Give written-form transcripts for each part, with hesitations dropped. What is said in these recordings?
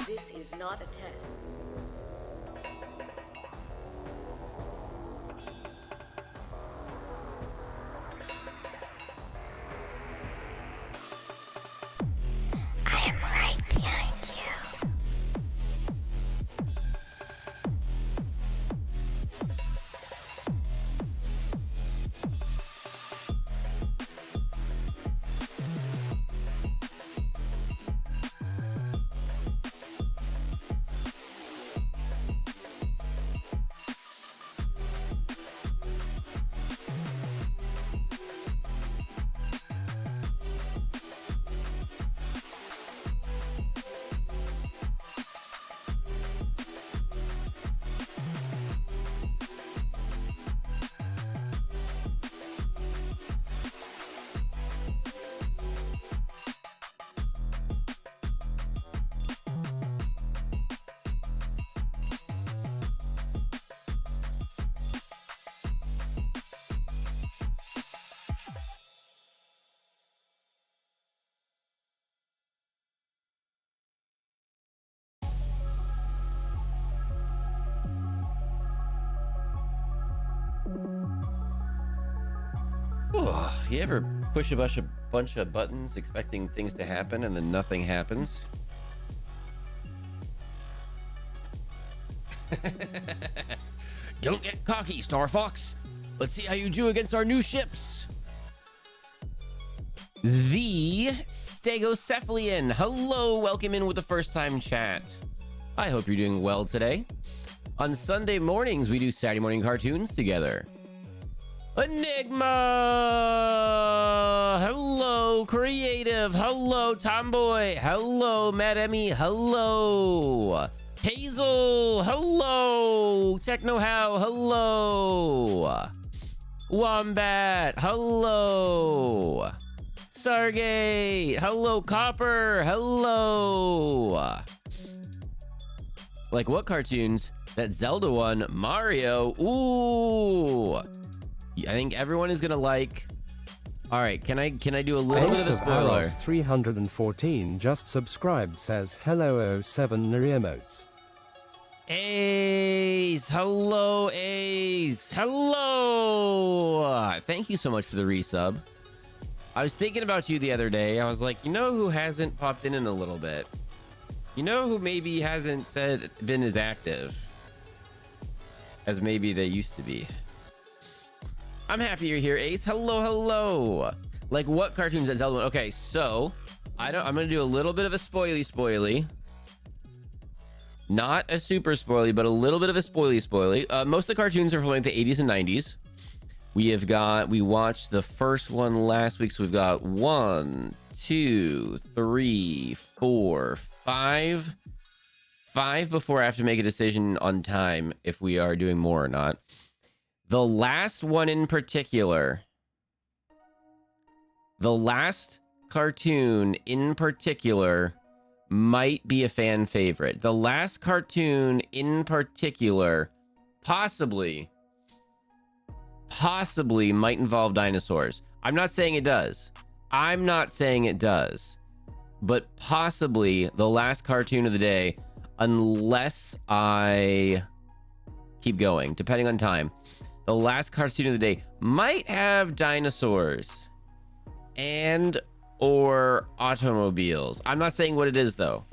This is not a test. I am right behind you. You ever push a bunch of buttons expecting things to happen and then nothing happens? Don't get cocky, Star Fox. Let's see how you do against our new ships. The Stegocephalian. Hello, welcome in with the first time chat. I hope you're doing well today. On Sunday mornings, we do Saturday morning cartoons together. Enigma! Hello, Creative! Hello, Tomboy! Hello, Mad Emmy! Hello! Hazel! Hello! Techno How! Hello! Wombat! Hello! Stargate! Hello, Copper! Hello! Like what cartoons? That Zelda one, Mario. Ooh! I think everyone is gonna like. All right, can I do a little bit of a spoiler? 314 just subscribed, says hello 07 emotes. Ace, hello Ace, hello. Thank you so much for the resub. I was thinking about you the other day. I was like, you know who hasn't popped in a little bit? You know who maybe hasn't been as active as maybe they used to be? I'm happy you're here, Ace. Hello, hello. Like what cartoons that Zelda? Okay, so I'm gonna do a little bit of a spoily. Not a super spoily, but a little bit of a spoily. Most of the cartoons are from like the 80s and 90s. We watched the first one last week, so we've got 1, 2, 3, 4, 5 before I have to make a decision on time if we are doing more or not. The last one in particular, the last cartoon in particular might be a fan favorite. The last cartoon in particular possibly might involve dinosaurs. I'm not saying it does. But possibly the last cartoon of the day, unless I keep going, depending on time. The last cartoon of the day might have dinosaurs and or automobiles. I'm not saying what it is though.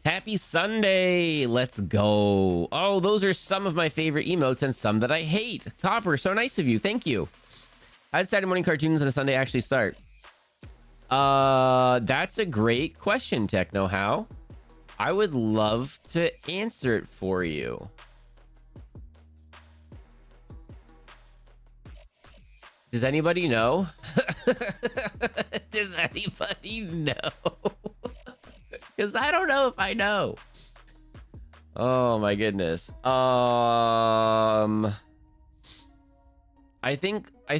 Happy Sunday. Let's go. Oh, those are some of my favorite emotes and some that I hate. Copper, so nice of you. Thank you. How did Saturday morning cartoons on a Sunday actually start? That's a great question, Techno How. I would love to answer it for you. Does anybody know? Does anybody know? Because I don't know if I know. Oh my goodness. I think I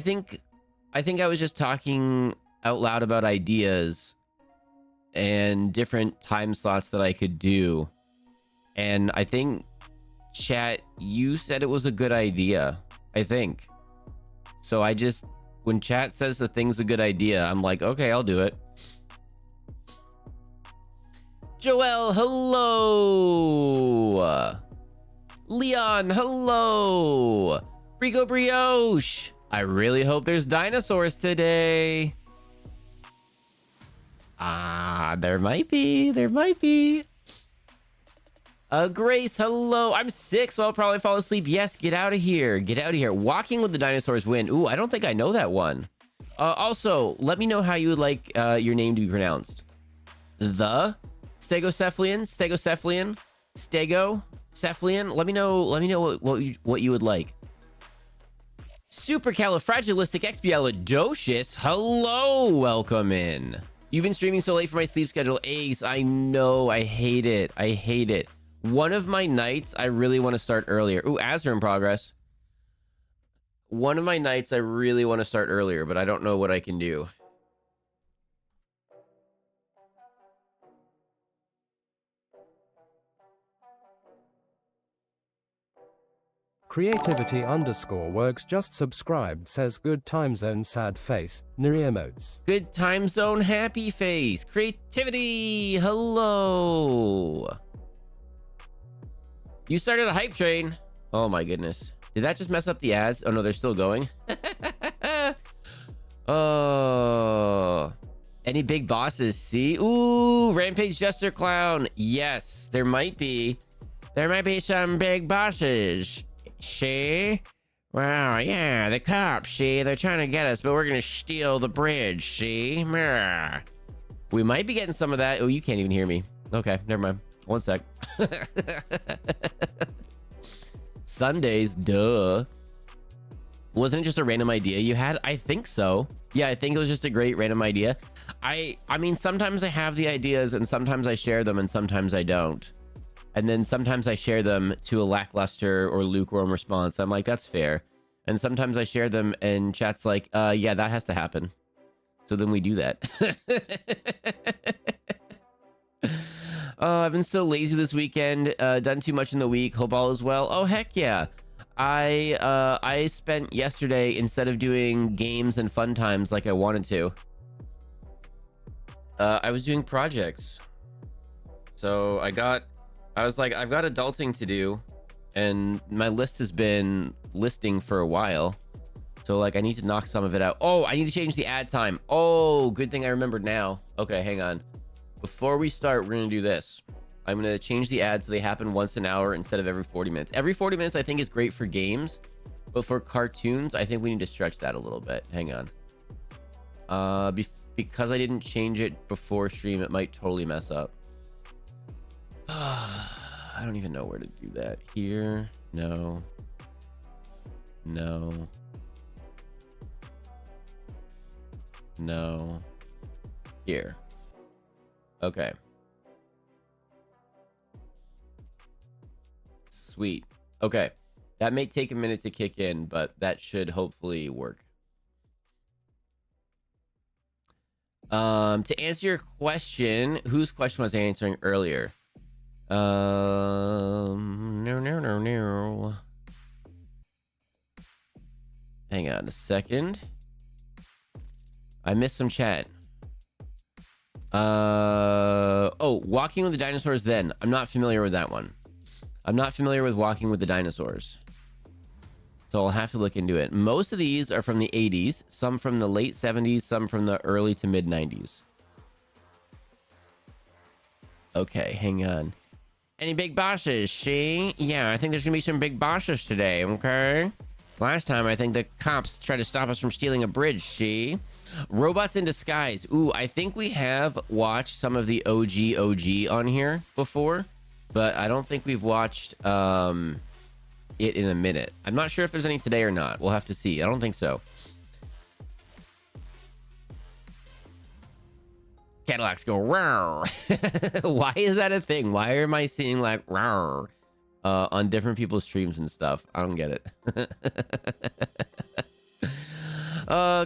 was just talking out loud about ideas and different time slots that I could do. And I think, chat, you said it was a good idea, I think. So when chat says the thing's a good idea, I'm like, okay, I'll do it. Joel, hello. Leon, hello. Rico Brioche. I really hope there's dinosaurs today. There might be. There might be. Grace, hello. I'm sick, so I'll probably fall asleep. Yes, get out of here. Get out of here. Walking with the Dinosaurs win. Ooh, I don't think I know that one. Also, let me know how you would like your name to be pronounced. The Stegocephalian, Stegocephalian, Stegocephalian. Let me know what you would like. Supercalifragilisticexpialidocious. Hello, welcome in. You've been streaming so late for my sleep schedule. Ace, I know. I hate it. I hate it. One of my nights, I really want to start earlier. Ooh, ads are in progress. One of my nights, I really want to start earlier, but I don't know what I can do. Creativity _ works just subscribed says good time zone sad face, Neri emotes. Good time zone happy face. Creativity, hello. You started a hype train. Oh my goodness. Did that just mess up the ads? Oh no, they're still going. Oh. Any big bosses? See? Ooh, Rampage Jester Clown. Yes, there might be. There might be some big bosses. See? Wow, yeah, the cops, see? They're trying to get us, but we're gonna steal the bridge, see? Meh. We might be getting some of that. Oh, you can't even hear me. Okay, never mind. One sec. Sundays, duh. Wasn't it just a random idea you had? I think so. Yeah, I think it was just a great random idea. I mean, sometimes I have the ideas and sometimes I share them and sometimes I don't. And then sometimes I share them to a lackluster or lukewarm response. I'm like, that's fair. And sometimes I share them and chat's like, yeah, that has to happen. So then we do that. I've been so lazy this weekend. Done too much in the week. Hope all is well. Oh, heck yeah. I spent yesterday, instead of doing games and fun times like I wanted to, I was doing projects. So I was like, I've got adulting to do, and my list has been listing for a while. So like, I need to knock some of it out. Oh, I need to change the ad time. Oh, good thing I remembered now. Okay, hang on. Before we start, we're gonna do this. I'm gonna change the ads so they happen once an hour instead of every 40 minutes. Every 40 minutes I think is great for games, but for cartoons, I think we need to stretch that a little bit. Hang on. Because I didn't change it before stream, it might totally mess up. I don't even know where to do that. Here, no. No. No. Here. Okay. Sweet. Okay. That may take a minute to kick in, but that should hopefully work. To answer your question, whose question was I answering earlier? No. Hang on a second. I missed some chat. Oh, Walking with the Dinosaurs then. I'm not familiar with that one. I'm not familiar with Walking with the Dinosaurs. So I'll have to look into it. Most of these are from the 80s, some from the late 70s, some from the early to mid 90s. Okay, hang on. Any big bosses? See? Yeah, I think there's gonna be some big bosses today, okay? Last time, I think the cops tried to stop us from stealing a bridge, see? Robots in Disguise. Ooh, I think we have watched some of the OG on here before, but I don't think we've watched it in a minute. I'm not sure if there's any today or not. We'll have to see. I don't think so. Cadillacs go rawr. Why is that a thing? Why am I seeing like rawr on different people's streams and stuff? I don't get it.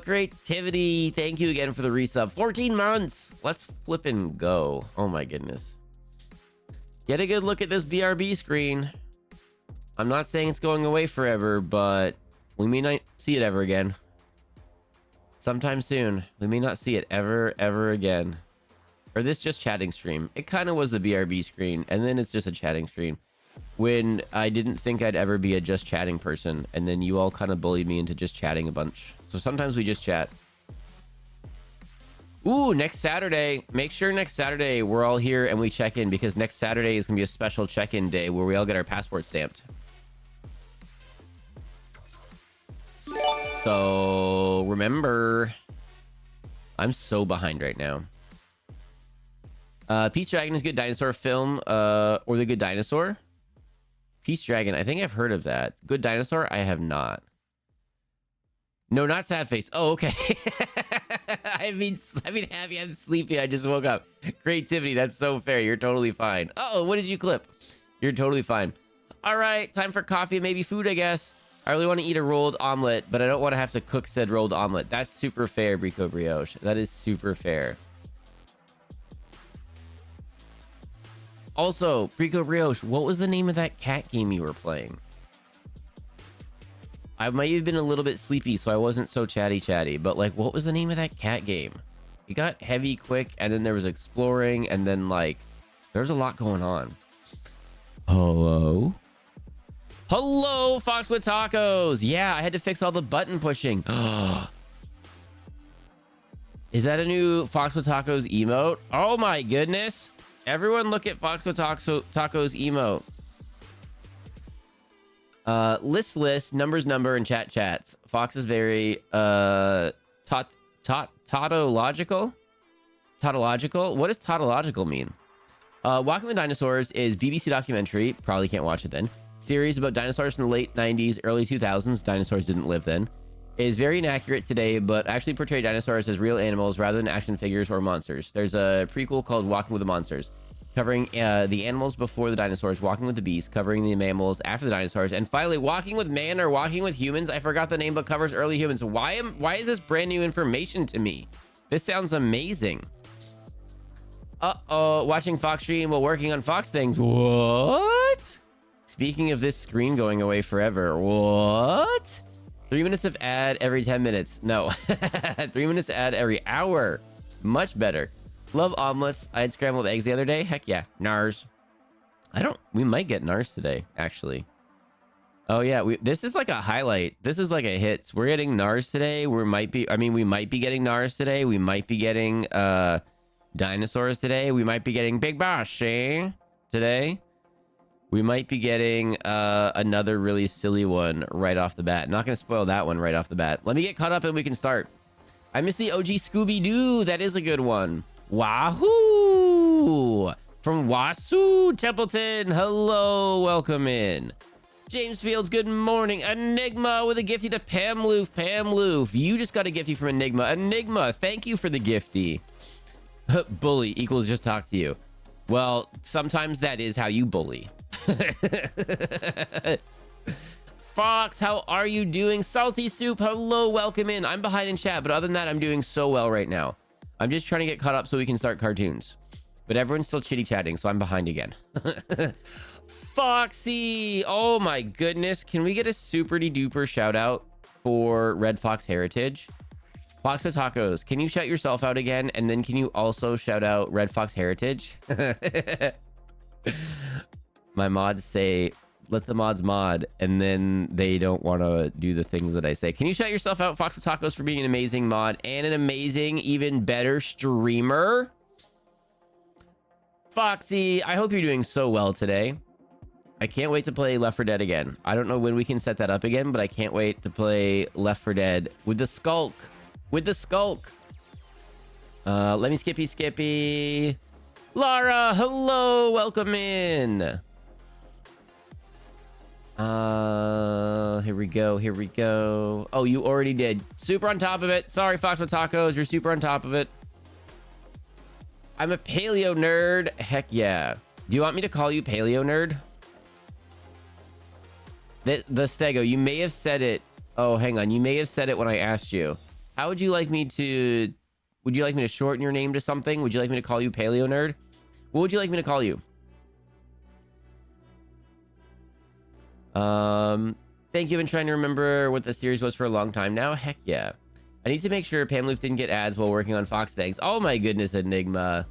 Creativity. Thank you again for the resub. 14 months. Let's flip and go. Oh my goodness. Get a good look at this BRB screen. I'm not saying it's going away forever, but we may not see it ever again. Sometime soon. We may not see it ever again. or this just chatting stream. It kind of was the BRB screen, and then it's just a chatting stream. When I didn't think I'd ever be a just chatting person, and then you all kind of bullied me into just chatting a bunch. So sometimes we just chat. Ooh, next Saturday. Make sure next Saturday we're all here and we check in, because next Saturday is going to be a special check-in day where we all get our passport stamped. So remember, I'm so behind right now. Pete's Dragon is Good Dinosaur film, or The Good Dinosaur. Pete's Dragon, I think I've heard of that. Good Dinosaur, I have not. No, not sad face. Oh, okay. I mean happy. I'm sleepy. I just woke up. Creativity. That's so fair. You're totally fine. Uh-oh, what did you clip? You're totally fine. All right, time for coffee, maybe food, I guess. I really want to eat a rolled omelet, but I don't want to have to cook said rolled omelet. That's super fair, Brico Brioche. That is super fair. Also, Brico Brioche, what was the name of that cat game you were playing? I might have been a little bit sleepy, so I wasn't so chatty, but like, what was the name of that cat game? It got heavy quick, and then there was exploring, and then like, there's a lot going on. Hello? Hello, Fox with Tacos. Yeah, I had to fix all the button pushing. Is that a new Fox with Tacos emote? Oh my goodness. Everyone look at Fox with Tacos emote. List, numbers, number, and chats. Fox is very tautological. Tautological? What does tautological mean? Walking with Dinosaurs is BBC documentary. Probably can't watch it then. Series about dinosaurs in the late 90s, early 2000s. Dinosaurs didn't live then. Is very inaccurate today, but actually portray dinosaurs as real animals rather than action figures or monsters. There's a prequel called Walking with the Monsters, covering the animals before the dinosaurs, Walking with the Beasts, covering the mammals after the dinosaurs, and finally Walking with Man or Walking with Humans. I forgot the name, but covers early humans. Why is this brand new information to me? This sounds amazing. Uh-oh, watching Fox stream while working on Fox things. What? Speaking of this screen going away forever, what? 3 minutes of ad every 10 minutes. No. 3 minutes ad every hour. Much better. Love omelets. I had scrambled eggs the other day. Heck yeah. Nars. We might get Nars today, actually. Oh yeah, this is like a highlight. This is like a hit. We're getting Nars today. We might be getting Nars today. We might be getting dinosaurs today. We might be getting Big Boss today. We might be getting another really silly one right off the bat. Not going to spoil that one right off the bat. Let me get caught up and we can start. I miss the OG Scooby-Doo. That is a good one. Wahoo! From Wasu Templeton. Hello, welcome in. James Fields, good morning. Enigma with a gifty to Pamloof. Pamloof, you just got a gifty from Enigma. Enigma, thank you for the gifty. Bully equals just talk to you. Well, sometimes that is how you bully. Fox, how are you doing? Salty Soup, hello, welcome in. I'm behind in chat, but other than that, I'm doing so well right now. I'm just trying to get caught up so we can start cartoons. But everyone's still chitty-chatting, so I'm behind again. Foxy, oh my goodness. Can we get a super-de-duper shout-out for Red Fox Heritage? Fox with Tacos, can you shout yourself out again? And then can you also shout out Red Fox Heritage? My mods say, let the mods mod, and then they don't want to do the things that I say. Can you shout yourself out, Fox with Tacos, for being an amazing mod and an amazing, even better streamer? Foxy, I hope you're doing so well today. I can't wait to play Left 4 Dead again. I don't know when we can set that up again, but I can't wait to play Left 4 Dead with the Skulk. With the Skulk. Let me skippy. Lara, hello, welcome in. Here we go. Oh, you already did. Super on top of it. Sorry, Fox with Tacos, you're super on top of it. I'm a paleo nerd. Heck yeah. Do you want me to call you paleo nerd? The Stego, you may have said it. Oh, hang on. You may have said it when I asked you. How would you like me to... Would you like me to shorten your name to something? Would you like me to call you paleo nerd? What would you like me to call you? Thank you. I've been trying to remember what the series was for a long time now. Heck yeah. I need to make sure Pamloof didn't get ads while working on Fox things. Oh my goodness, Enigma.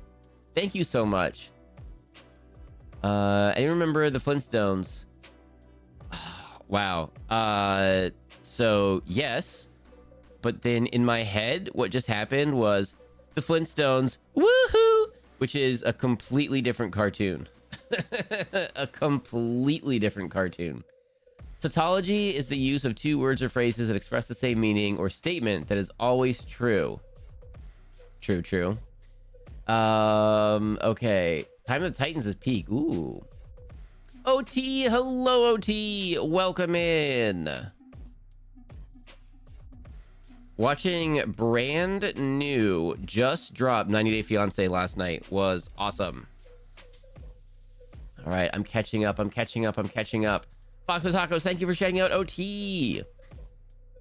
Thank you so much. I remember the Flintstones. Wow. So yes, but then in my head, what just happened was the Flintstones, woohoo, which is a completely different cartoon. A completely different cartoon. Tautology is the use of two words or phrases that express the same meaning or statement that is always true. True. Okay. Time of the Titans is peak. Ooh. OT, hello OT. Welcome in. Watching brand new, just dropped 90 Day Fiancé last night was awesome. All right, I'm catching up. Fox with Tacos, thank you for shouting out OT.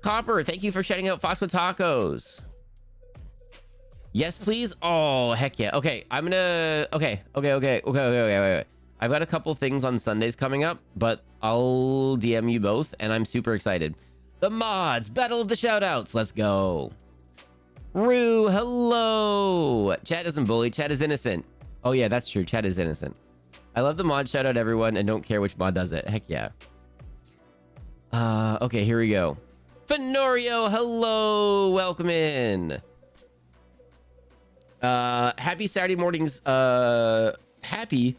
Copper, thank you for shouting out Fox with Tacos. Yes, please. Oh, heck yeah. Okay, I'm gonna. Okay. Wait. I've got a couple things on Sundays coming up, but I'll DM you both, and I'm super excited. The mods, battle of the shoutouts. Let's go. Rue, hello. Chat doesn't bully. Chat is innocent. Oh yeah, that's true. Chat is innocent. I love the mod. Shout out everyone, and don't care which mod does it. Heck yeah. Okay, here we go. Fenorio, hello. Welcome in. Happy Saturday mornings. Happy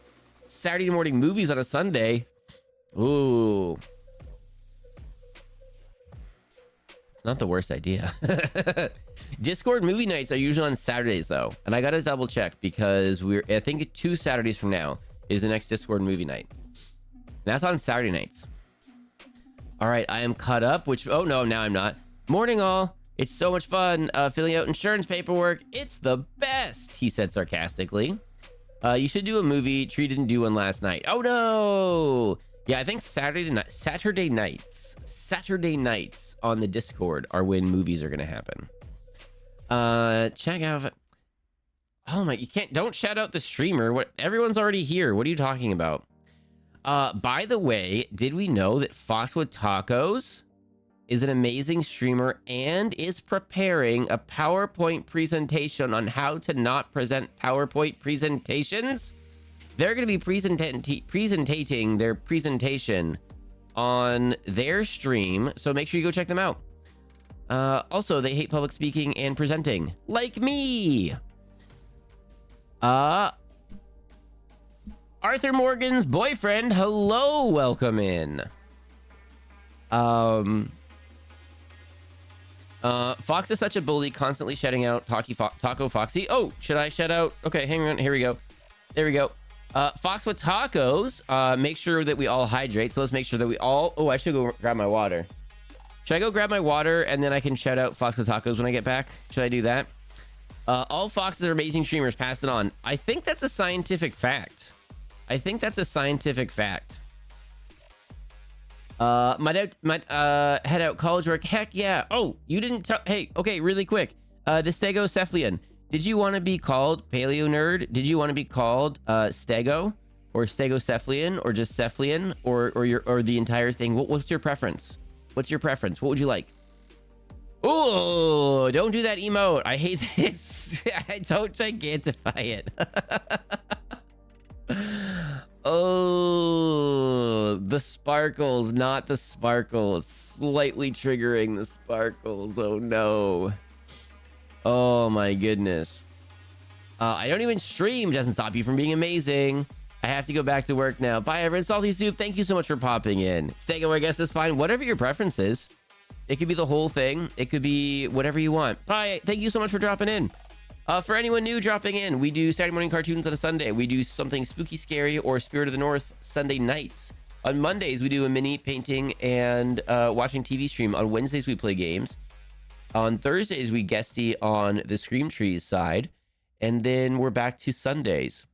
Saturday morning movies on a Sunday. Ooh. Not the worst idea. Discord movie nights are usually on Saturdays though. And I gotta double check because I think 2 Saturdays from now is the next Discord movie night. That's on Saturday nights. All right, I am caught up, oh no, now I'm not. Morning all. It's so much fun filling out insurance paperwork. It's the best, he said sarcastically. You should do a movie. Tree didn't do one last night. Oh no. Yeah, I think Saturday nights on the Discord are when movies are gonna happen. Check out. Oh my, don't shout out the streamer. What? Everyone's already here. What are you talking about? By the way, did we know that Fox with Tacos is an amazing streamer and is preparing a PowerPoint presentation on how to not present PowerPoint presentations? They're going to be presenting their presentation on their stream, so make sure you go check them out. Also, they hate public speaking and presenting, like me. Arthur Morgan's boyfriend, hello, welcome in. Fox is such a bully, constantly shouting out Taco Foxy. Oh, should I shout out? Okay, hang on. Here we go. There we go. Fox with Tacos. Make sure that we all hydrate. So let's make sure that we all. Oh, I should go grab my water. Should I go grab my water and then I can shout out Fox with Tacos when I get back? Should I do that? All Foxes are amazing streamers. Pass it on. I think that's a scientific fact. Head out college work. Heck yeah. Oh, you didn't tell. Hey, okay, really quick. The Stegocephalian. Did you want to be called Paleo Nerd? Did you want to be called Stego or Stegocephalian or just Cephalian or the entire thing? What's your preference? What would you like? Oh, don't do that emote. I hate this. I don't gigantify it. Oh, the sparkles, not the sparkles. Slightly triggering the sparkles. Oh no. Oh my goodness. I don't even stream. Doesn't stop you from being amazing. I have to go back to work now. Bye, everyone. Salty Soup, thank you so much for popping in. Stego, I guess is fine. Whatever your preference is. It could be the whole thing. It could be whatever you want. Bye. Thank you so much for dropping in. For anyone new dropping in, we do Saturday morning cartoons on a Sunday. We do something spooky, scary, or Spirit of the North Sunday nights. On Mondays, we do a mini painting and watching TV stream. On Wednesdays, we play games. On Thursdays, we guesty on the Scream Trees side. And then we're back to Sundays.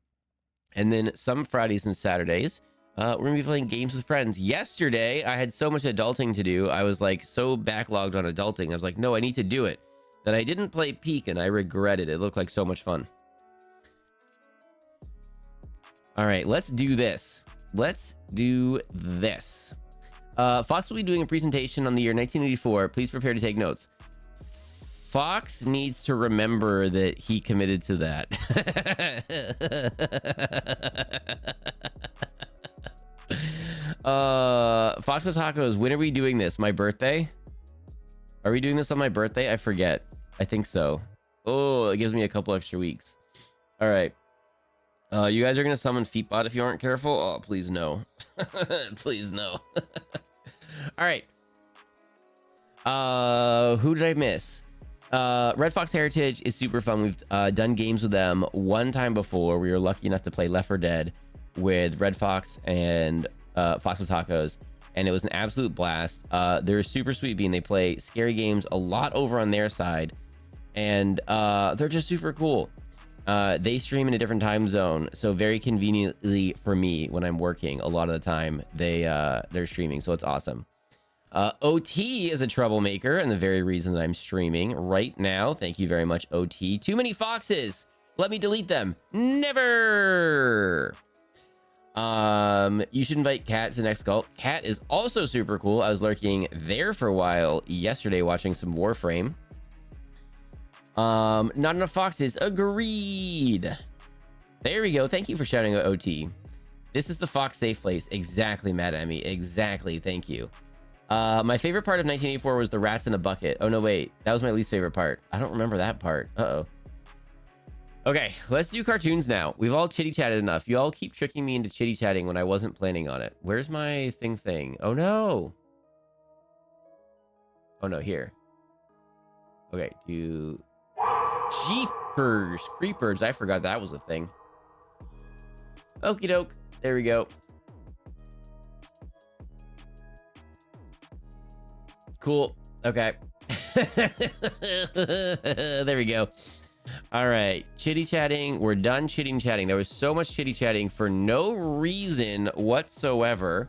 And then some Fridays and Saturdays, we're going to be playing games with friends. Yesterday, I had so much adulting to do. I was like so backlogged on adulting. I was like, no, I need to do it. That I didn't play Peak and I regretted it. It looked like so much fun. All right, let's do this. Fox will be doing a presentation on the year 1984. Please prepare to take notes. Fox needs to remember that he committed to that. Fox with Tacos, when are we doing this? My birthday? Are we doing this on my birthday? I forget. I think so. Oh, it gives me a couple extra weeks. All right. You guys are going to summon Feetbot if you aren't careful? Oh, please no. Please no. All right. Who did I miss? Red Fox Heritage is super fun. We've done games with them one time before. We were lucky enough to play Left 4 Dead with Red Fox and Fox with Tacos, and it was an absolute blast. They're super sweet being. They play scary games a lot over on their side, and they're just super cool. They stream in a different time zone, so very conveniently for me when I'm working a lot of the time they're streaming, so it's awesome. OT is a troublemaker and the very reason that I'm streaming right now. Thank you very much, OT. Too many foxes. Let me delete them. Never. You should invite Kat to the next call. Kat is also super cool. I was lurking there for a while yesterday watching some Warframe. Not enough foxes. Agreed. There we go. Thank you for shouting out OT. This is the fox safe place. Exactly, Mad Emmy. Exactly. Thank you. My favorite part of 1984 was the rats in a bucket. Oh, no, wait. That was my least favorite part. I don't remember that part. Uh-oh. Okay, let's do cartoons now. We've all chitty-chatted enough. You all keep tricking me into chitty-chatting when I wasn't planning on it. Where's my thing? Oh, no. Oh, no, here. Okay, do... Jeepers Creepers. I forgot that was a thing. Okie doke. There we go. Cool. Okay. There we go. All right. Chitty chatting. We're done chitty chatting. There was so much chitty chatting for no reason whatsoever.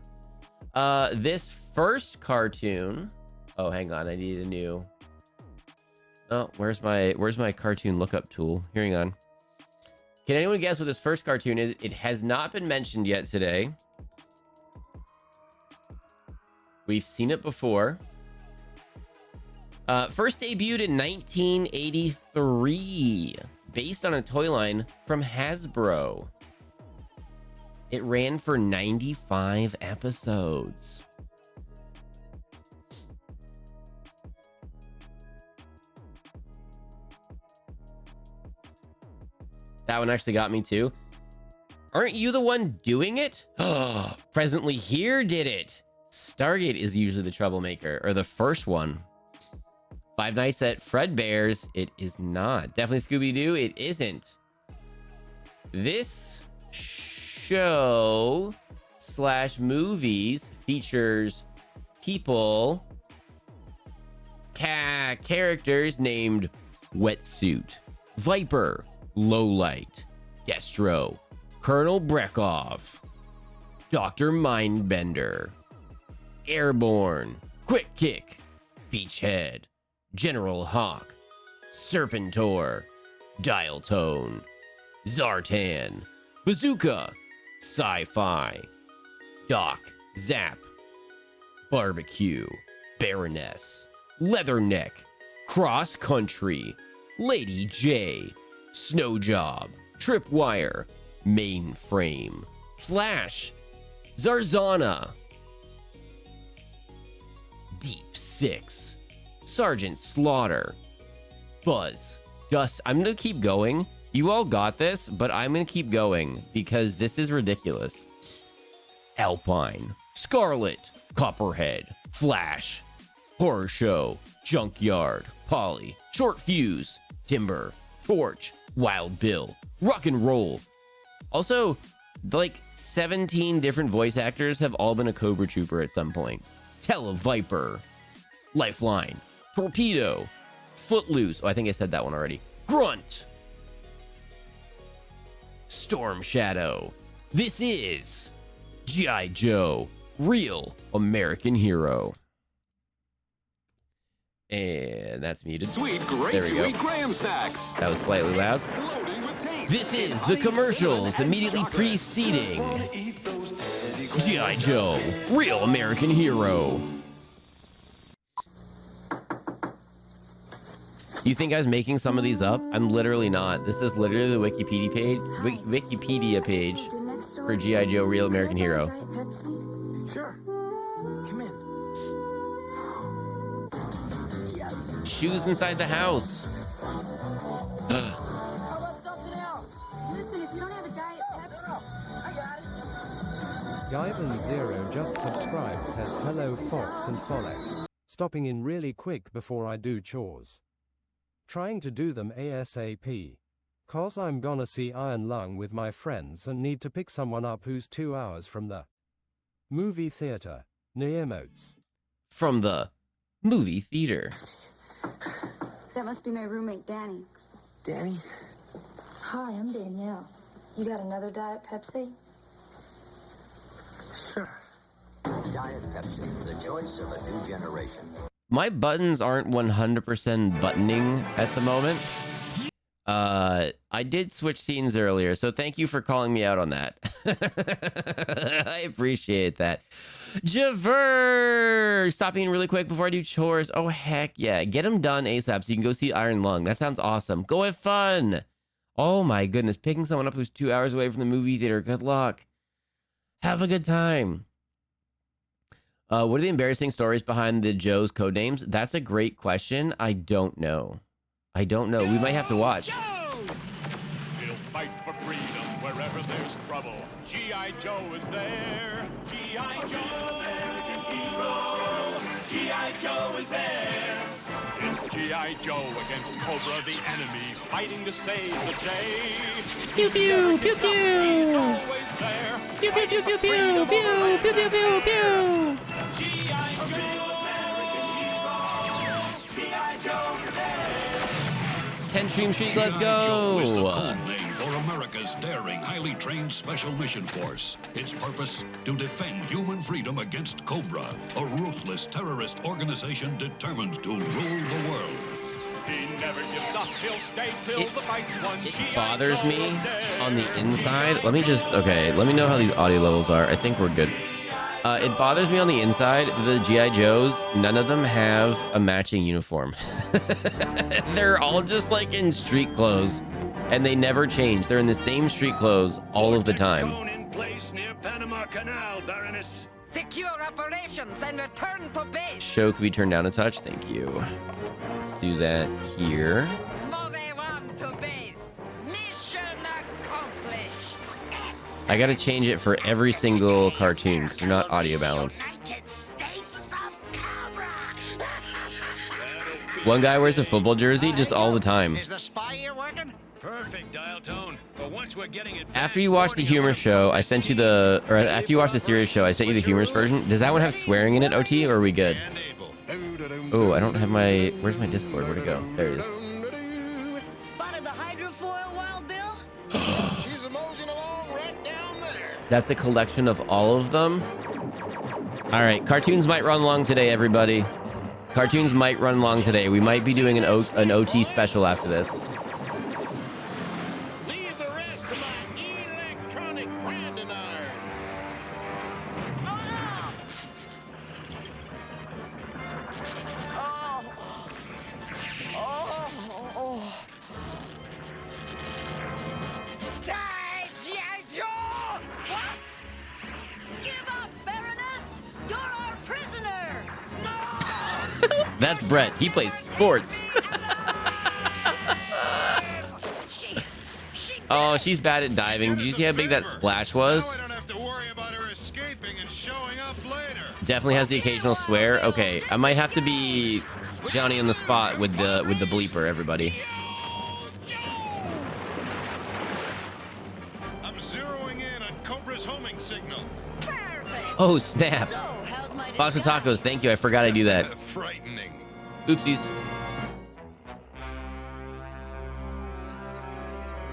This first cartoon. Oh, hang on. I need a new. Oh, where's my cartoon lookup tool? Hang on. Can anyone guess what this first cartoon is? It has not been mentioned yet today. We've seen it before. First debuted in 1983, based on a toy line from Hasbro. It ran for 95 episodes. That one actually got me too. Aren't you the one doing it? Oh, Presently Here did it. Stargate is usually the troublemaker, or the first one. Five Nights at Fredbear's, it is not. Definitely Scooby-Doo, it isn't. This show / movies features people, characters named Wetsuit, Viper, Lowlight, Destro, Colonel Brekov, Dr. Mindbender, Airborne, Quick Kick, Beachhead, General Hawk, Serpentor, Dial Tone, Zartan, Bazooka, Sci-Fi, Doc, Zap, Barbecue, Baroness, Leatherneck, Cross Country, Lady J, Snow Job, Tripwire, Mainframe, Flash, Zarzana, Deep Six, Sergeant Slaughter, Buzz, Dust. I'm gonna keep going. You all got this, but I'm gonna keep going because this is ridiculous. Alpine, Scarlet, Copperhead, Flash, Horror Show, Junkyard, Polly, Short Fuse, Timber, Torch, Wild Bill, Rock and Roll. Also, like 17 different voice actors have all been a Cobra Trooper at some point. Televiper, Lifeline, Torpedo, Footloose. Oh, I think I said that one already. Grunt, Storm Shadow. This is G.I. Joe, Real American Hero. And that's muted. Sweet, great, there we go. sweet graham snacks. That was slightly loud. This is the commercials immediately preceding G.I. Joe, Real American Hero. You think I was making some of these up? I'm literally not. This is literally the Wikipedia page for G.I. Joe Real American Hero. Sure. Come in. Yes. Shoes inside the house. How about something else? Listen, if you don't have a Diet Pepsi... No. I got it. Guyvan0 just subscribed, says hello Fox and Folex. Stopping in really quick before I do chores. Trying to do them ASAP. Cause I'm gonna see Iron Lung with my friends and need to pick someone up who's 2 hours from the movie theater. Neomotes. From the movie theater. That must be my roommate, Danny. Danny? Hi, I'm Danielle. You got another Diet Pepsi? Sure. Diet Pepsi, the choice of a new generation. My buttons aren't 100% buttoning at the moment. I did switch scenes earlier, so thank you for calling me out on that. I appreciate that. Javer, stopping in really quick before I do chores. Oh, heck yeah. Get them done ASAP so you can go see Iron Lung. That sounds awesome. Go have fun. Oh my goodness. Picking someone up who's 2 hours away from the movie theater. Good luck. Have a good time. What are the embarrassing stories behind the Joe's code names? That's a great question. I don't know. We might have to watch. We'll fight for freedom wherever there's trouble. G.I. Joe is there. G.I. Joe, American hero. G.I. Joe is there. It's G.I. Joe against Cobra, the enemy, fighting to save the day. Pew pew pew pew. He's always there. Pew pew pew pew pew pew pew pew pew pew. G.I. Joe, American hero. G.I. Joe is there. 10 Stream Street, let's Joe is the go. code name for America's daring, highly trained Special Mission Force. Its purpose, to defend human freedom against Cobra, a ruthless terrorist organization determined to rule the world. He never gives up. He'll stay till the fight's won. It bothers me on the inside. Let me know how these audio levels are. I think we're good. It bothers me on the inside. The G.I. Joes, none of them have a matching uniform. They're all just like in street clothes, and they never change. They're in the same street clothes all of the time. In place near Panama Canal, Baroness. Secure operations and return to base. Show can be turned down a touch. Thank you. Let's do that here. Move on to base. Mission accomplished. I gotta change it for every single cartoon because they're not audio balanced. United States of Cobra. One guy wears a football jersey just all the time. Is the spy here working? Perfect dial tone. But once we're getting it. After you watch the humor show, I sent you after you watch the serious show, I sent you the humorous version. Does that one have swearing in it, OT, or are we good? Oh, I don't have my, where's my Discord? Where'd it go? There it is. Spotted the hydrofoil, Wild Bill? She's moseying along right down there. That's a collection of all of them. All right, cartoons might run long today, everybody. Cartoons might run long today. We might be doing an OT special after this. Leave the rest to my electronic branding iron. Die, G.I. Joe! What? Give up, Baroness! You're our prisoner! That's Brett. He plays sports. Oh, she's bad at diving. Did you see how big that splash was? I don't have to worry about her escaping and showing up later. Definitely has the occasional swear. Okay, I might have to be Johnny on the spot with the bleeper, everybody. I'm zeroing in on Cobra's homing signal. Perfect! Oh, snap. So, how's my Box with disguise? tacos. Thank you. I forgot I do that. Frightening. Oopsies.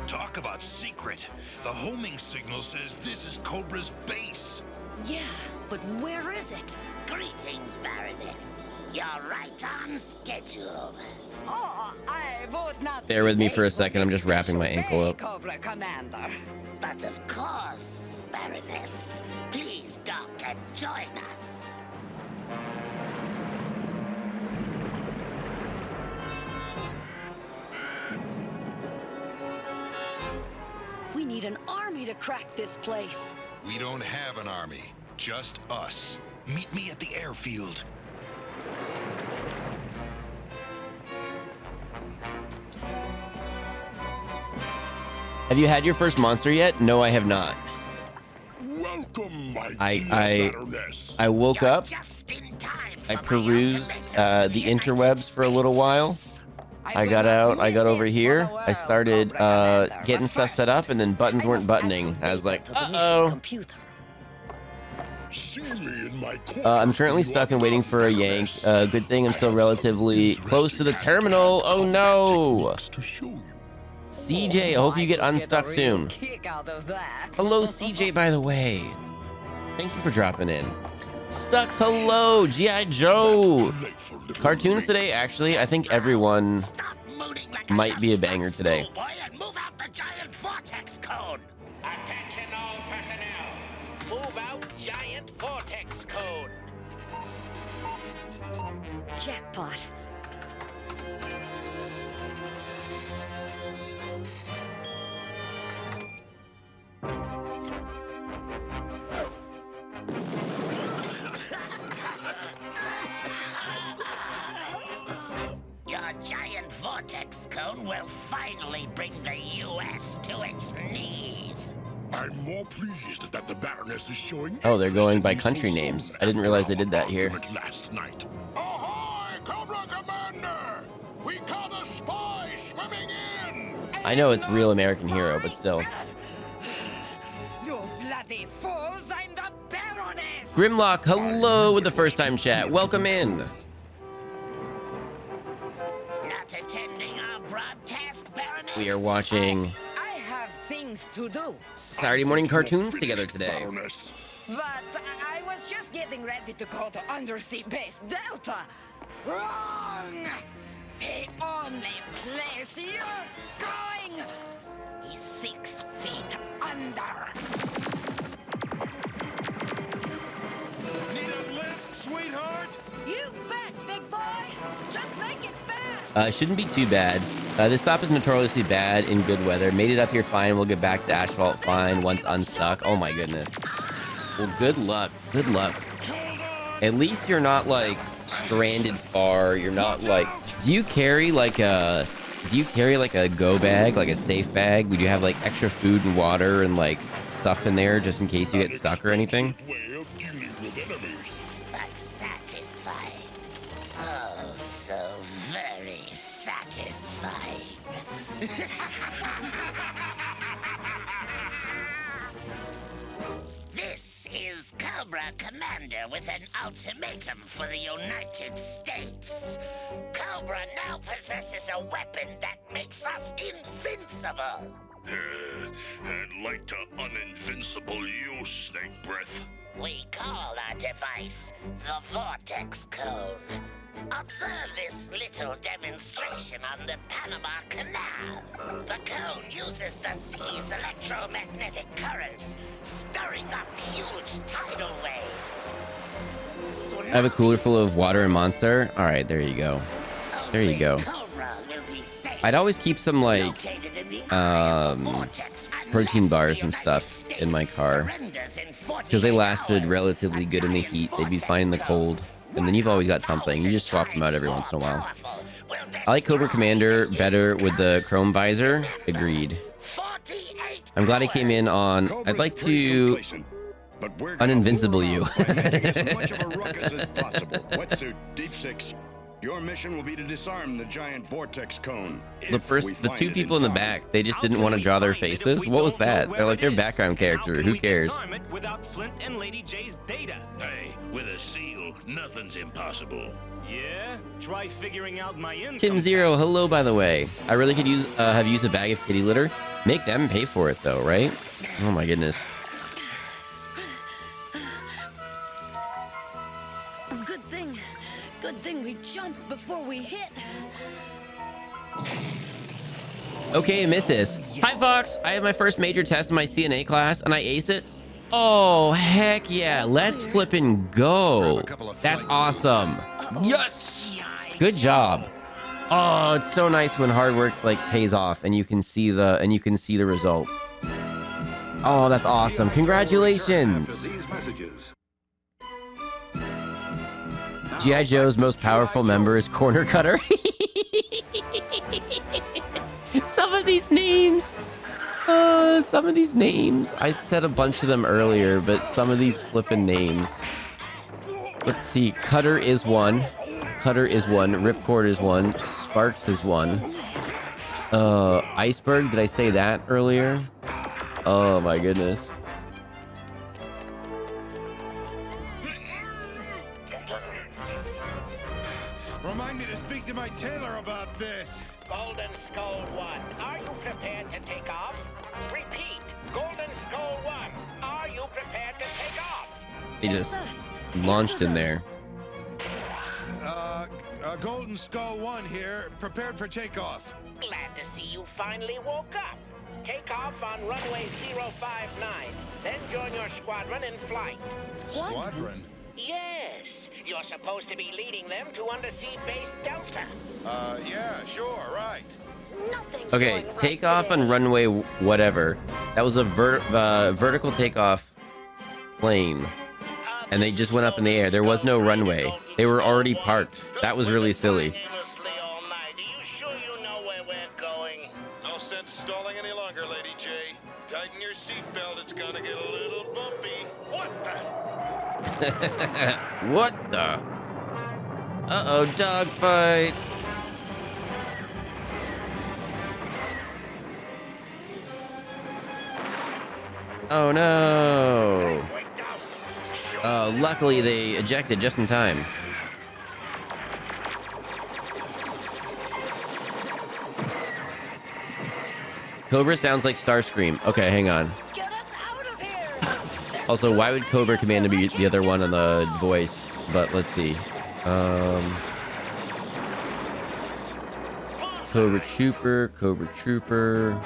Talk about secret. The homing signal says this is Cobra's base. Yeah, but where is it? Greetings, Baroness. You're right on schedule. Oh, I would not. Bear with me for a delay second. I'm just this wrapping my special ankle day, up. Cobra Commander. But of course, Baroness. Please dock and join us. need an army to crack this place. We don't have an army, just us. Meet me at the airfield. Have you had your first monster yet? No, I have not. Welcome, my I woke up, I perused the interwebs for a little while. I got out, I got over here, I started getting stuff set up, and then buttons weren't buttoning. I was like, uh-oh. I'm currently stuck and waiting for a yank. Good thing I'm still relatively close to the terminal. Oh no! CJ, I hope you get unstuck soon. Hello, CJ, by the way. Thank you for dropping in. Stucks, hello, G.I. Joe. Cartoons today, actually, I think everyone might be a banger today. Attention all personnel. Move out giant vortex cone. Jackpot. Your giant vortex cone will finally bring the U.S. to its knees. I'm more pleased that the Baroness is showing. Oh, they're going by country names. I didn't realize they did that here. Last night. Ahoy, Cobra Commander! We caught a spy swimming in. I know it's real American hero, but still. You bloody fools! I'm the Baroness! Grimlock, hello with the first time chat. Welcome in. Not attending our broadcast, Baroness? We are watching I have things to do. Saturday morning cartoons together today. But I was just getting ready to go to undersea base Delta. Wrong! The only place you're going is 6 feet under. Need a lift, sweetheart? You bet, big boy. Just make it fast. Shouldn't be too bad. This stop is notoriously bad in good weather. Made it up here fine. We'll get back to asphalt fine once unstuck. Oh my goodness. Well, good luck. Good luck. At least you're not like stranded far. You're not like. Do you carry like a go bag, like a safe bag? Would you have like extra food and water and like stuff in there just in case you get stuck or anything? That's satisfying. Oh, so very satisfying. This is Cobra Commander with an ultimatum for the United States. Cobra now possesses a weapon that makes us invincible. I'd like to uninvincible you, Snake Breath. We call our device the Vortex Cone. Observe this little demonstration on the Panama Canal. The cone uses the sea's electromagnetic currents, stirring up huge tidal waves. I have a cooler full of water and Monster. All right, there you go. There you go. I'd always keep some like protein bars and stuff in my car because they lasted relatively good in the heat. They'd be fine in the cold. And then you've always got something. You just swap them out every once in a while. I like Cobra Commander better with the chrome visor. Agreed. I'm glad I came in on. I'd like to uninvincible you. Deep Six. Your mission will be to disarm the giant vortex cone. The two people in the back, they just didn't want to draw their faces. What was that? They're like their background character. Who cares? Without Flint and Lady J's data. Hey, with a seal, nothing's impossible. Yeah? Try figuring out my income. Tim Zero, hello by the way. I really could use have used a bag of kitty litter. Make them pay for it though, right? Oh my goodness. Good thing we jumped before we hit. Okay, Mrs. Hi, Fox. I have my first major test in my CNA class, and I ace it. Oh, heck yeah. Let's flippin' go. That's awesome. Yes! Good job. Oh, it's so nice when hard work like pays off and you can see the result. Oh, that's awesome. Congratulations. G.I. Joe's most powerful member is Corner Cutter. Some of these names. I said a bunch of them earlier, but some of these flippin' names. Let's see. Cutter is one. Ripcord is one. Sparks is one. Iceberg. Did I say that earlier? Oh my goodness. Remind me to speak to my tailor about this. Golden Skull 1, are you prepared to take off? Repeat, Golden Skull 1, are you prepared to take off? He just launched in there. Golden Skull 1 here, prepared for takeoff. Glad to see you finally woke up. Take off on runway 059, then join your squadron in flight. Squadron? Yes, you're supposed to be leading them to undersea base Delta. Yeah, sure, right. Nothing's Okay, going right take off today. on runway whatever. That was a vertical takeoff plane. And they just went up in the air. There was no runway. They were already parked. That was really silly. Aimlessly all night. Are you sure you know where we're going? No sense stalling any longer, Lady J. Tighten your seatbelt, it's gonna get a little bumpy. What the? What the? Uh-oh, dogfight. Oh no. Luckily they ejected just in time. Cobra sounds like Starscream. Okay, hang on. Get us out of here! Also, why would Cobra Commander be the other one on the voice? But let's see. Cobra Trooper, Cobra Trooper,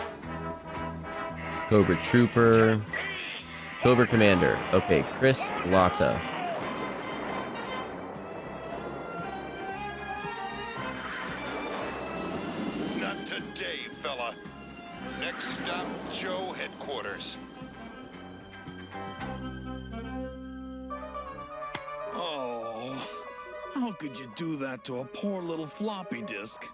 Cobra Trooper, Cobra Commander. Okay, Chris Latta. Not today, fella. Next stop, Joe headquarters. Oh, how could you do that to a poor little floppy disk?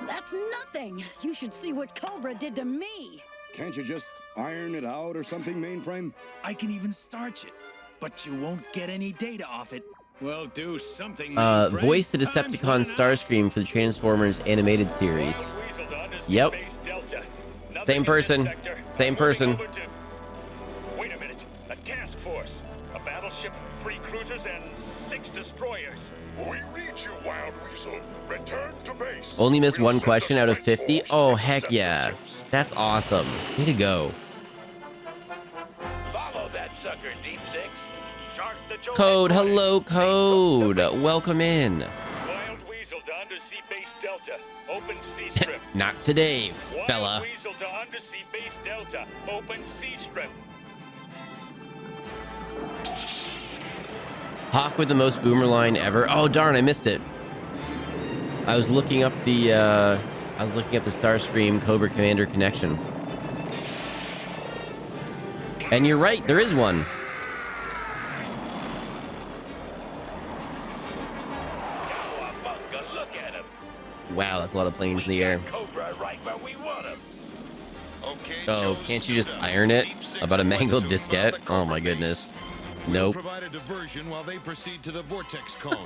That's nothing. You should see what Cobra did to me. Can't you just iron it out or something, mainframe? I can even starch it, but you won't get any data off it. Well, do something. Voice the Decepticon Starscream for the Transformers animated series. Yep. Same person. Same person. Wait a minute. A task force. A battleship, 3 cruisers, and 6 destroyers. We read you, Wild Weasel. Return to base. Only missed one question out of 50? Oh, heck yeah. That's awesome. Way to go. Follow that sucker, Deep Six. Shark the Joe Code, headquarters. hello, Code. Welcome in. Wild Weasel to undersea base Delta. Open sea strip. Not today, fella. Wild Weasel to undersea base Delta. Open sea strip. Hawk with the most boomer line ever. Oh darn, I missed it. I was looking up the Starscream Cobra Commander connection. And you're right, there is one. Cowabunga, look at him. Wow, that's a lot of planes in the air. Cobra right where we want him. Okay, Oh, Joe, can't you just suit up. iron it? Deep Six About a mangled wants to diskette? mount the Oh my Cobra goodness. base. Nope. We'll provide a diversion while they proceed to the vortex cone.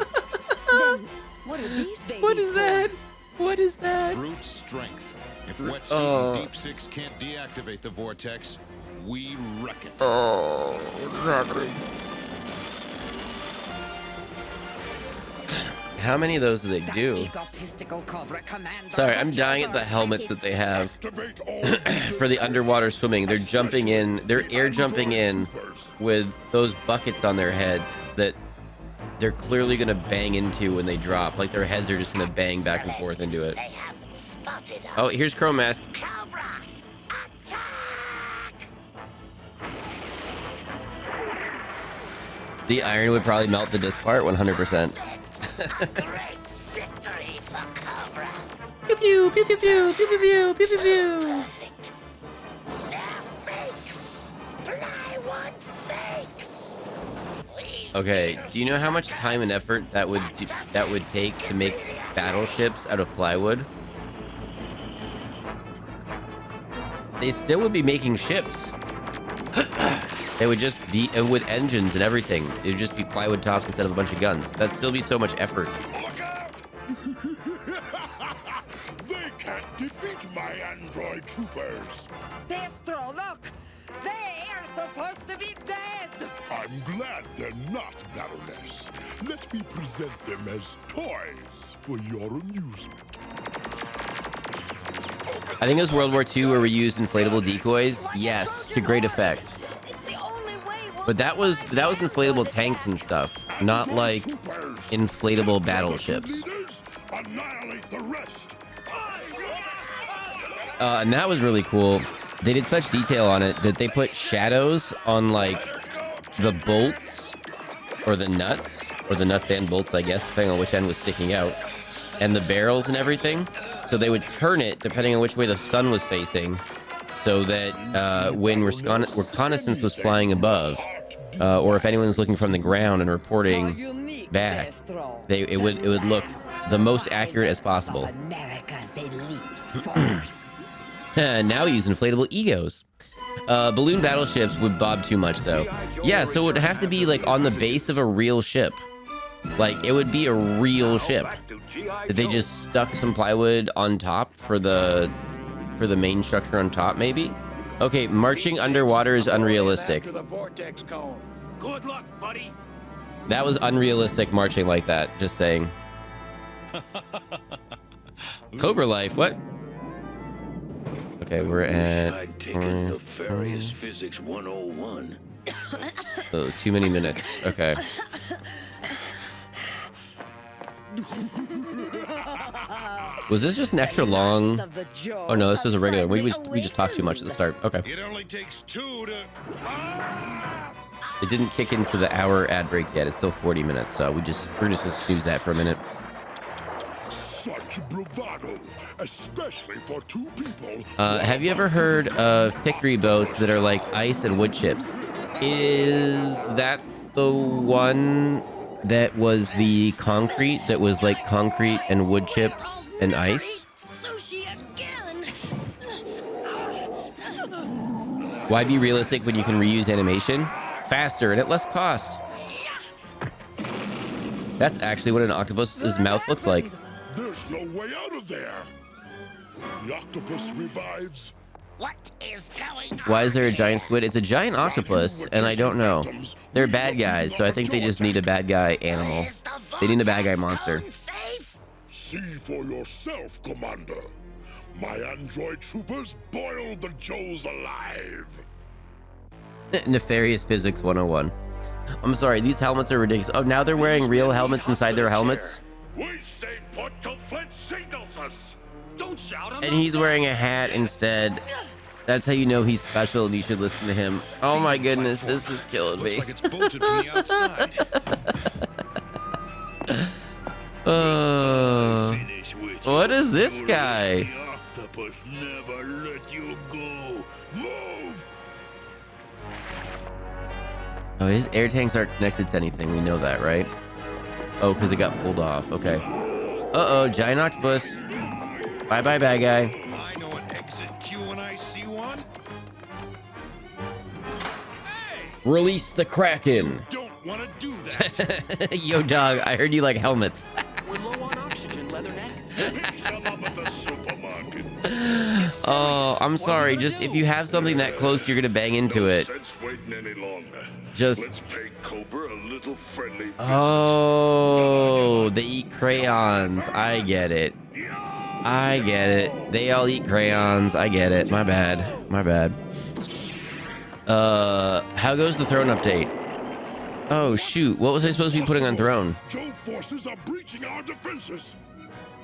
Then what are these babies What is for? that? What is that? Brute strength. If Wet Sea Oh. and Deep Six can't deactivate the vortex, we wreck it. Oh, what's happening? How many of those do they That do? egotistical Cobra commander. Sorry, I'm dying at the helmets that they have for the underwater swimming. They're jumping in, they're air jumping in with those buckets on their heads that they're clearly gonna bang into when they drop. Like their heads are just gonna bang back and forth into it. They haven't spotted us. Oh, here's Chrome Mask. Cobra! Attack! The iron would probably melt the disc part 100%. A great victory for Cobra. Pew pew pew pew pew pew pew pew pew pew pew. Perfect. They're fake want fakes. Okay, do you know how much time and effort that would take to make battleships out of plywood? They still would be making ships. They would just be with engines and everything. It would just be plywood tops instead of a bunch of guns. That'd still be so much effort. They can't defeat my android troopers. Destro, look! They are supposed to be dead! I'm glad they're not, Baroness. Let me present them as toys for your amusement. I think it was World War II where we used inflatable decoys. Yes, to great effect. But that was inflatable tanks and stuff, not like inflatable battleships. Annihilate the rest. And that was really cool. They did such detail on it that they put shadows on like the bolts or the nuts and bolts, I guess, depending on which end was sticking out, and the barrels and everything. So they would turn it depending on which way the sun was facing, so that when reconnaissance was flying above, or if anyone was looking from the ground and reporting back, it would look the most accurate as possible. America's elite force. Now we use inflatable egos. Balloon battleships would bob too much though. Yeah, so it would have to be like on the base of a real ship. Like it would be a real ship. They just stuck some plywood on top for the main structure on top, maybe. Okay, marching underwater is unrealistic. Good luck, buddy. That was unrealistic marching like that. Just saying. Cobra life. What? Okay, we're at. I'd taken nefarious physics 101. Oh, too many minutes. Okay. Was this just an extra long? Oh no, this was a regular. We just talked too much at the start. Okay. It only takes two to. It didn't kick into the hour ad break yet. It's still 40 minutes, so we're just gonna snooze that for a minute. Such bravado, especially for two people. Have you ever heard of pickery boats that are like ice and wood chips? Is that the one that was the concrete, that was like concrete and wood chips and ice? Sushi again. Why be realistic when you can reuse animation? Faster and at less cost. That's actually what an octopus's mouth looks like. There's no way out of there. The octopus revives. What is going on? Why is there a giant squid? It's a giant octopus, and I don't know. They're bad guys, so I think they just need a bad guy animal. They need a bad guy monster. See for yourself, Commander. My android troopers boiled the Joes alive. Nefarious physics 101. I'm sorry, these helmets are ridiculous. Oh, now they're wearing real helmets inside their helmets? We stayed put till Flint signals us. Don't shout. And he's wearing a hat instead. That's how you know he's special and you should listen to him. Oh my goodness, this is killing me. Looks like it's bolted from the outside. What is this guy? The octopus never let you go. Move! Oh, his air tanks aren't connected to anything. We know that, right? Oh, because it got pulled off. Okay. Uh-oh, giant octopus. Bye-bye, bad guy. I know an exit queue when I see one. Release the Kraken. Don't want to do that. Yo, dog, I heard you like helmets. We're low on oxygen, Leatherneck. Pick some up at the supermarket. Oh, I'm sorry. Just if you have something that close, you're gonna bang into it. No sense waiting any longer. Just. Let's pay Cobra a little friendly. Oh, they eat crayons. I get it. I get it. They all eat crayons. I get it. My bad. My bad. How goes the throne update? Oh shoot, what was I supposed to be putting on throne? Joe forces are breaching our defenses.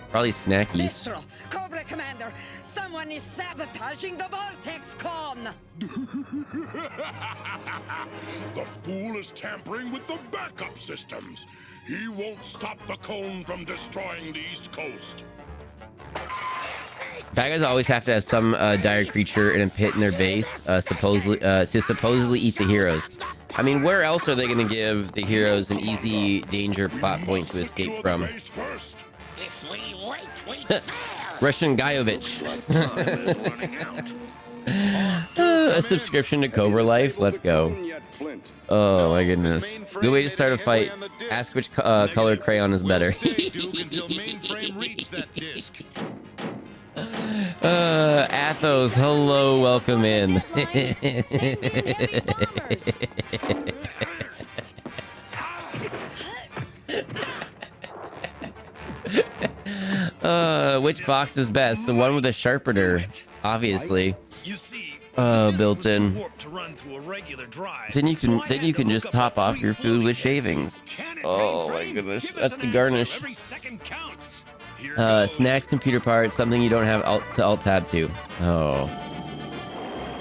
Probably snackies. Destro, Cobra Commander, someone is sabotaging the vortex cone. The fool is tampering with the backup systems. He won't stop the cone from destroying the East Coast. Bad guys always have to have some dire creature in a pit in their base, supposedly eat the heroes. I mean, where else are they going to give the heroes an easy danger plot point to escape from? Russian Guyovich. A subscription to Cobra Life. Let's go. Oh my goodness. Good way to start a fight. Ask which color crayon is better. Athos, hello, welcome in. Which box is best? The one with the sharpener, obviously. Built in. Then you can just top off your food with shavings. Oh my goodness, that's the garnish. Snacks, computer parts, something you don't have alt tab to. Oh.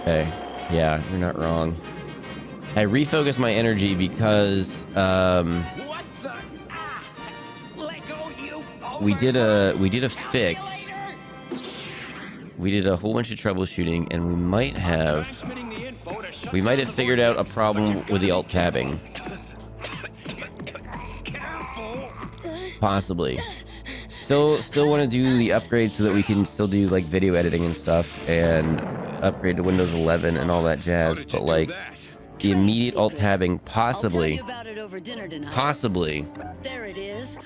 Okay. Yeah, you're not wrong. I refocused my energy because we did a fix. We did a whole bunch of troubleshooting, and we might have figured out a problem with the alt tabbing. Possibly. Still want to do the upgrade so that we can still do like video editing and stuff, and upgrade to Windows 11 and all that jazz. But like the immediate alt tabbing, possibly. There it is.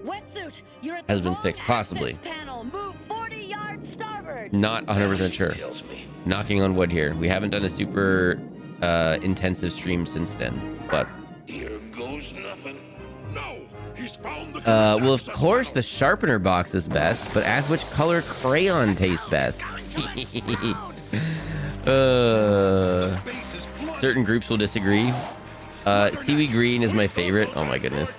Wetsuit, you're at has been fixed. Possibly. Panel. Move 40 yards starboard. Not 100% sure. Knocking on wood here. We haven't done a super intensive stream since then, but. Here goes nothing. No, he's found the well, of course the sharpener box is best, but ask which color crayon tastes best. Certain groups will disagree. Seaweed green is my favorite. Oh my goodness.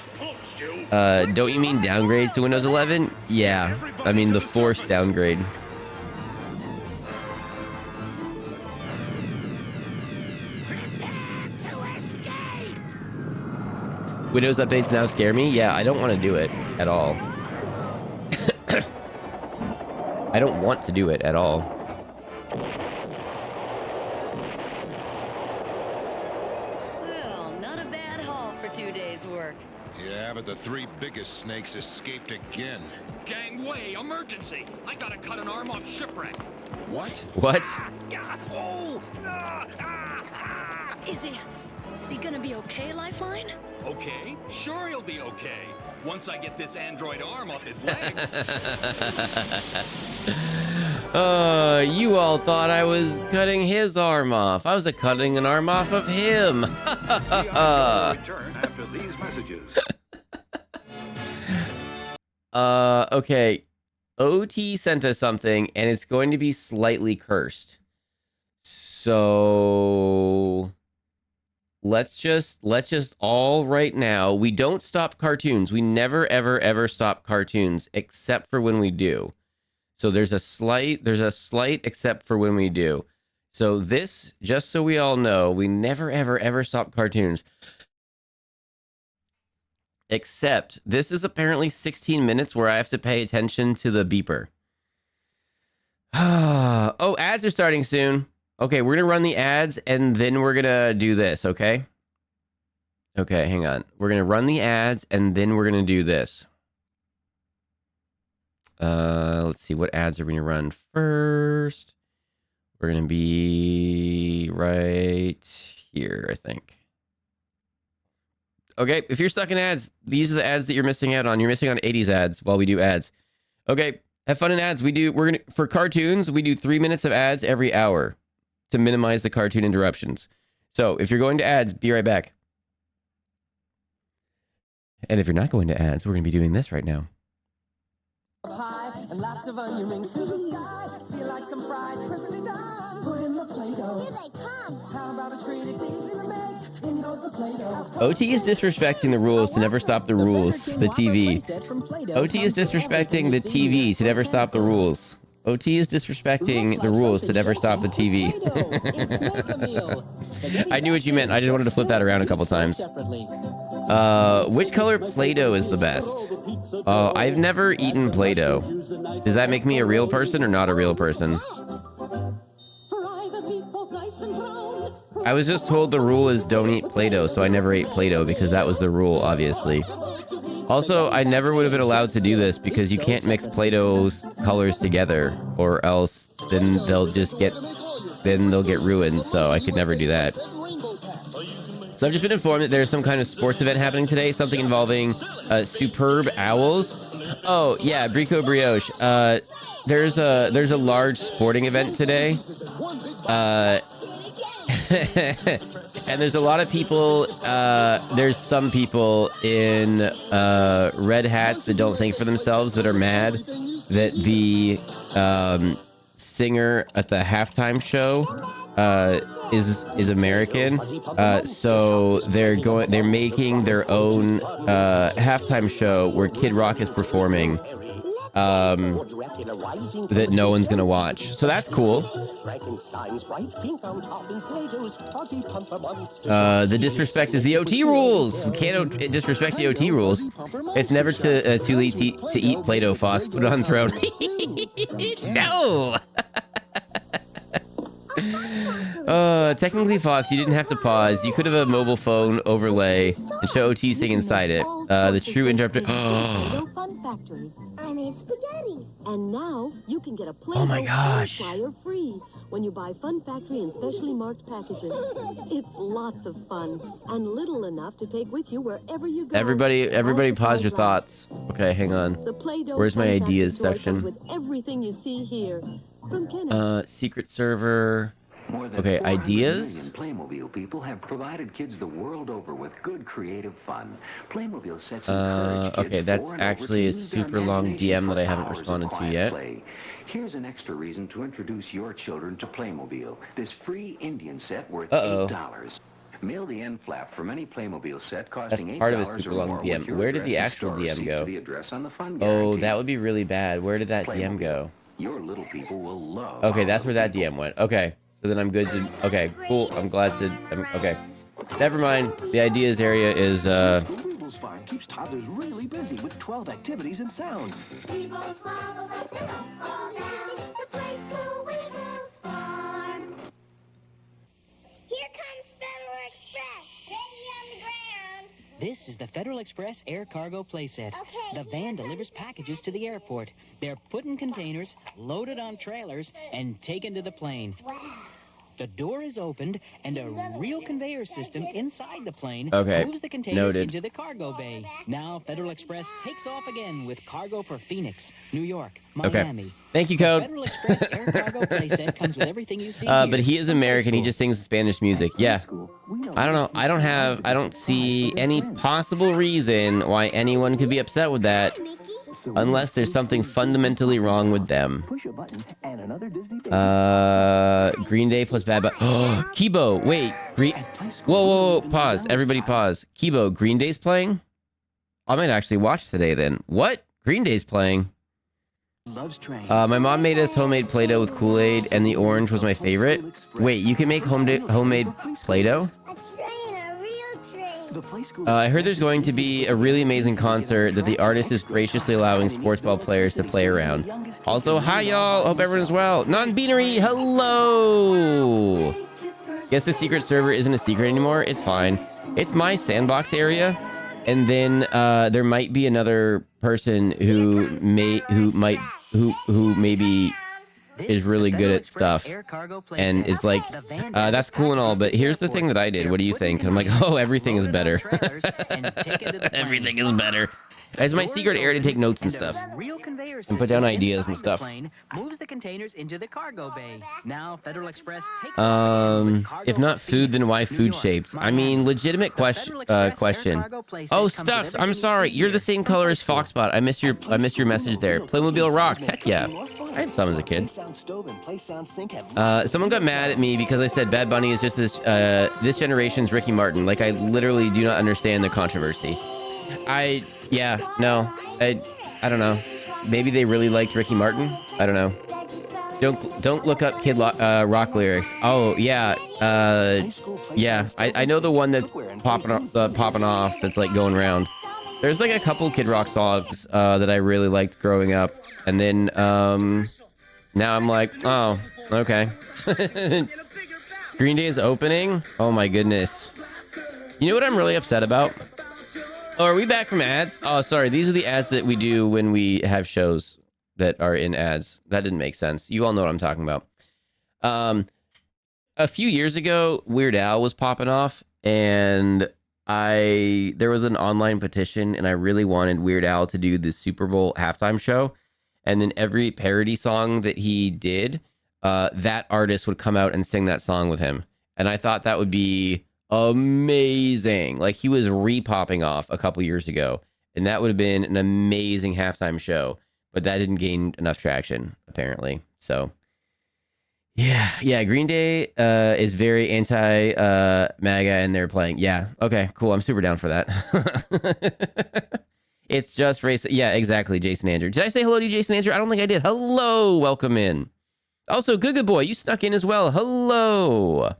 Don't you mean downgrade to Windows 11? Yeah, I mean the forced downgrade. Windows updates now scare me. Yeah, I don't want to do it at all. I don't want to do it at all. Well, not a bad haul for 2 days' work. Yeah, but the three biggest snakes escaped again. Gangway, emergency! I gotta cut an arm off shipwreck. What? What? Is he gonna be okay, Lifeline? Okay, sure he'll be okay. Once I get this android arm off his leg. You all thought I was cutting his arm off. I was cutting an arm off of him. Return after these messages. Okay. OT sent us something, and it's going to be slightly cursed. So let's just all right now. We don't stop cartoons. We never ever stop cartoons except for when we do. So there's a slight except for when we do. So this, just so we all know, we never ever stop cartoons. Except this is apparently 16 minutes where I have to pay attention to the beeper. Oh, ads are starting soon. Okay, we're gonna run the ads and then we're gonna do this, okay? Okay, hang on. We're gonna run the ads and then we're gonna do this. Let's see, what ads are we gonna run first? We're gonna be right here, I think. Okay, if you're stuck in ads, these are the ads that you're missing out on. You're missing on 80s ads while we do ads. Okay, have fun in ads. For cartoons, we do 3 minutes of ads every hour to minimize the cartoon interruptions. So if you're going to ads, be right back. And if you're not going to ads, we're going to be doing this right now. High and lots of onion rings to the sky. Feel like some fries, crispy done. Put in the Play-Doh. Here they come. How about a treat? It's easy to make. In goes the Play-Doh. OT is disrespecting the rules to never stop the rules. The TV. OT is disrespecting the TV to never stop the rules. OT is disrespecting the rules to never stop the TV. I knew what you meant. I just wanted to flip that around a couple times. Which color Play-Doh is the best? Oh, I've never eaten Play-Doh. Does that make me a real person or not a real person? I was just told the rule is don't eat Play-Doh, so I never ate Play-Doh because that was the rule, obviously. Also, I never would have been allowed to do this because you can't mix Play-Doh's colors together, or else then they'll get ruined, so I could never do that. So I've just been informed that there's some kind of sports event happening today, something involving superb owls. Oh yeah, Brico Brioche. There's a large sporting event today. And there's a lot of people, there's some people in red hats that don't think for themselves, that are mad that the singer at the halftime show is American. So they're making their own halftime show where Kid Rock is performing, that no one's gonna watch. So that's cool. The disrespect is the OT rules. We can't disrespect the OT rules. It's never too late to eat Play-Doh, Fox. Put it on throne. No. Technically, Fox, you didn't have to pause. You could have a mobile phone overlay and show OT's thing inside it. The true interrupter. I made spaghetti. And now you can get a Oh my gosh. flyer free when you buy Fun Factory and specially marked packages. It's lots of fun and little enough to take with you wherever you go. Everybody pause your thoughts. Okay, hang on. Where's my ideas section? With everything you see here. From Kenneth. Secret server. Okay, ideas. Playmobil people have provided kids the world over with good creative fun. Playmobil sets Okay, that's actually a super long DM that I haven't responded to yet. Here's an extra reason to introduce your children to Playmobil. This free Indian set worth Uh-oh. $8. Mail the end flap from any Playmobil set That's costing $8 part of a super or long more DM. with your Where did the address actual and DM store go? receipt to the address on the fun Oh, guarantee. that would be really bad. Where did that DM go? Your little people will love. Okay, that's where that DM went. Okay, so then I'm good to. Okay, cool. I'm glad to. Okay, never mind. The ideas area is Rubles Farm keeps toddlers really busy with 12 activities and sounds. Here comes Federal Express. Ready on the ground. This is the Federal Express Air Cargo Playset. Okay, The van delivers packages to the airport. They're put in containers, loaded on trailers, and taken to the plane. Wow. The door is opened, and a real conveyor system inside the plane Okay, moves the containers noted. into the cargo bay. Now Federal Express takes off again with cargo for Phoenix, New York, Miami. okay. Thank you, Code. Federal Express Air Cargo Playset comes with everything you see But here. he is American. He just sings Spanish music. Yeah. I don't know. I don't see any possible reason why anyone could be upset with that, unless there's something fundamentally wrong with them. Push a button and another Disney Green Day plus Bad Bunny. Oh, Kibo, wait. Whoa, pause. Everybody pause. Kibo, Green Day's playing? I might actually watch today then. What? Green Day's playing? My mom made us homemade Play-Doh with Kool-Aid, and the orange was my favorite. Wait, you can make homemade Play-Doh? I heard there's going to be a really amazing concert that the artist is graciously allowing sports ball players to play around. Also, hi y'all, hope everyone's well. Non-binary, hello! Guess the secret server isn't a secret anymore. It's fine. It's my sandbox area, and then there might be another person who maybe is really good at stuff and is like, that's cool and all, but here's the thing that I did. What do you think? And I'm like, oh, everything is better. Everything is better. It's my secret area to take notes and stuff and put down ideas and stuff. Moves the containers into the cargo bay. Now Federal Express takes If not food, then why food shaped? I mean, legitimate question. Oh, Stux, I'm sorry. You're the same color as Foxbot. I missed your message there. Playmobil rocks. Heck yeah. I had some as a kid. Someone got mad at me because I said Bad Bunny is just this generation's Ricky Martin. Like, I literally do not understand the controversy. I don't know. Maybe they really liked Ricky Martin. I don't know. Don't look up Kid Rock lyrics. Oh yeah, yeah. I know the one that's popping off that's like going around. There's like a couple Kid Rock songs that I really liked growing up, and then now I'm like, oh, okay. Green Day is opening. Oh my goodness. You know what I'm really upset about? Oh, are we back from ads? Oh, sorry. These are the ads that we do when we have shows that are in ads. That didn't make sense. You all know what I'm talking about. A few years ago, Weird Al was popping off, and there was an online petition, and I really wanted Weird Al to do the Super Bowl halftime show. And then every parody song that he did, that artist would come out and sing that song with him. And I thought that would be amazing. Like, he was re-popping off a couple years ago, and that would have been an amazing halftime show. But that didn't gain enough traction, apparently. So, yeah, Green Day is very anti-MAGA, and they're playing. Yeah, okay, cool. I'm super down for that. It's just race. Yeah, exactly, Jason Andrew. Did I say hello to you, Jason Andrew? I don't think I did. Hello, welcome in. Also, Good Boy, you snuck in as well. Hello.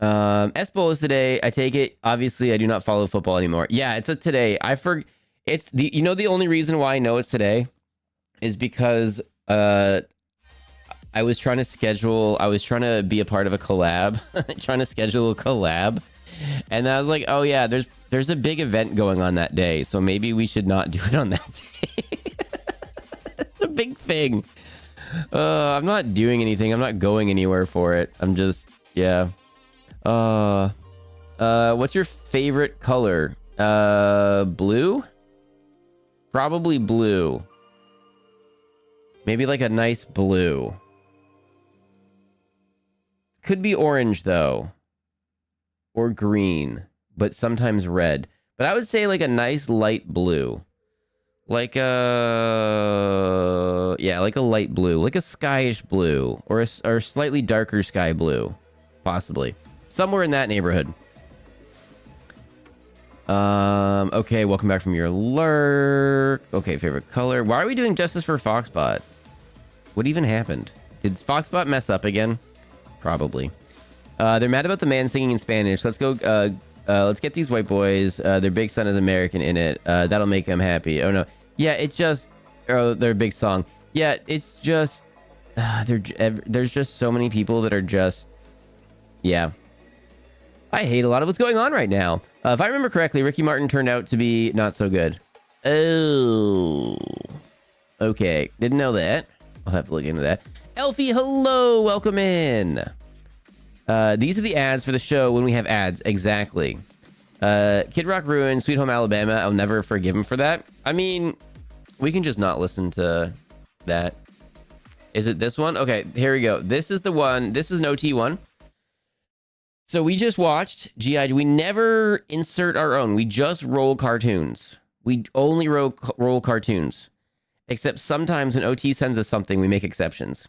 S-Bowl is today. I take it. Obviously, I do not follow football anymore. Yeah, it's a today. It's the. You know, the only reason why I know it's today is because I was trying to be a part of a collab, trying to schedule a collab. And I was like, oh yeah, there's a big event going on that day, so maybe we should not do it on that day. It's a big thing. I'm not doing anything. I'm not going anywhere for it. I'm just, yeah. What's your favorite color? Blue? Probably blue. Maybe like a nice blue. Could be orange though. Or green, but sometimes red. But I would say like a nice light blue. Like a light blue, like a skyish blue, or a slightly darker sky blue, possibly. Somewhere in that neighborhood. Okay, welcome back from your lurk. Okay, favorite color. Why are we doing Justice for Foxbot? What even happened? Did Foxbot mess up again? Probably. They're mad about the man singing in Spanish. Let's go. Let's get these white boys. Their big son is American in it. That'll make them happy. Oh no. Yeah, it's just. Oh, their big song. Yeah, it's just. There's just so many people that are just. Yeah. I hate a lot of what's going on right now. If I remember correctly, Ricky Martin turned out to be not so good. Oh. Okay. Didn't know that. I'll have to look into that. Elfie, hello. Welcome in. These are the ads for the show when we have ads. Exactly. Kid Rock Ruin, Sweet Home Alabama. I'll never forgive him for that. I mean, we can just not listen to that. Is it this one? Okay, here we go. This is the one. This is an OT one. So we just watched G.I. Joe. We never insert our own. We just roll cartoons. We only roll cartoons. Except sometimes when OT sends us something, we make exceptions.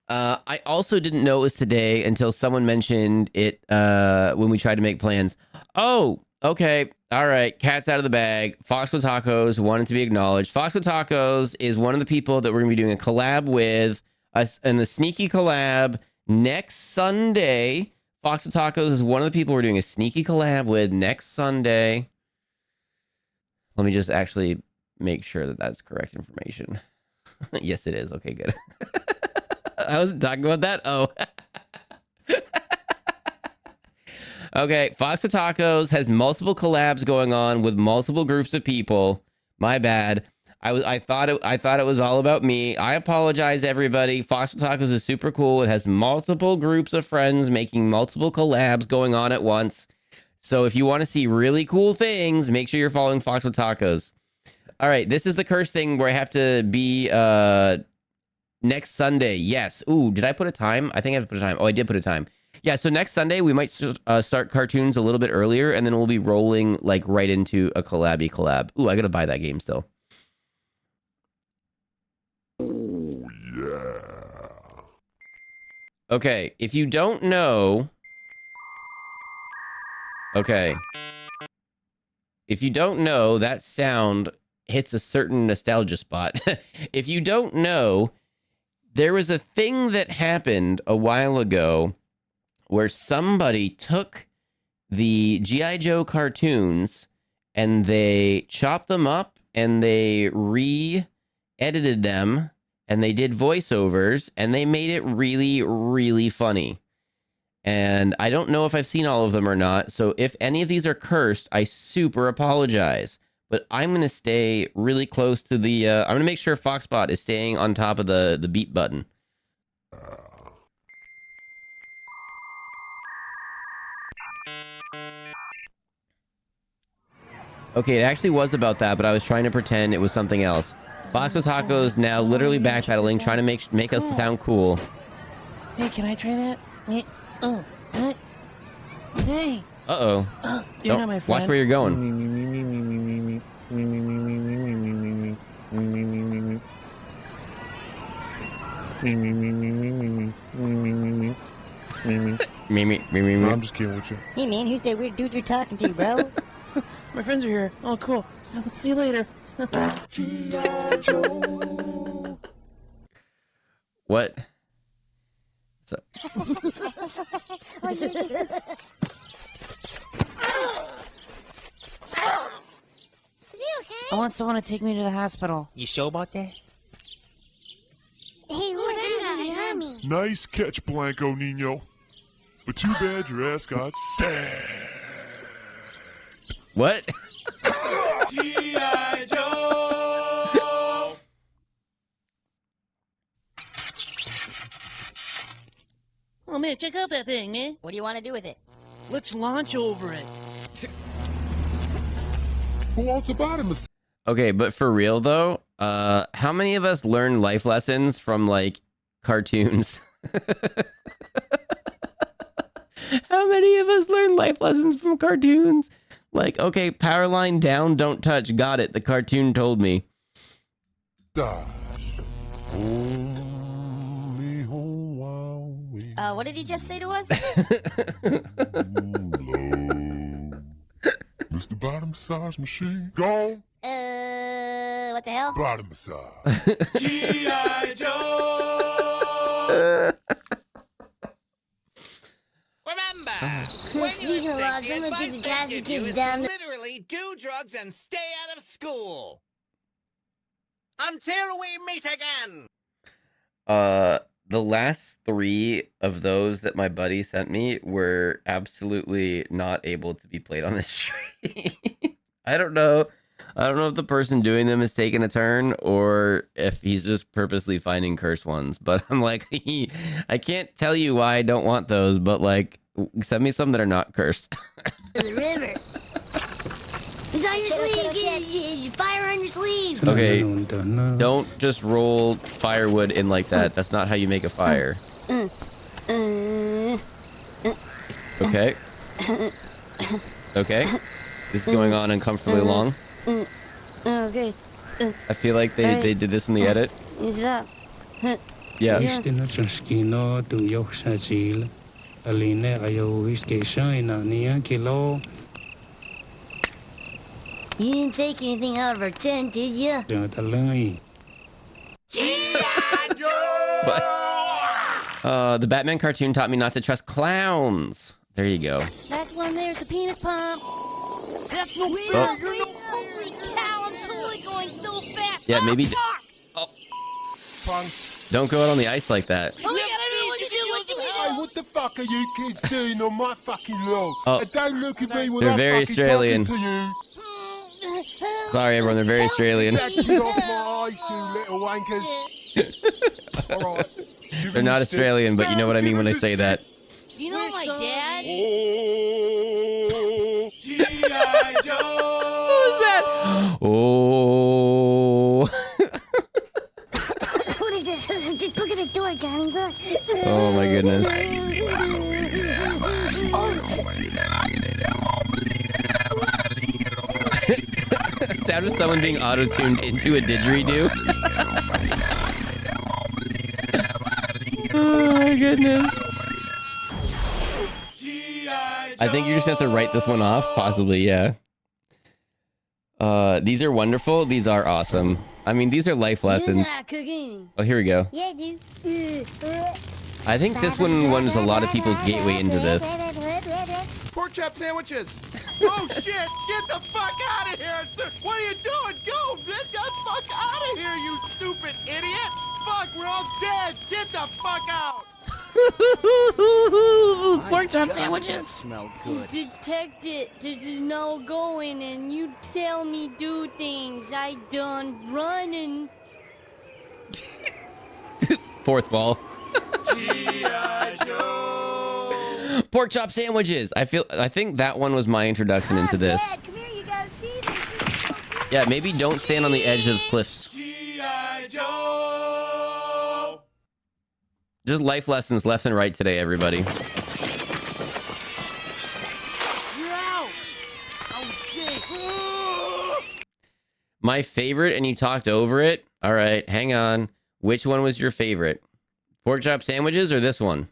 I also didn't know it was today until someone mentioned it when we tried to make plans. Oh, okay. All right. Cat's out of the bag. Foxwood Tacos wanted to be acknowledged. Foxwood Tacos is one of the people that we're going to be doing a collab with us, and the sneaky collab next Sunday. Foxwood Tacos is one of the people we're doing a sneaky collab with next Sunday. Let me just actually make sure that that's correct information. Yes, it is. Okay, good. I wasn't talking about that. Oh. Okay, Foxwood Tacos has multiple collabs going on with multiple groups of people. My bad. I thought it was all about me. I apologize, everybody. Foxwood Tacos is super cool. It has multiple groups of friends making multiple collabs going on at once. So if you want to see really cool things, make sure you're following Foxwood Tacos. All right, this is the curse thing where I have to be next Sunday. Yes. Ooh, did I put a time? I think I put a time. Oh, I did put a time. Yeah, so next Sunday, we might start cartoons a little bit earlier, and then we'll be rolling like right into a collab. Ooh, I got to buy that game still. Oh, yeah. Okay, if you don't know... Okay. If you don't know, that sound hits a certain nostalgia spot. If you don't know, there was a thing that happened a while ago where somebody took the G.I. Joe cartoons and they chopped them up and they re-edited them and they did voiceovers and they made it really, really funny. And I don't know if I've seen all of them or not. So if any of these are cursed, I super apologize. But I'm going to stay really close to the... I'm going to make sure Foxbot is staying on top of the beat button. Okay, it actually was about that, but I was trying to pretend it was something else. Fox with Taco's now literally backpedaling, trying to make us sound cool. Hey, can I try that? Hey, oh, what? Hey. Uh-oh. You're not my friend. Watch where you're going. I'm just kidding with you. Hey man, who's that weird dude you're talking to, bro? My friends are here. Oh, cool. See you later. What? So. I want someone to take me to the hospital. You sure about that? Hey, who's that in the army? Nice catch, Blanco Nino. But too bad your ass got sad. What? G.I. Joe! Oh man, check out that thing, man. What do you want to do with it? Let's launch over it. Who wants to buy them? Okay, but for real though, how many of us learn life lessons from like cartoons? How many of us learn life lessons from cartoons? Like, okay, power line down, don't touch. Got it. The cartoon told me. What did he just say to us? Mr. Bottom Massage Machine. Go. What the hell? Bottom massage. G.I. Joe! Remember, when These you're are sick, the lots. I'm gonna advice take the they guys give and you kids is down to there. literally do drugs and stay out of school. Until we meet again. The last 3 of those that my buddy sent me were absolutely not able to be played on this stream. I don't know if the person doing them is taking a turn or if he's just purposely finding cursed ones. But I'm like, I can't tell you why I don't want those, but like, send me some that are not cursed. The river. It's on your sleeve. Fire on your sleeve. Okay, don't just roll firewood in like that. That's not how you make a fire. Okay. Okay. This is going on uncomfortably long. Okay. I feel like they did this in the edit. Stop. Yeah. You didn't take anything out of our tent, did you? The Batman cartoon taught me not to trust clowns. There you go. Last one there's the penis pump. That's no fair. Oh. Holy cow, I'm totally going so fast. Yeah, maybe. Oh. Don't go out on the ice like that. Oh my god, I don't know what to do. What do we do? Hey, what the fuck are you kids doing on my fucking lawn? Oh. And don't look at me when They're I'm very fucking Australian. talking to you. Sorry, everyone. They're very Australian. Get off my ice, you little wankers. All right. They're not Australian, but you know what I mean when I say that. Do you know my dad? Oh, G.I. Joe! Who's that? Oh. What is this? Just look at the door, Johnny. Look. Oh my goodness. Sound of someone being auto-tuned into a didgeridoo. Oh my goodness. I think you just have to write this one off, possibly, yeah. These are wonderful. These are awesome. I mean, these are life lessons. Oh, here we go. Yeah, dude. I think this one was a lot of people's gateway into this. Pork chop sandwiches. Oh shit! Get the fuck out of here! What are you doing? Go! Get the fuck out of here, you stupid idiot! Fuck, we're all dead! Get the fuck out! Pork chop sandwiches. Smell good. Detective, there's no going, and you tell me do things. I done running. Fourth ball. G.I. Joe. Pork chop sandwiches. I think that one was my introduction into this. Dad, come here, you gotta see this. Yeah, maybe don't stand on the edge of cliffs. G.I. Joe. Just life lessons left and right today, everybody. You're out. Oh shit. My favorite, and you talked over it. All right, hang on. Which one was your favorite? Pork chop sandwiches or this one?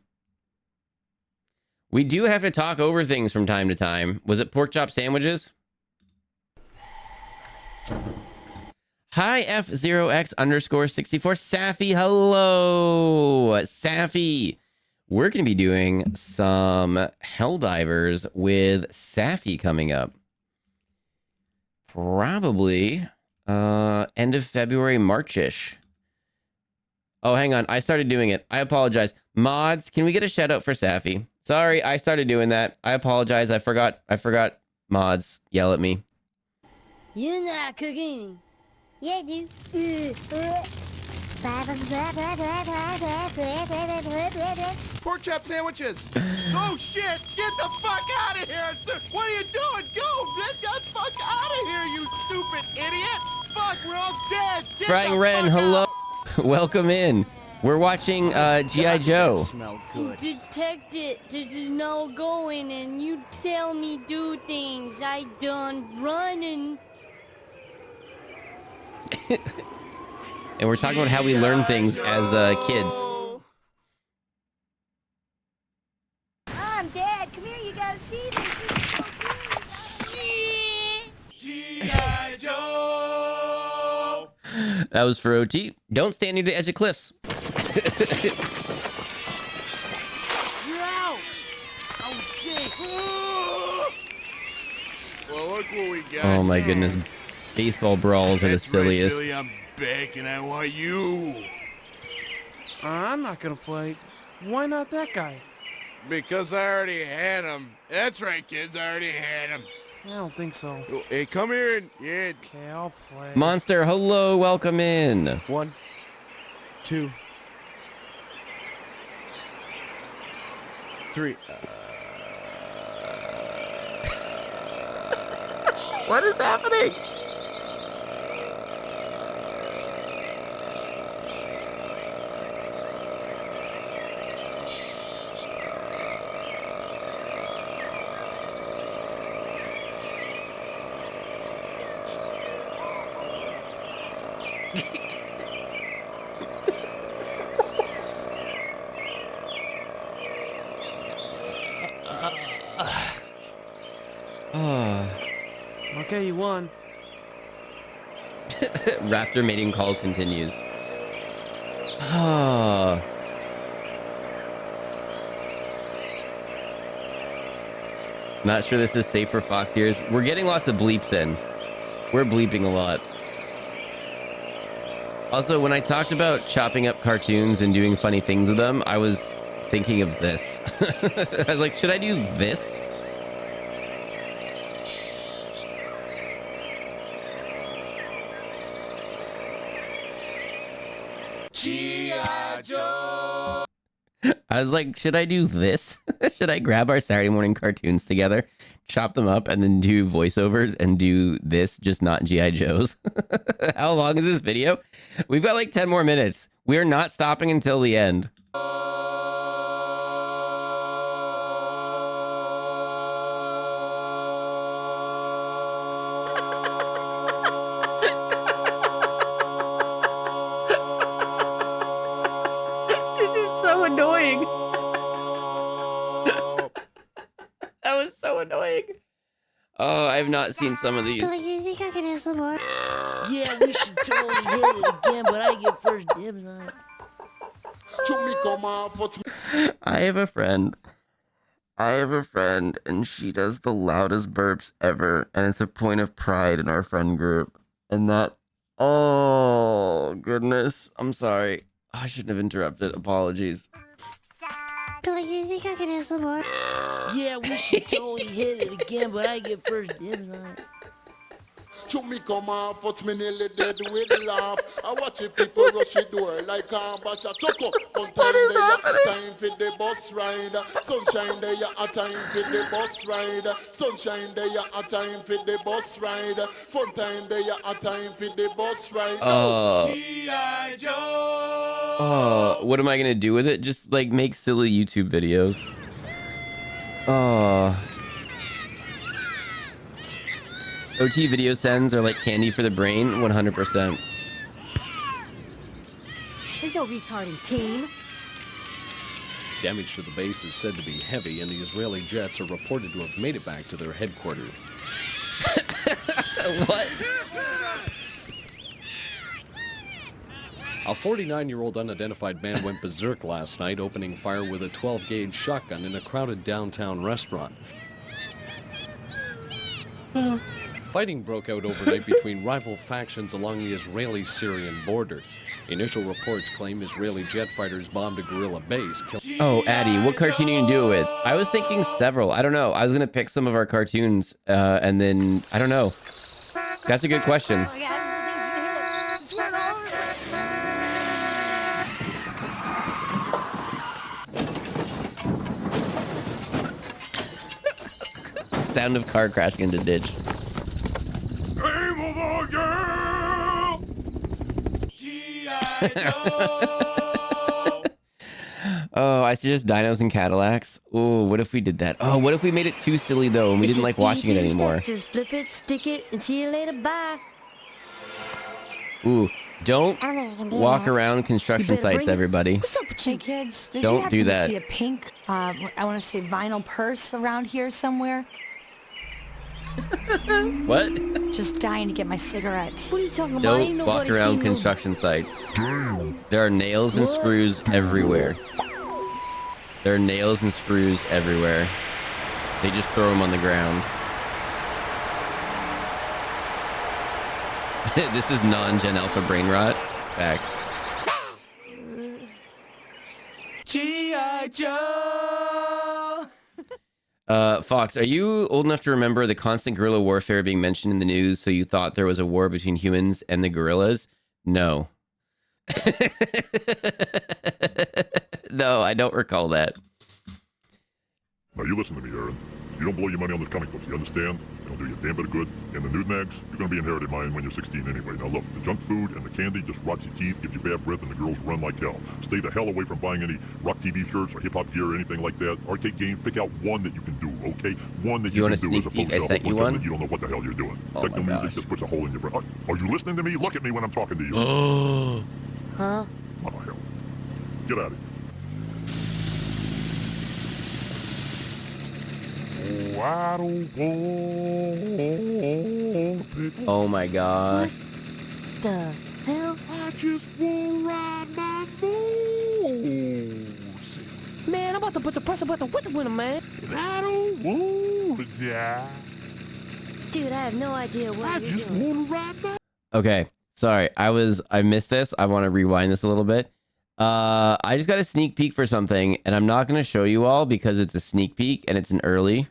We do have to talk over things from time to time. Was it pork chop sandwiches? Hi, F0X_64. Safi, hello. Safi. We're going to be doing some Helldivers with Safi coming up. Probably end of February, March-ish. Oh, hang on. I started doing it. I apologize. Mods, can we get a shout out for Safi? Sorry, I started doing that. I apologize. I forgot. Mods, yell at me. You're not cooking. Yeah, I do. Pork chop sandwiches. Oh shit! Get the fuck out of here! What are you doing? Go! Get the fuck out of here, you stupid idiot! Fuck, we're all dead! Get Frying the Ren, fuck hello. out. Welcome in. We're watching G.I. Joe. Smell good. Detective, there's no going, and you tell me do things. I done running. And we're talking about how we learn things as kids. Mom, Dad, come here, you gotta see this. G.I. Joe. That was for OT. Don't stand near the edge of cliffs. You're out. Oh shit. Well, look what we got. Oh my goodness. Baseball brawls are the That's right, silliest. Billy, I'm back and I want you. I'm not gonna play. Why not that guy? Because I already had him. That's right, kids. I already had him. I don't think so. Hey, come here and yeah. Okay, I'll play. Monster, hello, welcome in. 1, 2, 3. What is happening? Okay, you won. Raptor mating call continues. Not sure this is safe for Fox ears. We're getting lots of bleeps in. We're bleeping a lot. Also, when I talked about chopping up cartoons and doing funny things with them, I was thinking of this. I was like, should I do this? G.I. Joe. I was like, should I do this? Should I grab our Saturday morning cartoons together, chop them up, and then do voiceovers and do this, just not G.I. Joes? How long is this video? We've got like 10 more minutes. We are not stopping until the end. This is so annoying. That was so annoying. Oh, I have not seen some of these. You think I can have some more? Yeah, we should totally hit it again, but I get first dibs on it. I have a friend. And she does the loudest burps ever, and it's a point of pride in our friend group. And that, oh goodness, I'm sorry. I shouldn't have interrupted. Apologies. Billy, you think I can have some more? Yeah, we should totally hit it again, but I get first dibs on it. Chuck me come off, what's me nearly dead with laugh. I watch it people rush the door like bash a chuck up. One time they a time for the bus ride. Sunshine they a time for the bus ride. Sunshine they a time for the bus ride. Fun time they a time for the bus ride. G.I. Joe. What am I gonna do with it? Just like make silly YouTube videos. OT video sends are like candy for the brain, 100%. There's no retarding team. Damage to the base is said to be heavy, and the Israeli jets are reported to have made it back to their headquarters. What? A 49-year-old unidentified man went berserk last night, opening fire with a 12-gauge shotgun in a crowded downtown restaurant. Fighting broke out overnight between rival factions along the Israeli-Syrian border. Initial reports claim Israeli jet fighters bombed a guerrilla base. Oh, Addy, what cartoon are you gonna do it with? I was thinking several. I don't know. I was gonna pick some of our cartoons, and then I don't know. That's a good question. Sound of car crashing into ditch. Oh, I suggest dinos and Cadillacs. Oh, what if we did that? Oh, what if we made it too silly though and we didn't like watching it anymore? Just flip it, stick it, and see you later. Bye. Ooh, don't walk around construction sites, everybody. What's up, hey kids? Did Don't you happen do to that. see a pink, I want to say vinyl purse around here somewhere? What? Just dying to get my cigarettes. What are you talking about? Ain't Don't nobody walk around seen no- construction sites. There are nails and screws everywhere. There are nails and screws everywhere. They just throw them on the ground. This is non-Gen Alpha brain rot. Facts. G.I. Joe. Fox, are you old enough to remember the constant guerrilla warfare being mentioned in the news, so you thought there was a war between humans and the gorillas? No. No, I don't recall that. Now you listen to me, Aaron. You don't blow your money on this comic books, you understand? It'll do you a damn bit of good. And the nude mags, you're gonna be inherited mine when you're 16 anyway. Now look, the junk food and the candy just rots your teeth, gives you bad breath, and the girls run like hell. Stay the hell away from buying any rock TV shirts or hip-hop gear or anything like that. Arcade games, pick out one that you can do, okay? One that you can do as opposed to a whole bunch that you don't know what the hell you're doing. Oh Techno my music gosh. just puts a hole in your brain. Are you listening to me? Look at me when I'm talking to you. Huh? Oh, hell. Get out of here. Oh, I don't want pickle. Oh my gosh. The hell? I just want to ride my motorcycle. Man, I'm about to put the pressure button with the winner, man. I don't want to die. Dude, I have no idea what I you're just doing. want to ride my... Okay, sorry. I missed this. I want to rewind this a little bit. I just got a sneak peek for something, and I'm not going to show you all because it's a sneak peek and it's an early.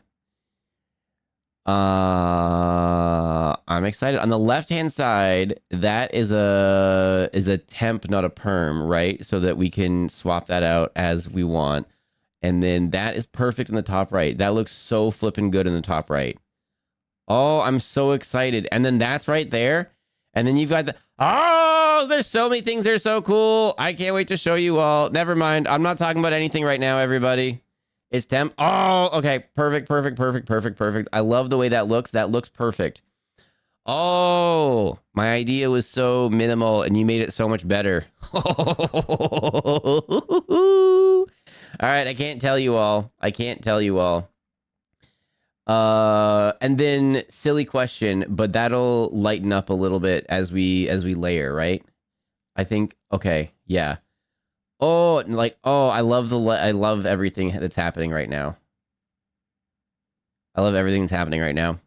I'm excited. On the left-hand side, that is a temp, not a perm, right? So that we can swap that out as we want. And then that is perfect in the top right. That looks so flippin' good in the top right. Oh, I'm so excited. And then that's right there. And then you've got the... Oh, there's so many things that are so cool. I can't wait to show you all. Never mind. I'm not talking about anything right now, everybody. It's temp. Oh, okay. Perfect, perfect, perfect, perfect, perfect. I love the way that looks. That looks perfect. Oh, my idea was so minimal and you made it so much better. All right, I can't tell you all. I can't tell you all. And then silly question, but that'll lighten up a little bit as we layer, right? I think, okay, yeah. Oh, like, oh, I love everything that's happening right now. I love everything that's happening right now.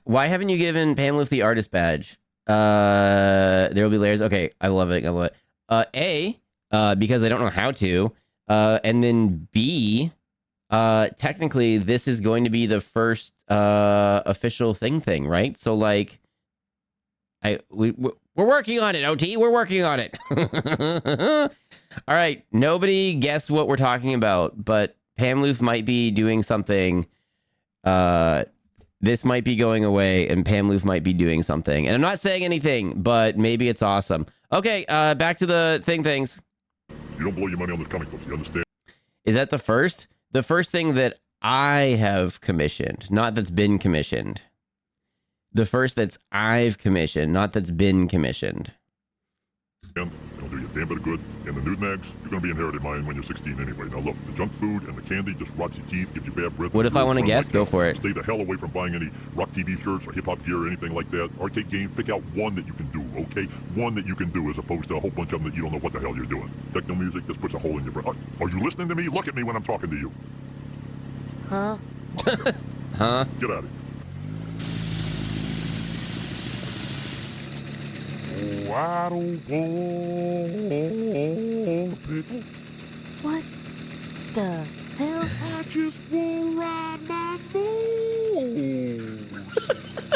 Why haven't you given Pamela the artist badge? There will be layers. Okay, I love it. I love it. Because I don't know how to. And then B, technically this is going to be the first official thing, right? So like, we're working on it, OT. We're working on it. All right, nobody guess what we're talking about, but Pam Luth might be doing something. This might be going away, and Pam Luth might be doing something. And I'm not saying anything, but maybe it's awesome. Okay, back to the things. You don't blow your money on this comic book, you understand? Is that the first? The first thing that I have commissioned, not that's been commissioned. The first that's I've commissioned, not that's been commissioned. And it'll do you a damn bit of good. And the nude nags, you're going to be inherited mine when you're 16 anyway. Now look, the junk food and the candy just rots your teeth, gives you bad breath. What if I want to guess? Go for it. Stay the hell away from buying any rock TV shirts or hip-hop gear or anything like that. Arcade games, pick out one that you can do, okay? One that you can do as opposed to a whole bunch of them that you don't know what the hell you're doing. Techno music, this puts a hole in your brain. Are you listening to me? Look at me when I'm talking to you. Huh? Huh? Get out of here. Oh, I don't want a pickle. What the hell? I just want to ride my nose.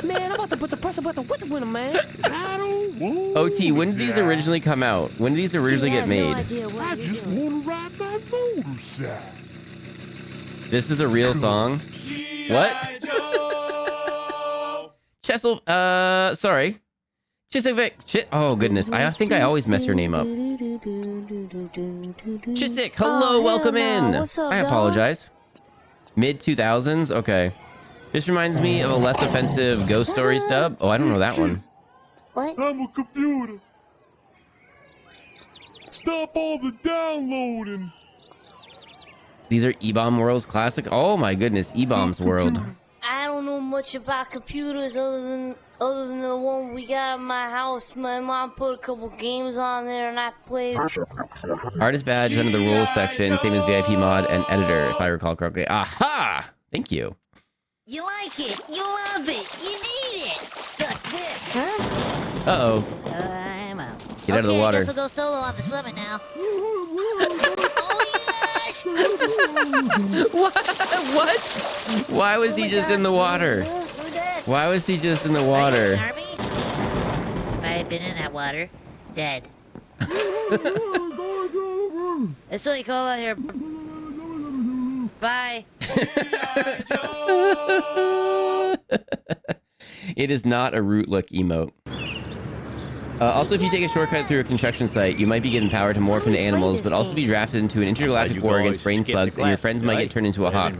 Man, I'm about to put the pressure button with the winner, man. I don't want OT, when did these originally come out? When did these originally get made? I just want to ride my motorcycle. This is a real song? What? Chessel, sorry. Chisik, oh goodness, I think I always mess your name up. Chisik, hello, welcome in. I apologize. Mid 2000s, okay. This reminds me of a less offensive Ghost Stories dub. Oh, I don't know that one. What? I'm a computer. Stop all the downloading. These are E-Bomb World's classic. Oh my goodness, E-Bomb's World. I don't know much about computers other than the one we got in my house. My mom put a couple games on there and I played. Artist badge is under the rules section, same as VIP mod and editor, if I recall correctly. Aha! Thank you. You like it. You love it. You need it. Suck this. Huh? Uh-oh. I'm out. Get out of the water. I guess we'll go solo on the summit now. What? Why was he just in the water? Why was he just in the water? If I had been in that water, dead. It's really cold out here. Bye. It is not a root look emote. Also, if you take a shortcut through a construction site, you might be given power to morph into animals, but also be drafted into an intergalactic war against brain slugs, and your friends might get turned into a hawk.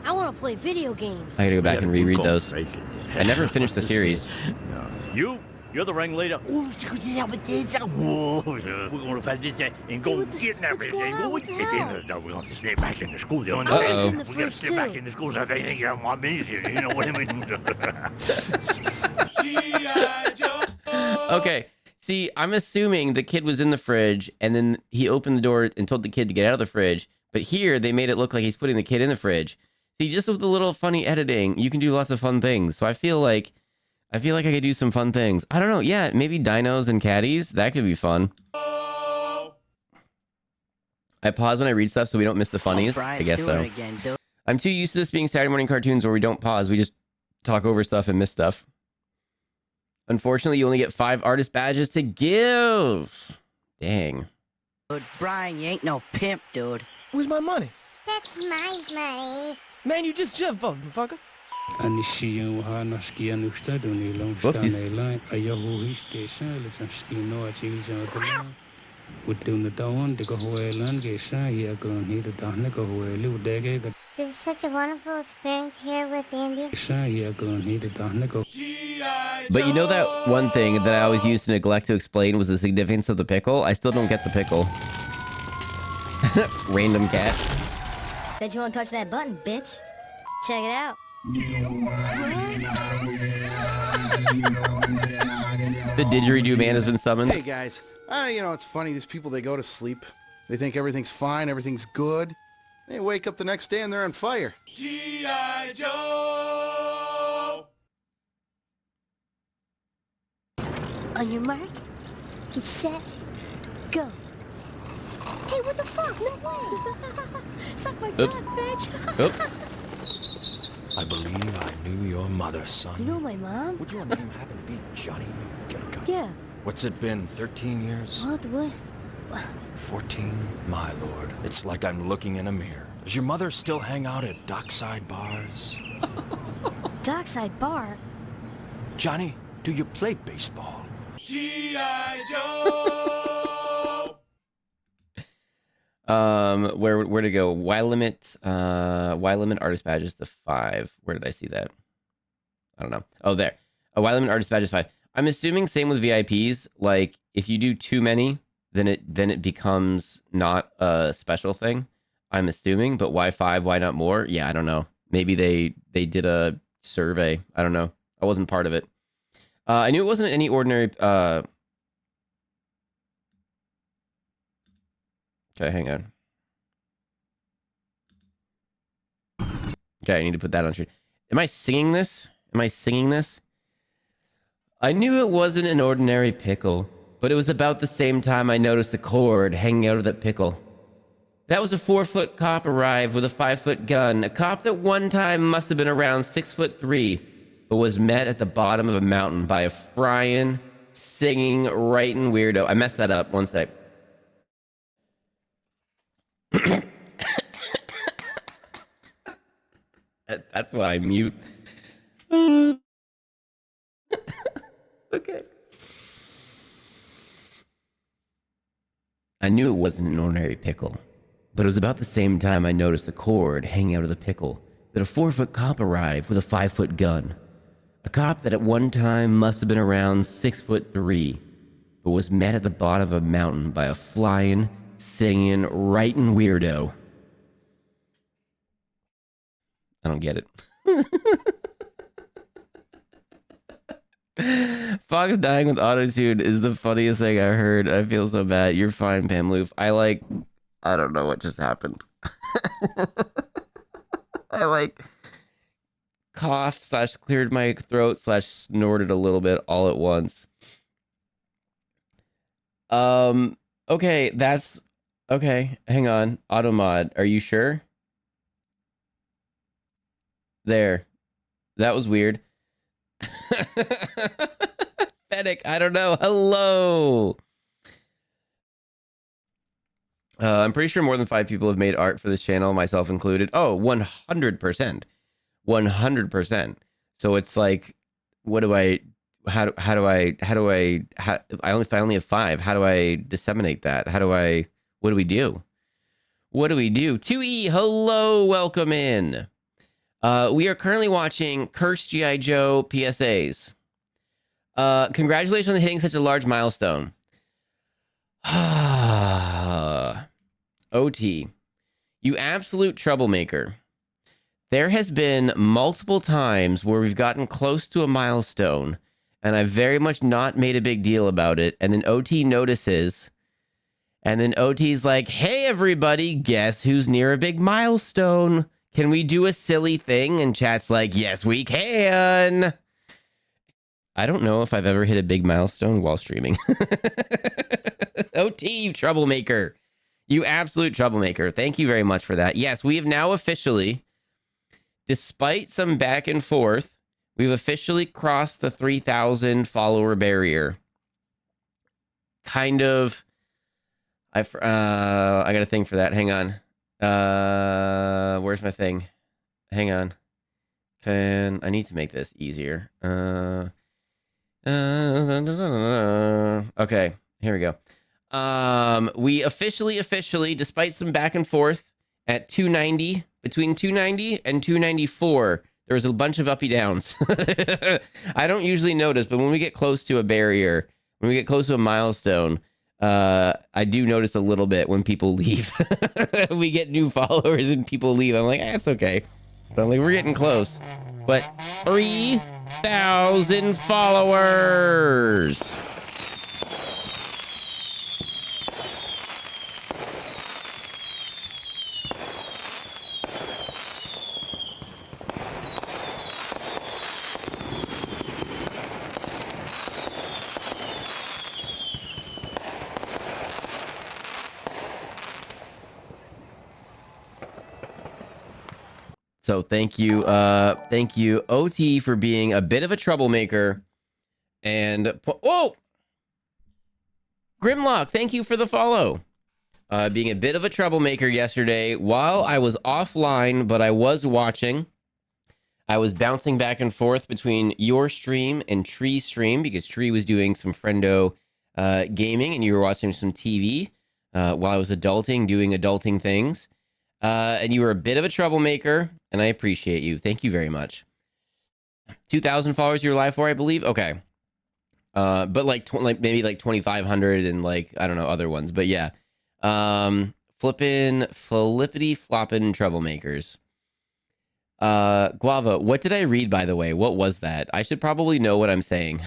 I want to play video games. I gotta go back and reread those. I never finished the series. You're the ringleader. We're going to find this and go get everything. We're going to stay back in the school. We're going to stay back in the schools. I think you want me here. You know what I mean? Okay. See, I'm assuming the kid was in the fridge, and then he opened the door and told the kid to get out of the fridge. But here, they made it look like he's putting the kid in the fridge. See, just with a little funny editing, you can do lots of fun things. So I feel like I could do some fun things. I don't know. Yeah, maybe dinos and caddies. That could be fun. I pause when I read stuff so we don't miss the funnies. I guess so. I'm too used to this being Saturday morning cartoons where we don't pause. We just talk over stuff and miss stuff. Unfortunately, you only get 5 artist badges to give. Dang. But Brian, you ain't no pimp, dude. Where's my money? That's my money. Man, you just jumped, motherfucker. It was such a wonderful experience here with Andy. But you know that one thing that I always used to neglect to explain was the significance of the pickle? I still don't get the pickle. Random cat. Said you won't touch that button, bitch. Check it out. The Didgeridoo man has been summoned. Hey guys, You know, it's funny. These people, they go to sleep. They think everything's fine, everything's good. They wake up the next day and they're on fire. G.I. Joe! On your mark, get set, go. Hey, what the fuck? No way! Suck my Oops. cock, bitch! Oop. I believe I knew your mother, son. You know my mom? Would your name happen to be Johnny Gillicuddy? Yeah. What's it been, 13 years? What? 14? My lord, it's like I'm looking in a mirror. Does your mother still hang out at dockside bars? Dockside bar? Johnny, do you play baseball? G.I. Joe! Where to go? Y limit artist badges to 5. Where did I see that? I don't know. Oh, there. Y limit artist badges 5. I'm assuming same with VIPs. Like if you do too many, then it becomes not a special thing. I'm assuming, but why 5? Why not more? Yeah, I don't know. Maybe they did a survey. I don't know. I wasn't part of it. I knew it wasn't any ordinary. Okay, hang on. Okay, I need to put that on stream. Am I singing this? I knew it wasn't an ordinary pickle, but it was about the same time I noticed the cord hanging out of that pickle. That was a 4-foot cop arrived with a 5-foot gun, a cop that one time must have been around 6'3", but was met at the bottom of a mountain by a frying, singing, writing weirdo. I messed that up. One sec. That's why I mute. Okay. I knew it wasn't an ordinary pickle, but it was about the same time I noticed the cord hanging out of the pickle that a 4-foot cop arrived with a 5-foot gun. A cop that at one time must have been around 6'3", but was met at the bottom of a mountain by a flying, singing, writing weirdo. I don't get it. Fox dying with autotune is the funniest thing I heard. I feel so bad. You're fine, Pam Loof. I don't know what just happened. I cough / cleared my throat / snorted a little bit all at once. Okay, that's okay. Hang on. Automod, are you sure? There. That was weird. Fennec, I don't know. Hello. I'm pretty sure more than 5 people have made art for this channel, myself included. Oh, 100%. 100%. So it's like, what do I, how do I, if I only have 5, how do I disseminate that? What do we do? 2E, hello, welcome in. We are currently watching Cursed G.I. Joe PSAs. Congratulations on hitting such a large milestone. OT, you absolute troublemaker. There has been multiple times where we've gotten close to a milestone, and I've very much not made a big deal about it, and then OT notices, and then OT's like, hey, everybody, guess who's near a big milestone? Can we do a silly thing? And chat's like, yes, we can. I don't know if I've ever hit a big milestone while streaming. OT, you troublemaker. You absolute troublemaker. Thank you very much for that. Yes, we have now officially, despite some back and forth, we've officially crossed the 3,000 follower barrier. Kind of. I got a thing for that. Hang on. Where's my thing? Hang on. I need to make this easier. Okay, here we go. We officially, despite some back and forth, at 290, between 290 and 294, there was a bunch of uppy downs. I don't usually notice, but when we get close to a barrier, when we get close to a milestone, I do notice a little bit when people leave. We get new followers and people leave. I'm like, it's okay. But I'm like, we're getting close. But 3,000 followers. So thank you, OT, for being a bit of a troublemaker. And whoa, Grimlock, thank you for the follow. Being a bit of a troublemaker yesterday while I was offline, but I was watching. I was bouncing back and forth between your stream and Tree's stream because Tree was doing some friendo gaming and you were watching some TV while I was adulting, doing adulting things. And you were a bit of a troublemaker, and I appreciate you. Thank you very much. 2,000 followers you were live for, I believe? Okay. But maybe like 2,500 and like, I don't know, other ones. But yeah. Flippity floppin' troublemakers. Guava, what did I read, by the way? What was that? I should probably know what I'm saying.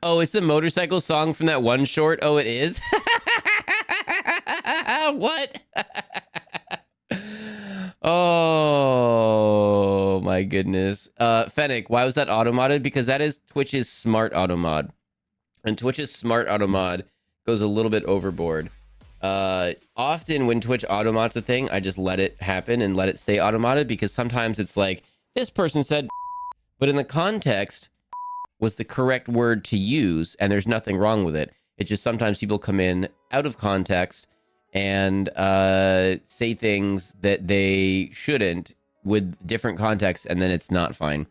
Oh, it's the motorcycle song from that one short. Oh, it is? What? Oh my goodness. Fennec, why was that auto-modded? Because that is Twitch's smart auto-mod. And Twitch's smart auto-mod goes a little bit overboard. Often when Twitch automods a thing, I just let it happen and let it stay automated because sometimes it's like, this person said, but in the context was the correct word to use and there's nothing wrong with it. It's just sometimes people come in out of context and say things that they shouldn't with different context and then it's not fine.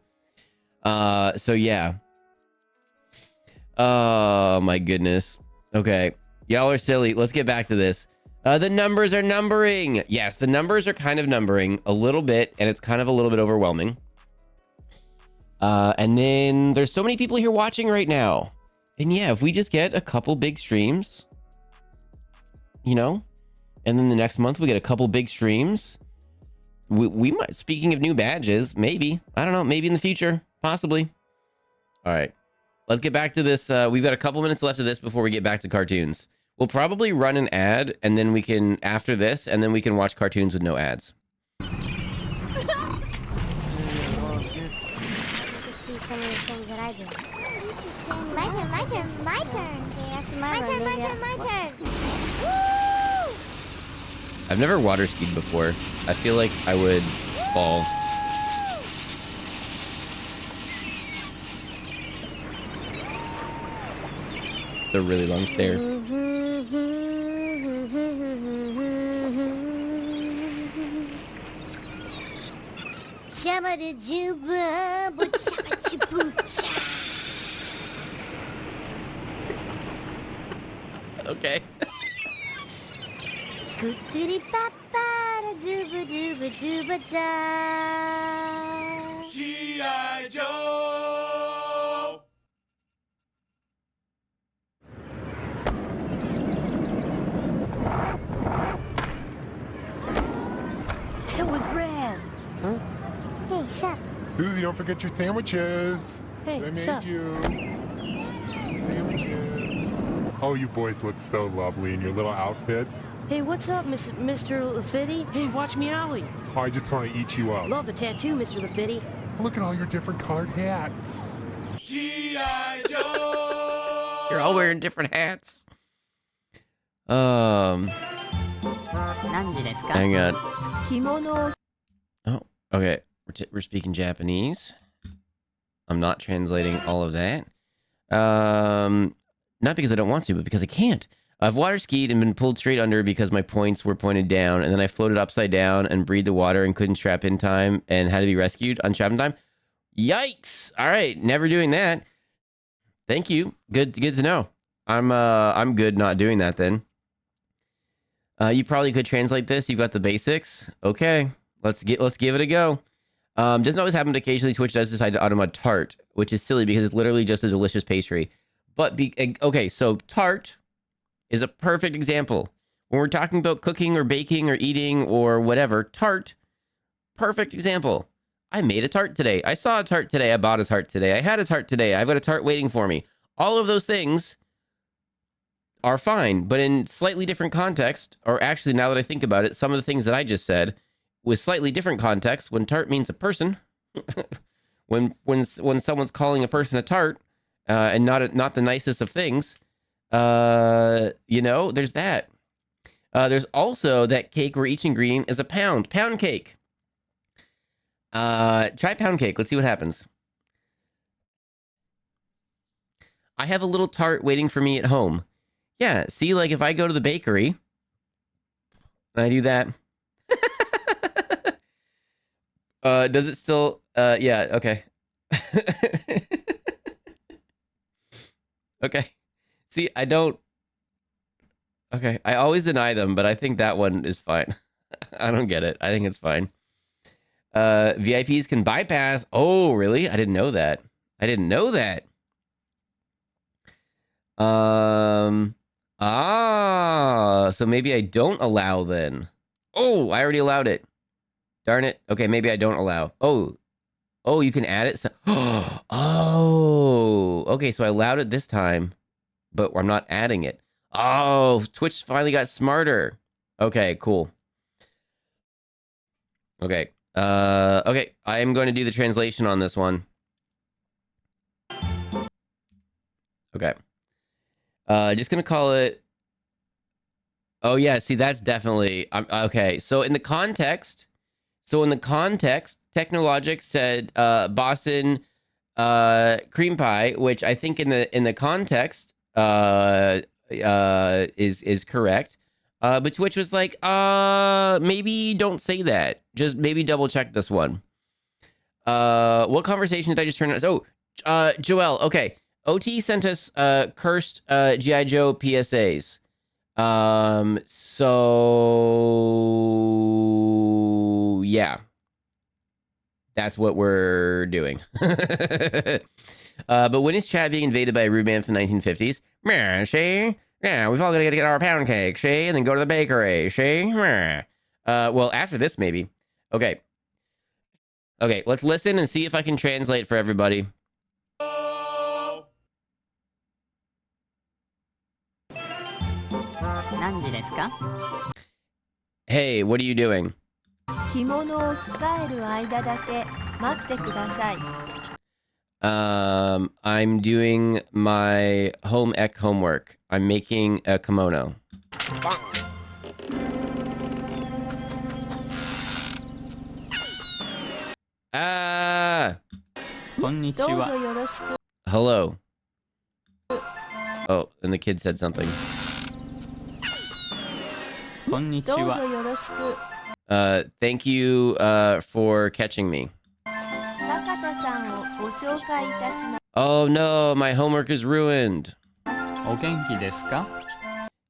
So yeah. Oh my goodness. Okay. Y'all are silly. Let's get back to this. The numbers are numbering. Yes, the numbers are kind of numbering a little bit, and it's kind of a little bit overwhelming. And then there's so many people here watching right now. And yeah, if we just get a couple big streams, you know, and then the next month we get a couple big streams, we might, speaking of new badges, maybe, I don't know, maybe in the future, possibly. All right, let's get back to this. We've got a couple minutes left of this before we get back to cartoons. We'll probably run an ad and then we can, after this, and then we can watch cartoons with no ads. See some of the things that I do. My turn, my turn, my turn. Okay, after my turn, my turn, my turn. Woo! I've never water skied before. I feel like I would fall. It's a really long stair. Okay. G.I. Joe! That was rad. Huh? Hey, sup? Susie, don't forget your sandwiches. Hey, I made sup? you. Sandwiches. Oh, you boys look so lovely in your little outfits. Hey, what's up, Mr. Lafitte? Hey, watch me, Ollie. Oh, I just want to eat you up. Love the tattoo, Mr. Lafitte. Look at all your different colored hats. G.I. Joe! You're all wearing different hats. Hang on. Kimono. Oh, okay. We're speaking Japanese. I'm not translating all of that. Not because I don't want to, but because I can't. I've water skied and been pulled straight under because my points were pointed down, and then I floated upside down and breathed the water and couldn't strap in time and had to be rescued unstrapped in time. Yikes! All right, never doing that. Thank you. Good to know. I'm good not doing that then. You probably could translate this. You've got the basics. Okay, let's give it a go. Doesn't always happen, but occasionally Twitch does decide to automod tart, which is silly because it's literally just a delicious pastry. But okay, so tart is a perfect example. When we're talking about cooking or baking or eating or whatever, tart, perfect example. I made a tart today. I saw a tart today. I bought a tart today. I had a tart today. I've got a tart waiting for me. All of those things are fine, but in slightly different context, or actually now that I think about it, some of the things that I just said with slightly different context, when tart means a person, when someone's calling a person a tart, and not the nicest of things, you know, there's that. There's also that cake where each ingredient is a pound cake. Try pound cake. Let's see what happens. I have a little tart waiting for me at home. Yeah, see, like if I go to the bakery and I do that. Does it still yeah, okay. Okay. See, I don't. Okay, I always deny them, but I think that one is fine. I don't get it. I think it's fine. VIPs can bypass. Oh, really? I didn't know that. I didn't know that. So maybe I don't allow then. Oh, I already allowed it. Darn it. Okay, maybe I don't allow. Oh, you can add it. So, oh, okay. So I allowed it this time, but I'm not adding it. Oh, Twitch finally got smarter. Okay, cool. Okay. Okay. I am going to do the translation on this one. Okay. Just gonna call it. Oh yeah, see that's definitely okay. So in the context, Technologic said Boston cream pie, which I think in the context is correct. But Twitch was like, maybe don't say that. Just maybe double check this one. What conversation did I just turn on? Oh, Joel. Okay. OT sent us cursed G.I. Joe PSAs. So yeah. That's what we're doing. But when is chat being invaded by a rude man from the 1950s? Meh, she? Yeah, we've all got to get our pound cake, she? And then go to the bakery, she? Meh. Well, after this, maybe. Okay. Okay, let's listen and see if I can translate for everybody. Hey, what are you doing? I'm doing my home ec homework. I'm making a kimono. Hello. Oh, and the kid said something. Thank you for catching me. Oh no, my homework is ruined.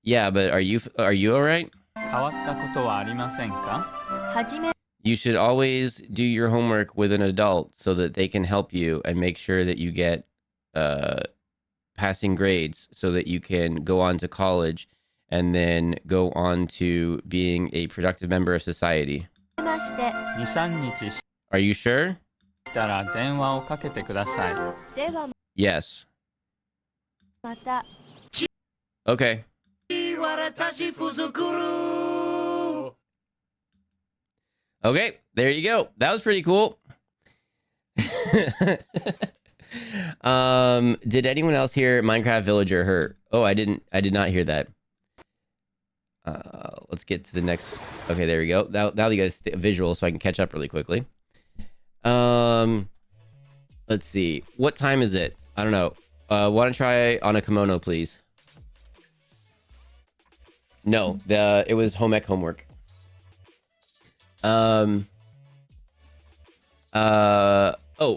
Yeah, but are you all right? You should always do your homework with an adult so that they can help you and make sure that you get passing grades so that you can go on to college and then go on to being a productive member of society. Are you sure? Yes. Okay. Okay, there you go. That was pretty cool. Did anyone else hear Minecraft Villager hurt? Oh, I did not hear that. Let's get to the next. Okay, there we go. Now you guys visual so I can catch up really quickly. Let's see. What time is it? I don't know. Want to try on a kimono, please? No, it was home ec homework. Oh,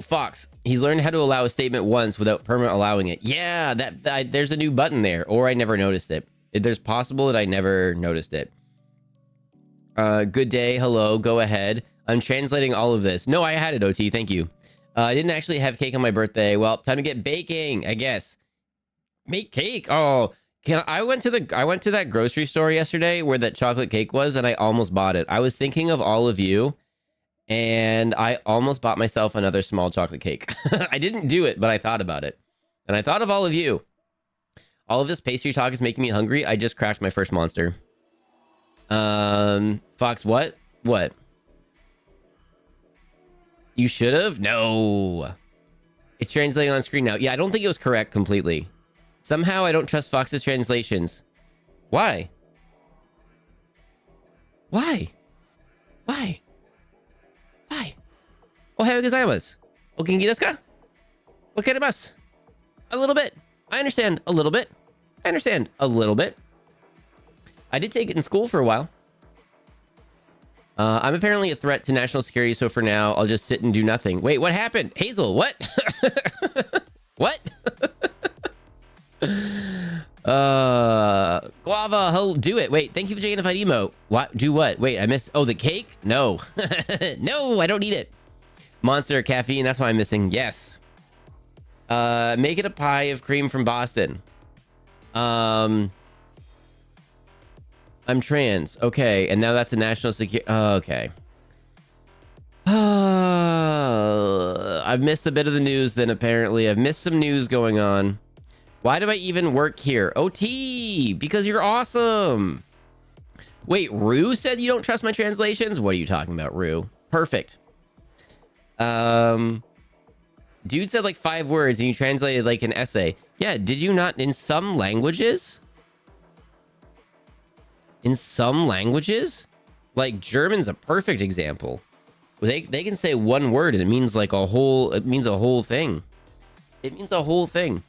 Fox. He's learned how to allow a statement once without permanent allowing it. Yeah, there's a new button there, or I never noticed it. There's possible that I never noticed it. Good day. Hello. Go ahead. I'm translating all of this. No, I had it, OT. Thank you. I didn't actually have cake on my birthday. Well, time to get baking, I guess. Make cake. Oh, I went to that grocery store yesterday where that chocolate cake was, and I almost bought it. I was thinking of all of you, and I almost bought myself another small chocolate cake. I didn't do it, but I thought about it. And I thought of all of you. All of this pastry talk is making me hungry. I just crashed my first monster. Fox, what? What? You should have? No. It's translating on screen now. Yeah, I don't think it was correct completely. Somehow I don't trust Fox's translations. Why? Why? Why? Why? Ohayou gozaimasu. O genki desu ka? Wakarimasu. A little bit. I understand a little bit. I understand a little bit. I did take it in school for a while. I'm apparently a threat to national security, so for now, I'll just sit and do nothing. Wait, what happened? Hazel, what? What? Guava, do it. Wait, thank you for taking a fight emo. What? Do what? Wait, I missed. Oh, the cake? No. No, I don't need it. Monster caffeine, that's why I'm missing. Yes. Make it a pie of cream from Boston. I'm trans. Okay, and now that's a national security. Okay. I've missed a bit of the news then, apparently. I've missed some news going on. Why do I even work here? OT! Because you're awesome! Wait, Rue said you don't trust my translations? What are you talking about, Rue? Perfect. Dude said like 5 words and you translated like an essay. Yeah, did you not in some languages? In some languages? Like German's a perfect example. They can say 1 word and it means like a whole, it means a whole thing. It means a whole thing.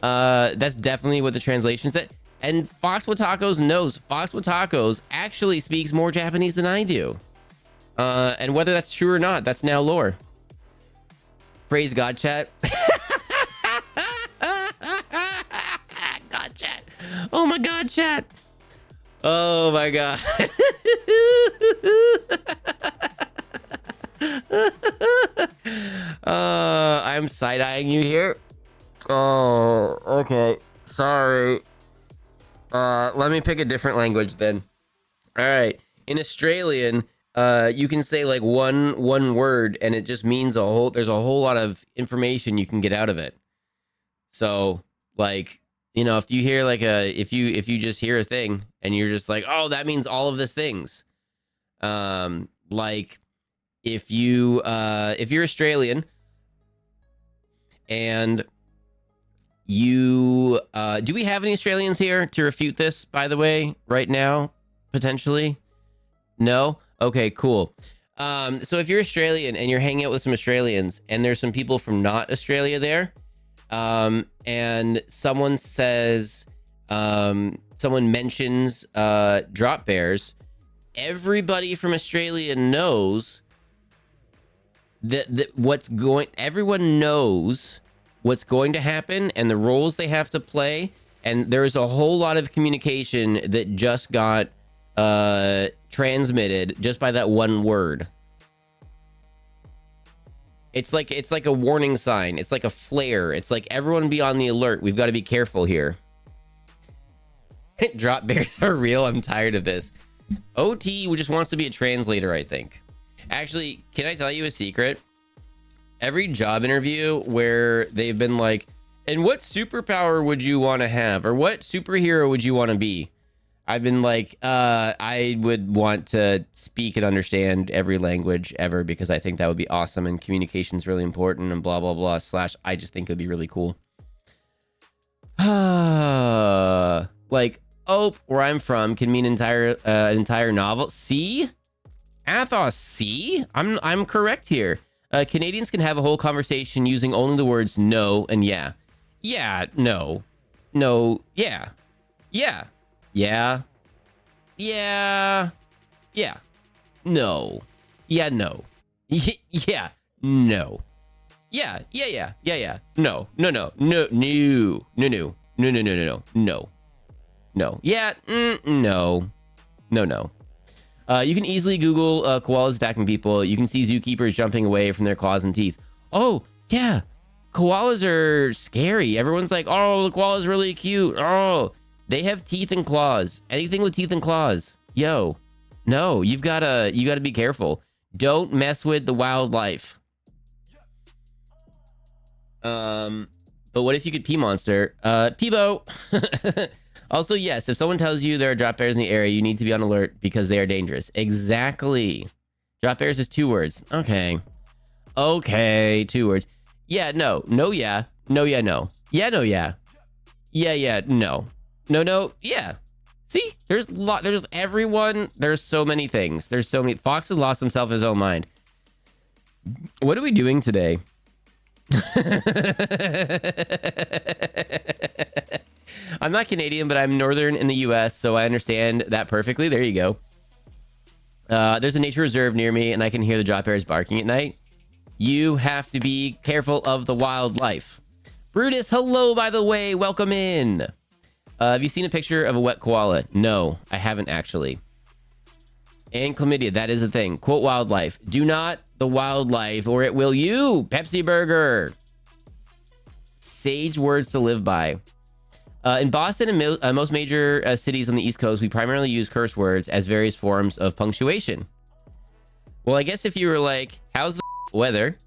That's definitely what the translation said. And Fox with Tacos knows. Fox with Tacos actually speaks more Japanese than I do. And whether that's true or not, that's now lore. Praise God, chat. God, chat. Oh my God, chat. Oh my God. I'm side-eyeing you here. Oh, okay. Sorry. Let me pick a different language then. All right. In Australian, you can say like one word and it just means a whole, there's a whole lot of information you can get out of it. So like, you know, if you hear like if you just hear a thing and you're just like, oh, that means all of these things. Like if you're Australian and you, do we have any Australians here to refute this, by the way, right now, potentially? No? Okay, cool. So if you're Australian and you're hanging out with some Australians and there's some people from not Australia there, and someone says, someone mentions drop bears, everybody from Australia knows that everyone knows what's going to happen and the roles they have to play. And there's a whole lot of communication that just got transmitted just by that one word. It's like a warning sign. It's like a flare. It's like everyone be on the alert. We've got to be careful here. Drop bears are real. I'm tired of this. OT just wants to be a translator, I think. Actually, can I tell you a secret? Every job interview where they've been like, and what superpower would you want to have? Or what superhero would you want to be? I've been like, I would want to speak and understand every language ever because I think that would be awesome and communication's really important and blah, blah, blah, / I just think it would be really cool. Like, oh, where I'm from can mean an entire novel. See? Athos, see? I'm correct here. Canadians can have a whole conversation using only the words no and yeah. Yeah, no. No, yeah. Yeah. Yeah. Yeah. Yeah. No. Yeah, no. Yeah. No. Yeah. Yeah, yeah. Yeah, yeah. No. No, no. No. No. No, no. No, no, no, no, no. No. No. Yeah. No. No, no. You can easily Google koalas attacking people. You can see zookeepers jumping away from their claws and teeth. Oh, yeah. Koalas are scary. Everyone's like, oh, the koala's really cute. Oh, they have teeth and claws. Anything with teeth and claws. Yo, no, you gotta be careful. Don't mess with the wildlife. But what if you could pee monster? Peebo. Also, yes, if someone tells you there are drop bears in the area, you need to be on alert because they are dangerous. Exactly. Drop bears is 2 words. Okay. Okay, 2 words. Yeah, no. No, yeah. No, yeah, no. Yeah, no, yeah. Yeah, yeah, no. No, no, yeah. See? There's everyone. There's so many things. There's so many. Fox has lost himself in his own mind. What are we doing today? I'm not Canadian, but I'm northern in the US, so I understand that perfectly. There you go. There's a nature reserve near me, and I can hear the drop bears barking at night. You have to be careful of the wildlife. Brutus, hello, by the way. Welcome in. Have you seen a picture of a wet koala? No, I haven't actually. And chlamydia, that is a thing. Quote wildlife. Do not the wildlife, or it will you. Pepsi Burger. Sage words to live by. In Boston and most major cities on the East Coast, we primarily use curse words as various forms of punctuation. Well, I guess if you were like, how's the weather?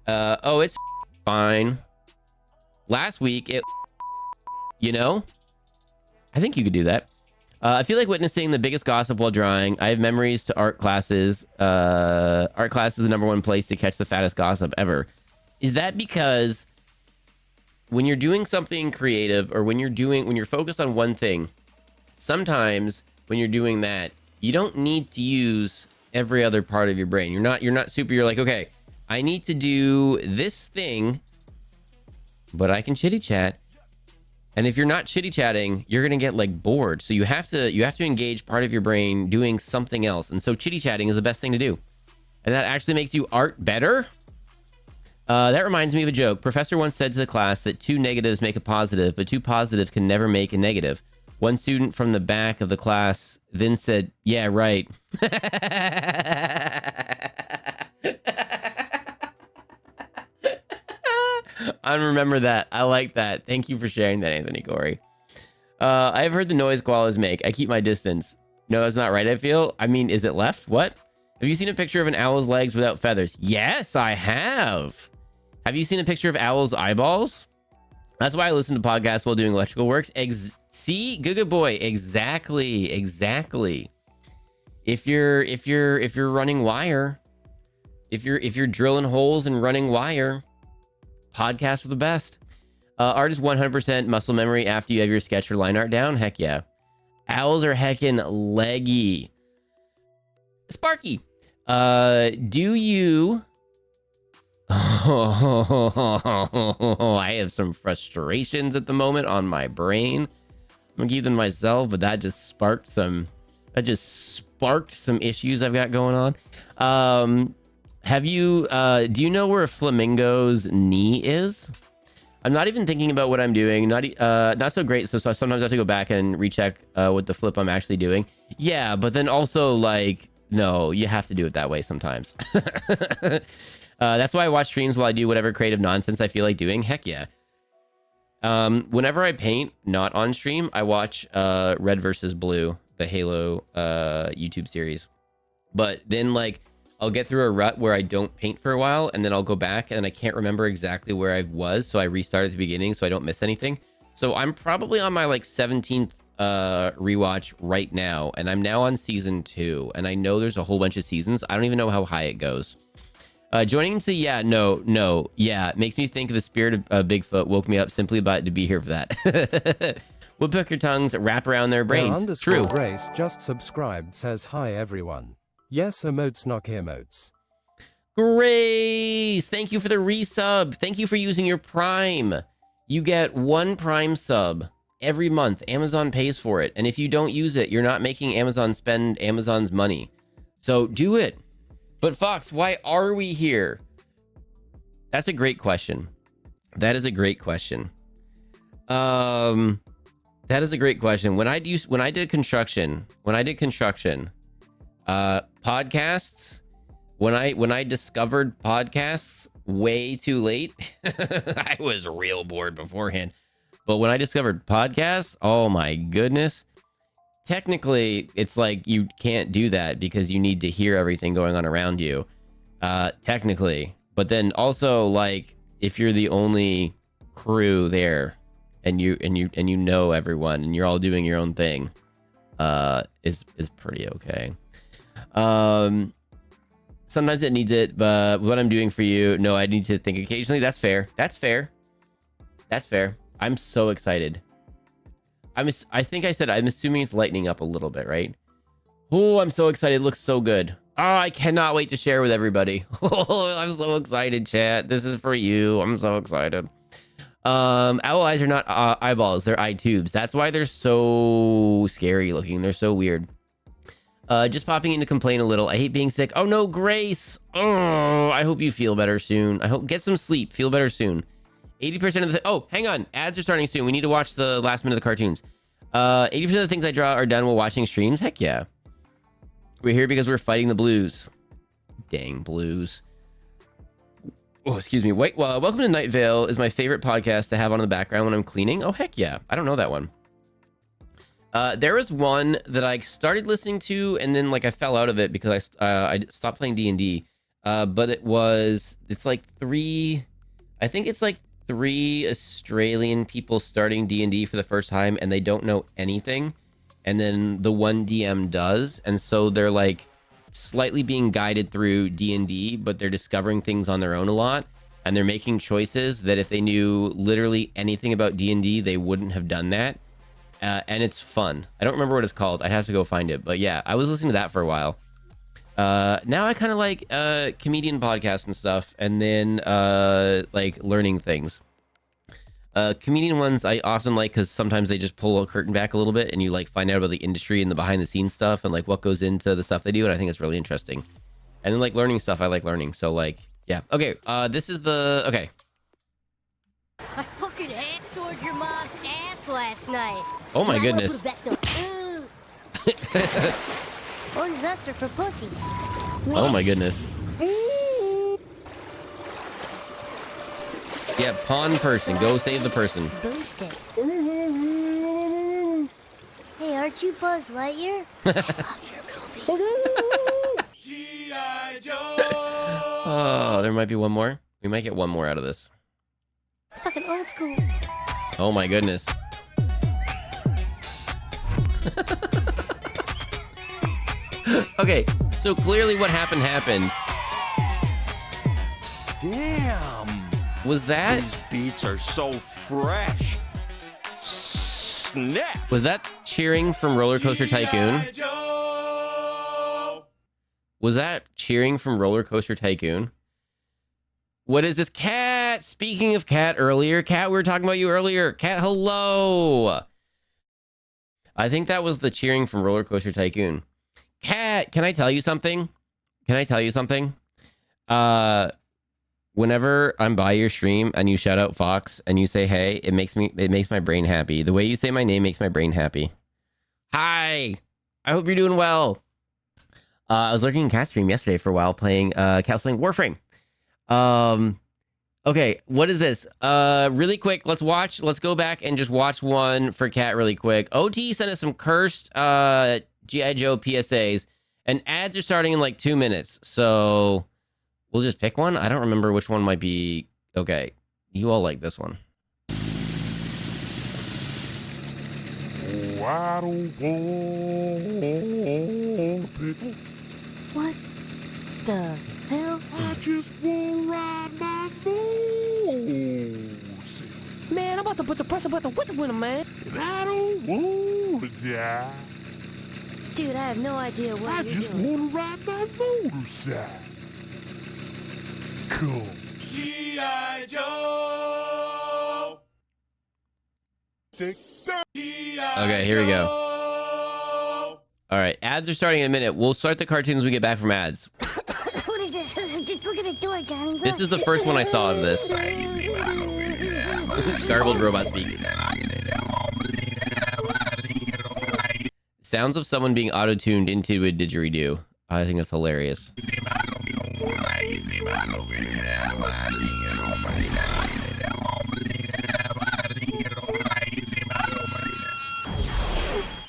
Oh, it's fine. Last week, it, you know? I think you could do that. I feel like witnessing the biggest gossip while drawing. I have memories to art classes. Art class is the #1 place to catch the fattest gossip ever. Is that because when you're doing something creative, or when you're focused on one thing, sometimes when you're doing that, you don't need to use every other part of your brain. You're like, okay, I need to do this thing, but I can chitty chat. And if you're not chitty chatting, you're gonna get like bored. So you have to engage part of your brain doing something else. And so chitty chatting is the best thing to do. And that actually makes you art better. That reminds me of a joke. Professor once said to the class that 2 negatives make a positive, but 2 positives can never make a negative. One student from the back of the class then said, yeah, right. I remember that. I like that. Thank you for sharing that, Anthony Corey. I have heard the noise koalas make. I keep my distance. No, that's not right, I feel. I mean, is it left? What? Have you seen a picture of an owl's legs without feathers? Yes, I have. Have you seen a picture of owl's eyeballs? That's why I listen to podcasts while doing electrical works. See, Guga boy, exactly. If you're running wire, if you're drilling holes and running wire, podcasts are the best. Art is 100% muscle memory after you have your sketch or line art down. Heck yeah. Owls are heckin' leggy. Sparky, do you... I have some frustrations at the moment on my brain. I'm gonna keep them to myself, but that just sparked some issues I've got going on. Do you know where a flamingo's knee is? I'm not even thinking about what I'm doing. Not so great. So sometimes I have to go back and recheck what the flip I'm actually doing. Yeah, but then also like, no, you have to do it that way sometimes. That's why I watch streams while I do whatever creative nonsense I feel like doing. Heck yeah. Whenever I paint, not on stream, I watch Red versus Blue, the Halo YouTube series. But then like I'll get through a rut where I don't paint for a while, and then I'll go back and I can't remember exactly where I was, so I restart at the beginning so I don't miss anything. So I'm probably on my like 17th rewatch right now, and I'm now on season 2, and I know there's a whole bunch of seasons. I don't even know how high it goes. Joining into it makes me think of the spirit of Bigfoot. Woke me up simply about to be here for that. Woodpecker tongues wrap around their brains. True. Grace just subscribed, says hi everyone. Yes, emotes knock emotes. Grace, thank you for the resub. Thank you for using your Prime. You get 1 Prime sub every month. Amazon pays for it. And if you don't use it, you're not making Amazon spend Amazon's money. So do it. But Fox, why are we here? That's a great question. That is a great question. When I did construction, podcasts, when I discovered podcasts way too late, I was real bored beforehand. But when I discovered podcasts, oh my goodness. Technically, it's like you can't do that because you need to hear everything going on around you. Technically. But then also, like, if you're the only crew there and you know everyone and you're all doing your own thing, is pretty okay. Sometimes it needs it, but what I'm doing for you, no, I need to think occasionally. That's fair. I'm so excited. I think I said I'm assuming it's lightening up a little bit, right? Oh, I'm so excited. It looks so good. Oh, I cannot wait to share with everybody. Oh, I'm so excited, chat. This is for you. I'm so excited. Owl eyes are not eyeballs. They're eye tubes. That's why they're so scary looking. They're so weird. Just popping in to complain a little. I hate being sick. Oh no, Grace. Oh, I hope you feel better soon. I hope get some sleep. Feel better soon. 80% of the oh, hang on. Ads are starting soon. We need to watch the last minute of the cartoons. 80% of the things I draw are done while watching streams. Heck yeah. We're here because we're fighting the blues. Dang blues. Oh, excuse me. Wait, well, welcome to Night Vale is my favorite podcast to have on in the background when I'm cleaning. Oh, heck yeah. I don't know that one. There was one that I started listening to and then like I fell out of it because I stopped playing D&D. But it's like three Australian people starting D&D for the first time and they don't know anything. And then the one DM does. And so they're like slightly being guided through D&D, but they're discovering things on their own a lot. And they're making choices that if they knew literally anything about D&D, they wouldn't have done that. And it's fun. I don't remember what it's called. I'd have to go find it. But yeah, I was listening to that for a while. Now I kind of like comedian podcasts and stuff. And then like learning things. Comedian ones I often like because sometimes they just pull a curtain back a little bit and you like find out about the industry and the behind the scenes stuff and like what goes into the stuff they do, and I think it's really interesting. And then like learning stuff, I like learning. So like yeah. Okay, this is the okay. I fucking hand-sword your mom's ass last night. Oh my goodness. Or investor for pussies. Oh my goodness. Yeah, pawn person. Go save the person. Boost it. Hey, aren't you Buzz Lightyear? G.I. Joe! Oh, there might be one more. We might get one more out of this. It's fucking old school. Oh my goodness. Okay, so clearly what happened. Damn. Was that? These beats are so fresh. Snap. Was that cheering from Roller Coaster Tycoon? Was that cheering from Roller Coaster Tycoon? What is this? Cat! Speaking of Cat earlier. Cat, we were talking about you earlier. Cat, hello! I think that was the cheering from Roller Coaster Tycoon. Cat, can I tell you something? Whenever I'm by your stream and you shout out Fox and you say, hey, it makes my brain happy. The way you say my name makes my brain happy. Hi. I hope you're doing well. I was lurking in Cat stream yesterday for a while playing Warframe. Okay, what is this? Really quick, let's go back and just watch one for Cat really quick. OT sent us some cursed G.I. Joe PSAs, and ads are starting in like 2 minutes. So we'll just pick one. I don't remember which one might be. Okay, you all like this one. Oh, I don't want pickle. What the hell? I just want to ride my motorcycle. Man, I'm about to put the pressure button with the winner, man. And I don't want to die. Dude, I have no idea what I you're just doing. want to ride my motorcycle. Cool. G.I. Joe! Okay, here we go. All right, ads are starting in a minute. We'll start the cartoons when we get back from ads. What is this? Just look at the door, Johnny. This is the first one I saw of this. Garbled robot speak. Sounds of someone being auto-tuned into a didgeridoo. I think that's hilarious.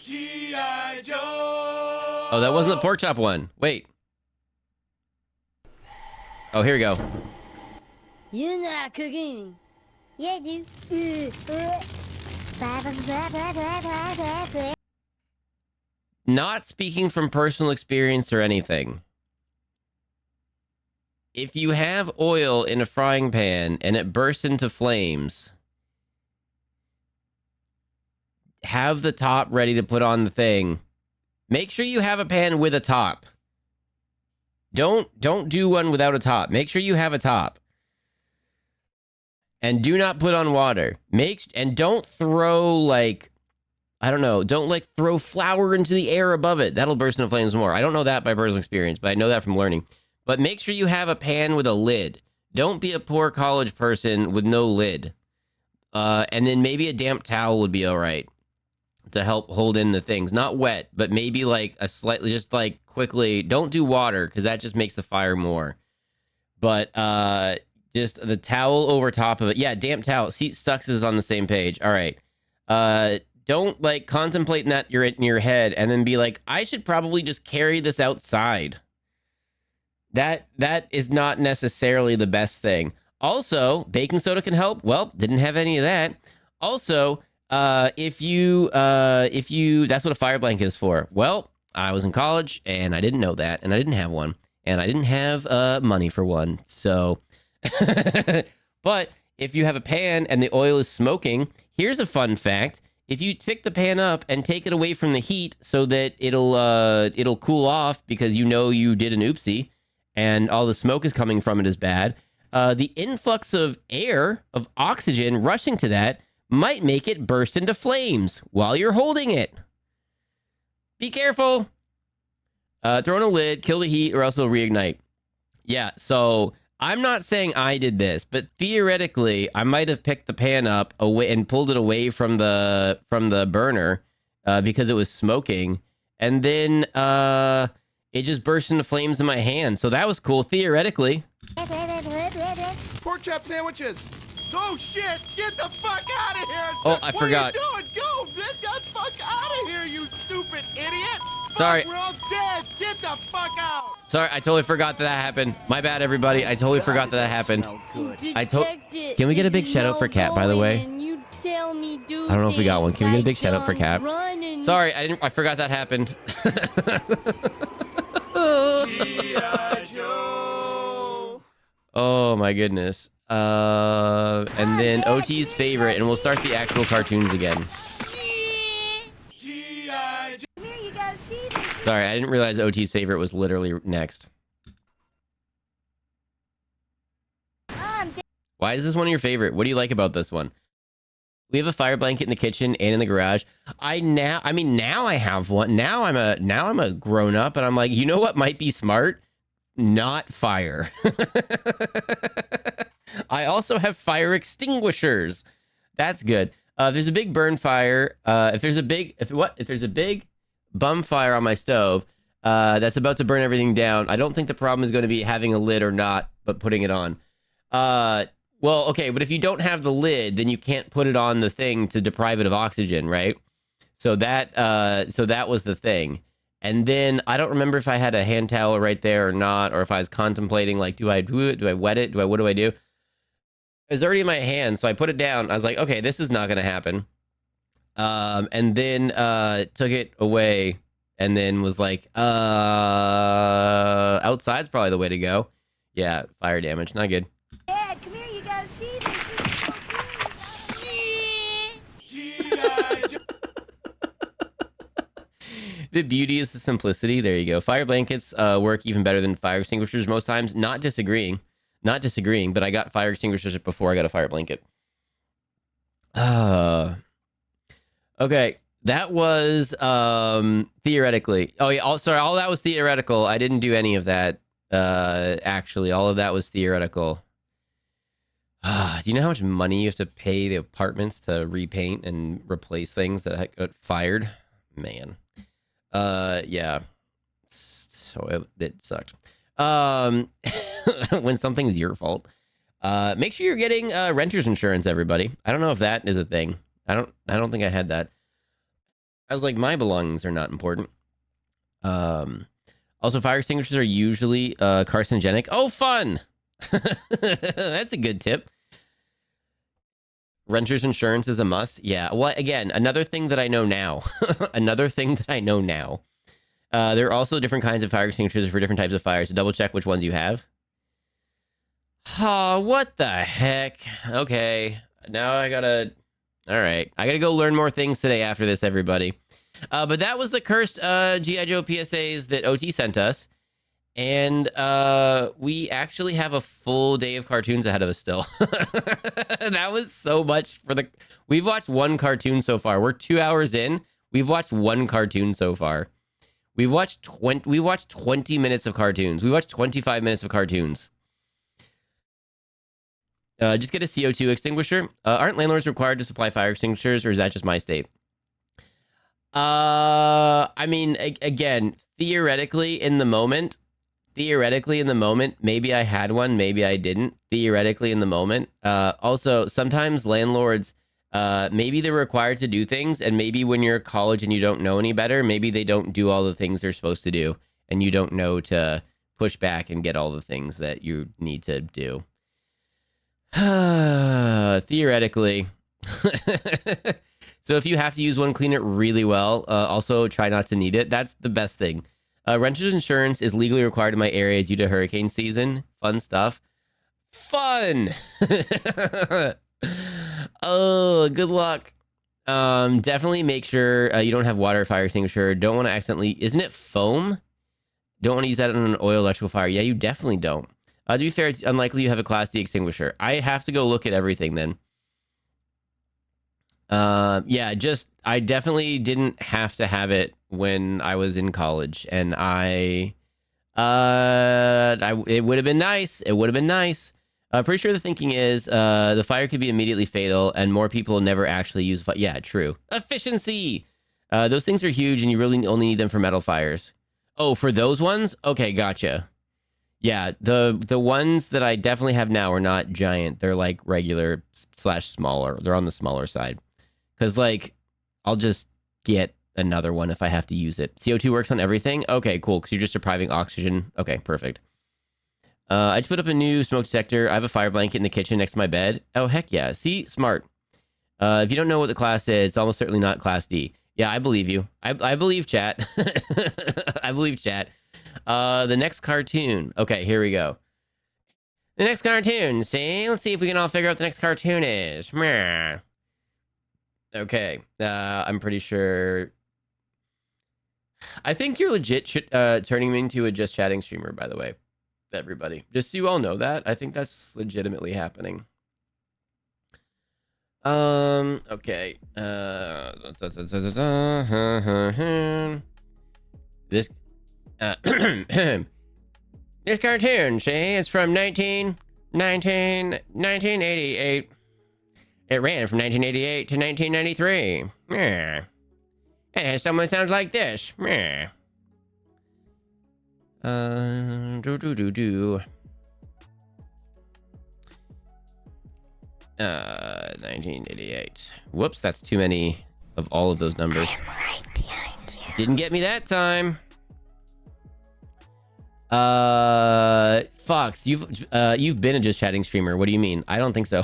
G.I. Joe! Oh, that wasn't the pork chop one. Wait. Oh, here we go. You're not cooking. Yeah, dude. Not speaking from personal experience or anything. If you have oil in a frying pan and it bursts into flames, have the top ready to put on the thing. Make sure you have a pan with a top. Don't do one without a top. Make sure you have a top. And do not put on water. And don't throw like, I don't know, don't like throw flour into the air above it. That'll burst into flames more. I don't know that by personal experience, but I know that from learning. But make sure you have a pan with a lid. Don't be a poor college person with no lid. And then maybe a damp towel would be all right to help hold in the things. Not wet, but maybe like a slightly, just like quickly. Don't do water because that just makes the fire more. But just the towel over top of it. Yeah, damp towel. See, Stux is on the same page. All right. Don't like contemplate that you're in your head and then be like, I should probably just carry this outside. That is not necessarily the best thing. Also, baking soda can help. Well, didn't have any of that. Also, if you that's what a fire blanket is for. Well, I was in college and I didn't know that, and I didn't have one, and I didn't have money for one. So, but if you have a pan and the oil is smoking, here's a fun fact. If you pick the pan up and take it away from the heat so that it'll cool off because you know you did an oopsie and all the smoke is coming from it is bad, the influx of air, of oxygen rushing to that might make it burst into flames while you're holding it. Be careful. Throw in a lid, kill the heat, or else it'll reignite. Yeah, so I'm not saying I did this, but theoretically, I might have picked the pan up away and pulled it away from the burner because it was smoking, and then it just burst into flames in my hand. So that was cool, theoretically. Pork chop sandwiches. Oh shit! Get the fuck out of here! Oh, I forgot. What are you doing? Go! Get the fuck out of here, you stupid idiot! Sorry. Fuck, we're all dead. Get the fuck out! Sorry, I totally forgot that happened. My bad, everybody. I totally forgot that happened. Can we get a big shout out for Cat, by the way? I don't know if we got one. Can we get a big shout out for Cat? Sorry, I forgot that happened. Oh my goodness. And then OT's favorite, and we'll start the actual cartoons again. Sorry, I didn't realize OT's favorite was literally next. Why is this one of your favorite? What do you like about this one? We have a fire blanket in the kitchen and in the garage. I mean now I have one. Now I'm a grown up, and I'm like, you know what might be smart? Not fire. I also have fire extinguishers. That's good. If there's a big burn fire, if there's a big bum fire on my stove, that's about to burn everything down, I don't think the problem is going to be having a lid or not, but putting it on. Well, okay, but if you don't have the lid, then you can't put it on the thing to deprive it of oxygen, right? So that was the thing. And then I don't remember if I had a hand towel right there or not, or if I was contemplating, like, do I do it? Do I wet it? What do I do? It was already in my hand, so I put it down. I was like, okay, this is not going to happen. And then took it away and then was like, outside's probably the way to go. Yeah, fire damage, not good. Dad, come here, you gotta see this. The beauty is the simplicity. There you go. Fire blankets work even better than fire extinguishers most times. Not disagreeing, but I got fire extinguishers before I got a fire blanket. Okay, that was theoretically. Oh yeah, sorry, all that was theoretical. I didn't do any of that. Actually, all of that was theoretical. Do you know how much money you have to pay the apartments to repaint and replace things that got fired? Man. Yeah. So it sucked. When something's your fault. Make sure you're getting renter's insurance, everybody. I don't know if that is a thing. I don't think I had that. I was like, my belongings are not important. Also, fire extinguishers are usually carcinogenic. Oh, fun! That's a good tip. Renter's insurance is a must. Yeah. Well, again, another thing that I know now. Another thing that I know now. There are also different kinds of fire extinguishers for different types of fires. So double check which ones you have. Oh, what the heck? Okay. Now I gotta... All right. I gotta go learn more things today after this, everybody. But that was the cursed G.I. Joe PSAs that OT sent us. And we actually have a full day of cartoons ahead of us still. That was so much for the... We've watched one cartoon so far. We're 2 hours in. We've watched one cartoon so far. We've watched 20 minutes of cartoons. We watched 25 minutes of cartoons. Just get a CO2 extinguisher. Aren't landlords required to supply fire extinguishers, or is that just my state? I mean, again, theoretically in the moment, maybe I had one, maybe I didn't. Theoretically in the moment. Also, sometimes landlords, maybe they're required to do things, and maybe when you're at college and you don't know any better, maybe they don't do all the things they're supposed to do, and you don't know to push back and get all the things that you need to do. Theoretically. So if you have to use one, clean it really well. Also, try not to need it. That's the best thing. Renter's insurance is legally required in my area due to hurricane season. Fun stuff. Fun! Oh, good luck. Definitely make sure you don't have water fire extinguisher. Don't want to accidentally... Isn't it foam? Don't want to use that on an oil electrical fire. Yeah, you definitely don't. To be fair, it's unlikely you have a Class D extinguisher. I have to go look at everything then. Yeah, I definitely didn't have to have it when I was in college, and it would have been nice. It would have been nice. Pretty sure the thinking is, the fire could be immediately fatal, and more people never actually use fire. Yeah, true. Efficiency! Those things are huge, and you really only need them for metal fires. Oh, for those ones? Okay, gotcha. Yeah, the ones that I definitely have now are not giant. They're like regular / smaller. They're on the smaller side. Because, like, I'll just get another one if I have to use it. CO2 works on everything? Okay, cool, because you're just depriving oxygen. Okay, perfect. I just put up a new smoke detector. I have a fire blanket in the kitchen next to my bed. Oh, heck yeah. See? Smart. If you don't know what the class is, it's almost certainly not Class D. Yeah, I believe you. I believe chat. I believe chat. The next cartoon. Okay, here we go. The next cartoon. See? Let's see if we can all figure out what the next cartoon is. Meh. Okay, I'm pretty sure. I think you're legit turning me into a just chatting streamer, by the way, everybody. Just so you all know that. I think that's legitimately happening. Okay. This this cartoon, see, it's from 1988. It ran from 1988 to 1993. Yeah. It has someone that sounds like this. Yeah. 1988. Whoops, that's too many of all of those numbers. I'm right behind you. Didn't get me that time. Fox, you've been a just chatting streamer. What do you mean? I don't think so.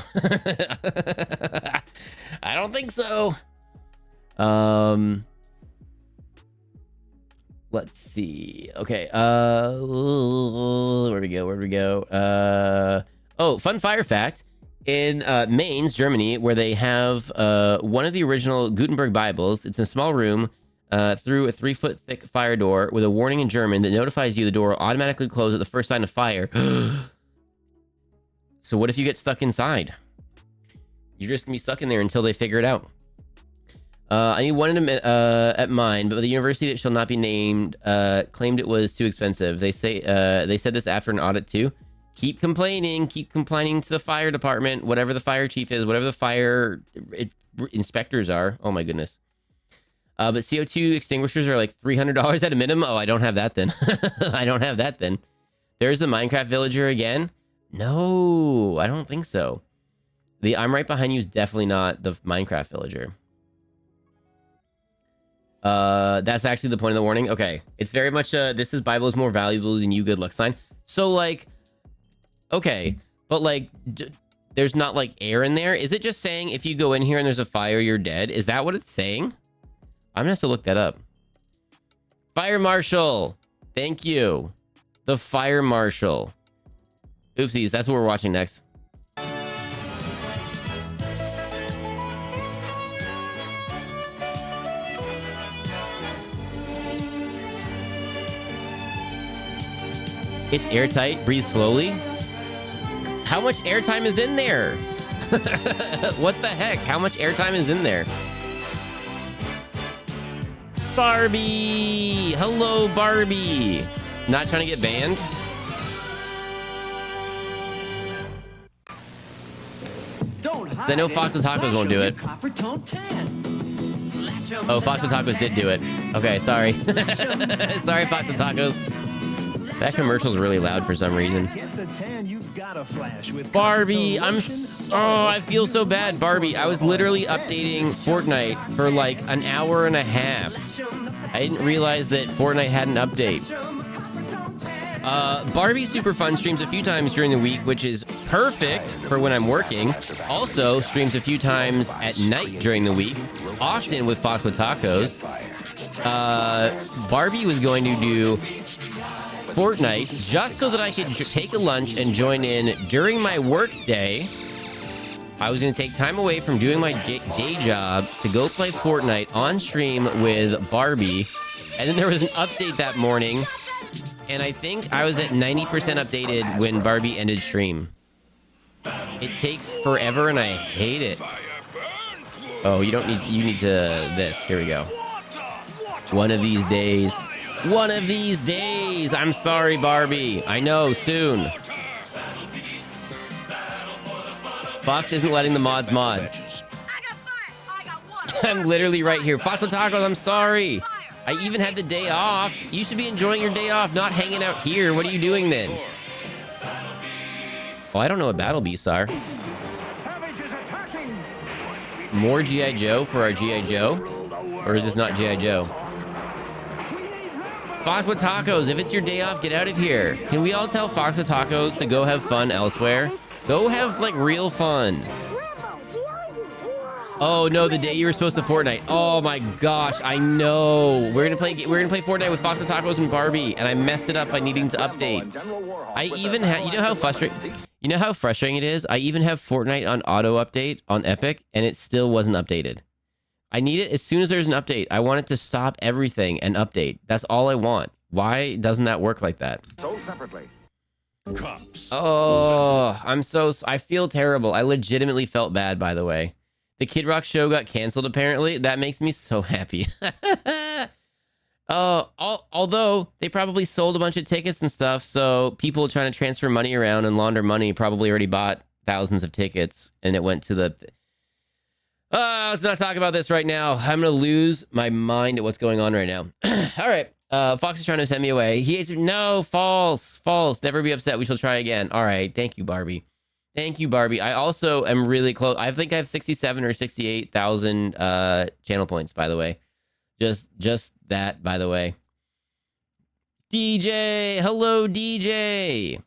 I don't think so. Let's see. Okay. Where'd we go? Oh, fun fire fact. In Mainz, Germany, where they have one of the original Gutenberg Bibles, it's in a small room through a 3-foot thick fire door with a warning in German that notifies you the door will automatically close at the first sign of fire. So what if you get stuck inside? You're just gonna be stuck in there until they figure it out. I need one at mine, but the university that shall not be named claimed it was too expensive. They said this after an audit too. Keep complaining to the fire department, whatever the fire chief is, whatever the fire inspectors are. Oh my goodness. But CO2 extinguishers are like $300 at a minimum. Oh, I don't have that then. I don't have that then. There's the Minecraft villager again. No, I don't think so. The I'm right behind you is definitely not the Minecraft villager. That's actually the point of the warning. Okay, it's very much this is Bible is more valuable than you, good luck sign. So like, okay, but like there's not like air in there. Is it just saying if you go in here and there's a fire, you're dead? Is that what it's saying? I'm gonna have to look that up. Fire marshal, thank you. The fire marshal. Oopsies, that's what we're watching next. It's airtight. Breathe slowly. How much airtime is in there? What the heck? How much airtime is in there? Barbie! Hello, Barbie! Not trying to get banned? Because I know Fox with Tacos won't do it. Oh, Fox with Tacos did do it. Okay, sorry. Sorry, Fox with Tacos. That commercial's really loud for some reason. Barbie, oh, I feel so bad. Barbie, I was literally updating Fortnite for like an hour and a half. I didn't realize that Fortnite had an update. Barbie Super Fun streams a few times during the week, which is perfect for when I'm working. Also streams a few times at night during the week, often with Fox with Tacos. Barbie was going to do Fortnite just so that I could take a lunch and join in during my work day. I was going to take time away from doing my day job to go play Fortnite on stream with Barbie. And then there was an update that morning, and I think I was at 90% updated when Barbie ended stream. It takes forever and I hate it. Oh, you need to this. Here we go. One of these days. One of these days. I'm sorry, Barbie. I know, soon. Fox isn't letting the mods mod. I'm literally right here. Fox with Tacos, I'm sorry. I even had the day off. You should be enjoying your day off, not hanging out here. What are you doing then? Oh, I don't know what battle beasts are. More G.I. Joe for our G.I. Joe? Or is this not G.I. Joe? Fox with Tacos, if it's your day off, get out of here. Can we all tell Fox with Tacos to go have fun elsewhere? Go have, like, real fun. Oh, no, the day you were supposed to Fortnite. Oh, my gosh, I know. We're gonna play Fortnite with Fox with Tacos and Barbie, and I messed it up by needing to update. I even had, you know how frustrating it is? I even have Fortnite on auto update on Epic, and it still wasn't updated. I need it as soon as there's an update. I want it to stop everything and update. That's all I want. Why doesn't that work like that? Sold separately. Cups. Oh, I feel terrible. I legitimately felt bad, by the way. The Kid Rock show got canceled, apparently. That makes me so happy. Although they probably sold a bunch of tickets and stuff, so people trying to transfer money around and launder money probably already bought thousands of tickets, and it went to the... let's not talk about this right now. I'm going to lose my mind at what's going on right now. All right. Fox is trying to send me away. He hates... No, false. Never be upset. We shall try again. All right. Thank you, Barbie. Thank you, Barbie. I also am really close. I think I have 67 or 68,000 channel points, by the way. Just that, by the way. DJ. Hello, DJ.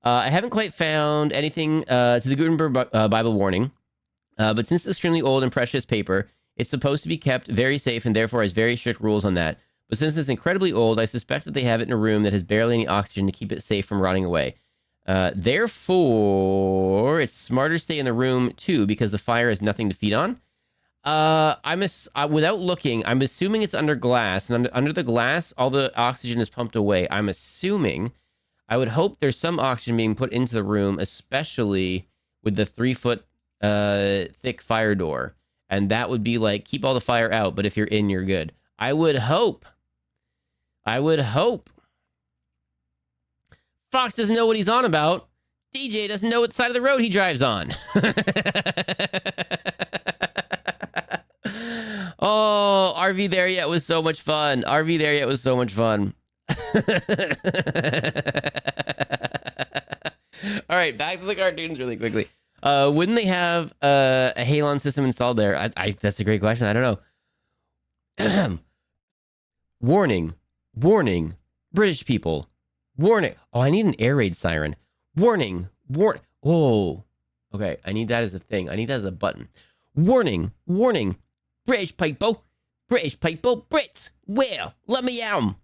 I haven't quite found anything to the Gutenberg Bible warning. But since it's extremely old and precious paper, it's supposed to be kept very safe and therefore has very strict rules on that. But since it's incredibly old, I suspect that they have it in a room that has barely any oxygen to keep it safe from rotting away. Therefore, it's smarter to stay in the room too because the fire has nothing to feed on. Without looking, I'm assuming it's under glass, and under the glass, all the oxygen is pumped away. I'm assuming. I would hope there's some oxygen being put into the room, especially with the 3-foot thick fire door, and that would be like keep all the fire out, but if you're in, you're good. I would hope. Fox doesn't know what he's on about. DJ doesn't know what side of the road he drives on. Oh, RV There Yet was so much fun. RV There Yet was so much fun. All right, back to the cartoons really quickly. Wouldn't they have a Halon system installed there? That's a great question. I don't know. Warning, British people. Warning. Oh, I need an air raid siren. Warning. Oh, okay. I need that as a thing. I need that as a button. Warning. British people. Brits. Where? Let me out.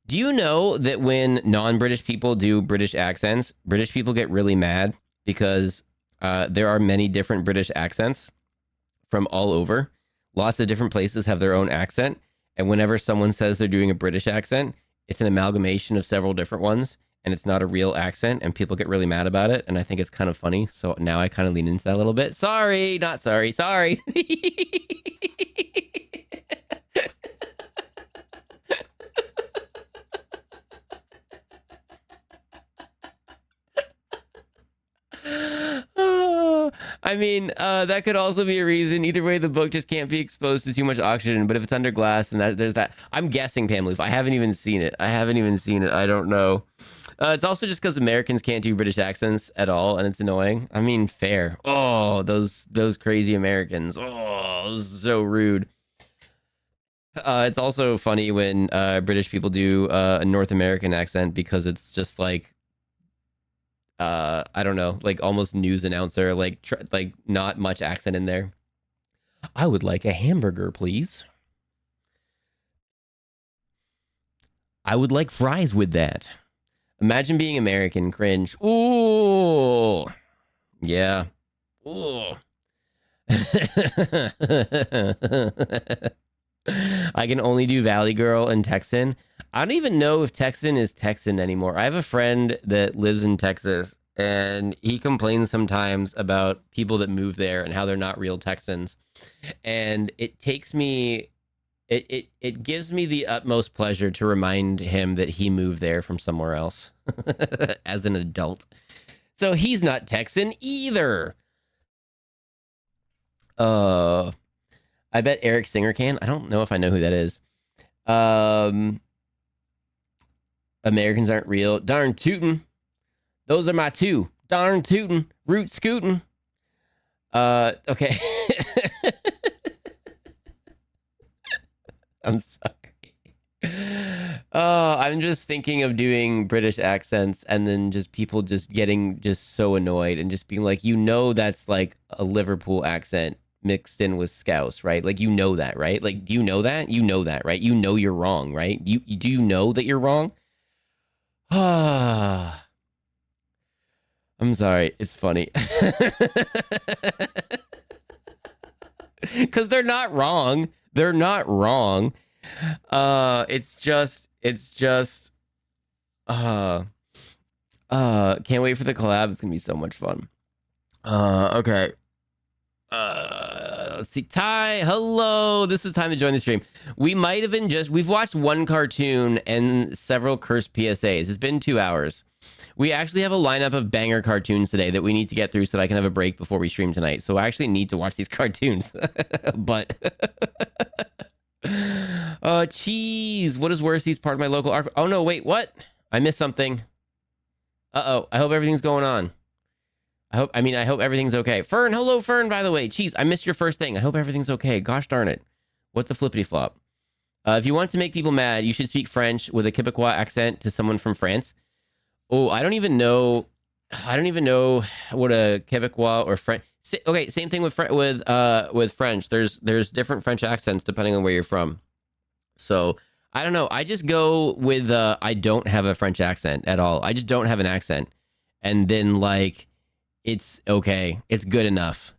Do you know that when non-British people do British accents, British people get really mad because there are many different British accents from all over. Lots of different places have their own accent. And whenever someone says they're doing a British accent, it's an amalgamation of several different ones. and it's not a real accent, and people get really mad about it, and I think it's kind of funny. So now I kind of lean into that a little bit. Sorry, not sorry, sorry. I mean, that could also be a reason. Either way, the book just can't be exposed to too much oxygen. But if it's under glass, then there's that. I'm guessing, Pamela. I haven't even seen it. I don't know. It's also just because Americans can't do British accents at all, and it's annoying. I mean, fair. Oh, those crazy Americans. Oh, so rude. It's also funny when British people do a North American accent because it's just like, I don't know, like almost news announcer, like not much accent in there. I would like a hamburger, please. I would like fries with that. Imagine being American. Cringe. Ooh. Yeah. Ooh. I can only do Valley Girl and Texan. I don't even know if Texan is Texan anymore. I have a friend that lives in Texas, and he complains sometimes about people that move there and how they're not real Texans. And it takes me, it gives me the utmost pleasure to remind him that he moved there from somewhere else as an adult. So he's not Texan either. I bet Eric Singer can. I don't know if I know who that is. Americans aren't real. Darn tootin'. Those are my two. Darn tootin'. Root scootin'. Okay. I'm sorry. Oh, I'm just thinking of doing British accents and then just people just getting just so annoyed and just being like, you know, that's like a Liverpool accent mixed in with Scouse, right? Like, you know that, right? Like, do you know that? You know that, right? You know you're wrong, right? Do you know that you're wrong? I'm sorry. It's funny. Because they're not wrong. They're not wrong. It's just can't wait for the collab. It's gonna be so much fun. Okay. Let's see. Ty, hello. This is time to join the stream. We might have been we've watched one cartoon and several cursed PSAs. It's been 2 hours. We actually have a lineup of banger cartoons today that we need to get through so that I can have a break before we stream tonight. So I actually need to watch these cartoons. But cheese. What is worse? These part of my local arc. Oh no, wait, what? I missed something. Uh-oh. I hope everything's going on. I hope everything's okay. Fern, hello, Fern, by the way. Jeez, I missed your first thing. I hope everything's okay. Gosh darn it. What the flippity flop? If you want to make people mad, you should speak French with a Quebecois accent to someone from France. Oh, I don't even know what a Quebecois or French. Okay, same thing with French. There's different French accents depending on where you're from. So I don't know. I just go with I don't have a French accent at all. I just don't have an accent, and then like it's okay. It's good enough.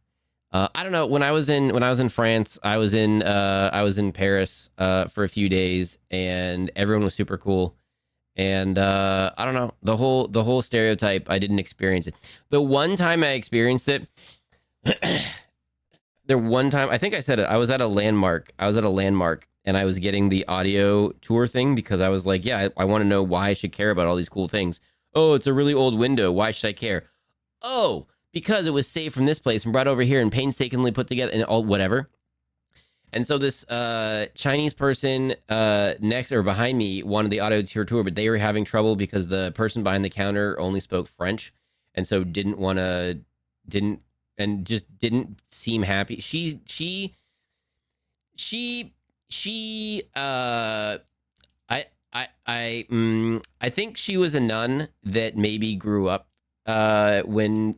I don't know. When I was in France, I was in Paris for a few days, and everyone was super cool. And I don't know, the whole stereotype, I didn't experience it. The one time I experienced it, I think I said it, I was at a landmark, and I was getting the audio tour thing because I was like, yeah, I want to know why I should care about all these cool things. Oh, it's a really old window. Why should I care? Oh, because it was saved from this place and brought over here and painstakingly put together and all whatever. And so this Chinese person next or behind me wanted the audio tour, but they were having trouble because the person behind the counter only spoke French, and so didn't seem happy. I think she was a nun that maybe grew up when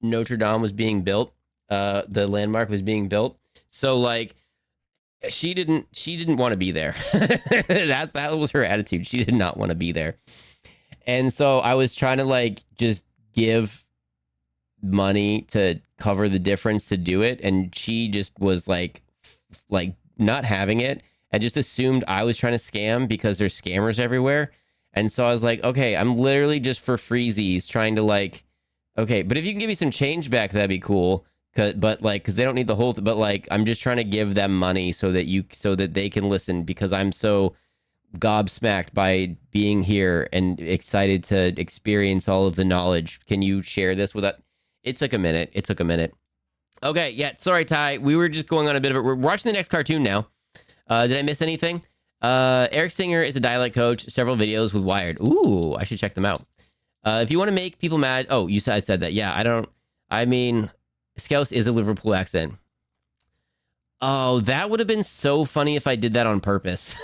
Notre Dame was being built, the landmark was being built. So like she didn't want to be there. that was her attitude. She did not want to be there. And so I was trying to like just give money to cover the difference to do it, and she just was like not having it and just assumed I was trying to scam because there's scammers everywhere. And so I was like, okay, I'm literally just for freezies trying to like, okay, but if you can give me some change back, that'd be cool. But like, because they don't need the whole, but like, I'm just trying to give them money so that they can listen, because I'm so gobsmacked by being here and excited to experience all of the knowledge. Can you share this with us? It took a minute. Okay, yeah, sorry, Ty. We were just going on a bit of it. We're watching the next cartoon now. Did I miss anything? Eric Singer is a dialect coach. Several videos with Wired. Ooh, I should check them out. If you want to make people mad... Oh, I said that. Yeah, I mean, Scouse is a Liverpool accent. Oh, that would have been so funny if I did that on purpose.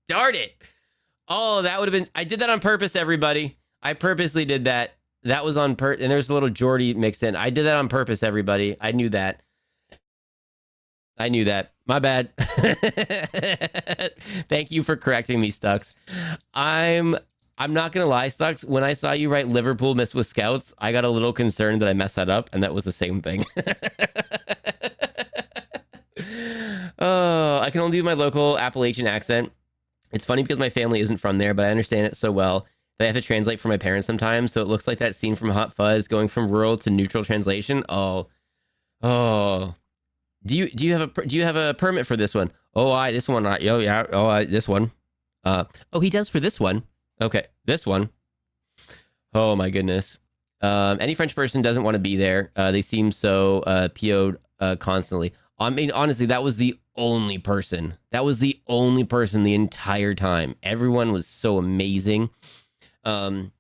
Darn it. Oh, that would have been... I did that on purpose, everybody. I purposely did that. That was on and there's a little Geordie mixed in. I did that on purpose, everybody. I knew that. My bad. Thank you for correcting me, Stux. I'm not gonna lie, Stux. When I saw you write Liverpool mixed with Scouts, I got a little concerned that I messed that up, and that was the same thing. Oh, I can only do my local Appalachian accent. It's funny because my family isn't from there, but I understand it so well that I have to translate for my parents sometimes. So it looks like that scene from Hot Fuzz going from rural to neutral translation. Oh. Do you have a permit for this one? Oh, this one. This one. He does for this one. Okay, this one. Oh my goodness. Any French person doesn't want to be there. They seem so PO'd constantly. I mean, honestly, that was the only person. The entire time. Everyone was so amazing. From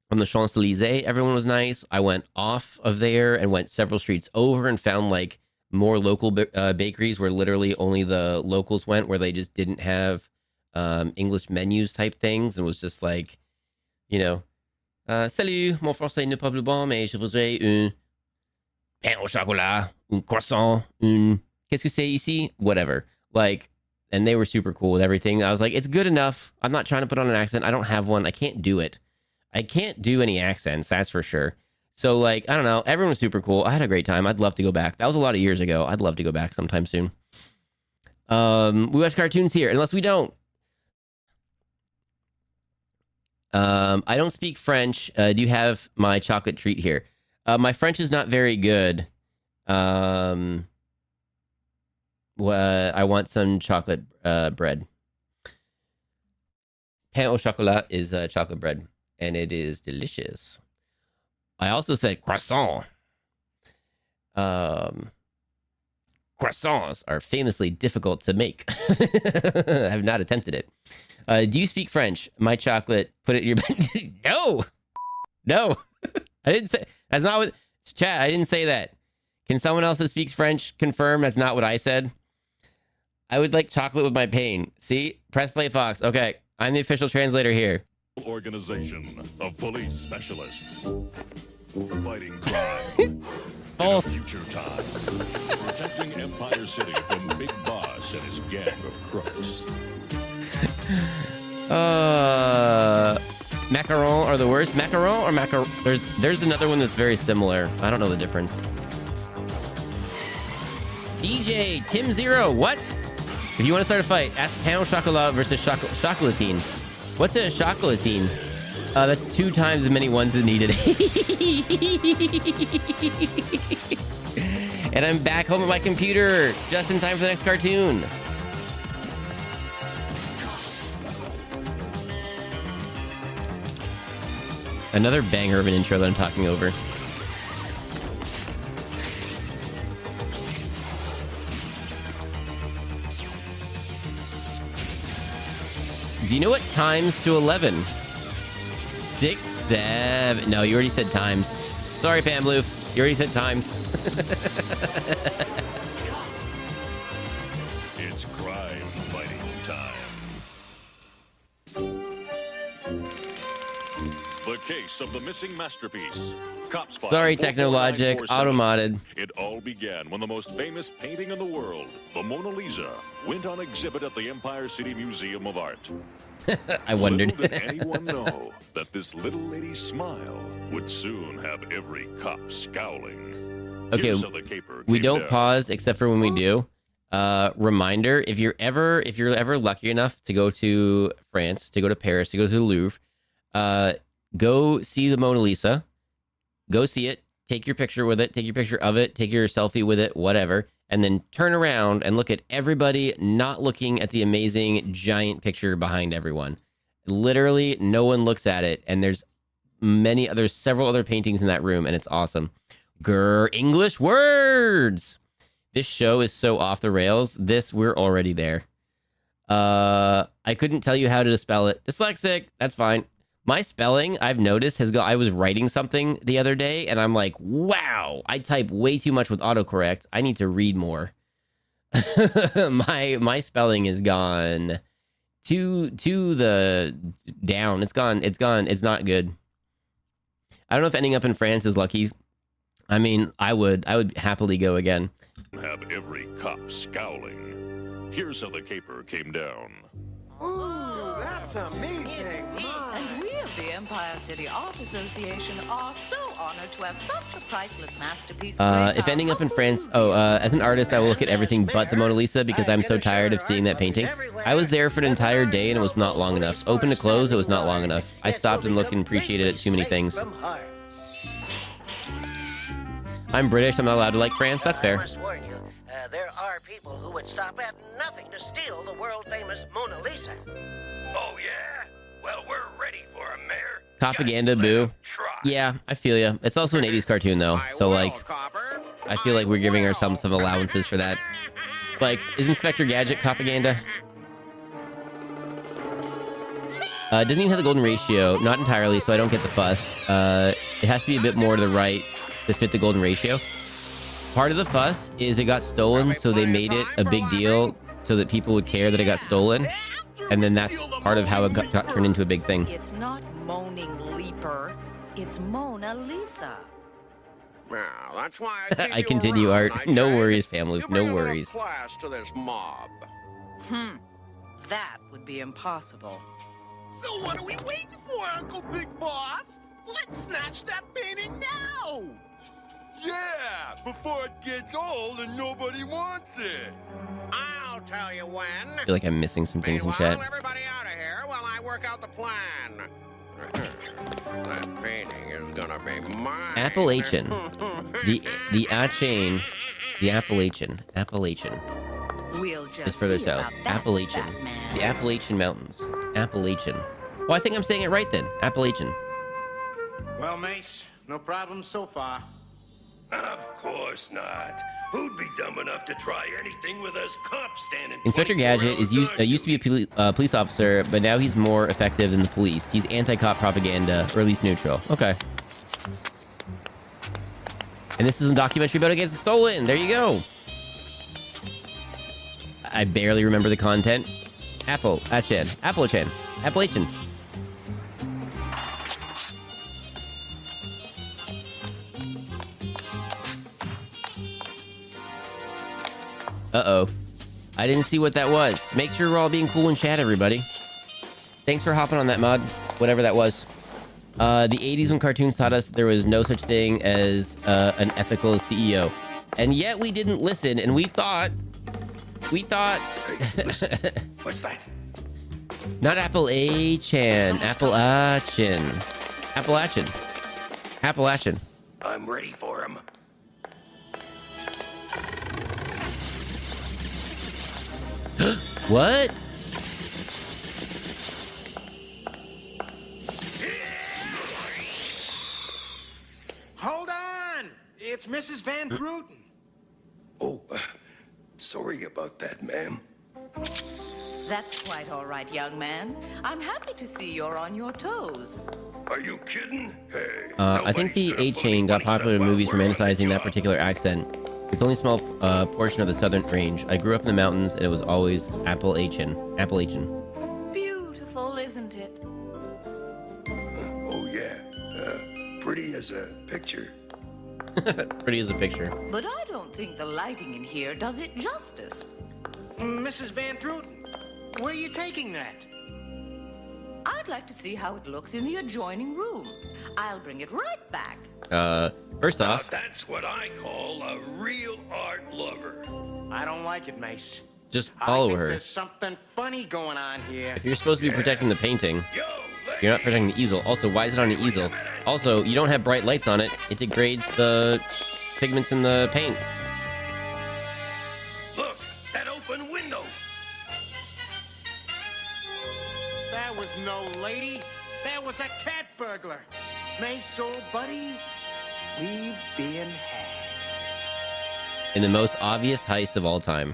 the Champs-Élysées, everyone was nice. I went off of there and went several streets over and found like more local bakeries where literally only the locals went, where they just didn't have English menus type things, and was just like, you know, salut, mon français n'est pas plus bon, mais je voudrais un pain au chocolat, un croissant, qu'est-ce que c'est ici? Whatever. Like, and they were super cool with everything. I was like, it's good enough. I'm not trying to put on an accent. I don't have one. I can't do it. I can't do any accents, that's for sure. So, like, I don't know. Everyone was super cool. I had a great time. I'd love to go back. That was a lot of years ago. I'd love to go back sometime soon. We watch cartoons here, unless we don't. I don't speak French. Do you have my chocolate treat here? My French is not very good. I want some chocolate bread. Pain au chocolat is chocolate bread, and it is delicious. I also said croissant. Croissants are famously difficult to make. I have not attempted it. Do you speak French? My chocolate, put it in your bed. No. I didn't say, that's not what, chat, I didn't say that. Can someone else that speaks French confirm that's not what I said? I would like chocolate with my pain. See? Press play, Fox. Okay, I'm the official translator here. Organization of police specialists fighting crime. False. Future time. Protecting Empire City from Big Boss and his gang of crooks. Macaron are the worst. Macaron or macaron? There's another one that's very similar. I don't know the difference. DJ Tim Zero. What? If you want to start a fight, ask Pain au chocolat versus chocolatine. What's a chocolatine? That's 2 times as many ones as needed. And I'm back home at my computer, just in time for the next cartoon. Another banger of an intro that I'm talking over. Do you know what times to 11? 6, 7. No, you already said times. Sorry, Pambloof. You already said times. It's crime fighting time. The case of the missing masterpiece. Cops Sorry, Technologic. Automodded. It all began when the most famous painting in the world, the Mona Lisa, went on exhibit at the Empire City Museum of Art. I wondered. Little did anyone know that this little lady's smile would soon have every cop scowling. Okay, we don't pause except for when we do. Reminder: if you're ever lucky enough to go to France, to go to Paris, to go to the Louvre, go see the Mona Lisa. Go see it. Take your picture with it. Take your picture of it. Take your selfie with it. Whatever. And then turn around and look at everybody not looking at the amazing giant picture behind everyone. Literally, no one looks at it. And there's several other paintings in that room, and it's awesome. Grr, English words. This show is so off the rails. We're already there. I couldn't tell you how to spell it. Dyslexic. That's fine. My spelling, I've noticed, I was writing something the other day, and I'm like, wow, I type way too much with autocorrect. I need to read more. My spelling is gone to the down. It's gone. It's not good. I don't know if ending up in France is lucky. I mean, I would happily go again. Have every cop scowling. Here's how the caper came down. Ooh, that's amazing. And we of the Empire City Art Association are so honored to have such a priceless masterpiece. If ending up in France, as an artist, I will look at everything but the Mona Lisa because I'm so tired of seeing that painting. I was there for an entire day and it was not long enough. Open to close, it was not long enough. I stopped and looked and appreciated it too many things. I'm British, I'm not allowed to like France, that's fair. I must warn you, there are people who would stop at nothing to steal the world-famous Mona Lisa. Oh, yeah? Well, we're ready for a mayor. Propaganda, boo. Yeah, I feel ya. It's also an 80s cartoon, though. So, like, I feel like we're giving ourselves some allowances for that. Like, is Inspector Gadget propaganda? It doesn't even have the golden ratio. Not entirely, so I don't get the fuss. It has to be a bit more to the right to fit the golden ratio. Part of the fuss is it got stolen, so they made it a big deal so that people would care that it got stolen. And then that's part of how it got turned into a big thing. It's not moaning leaper, it's Mona Lisa. Well, that's why I continue, Art. No worries, family. No worries. Class to this mob. That would be impossible. So what are we waiting for, Uncle Big Boss? Let's snatch that painting now! Yeah, before it gets old and nobody wants it. I'll tell you when. I feel like I'm missing some things in chat. Everybody out of here while I work out the plan. That painting is gonna be mine. Appalachian. The A-chain. The Appalachian. We'll Just further south. Appalachian. The Appalachian Mountains. Appalachian. Well, I think I'm saying it right then. Appalachian. Well, Mace, no problems so far. Of course not. Who'd be dumb enough to try anything with us cops standing? Inspector Gadget used to be a police officer, but now he's more effective than the police. He's anti-cop propaganda, or at least neutral. Okay. And this is a documentary about it getting stolen. There you go. I barely remember the content. Appalachian. Uh-oh. I didn't see what that was. Make sure we're all being cool in chat, everybody. Thanks for hopping on that mod, whatever that was. The 80s when cartoons taught us there was no such thing as an ethical CEO. And yet we didn't listen, and we thought... Hey, listen. What's that? Not Appalachian. Appalachian. I'm ready for him. What? Hold on! It's Mrs. Van Druten. Oh, sorry about that, ma'am. That's quite all right, young man. I'm happy to see you're on your toes. Are you kidding? Hey. I think the A-chain got popular in movies romanticizing that particular accent. It's only a small portion of the southern range. I grew up in the mountains, and it was always Appalachian. Beautiful, isn't it? Oh, yeah. Pretty as a picture. Pretty as a picture. But I don't think the lighting in here does it justice. Mrs. Van Druten, where are you taking that? I'd like to see how it looks in the adjoining room. I'll bring it right back. First off, That's what I call a real art lover. I don't like it, Mace. just follow her. There's something funny going on here. If you're supposed to be protecting the painting, you're not protecting the easel. Also, why is it on an easel? Also, you don't have bright lights on it. It degrades the pigments in the paint. Look, that open window. That was no lady. That was a cat burglar. Mace, old buddy, we've been had. In the most obvious heist of all time.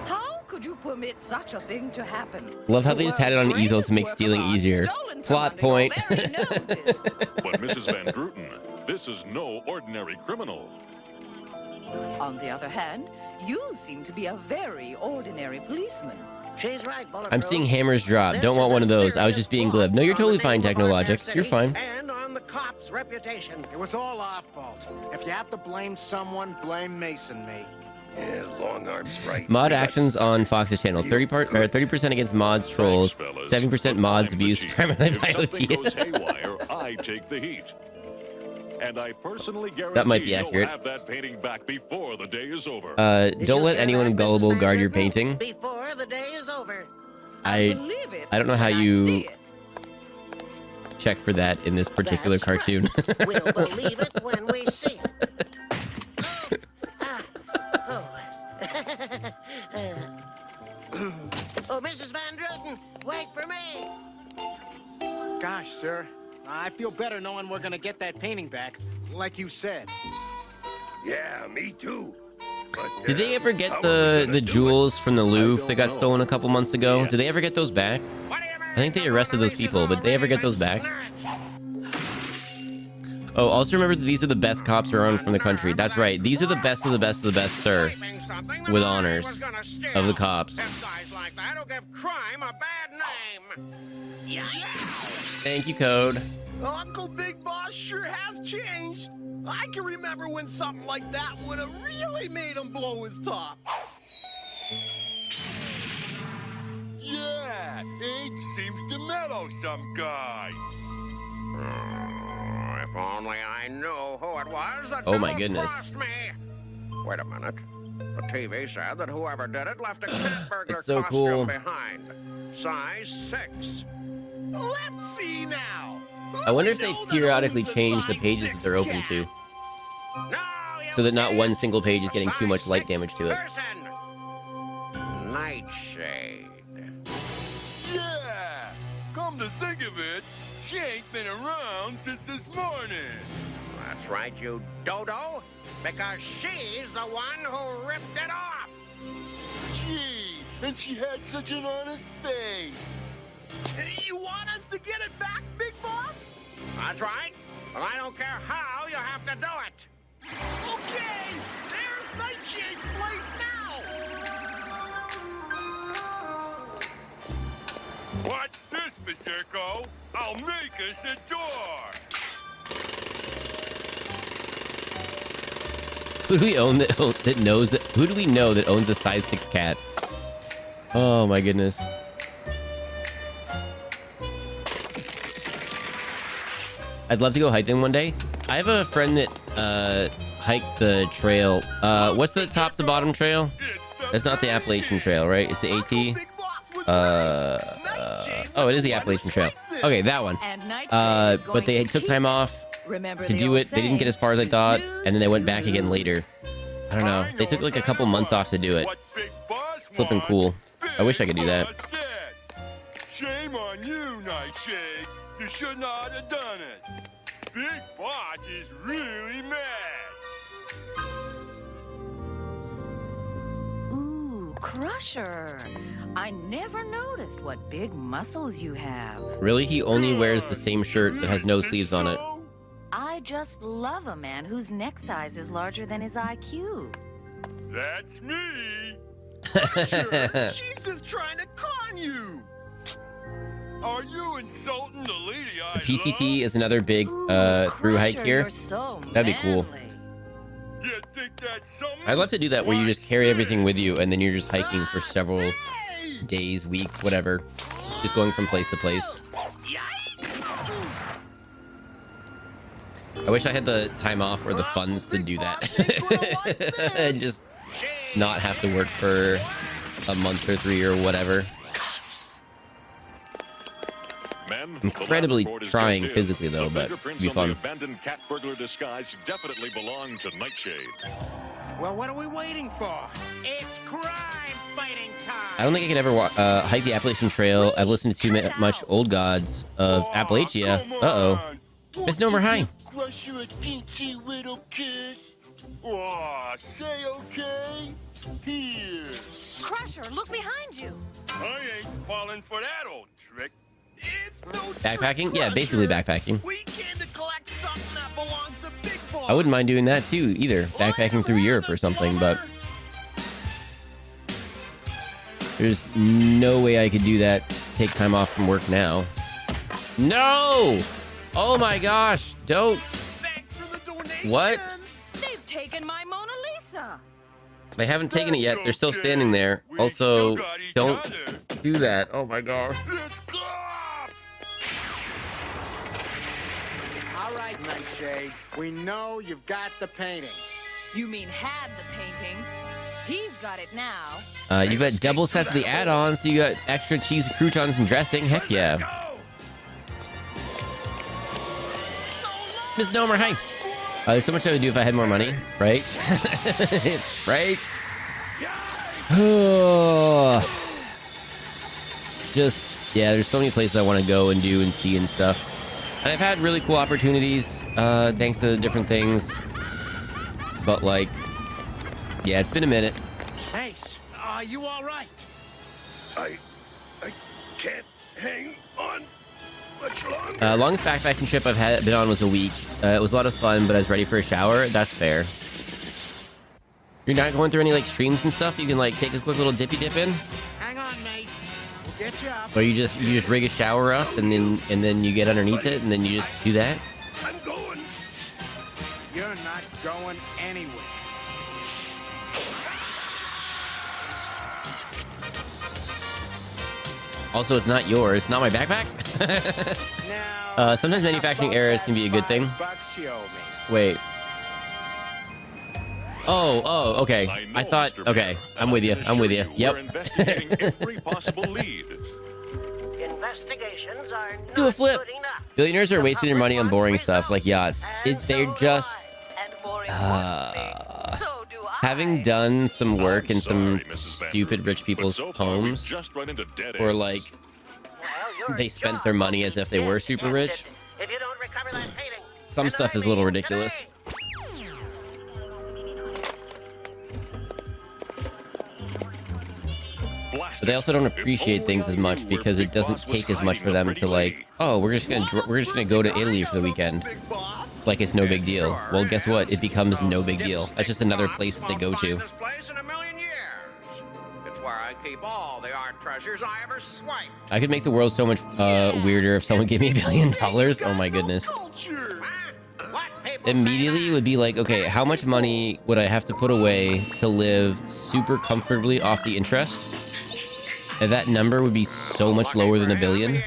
How could you permit such a thing to happen? Love how they just had it on an easel to make stealing easier. Plot point. But Mrs. Van Druten, this is no ordinary criminal. On the other hand, you seem to be a very ordinary policeman. She's right, Bulletproof. I'm seeing hammers drop. Don't want one of those. I was just being glib. No, you're totally fine, Technologic. You're fine. And on the cop's reputation. It was all our fault. If you have to blame someone, blame Mace and me. Yeah, long arms right. Mod actions on Fox's channel. 30% against mods, trolls. 7% mods abused primarily by If something goes OTA. haywire, I take the heat. And I personally guarantee That might be accurate. you'll have that painting back before the day is over. Don't let anyone gullible guard your painting. Before the day is over. I don't know how you check for that in this particular cartoon. We'll believe it when we see it. Oh, Mrs. Van Druten, wait for me. Gosh, sir, I feel better knowing we're gonna get that painting back, like you said. Yeah, me too. But, Did they ever get the jewels from the Louvre that got stolen a couple months ago? Did they ever get those back? I think they arrested those people, but did they ever get those back? Oh, also remember that these are the best cops around from the country. That's right. These are the best of the best of the best, sir. With honors of the cops. Guys like that'll give crime a bad name. Yeah. Thank you, Code. Uncle Big Boss sure has changed. I can remember when something like that would have really made him blow his top. Yeah, age seems to mellow some guys. If only I knew who it was that Oh my goodness. double-crossed me. Wait a minute. The TV said that whoever did it left a cat burglar It's so costume cool. behind. Size 6. Let's see now. I wonder if they periodically change the pages that they're open to. So that not one single page is getting too much light damage to it. Nightshade. Yeah, come to think of it, she ain't been around since this morning. That's right, you dodo. Because she's the one who ripped it off. Gee, and she had such an honest face. You want us to get it back, Big Boss? That's right. But I don't care how you have to do it. Okay, there's Nightshade's place now. What's this, Majerko? I'll make us a door. Who do we own that knows that? Who do we know that owns a size 6 cat? Oh my goodness. I'd love to go hiking one day. I have a friend that hiked the trail. What's the top to bottom trail? That's not the Appalachian Trail, right? It's the AT. Oh, it is the Appalachian Trail. Okay, that one. But they took time off to do it. They didn't get as far as I thought, and then they went back again later. I don't know. They took like a couple months off to do it. Flipping cool. I wish I could do that. Shame on you, Nightshade. You should not have done it. Big Boss is really mad. Ooh, Crusher. I never noticed what big muscles you have. Really? He only wears the same shirt that has no sleeves on it. I just love a man whose neck size is larger than his IQ. That's me. Sure, she's just trying to con you. Are you insulting the lady I The PCT is another big through hike here. That'd be cool. You think that's something? I'd love to do that where you just carry everything with you and then you're just hiking for several days, weeks, whatever. Just going from place to place. I wish I had the time off or the funds to do that. And just not have to work for a month or 3 or whatever. Incredibly trying physically though, but it'd be fun. The abandoned cat burglar disguise definitely belong to Nightshade. Well, what are we waiting for? It's crime fighting time. I don't think I could ever hike the Appalachian Trail. I've listened to too much Old Gods of Appalachia. Misnomer, hi. Crush you a teensy little kiss. Aw, say okay. Here. Crusher, look behind you. I ain't falling for that old trick. It's no Backpacking? Yeah, basically backpacking. We came to collect something that belongs to Big Boss. I wouldn't mind doing that too, either. Backpacking through Europe or something, but there's no way I could do that. Take time off from work now. No! Oh my gosh, don't. What? They've taken my Mona Lisa. They haven't taken it yet. They're still standing there. Also, don't do that. Oh my gosh. All right, Nightshade. We know you've got the painting. You mean had the painting? He's got it now. You've got double sets of the add-ons, so you got extra cheese, croutons, and dressing. Heck yeah. Misnomer, hey. There's so much I would do if I had more money, right? Right? Just, yeah, there's so many places I want to go and do and see and stuff. And I've had really cool opportunities, thanks to different things. But, like, yeah, it's been a minute. Ace, are you all right? I can't hang on much longer. Longest backpacking trip I've been on was a week. It was a lot of fun, but I was ready for a shower. That's fair. You're not going through any, like, streams and stuff? You can, like, take a quick little dippy dip in? Hang on, mate. We'll get you up. Or you just rig a shower up and then you get underneath it and then you just do that? I'm going. You're not going anywhere. Also, it's not yours. Not my backpack? Sometimes manufacturing errors can be a good thing. Wait. Oh, okay. I thought, okay. I'm with you. I'm with you. Yep. Every possible lead. Investigations are Do a flip. Billionaires are wasting their money on boring stuff like yachts. They're just... having done some work in some stupid rich people's homes, or like they spent their money as if they were super rich, some stuff is a little ridiculous. But they also don't appreciate things as much because it doesn't take as much for them to like, oh, we're just gonna go to Italy for the weekend. Like it's no big deal. Well, guess what? It becomes no big deal. That's just another place that they go to. It's where I keep all the art treasures I ever swiped. I could make the world so much weirder if someone gave me $1 billion. Oh my goodness. Immediately would be like, okay, how much money would I have to put away to live super comfortably off the interest? And that number would be so much lower than $1 billion.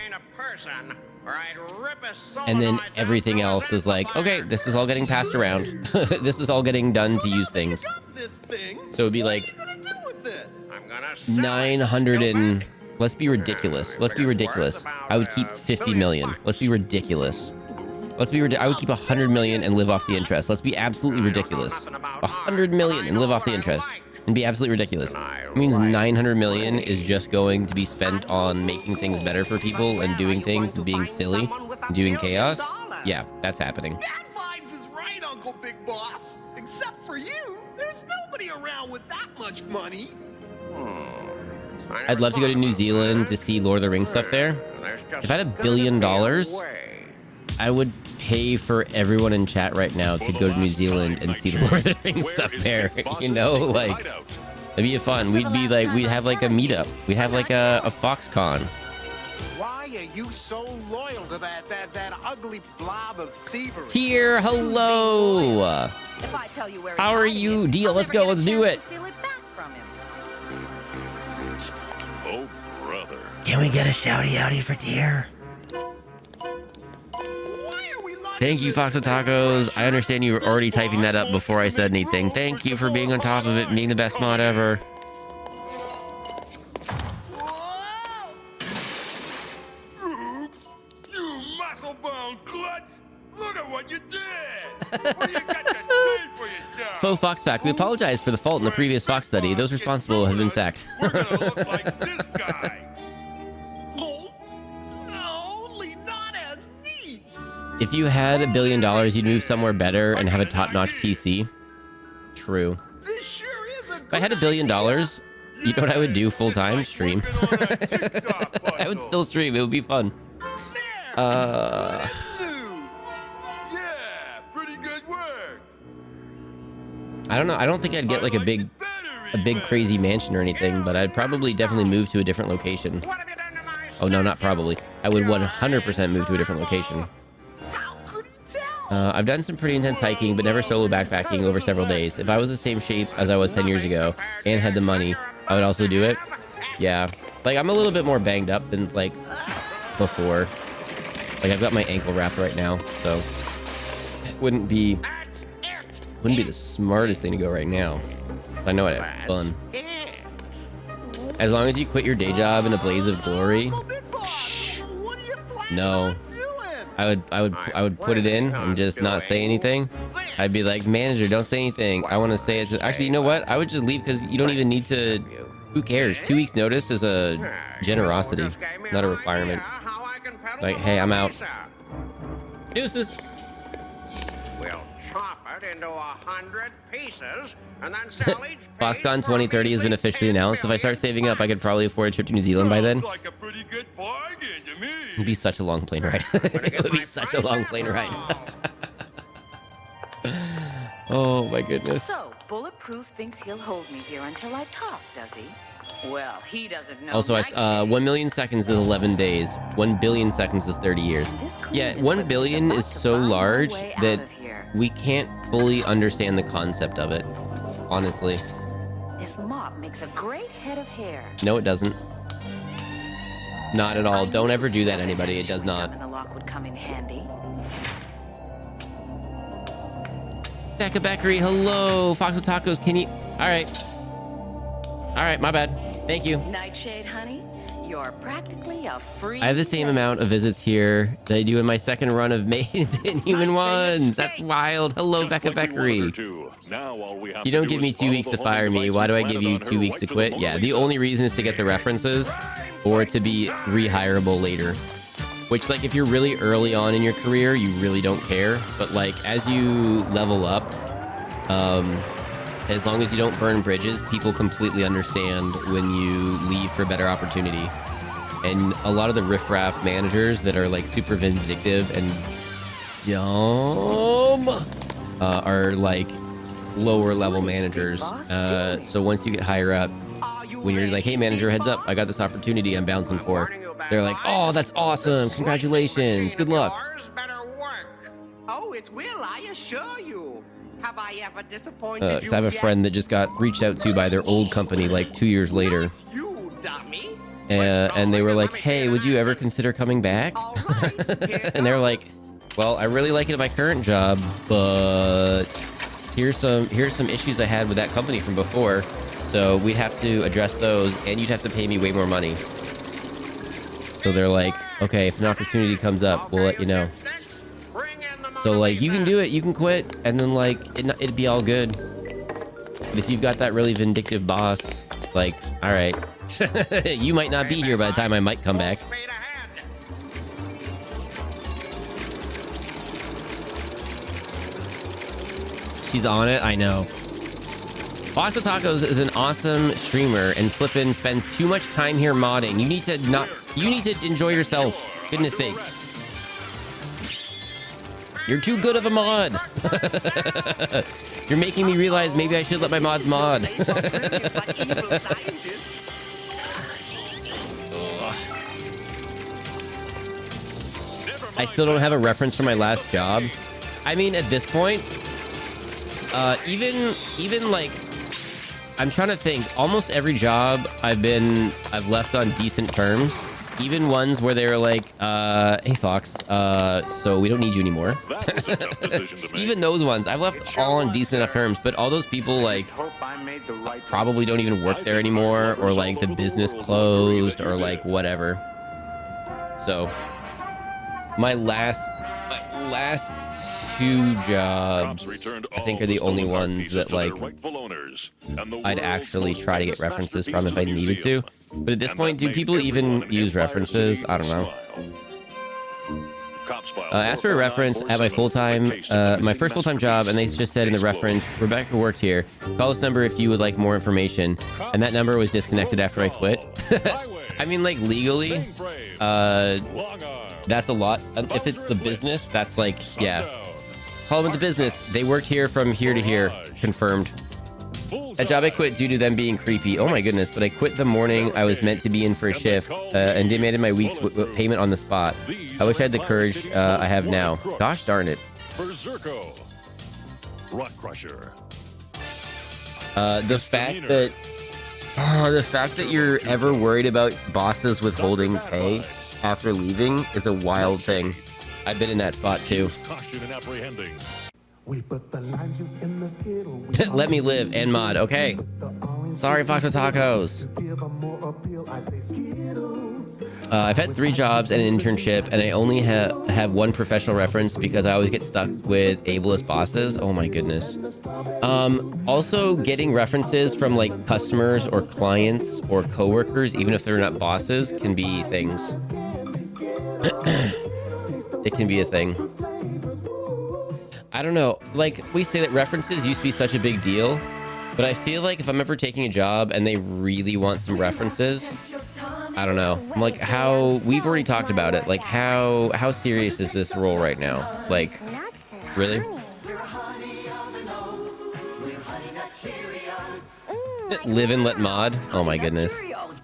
And then everything else is like, okay, this is all getting passed around. This is all getting done to use things. So it'd be like 900 and... Let's be ridiculous. Let's be ridiculous. I would keep 50 million. Let's be ridiculous. I would keep 100 million and live off the interest. Let's be absolutely ridiculous. 100 million and live off the interest. And be absolutely ridiculous. It means 900 million is just going to be spent on making things better for people and doing things and being silly and doing chaos. Yeah, that's happening. That vibes is right, Uncle Big Boss. Except for you, there's nobody around with that much money. I'd love to go to New Zealand to see Lord of the Rings stuff there. If I had $1 billion, I would pay for everyone in chat right now to go to New Zealand and see the Lord of the Rings stuff there. You know, like, it'd be fun. We'd have like a meetup. We'd have like a Foxconn. Why are you so loyal to that ugly blob of thievery? Tier, hello. If I tell you where How are you? Deal, let's go, let's do it. Oh, brother. Can we get a shouty outy for Tier? Why are we Thank you, Fox and Tacos. I understand you were already typing that up before I said anything. Thank you for being on top of it and being the best mod ever. You muscle-bound klutz! Look at what you did! What you got to say for yourself? Faux Fox fact. We apologize for the fault in the previous Fox study. Those responsible have been sacked. We're gonna look like this guy. Only not as neat. If you had $1 billion, you'd move somewhere better and have a top-notch PC. True. This sure is a If I had $1 billion, you know what I would do full-time? Stream. I would still stream. It would be fun. Yeah, pretty good work. I don't know. I don't think I'd get like a big crazy mansion or anything, but I'd probably definitely move to a different location. Oh no, not probably. I would 100% move to a different location. I've done some pretty intense hiking, but never solo backpacking over several days. If I was the same shape as I was 10 years ago and had the money, I would also do it. Yeah, like I'm a little bit more banged up than like before. Like I've got my ankle wrapped right now, so it wouldn't be the smartest thing to go right now. But I know I'd have fun. As long as you quit your day job in a blaze of glory. No. I would put it in and just not say anything. I'd be like, manager, don't say anything. I want to say it. Actually, you know what? I would just leave because you don't even need to. Who cares? 2 weeks notice is a generosity, not a requirement. Like, hey, I'm out. Deuces. We'll chop it into 100 pieces, and then sell each Foxconn 2030 has been officially announced. If I start saving up, I could probably afford a trip to New Zealand by then. Like a pretty good bargain to me. It'd be such a long plane ride. It would be such a long plane ride. Oh my goodness. So, Bulletproof thinks he'll hold me here until I talk, does he? Well, he doesn't know. Also, 1 million seconds is 11 days. 1 billion seconds is 30 years. Yeah, 1 billion is so large that we can't fully understand the concept of it, honestly. This mop makes a great head of hair. No, it doesn't. Not at all. Don't ever do that, anybody. It does not. And the lock would come in handy. Becca Beckery, hello. Fox with Tacos, can you... All right. All right, my bad. Thank you. Nightshade, honey, you're practically a free... I have the same amount of visits here that I do in my second run of Maidens and Human Ones. That's wild. Hello, Becca Beckery. You don't give me 2 weeks to fire me. Why do I give you 2 weeks to quit? Yeah, the only reason is to get the references or to be rehirable later. Which, like, if you're really early on in your career, you really don't care. But, like, as you level up, as long as you don't burn bridges, people completely understand when you leave for a better opportunity. And a lot of the riffraff managers that are, like, super vindictive and dumb are, like, lower level managers. So once you get higher up, when you're like, hey, manager, heads up, I got this opportunity I'm bouncing for. They're like, oh, that's awesome. Congratulations. Good luck. Oh, it will, I assure you. Have I ever disappointed you? Because I have a friend that just got reached out to by their old company like 2 years later. You dummy. And they were like, hey, would you ever consider coming back? And they're like, well, I really like it at my current job, but here's some issues I had with that company from before. So we'd have to address those, and you'd have to pay me way more money. So they're like, okay, if an opportunity comes up, we'll let you know. So, like, you can do it, you can quit, and then, like, it'd be all good. But if you've got that really vindictive boss, like, all right, you might not be here by the time I might come back. She's on it, I know. Fox with Tacos is an awesome streamer, and Flippin spends too much time here modding. You need to enjoy yourself. Goodness sakes. You're too good of a mod. You're making me realize maybe I should let my mods mod. I still don't have a reference for my last job. I mean, at this point, even like, I'm trying to think. Almost every job I've left on decent terms. even ones where they were like, hey Fox, so we don't need you anymore. Even those ones, I've left all on decent enough terms, but all those people like probably don't even work there anymore, or like the business closed, or like whatever. So my last two jobs, I think, are the only ones that like I'd actually try to get references from if I needed to. But at this point, do people even use references? I don't know. Ask for a reference at my my first full-time job, and they just said in the reference, Rebecca worked here. Call this number if you would like more information. And that number was disconnected after I quit. I mean, like, legally, that's a lot. If it's the business, that's like, yeah. Call them at the business. They worked here from here to here. Confirmed. A job I quit due to them being creepy. Oh my goodness, but I quit the morning I was meant to be in for a shift and demanded my week's payment on the spot. I wish I had the courage I have now. Gosh darn it. Berserko. Rock Crusher. The fact that you're ever worried about bosses withholding pay after leaving is a wild thing. I've been in that spot too. Caution and apprehending. Let me live and mod. Okay. Sorry, Fox with Tacos. I've had 3 jobs and an internship, and I only have one professional reference because I always get stuck with ableist bosses. Oh my goodness. Also, getting references from like customers or clients or coworkers, even if they're not bosses, can be things. It can be a thing. I don't know, like, we say that references used to be such a big deal, but I feel like if I'm ever taking a job and they really want some references, I don't know. I'm like, we've already talked about it. Like, how serious is this role right now? Like, really? Live and let mod? Oh my goodness.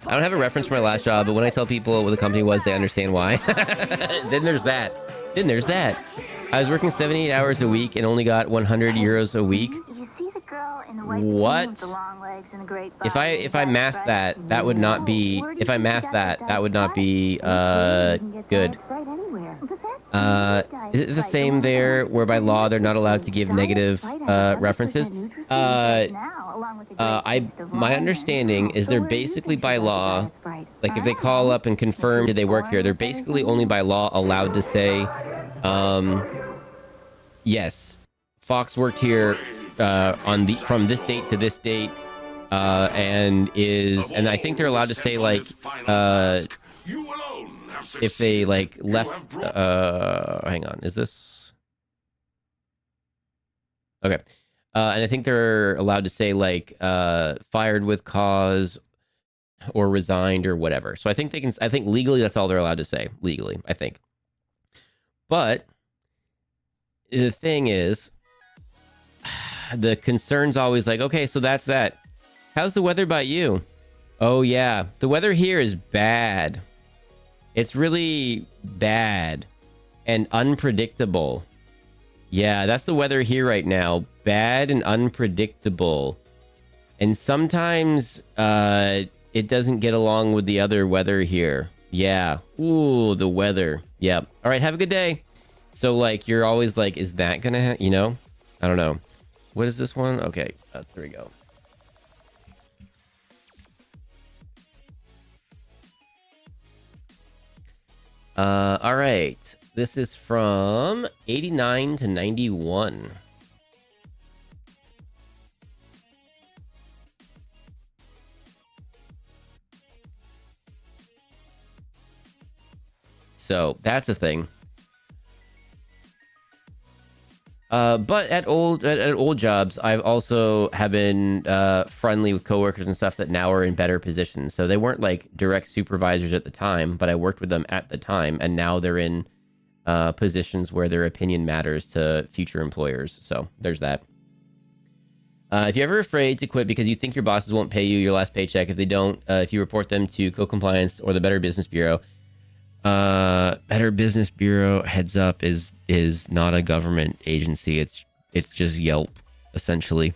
I don't have a reference for my last job, but when I tell people what the company was, they understand why. Then there's that. I was working 78 hours a week and only got 100 euros a week. What? If I math that, that would not be. If I math that, that would not be good. Is it the same there, where by law they're not allowed to give negative references? My understanding is they're basically by law, like if they call up and confirm did they work here, they're basically only by law allowed to say, yes, Fox worked here from this date to this date, and I think they're allowed to say like if they like left. Hang on, is this okay? And I think they're allowed to say like fired with cause or resigned or whatever. So I think I think legally that's all they're allowed to say legally, I think. But the thing is, the concern's always like, okay, so that's that. How's the weather by you? Oh yeah, the weather here is bad. It's really bad and unpredictable. Yeah, that's the weather here right now. Bad and unpredictable. And sometimes it doesn't get along with the other weather here. Yeah. Ooh, the weather. Yep. All right, have a good day. So, like, you're always like, is that gonna, you know? I don't know. What is this one? Okay, there we go. All right. This is from 89 to 91. So that's a thing. But at old jobs, I've also have been friendly with coworkers and stuff that now are in better positions. So they weren't like direct supervisors at the time, but I worked with them at the time, and now they're in positions where their opinion matters to future employers. So there's that. If you're ever afraid to quit because you think your bosses won't pay you your last paycheck, if they don't, if you report them to Co-Compliance or the Better Business Bureau. Better Business Bureau, heads up, is not a government agency. It's just Yelp, essentially,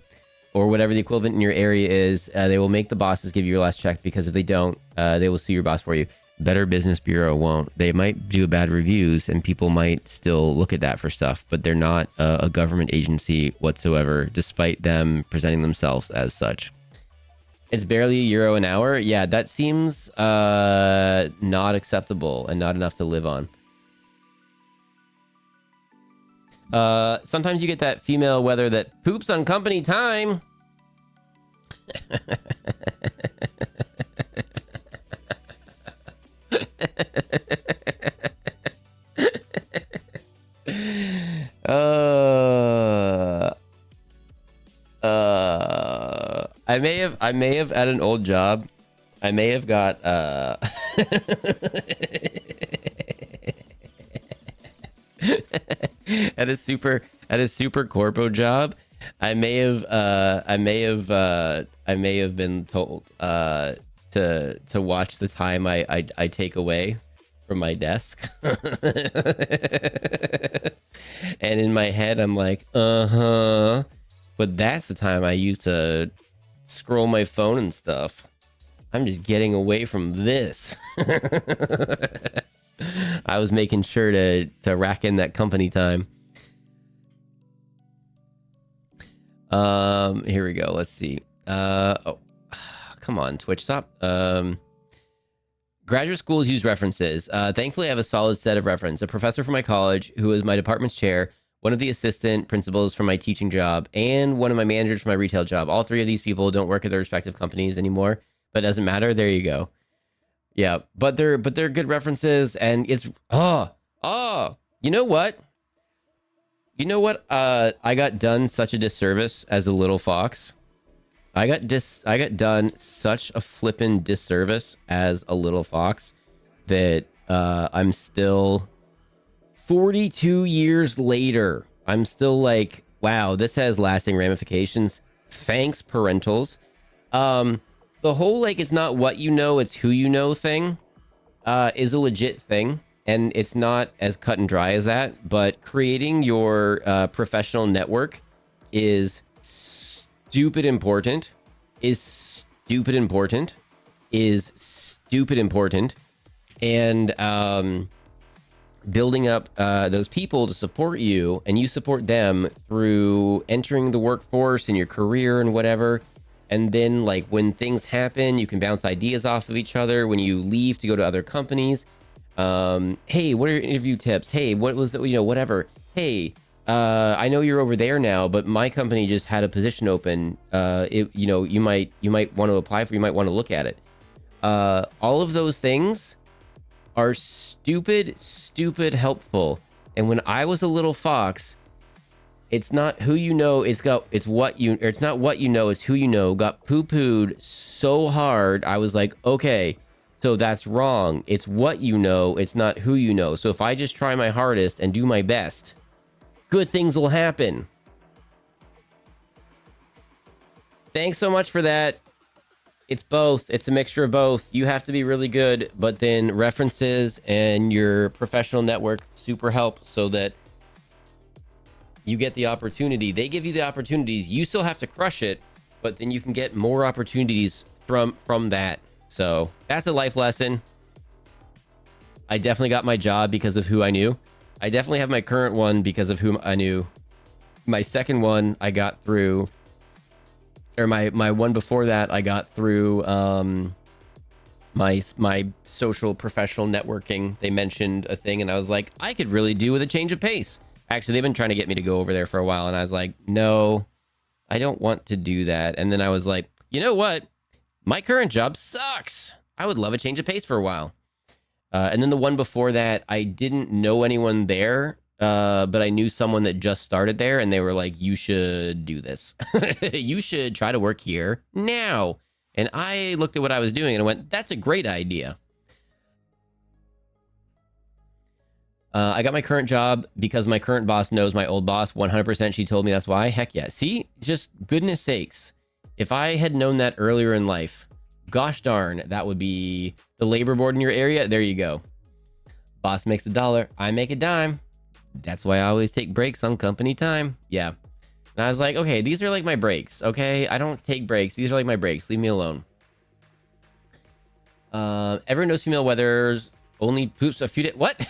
or whatever the equivalent in your area is. They will make the bosses give you your last check, because if they don't, they will sue your boss for you. Better Business Bureau won't. They might do bad reviews and people might still look at that for stuff, but they're not a government agency whatsoever, despite them presenting themselves as such. It's barely €1 an hour. Yeah, that seems not acceptable and not enough to live on. Sometimes you get that female weather that poops on company time. I may have at an old job, I may have got at a super corpo job, I may have been told to watch the time I take away from my desk. And in my head I'm like, but that's the time I use to scroll my phone and stuff. I'm just getting away from this. I was making sure to rack in that company time. Here we go. Let's see. Oh, come on, Twitch, stop. Graduate schools use references. Thankfully, I have a solid set of references. A professor from my college, who is my department's chair, one of the assistant principals from my teaching job, and one of my managers from my retail job. All three of these people don't work at their respective companies anymore, but it doesn't matter. There you go. Yeah, but they're good references, and it's you know what? You know what? I got done such a disservice as a little fox. I got done such a flippin' disservice as a little fox that I'm still 42 years later. I'm still like, wow, this has lasting ramifications. Thanks, parentals. The whole like it's not what you know, it's who you know thing is a legit thing. And it's not as cut and dry as that, but creating your professional network is stupid important, and building up those people to support you, and you support them through entering the workforce and your career and whatever. And then like when things happen, you can bounce ideas off of each other. When you leave to go to other companies, hey, what are your interview tips? Hey, what was the, whatever. Hey, I know you're over there now, but my company just had a position open. You might want to apply for, you might want to look at it. All of those things are stupid helpful. And when I was a little fox, it's not who you know, it's what you, or it's not what you know, it's who you know, got poo-pooed so hard. I was like, okay, so that's wrong. It's what you know, it's not who you know. So if I just try my hardest and do my best, good things will happen. Thanks so much for that. It's both. It's a mixture of both. You have to be really good, but then references and your professional network super help so that you get the opportunity. They give you the opportunities. You still have to crush it, but then you can get more opportunities from that. So that's a life lesson. I definitely got my job because of who I knew. I definitely have my current one because of whom I knew. My second one I got through, or my one before that I got through my social professional networking. They mentioned a thing and I was like, I could really do with a change of pace. Actually, they've been trying to get me to go over there for a while, and I was like, no, I don't want to do that. And then I was like, you know what? My current job sucks. I would love a change of pace for a while. And then the one before that, I didn't know anyone there, but I knew someone that just started there, and they were like, you should do this. You should try to work here now. And I looked at what I was doing, and I went, that's a great idea. I got my current job because my current boss knows my old boss. 100% she told me that's why. Heck yeah. See, just goodness sakes. If I had known that earlier in life, gosh darn, that would be the labor board in your area. There you go. Boss makes $1, I make a dime. That's why I always take breaks on company time. Yeah. And I was like, okay, these are like my breaks. Okay. I don't take breaks. These are like my breaks. Leave me alone. Everyone knows female weathers only poops a few days. What?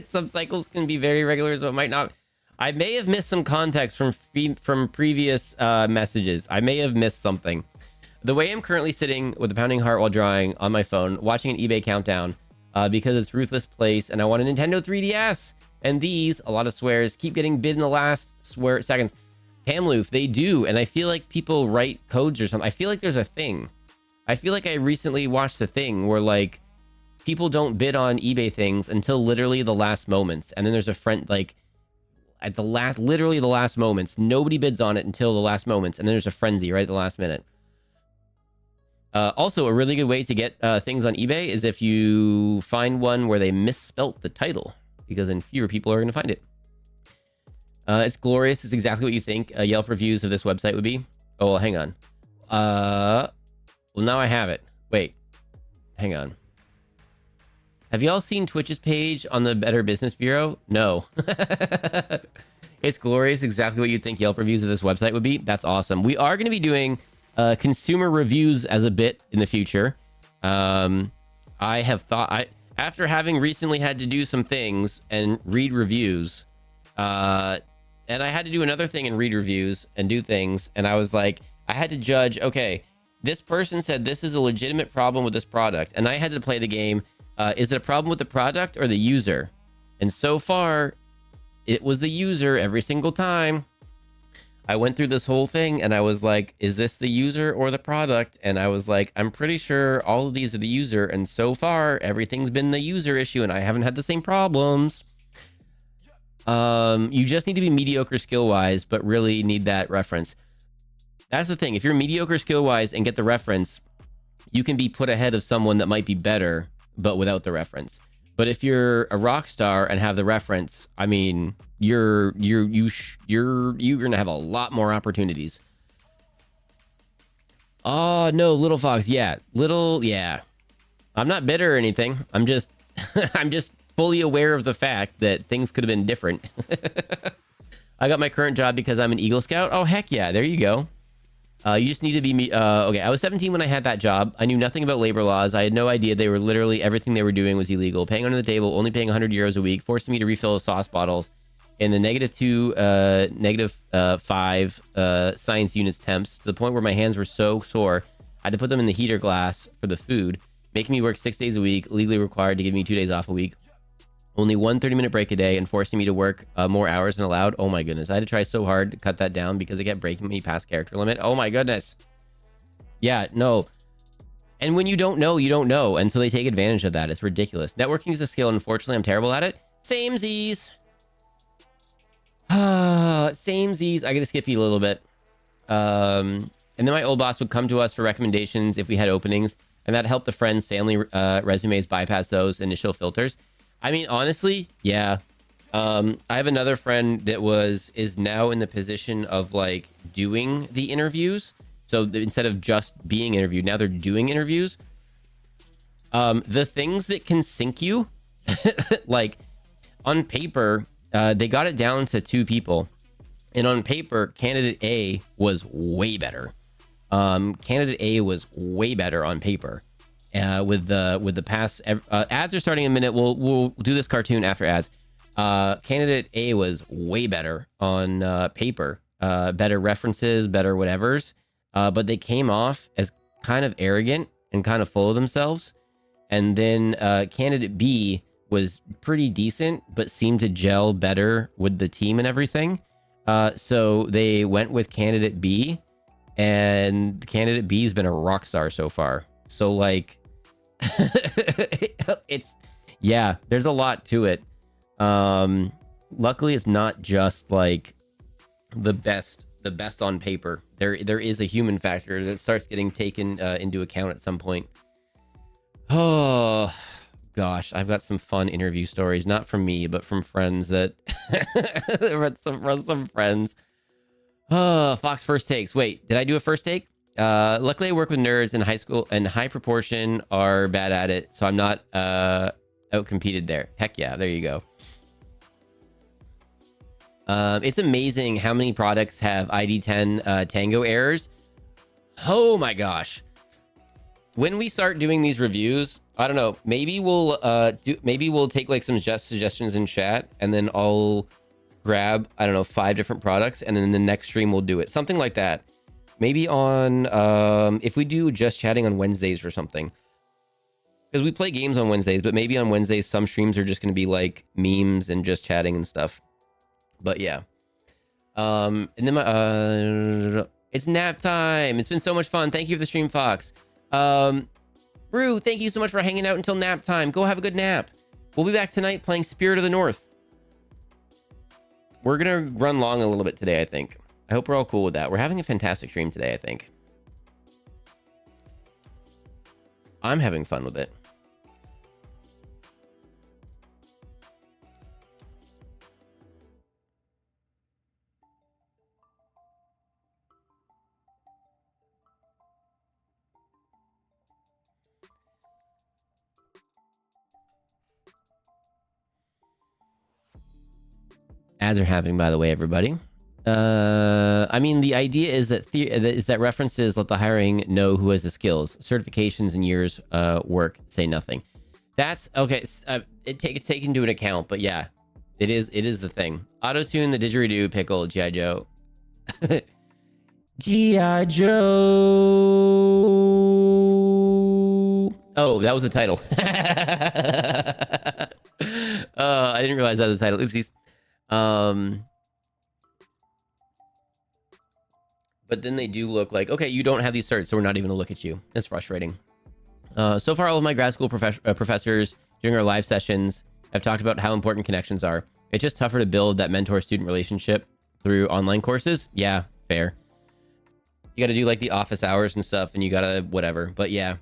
Some cycles can be very regular, so it might not. I may have missed some context from previous messages. I may have missed something. The way I'm currently sitting with a pounding heart while drawing on my phone, watching an eBay countdown because it's Ruthless Place and I want a Nintendo 3DS. And these, a lot of swears, keep getting bid in the last seconds. Hamloof, they do. And I feel like people write codes or something. I feel like there's a thing. I feel like I recently watched a thing where like people don't bid on eBay things until literally the last moments. And then there's a friend like at the last, literally the last moments. Nobody bids on it until the last moments. And then there's a frenzy right at the last minute. Also, a really good way to get things on eBay is if you find one where they misspelt the title, because then fewer people are going to find it. It's glorious. It's exactly what you think Yelp reviews of this website would be. Oh, well, hang on. Well, now I have it. Wait, hang on. Have y'all seen Twitch's page on the Better Business Bureau? No. It's glorious. Exactly what you think Yelp reviews of this website would be. That's awesome. We are going to be doing consumer reviews as a bit in the future. I have thought, after having recently had to do some things and read reviews, and I had to do another thing and read reviews and do things, and I was like, I had to judge, okay, this person said this is a legitimate problem with this product, and I had to play the game, is it a problem with the product or the user? And so far, it was the user every single time. I went through this whole thing and I was like, is this the user or the product? And I was like, I'm pretty sure all of these are the user. And so far, everything's been the user issue and I haven't had the same problems. You just need to be mediocre skill-wise, but really need that reference. That's the thing. If you're mediocre skill-wise and get the reference, you can be put ahead of someone that might be better, but without the reference. But if you're a rock star and have the reference, I mean, you're gonna have a lot more opportunities. Oh no, Little Fox, yeah, yeah. I'm not bitter or anything. I'm just, I'm just fully aware of the fact that things could have been different. I got my current job because I'm an Eagle Scout. Oh heck yeah, there you go. You just need to be okay. I was 17 when I had that job. I knew nothing about labor laws. I had no idea they were literally everything they were doing was illegal. Paying under the table, only paying 100 euros a week, forcing me to refill sauce bottles in the -2, -5 science units temps to the point where my hands were so sore I had to put them in the heater glass for the food, making me work 6 days a week, legally required to give me 2 days off a week. Only one 30-minute break a day and forcing me to work more hours than allowed. Oh my goodness. I had to try so hard to cut that down because it kept breaking me past character limit. Oh my goodness. Yeah, no. And when you don't know, you don't know. And so they take advantage of that. It's ridiculous. Networking is a skill. Unfortunately, I'm terrible at it. Samesies. Samesies. I gotta skip you a little bit. And then my old boss would come to us for recommendations if we had openings. And that helped the friends, family resumes bypass those initial filters. I mean, honestly, yeah. I have another friend that is now in the position of like doing the interviews. So instead of just being interviewed, now they're doing interviews. The things that can sink you, like on paper, they got it down to 2 people. And on paper, candidate A was way better. Candidate A was way better on paper. With the past ads are starting in a minute. We'll do this cartoon after ads. Candidate A was way better on paper, better references, better whatevers, but they came off as kind of arrogant and kind of full of themselves. And then candidate B was pretty decent, but seemed to gel better with the team and everything. So they went with candidate B, and candidate B has been a rock star so far. So like. Yeah, there's a lot to it. Luckily it's not just like the best on paper. There is a human factor that starts getting taken into account at some point. Oh gosh, I've got some fun interview stories, not from me but from friends that from some friends. Oh, Fox first takes. Wait, did I do a first take? Luckily I work with nerds in high school and high proportion are bad at it. So I'm not, outcompeted there. Heck yeah. There you go. It's amazing how many products have ID10, Tango errors. Oh my gosh. when we start doing these reviews, I don't know, maybe we'll take like some suggestions in chat, and then I'll grab, I don't know, 5 different products, and then the next stream we'll do it. Something like that. Maybe on if we do just chatting on Wednesdays or something. Because we play games on Wednesdays, but maybe on Wednesdays some streams are just going to be like memes and just chatting and stuff. But yeah. And then it's nap time. It's been so much fun. Thank you for the stream, Fox. Rue, thank you so much for hanging out until nap time. Go have a good nap. We'll be back tonight playing Spirit of the North. We're gonna run long a little bit today, I think. I hope we're all cool with that. We're having a fantastic stream today, I think. I'm having fun with it. Ads are happening, by the way, everybody. I mean, the idea is that references let the hiring know who has the skills. Certifications and years work say nothing. That's okay. It's taken into an account, but yeah, it is the thing. Auto-tune, the didgeridoo, pickle, G.I. Joe. G.I. Joe. Oh, that was the title. I didn't realize that was the title. Oopsies. But then they do look like, okay, you don't have these certs, so we're not even gonna look at you. That's frustrating. So far, all of my grad school professors during our live sessions have talked about how important connections are. It's just tougher to build that mentor-student relationship through online courses. Yeah, fair. You got to do like the office hours and stuff, and you got to whatever. But yeah,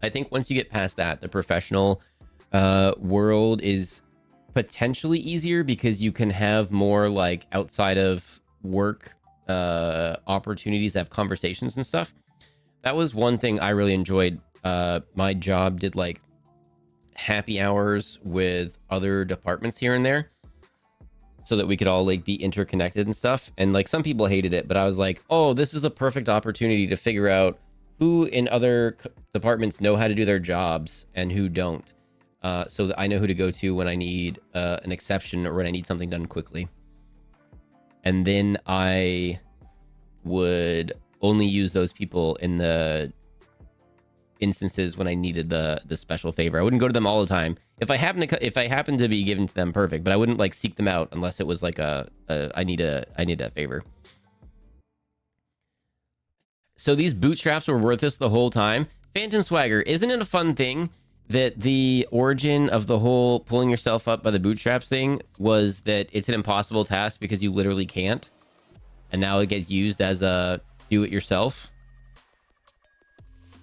I think once you get past that, the professional world is potentially easier because you can have more like outside of work opportunities to have conversations and stuff. That was one thing I really enjoyed. My job did like happy hours with other departments here and there so that we could all like be interconnected and stuff. And like some people hated it, but I was like, oh, this is the perfect opportunity to figure out who in other departments know how to do their jobs and who don't. So that I know who to go to when I need an exception or when I need something done quickly. And then I would only use those people in the instances when I needed the special favor. I wouldn't go to them all the time. If I happen to be given to them, perfect. But I wouldn't like seek them out unless it was like I need that favor. So these bootstraps were worth this the whole time. Phantom Swagger, isn't it a fun thing that the origin of the whole pulling yourself up by the bootstraps thing was that it's an impossible task because you literally can't, and now it gets used as a do-it-yourself,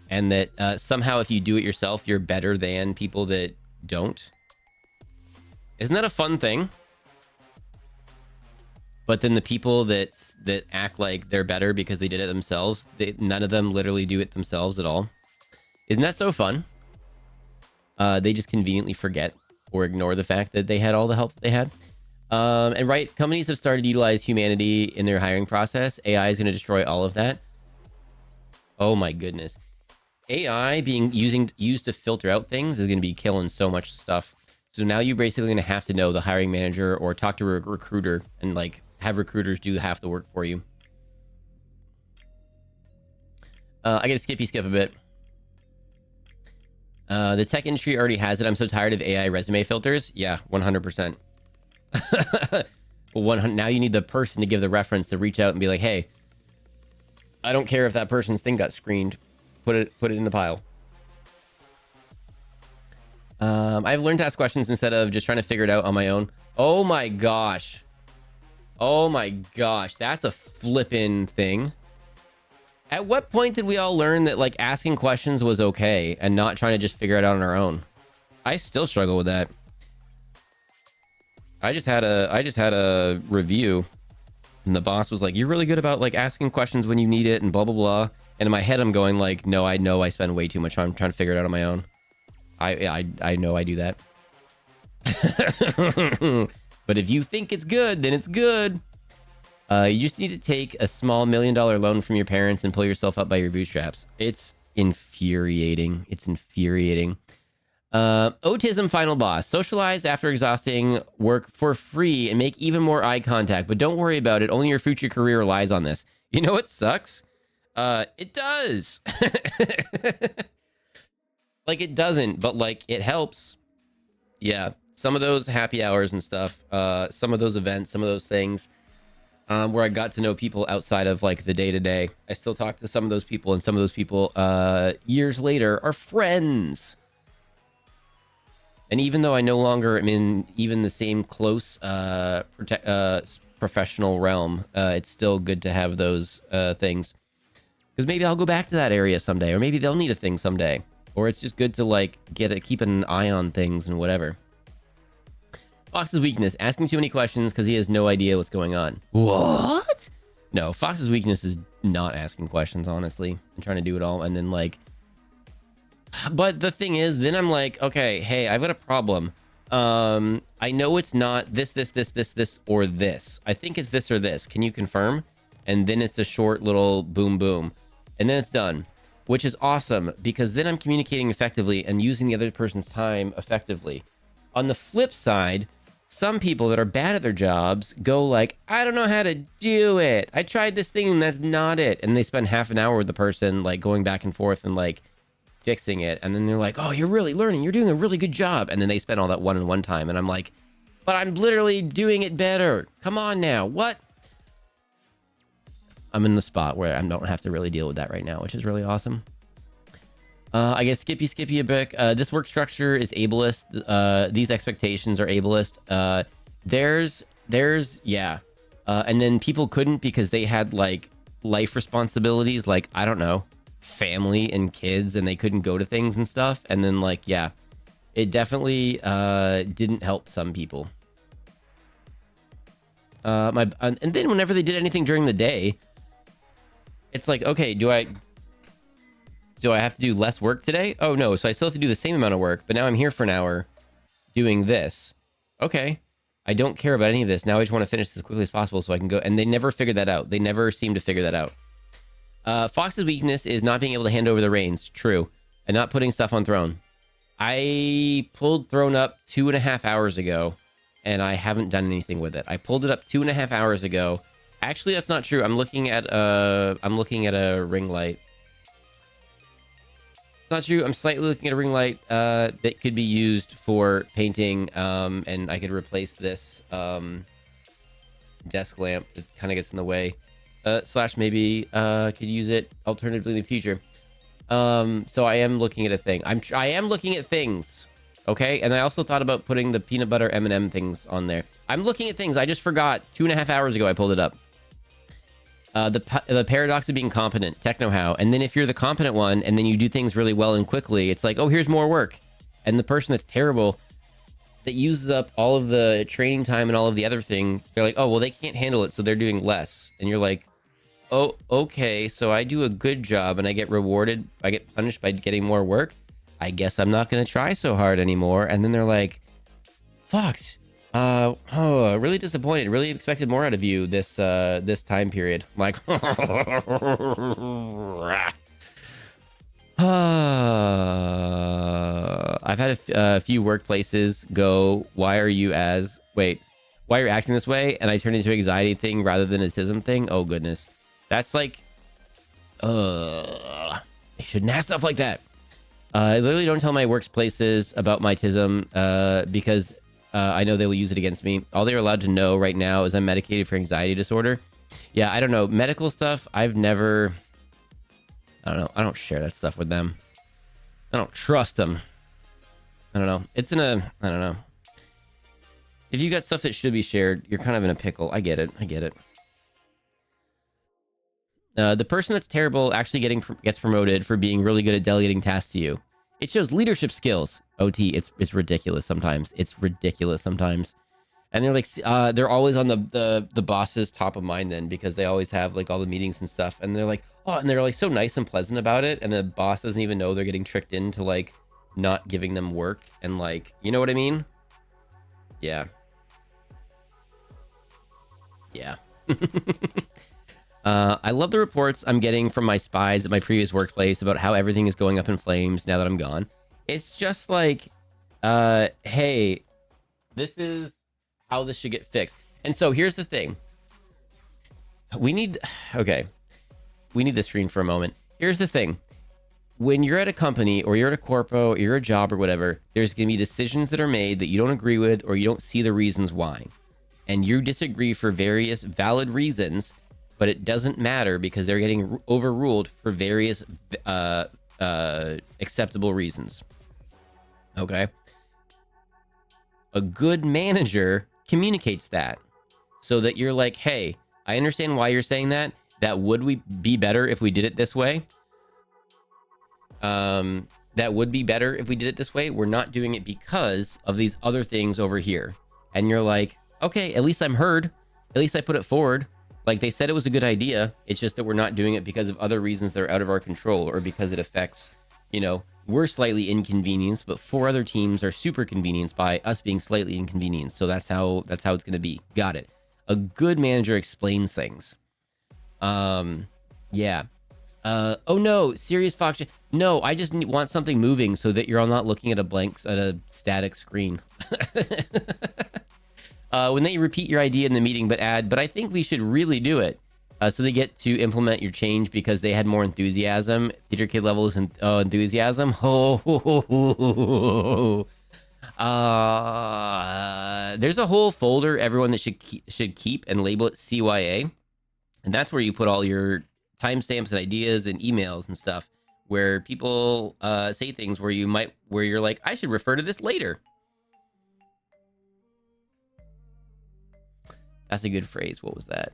and that somehow if you do it yourself, you're better than people that don't. Isn't that a fun thing? But then the people that act like they're better because they did it themselves, none of them literally do it themselves at all. Isn't that so fun? They just conveniently forget or ignore the fact that they had all the help that they had. And right, companies have started to utilize humanity in their hiring process. AI is going to destroy all of that. Oh my goodness. AI being used to filter out things is going to be killing so much stuff. So now you're basically going to have to know the hiring manager or talk to a recruiter and like have recruiters do half the work for you. I got to skip a bit. The tech industry already has it. I'm so tired of AI resume filters. Yeah, 100%. Now you need the person to give the reference to reach out and be like, hey, I don't care if that person's thing got screened. Put it in the pile. I've learned to ask questions instead of just trying to figure it out on my own. Oh my gosh. Oh my gosh. That's a flippin' thing. At what point did we all learn that like asking questions was okay and not trying to just figure it out on our own? I still struggle with that. I just had a review and the boss was like, you're really good about like asking questions when you need it and blah, blah, blah. And in my head, I'm going like, no, I know I spend way too much time trying to figure it out on my own. I know I do that. But if you think it's good, then it's good. You just need to take a small $1 million loan from your parents and pull yourself up by your bootstraps. It's infuriating. It's infuriating. Autism final boss. Socialize after exhausting work for free and make even more eye contact, but don't worry about it. Only your future career relies on this. You know what sucks? It does. Like, it doesn't, but like, it helps. Yeah. Some of those happy hours and stuff, some of those events, some of those things, where I got to know people outside of like the day to day. I still talk to some of those people, and some of those people, years later, are friends. And even though I no longer am in even the same close professional realm, it's still good to have those things. Because maybe I'll go back to that area someday, or maybe they'll need a thing someday. Or it's just good to like keep an eye on things and whatever. Fox's weakness, asking too many questions because he has no idea what's going on. What? No, Fox's weakness is not asking questions, honestly. And trying to do it all, and then like... But the thing is, then I'm like, okay, hey, I've got a problem. I know it's not this, or this. I think it's this or this. Can you confirm? And then it's a short little boom, boom. And then it's done, which is awesome because then I'm communicating effectively and using the other person's time effectively. On the flip side, some people that are bad at their jobs go like, I don't know how to do it. I tried this thing and that's not it. And they spend half an hour with the person, like going back and forth and like fixing it, and then they're like, oh, you're really learning, you're doing a really good job, and then they spend all that one-on-one time, and I'm like, but I'm literally doing it better, come on now, what? I'm in the spot where I don't have to really deal with that right now, which is really awesome. I guess Skippy a bit. This work structure is ableist. These expectations are ableist. Yeah, and then people couldn't because they had like life responsibilities, like I don't know, family and kids, and they couldn't go to things and stuff. And then like, yeah, it definitely didn't help some people. And then whenever they did anything during the day, it's like, okay, do I have to do less work today? Oh no, so I still have to do the same amount of work, but now I'm here for an hour doing this. Okay, I don't care about any of this. Now I just want to finish this as quickly as possible so I can go. And they never figured that out. They never seem to figure that out. Fox's weakness is not being able to hand over the reins. True. And not putting stuff on throne. I pulled throne up 2.5 hours ago, and I haven't done anything with it. I pulled it up 2.5 hours ago. Actually, that's not true. I'm looking at a ring light. Not true. I'm slightly looking at a ring light that could be used for painting, and I could replace this desk lamp. It kind of gets in the way. Slash maybe could use it alternatively in the future. So I am looking at a thing. I am looking at things. Okay, and I also thought about putting the peanut butter M&M things on there. I'm looking at things. I just forgot. 2.5 hours ago I pulled it up. The paradox of being competent, techno how. And then if you're the competent one and then you do things really well and quickly, it's like, oh, here's more work. And the person that's terrible, that uses up all of the training time and all of the other thing, they're like, oh, well, they can't handle it, so they're doing less. And you're like, oh, okay, so I do a good job and I get rewarded, I get punished by getting more work. I guess I'm not going to try so hard anymore. And then they're like, Fox, really disappointed. Really expected more out of you this time period. I'm like, I've had a few workplaces go, why are you acting this way? And I turned into an anxiety thing rather than a autism thing. Oh goodness. That's like, I shouldn't have stuff like that. I literally don't tell my workplaces about my autism because I know they will use it against me. All they're allowed to know right now is I'm medicated for anxiety disorder. Yeah, I don't know. Medical stuff, I've never... I don't know. I don't share that stuff with them. I don't trust them. I don't know. It's in a... I don't know. If you got stuff that should be shared, you're kind of in a pickle. I get it. I get it. The person that's terrible actually gets promoted for being really good at delegating tasks to you. It shows leadership skills. OT, it's ridiculous sometimes. It's ridiculous sometimes. And they're like, they're always on the boss's top of mind then because they always have like all the meetings and stuff. And they're like, oh, and they're like so nice and pleasant about it. And the boss doesn't even know they're getting tricked into like not giving them work. And like, you know what I mean? Yeah. Yeah. I love the reports I'm getting from my spies at my previous workplace about how everything is going up in flames now that I'm gone. It's just like, hey, this is how this should get fixed. And so here's the thing. We need this screen for a moment. Here's the thing. When you're at a company or you're at a corpo or you're a job or whatever, there's going to be decisions that are made that you don't agree with or you don't see the reasons why. And you disagree for various valid reasons, but it doesn't matter because they're getting overruled for various acceptable reasons. Okay? A good manager communicates that so that you're like, hey, I understand why you're saying that. That would we be better if we did it this way? That would be better if we did it this way. We're not doing it because of these other things over here. And you're like, okay, at least I'm heard. At least I put it forward. Like they said it was a good idea. It's just that we're not doing it because of other reasons that are out of our control or because it affects, you know, we're slightly inconvenienced, but 4 other teams are super convenienced by us being slightly inconvenienced. So that's how it's going to be. Got it. A good manager explains things. Yeah. Oh no, serious Fox. No, I just want something moving so that you're not looking at a static screen. When they repeat your idea in the meeting, but I think we should really do it. So they get to implement your change because they had more enthusiasm. Theater kid levels and enthusiasm. There's a whole folder everyone that should keep and label it CYA, and that's where you put all your timestamps and ideas and emails and stuff where people say things where you're like, I should refer to this later. That's a good phrase. What was that?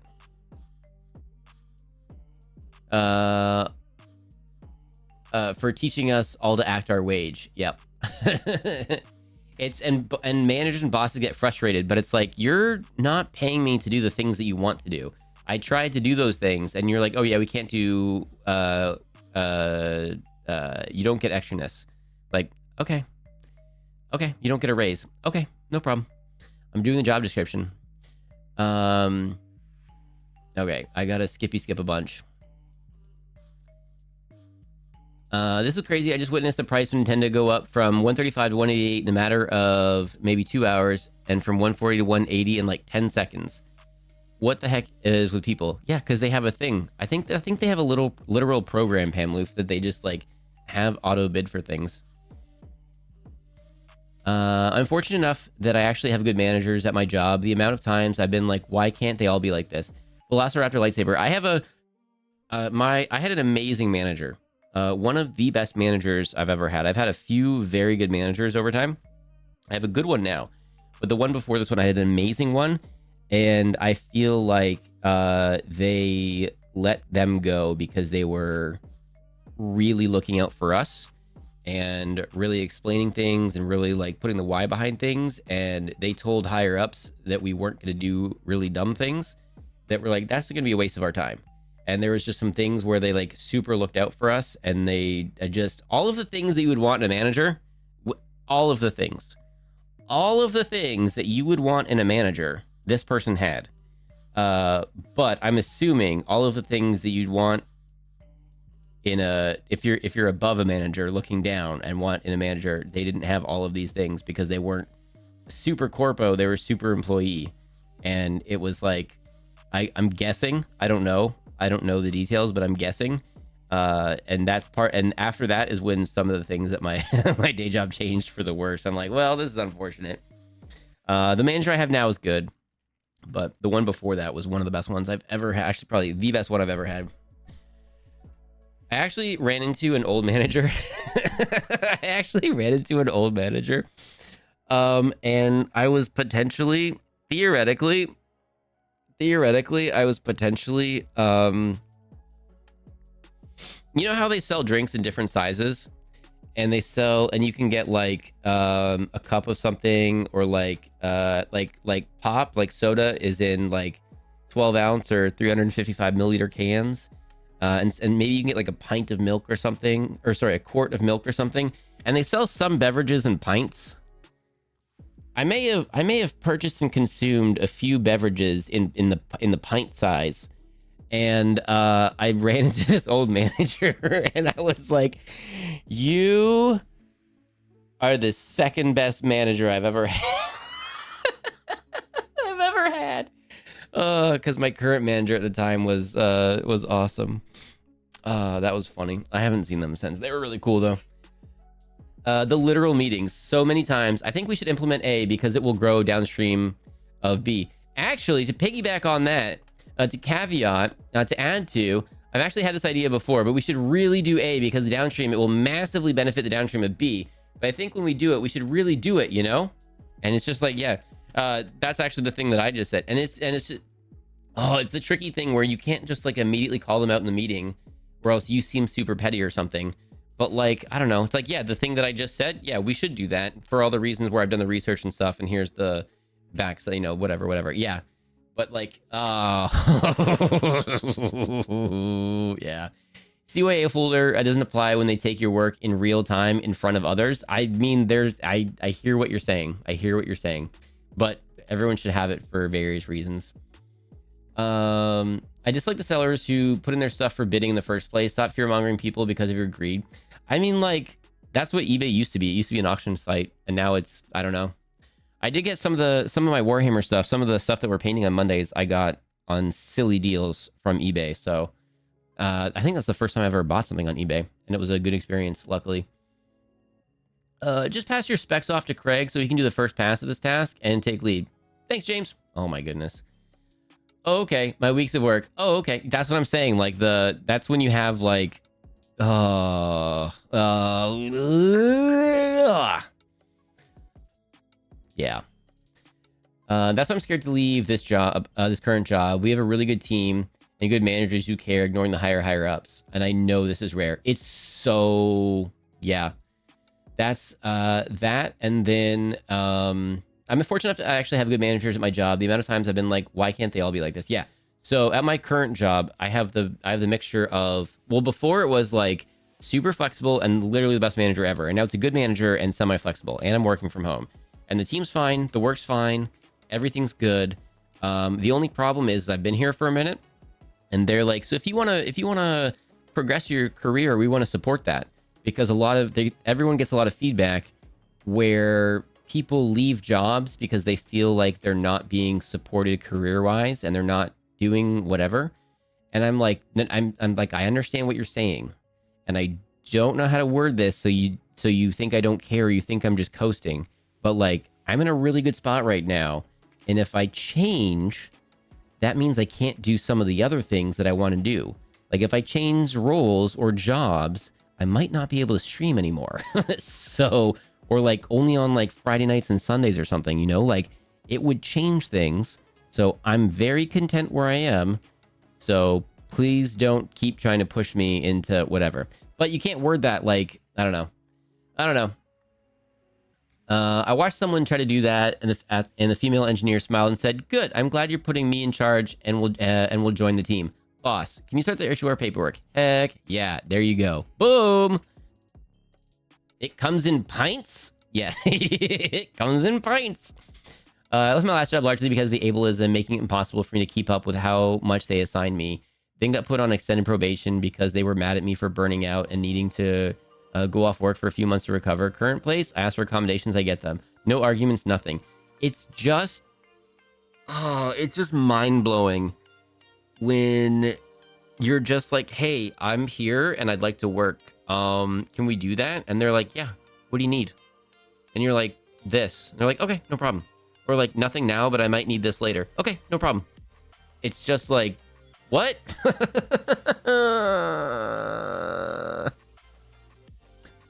For teaching us all to act our wage. Yep. And managers and bosses get frustrated, but it's like, you're not paying me to do the things that you want to do. I tried to do those things and you're like, oh yeah, we can't do, you don't get extraness. Like, okay, you don't get a raise. Okay, no problem. I'm doing the job description. Okay, I gotta skip a bunch. This is crazy. I just witnessed the price of Nintendo go up from 135 to 188 in a matter of maybe 2 hours, and from 140 to 180 in like 10 seconds. What the heck is with people? Yeah, because they have a thing. I think they have a literal program, Pamloof, that they just like have auto bid for things. I'm fortunate enough that I actually have good managers at my job. The amount of times I've been like, why can't they all be like this? Velociraptor lightsaber. I have I had an amazing manager. One of the best managers I've ever had. I've had a few very good managers over time. I have a good one now, but the one before this one, I had an amazing one, and I feel like they let them go because they were really looking out for us and really explaining things and really like putting the why behind things. And they told higher ups that we weren't going to do really dumb things that were like, that's going to be a waste of our time. And there was just some things where they like super looked out for us, and they just, all of the things that you would want in a manager, all of the things that you would want in a manager, this person had. But I'm assuming all of the things that you'd want in if you're above a manager looking down and want in a manager, they didn't have all of these things because they weren't super corpo, they were super employee. And it was like, I'm guessing, I don't know the details, but I'm guessing. And that's part, and after that is when some of the things at my my day job changed for the worse. I'm like, well, this is unfortunate. The manager I have now is good, but the one before that was one of the best ones I've ever had. Actually, probably the best one I've ever had. I actually ran into an old manager. And I was potentially, theoretically, I was potentially, you know how they sell drinks in different sizes, and you can get like a cup of something, or like pop, like soda is in like 12 ounce or 355 milliliter cans. And maybe you can get like a pint of milk or something, or sorry, a quart of milk or something. And they sell some beverages in pints. I may have purchased and consumed a few beverages in the pint size, And I ran into this old manager, and I was like, "You are the second best manager I've ever had." Because my current manager at the time was awesome. That was funny. I haven't seen them since. They were really cool though. The literal meetings so many times. I think we should implement A because it will grow downstream of B. Actually, to piggyback on that, to caveat, to add to, I've actually had this idea before, but we should really do A because the downstream, it will massively benefit the downstream of B. But I think when we do it, we should really do it, you know? And it's just like, yeah, that's actually the thing that I just said. And it's just, oh, it's the tricky thing where you can't just like immediately call them out in the meeting or else you seem super petty or something. But like, I don't know. It's like, yeah, the thing that I just said, yeah, we should do that for all the reasons where I've done the research and stuff. And here's the back, so, you know, whatever. Yeah. But like, yeah. CYA folder doesn't apply when they take your work in real time in front of others. I mean, I hear what you're saying. But everyone should have it for various reasons. I dislike the sellers who put in their stuff for bidding in the first place. Stop fear-mongering people because of your greed. I mean, like, that's what eBay used to be. It used to be an auction site, and now it's, I don't know. I did get some of my Warhammer stuff, some of the stuff that we're painting on Mondays, I got on silly deals from eBay. So I think that's the first time I ever bought something on eBay, and it was a good experience, luckily. Just pass your specs off to Craig so he can do the first pass of this task and take lead. Thanks, James. Oh my goodness. Okay, my weeks of work. Oh, okay. That's what I'm saying. Like that's when you have like, yeah. That's why I'm scared to leave this job, this current job. We have a really good team and good managers who care, ignoring the higher ups. And I know this is rare. It's so, yeah. That's that. And then I'm fortunate enough to actually have good managers at my job. The amount of times I've been like, why can't they all be like this? Yeah. So at my current job, I have the mixture of, well, before it was like super flexible and literally the best manager ever. And now it's a good manager and semi-flexible, and I'm working from home. And the team's fine, the work's fine, everything's good. The only problem is I've been here for a minute, and they're like, so if you wanna progress your career, we want to support that, because everyone gets a lot of feedback where people leave jobs because they feel like they're not being supported career-wise and they're not doing whatever. And I'm like, I understand what you're saying, and I don't know how to word this so you think I don't care, or you think I'm just coasting. But like, I'm in a really good spot right now, and if I change, that means I can't do some of the other things that I want to do. Like if I change roles or jobs, I might not be able to stream anymore. So, or like only on like Friday nights and Sundays or something, you know, like it would change things. So I'm very content where I am. So please don't keep trying to push me into whatever. But you can't word that like, I don't know. I watched someone try to do that, and the female engineer smiled and said, "Good. I'm glad you're putting me in charge, and we'll join the team. Boss, can you start the HUR paperwork?" Heck yeah! There you go. Boom. It comes in pints. Yeah, it comes in pints. I left my last job largely because of the ableism, making it impossible for me to keep up with how much they assigned me. Then got put on extended probation because they were mad at me for burning out and needing to go off work for a few months to recover. Current place, I ask for accommodations, I get them. No arguments, nothing. It's just mind-blowing when you're just like, hey, I'm here and I'd like to work. Can we do that? And they're like, yeah, what do you need? And you're like, this. And they're like, okay, no problem. Or like, nothing now, but I might need this later. Okay, no problem. It's just like, what?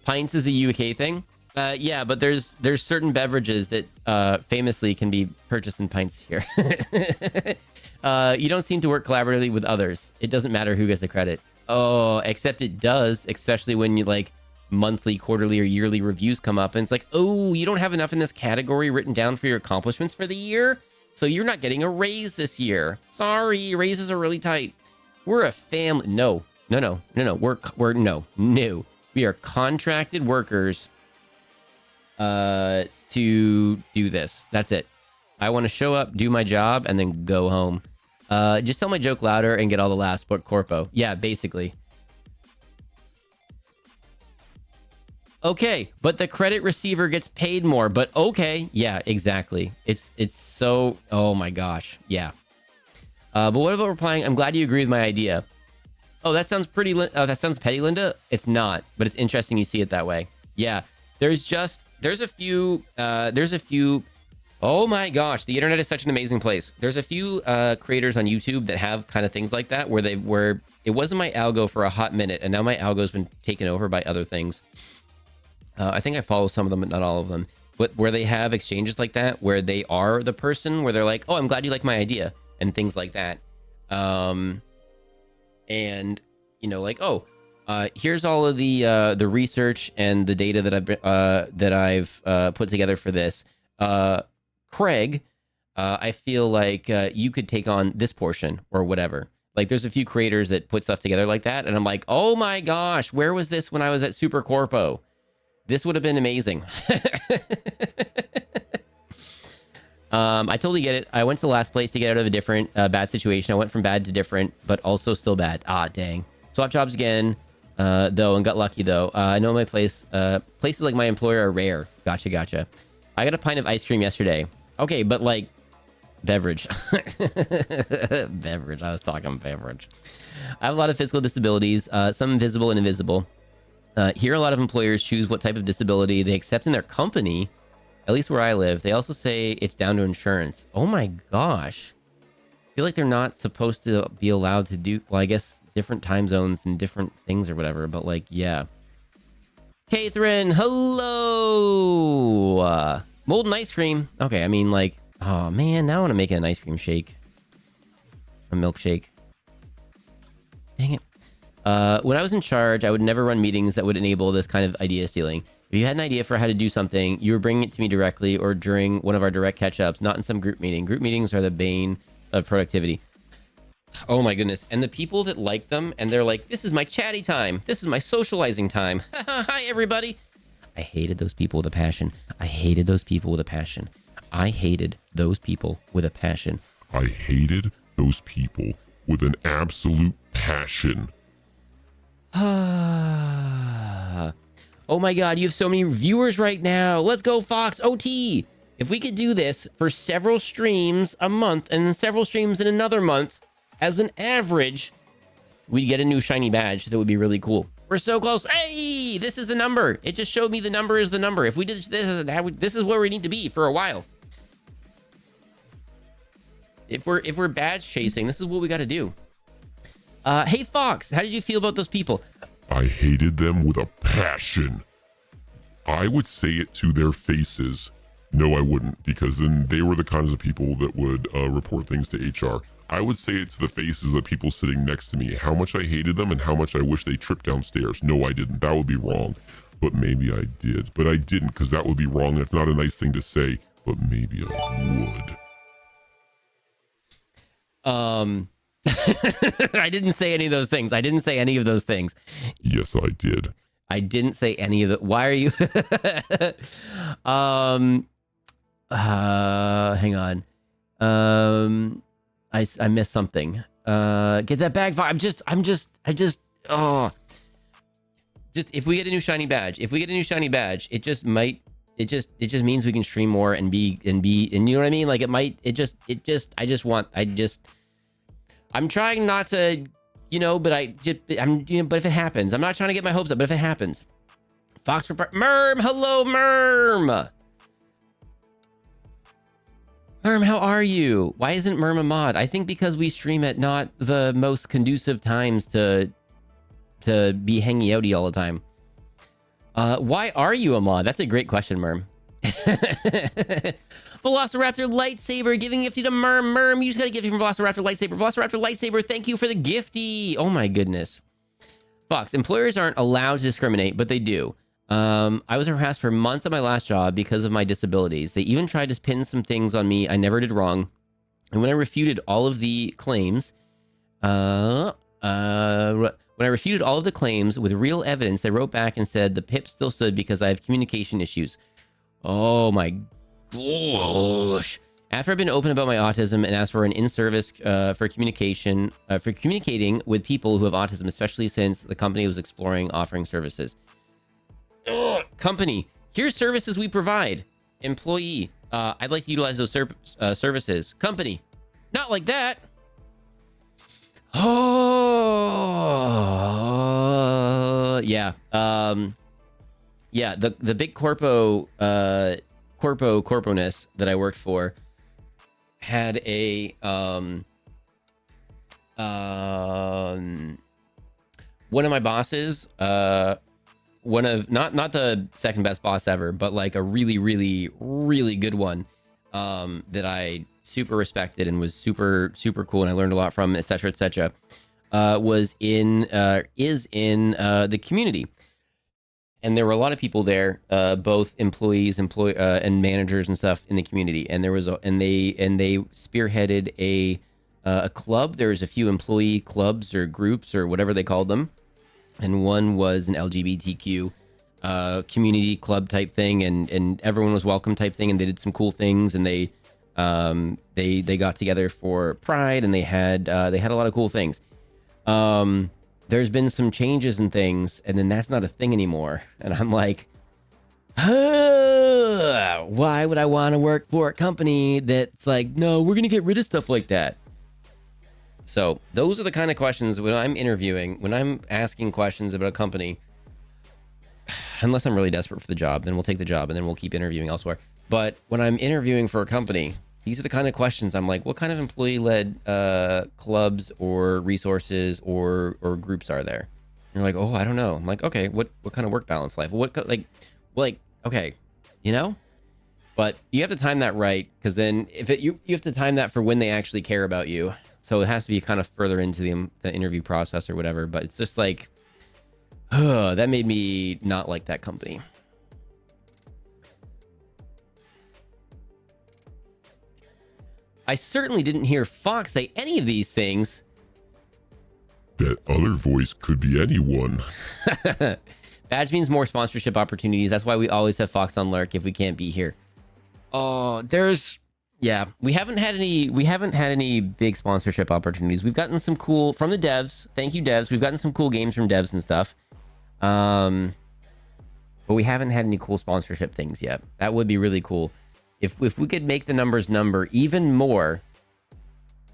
Pints is a UK thing. Yeah, but there's certain beverages that famously can be purchased in pints here. You don't seem to work collaboratively with others. It doesn't matter who gets the credit. Oh, except it does, especially when you like monthly, quarterly, or yearly reviews come up, and it's like, oh, you don't have enough in this category written down for your accomplishments for the year, so you're not getting a raise this year. Sorry, raises are really tight. We're a family. No. We're no. We are contracted workers to do this. That's it. I want to show up, do my job, and then go home. Just tell my joke louder and get all the laughs, but corpo. Yeah, basically. Okay, but the credit receiver gets paid more, but okay. Yeah, exactly. It's so, oh my gosh. Yeah. But what about replying, I'm glad you agree with my idea. Oh, that sounds pretty, that sounds petty, Linda. It's not, but it's interesting you see it that way. Yeah, there's a few, oh my gosh, the internet is such an amazing place. There's a few creators on YouTube that have kind of things like that, where it wasn't my algo for a hot minute, and now my algo's been taken over by other things. I think I follow some of them, but not all of them. But where they have exchanges like that, where they are the person, where they're like, oh, I'm glad you like my idea, and things like that. And, you know, like, oh, here's all of the research and the data that I've put together for this. Craig, I feel like you could take on this portion or whatever. Like, there's a few creators that put stuff together like that, and I'm like, oh my gosh, where was this when I was at Super Corpo? This would have been amazing. I totally get it. I went to the last place to get out of a different bad situation. I went from bad to different, but also still bad. Ah, dang. Swap jobs again, though, and got lucky, though. I know my place. Places like my employer are rare. Gotcha. I got a pint of ice cream yesterday. Okay, but like, beverage. Beverage. I was talking beverage. I have a lot of physical disabilities, some visible and invisible. Here, a lot of employers choose what type of disability they accept in their company, at least where I live. They also say it's down to insurance. Oh my gosh. I feel like they're not supposed to be allowed to do, well, I guess different time zones and different things or whatever, but like, yeah. Catherine, hello! Molten ice cream. Okay, I mean, like, oh man, now I want to make an ice cream shake. A milkshake. Dang it. When I was in charge, I would never run meetings that would enable this kind of idea stealing. If you had an idea for how to do something, you were bringing it to me directly or during one of our direct catch-ups, not in some group meeting. Group meetings are the bane of productivity. Oh my goodness. And the people that like them, and they're like, this is my chatty time. This is my socializing time. Hi, everybody. I hated those people with a passion. I hated those people with a passion. I hated those people with a passion. I hated those people with an absolute passion. Oh my god, you have so many viewers right now. Let's go, Fox. OT. If we could do this for several streams a month and then several streams in another month, as an average, we'd get a new shiny badge. That would be really cool. We're so close. Hey, this is the number. It just showed me the number is the number. If we did this is where we need to be for a while. If we're badge chasing, this is what we got to do. Hey, Fox, how did you feel about those people? I hated them with a passion. I would say it to their faces. No, I wouldn't, because then they were the kinds of people that would report things to HR. I would say it to the faces of the people sitting next to me, how much I hated them and how much I wish they tripped downstairs. No, I didn't. That would be wrong. But maybe I did. But I didn't, because that would be wrong. That's not a nice thing to say, but maybe I would. I didn't say any of those things. I didn't say any of those things. Yes, I did. I didn't say any of the. Why are you? Hang on. I missed something. Get that bag. Just if we get a new shiny badge, it just means we can stream more and you know what I mean? Like I'm trying not to, but but if it happens, I'm not trying to get my hopes up, but if it happens. Fox for Merm, hello Merm. Merm, how are you? Why isn't Merm a mod? I think because we stream at not the most conducive times to be hanging outy all the time. Why are you a mod? That's a great question, Merm. Velociraptor lightsaber giving gifty to Merm. Merm, you just gotta gift from Velociraptor lightsaber. Velociraptor lightsaber, thank you for the gifty. Oh my goodness. Fox, employers aren't allowed to discriminate, but they do. I was harassed for months at my last job because of my disabilities. They even tried to pin some things on me I never did wrong. And when I refuted all of the claims, with real evidence, they wrote back and said the PIP still stood because I have communication issues. Oh my gosh. After I've been open about my autism and asked for an in-service for communicating with people who have autism, especially since the company was exploring offering services. Ugh. Company, here's services we provide. Employee, I'd like to utilize those services. Company, not like that. Oh, yeah. Yeah, the big corponess that I worked for had a one of my bosses, one of not the second best boss ever, but like a really, really, really good one, that I super respected and was super, super cool, and I learned a lot from, etc., etc., is in the community. And there were a lot of people there, both employees, and managers and stuff in the community. And there was they spearheaded a club. There was a few employee clubs or groups or whatever they called them, and one was an LGBTQ community club type thing, and everyone was welcome type thing. And they did some cool things, and they got together for Pride, and they had a lot of cool things. There's been some changes and things, and then that's not a thing anymore. And I'm like, why would I want to work for a company that's like, no, we're going to get rid of stuff like that? So those are the kind of questions when I'm interviewing, when I'm asking questions about a company, unless I'm really desperate for the job, then we'll take the job and then we'll keep interviewing elsewhere. But when I'm interviewing for a company, these are the kind of questions I'm like, what kind of employee-led clubs or resources or groups are there? And they're like, oh, I don't know. I'm like, okay, what kind of work balance life? Okay, you know? But you have to time that right, because then you have to time that for when they actually care about you. So it has to be kind of further into the interview process or whatever. But it's just like, that made me not like that company. I certainly didn't hear Fox say any of these things. That other voice could be anyone. Badge means more sponsorship opportunities. That's why we always have Fox on Lurk if we can't be here. Oh, we haven't had any big sponsorship opportunities. We've gotten some cool from the devs. Thank you, devs. We've gotten some cool games from devs and stuff. But we haven't had any cool sponsorship things yet. That would be really cool. If we could make the numbers number even more.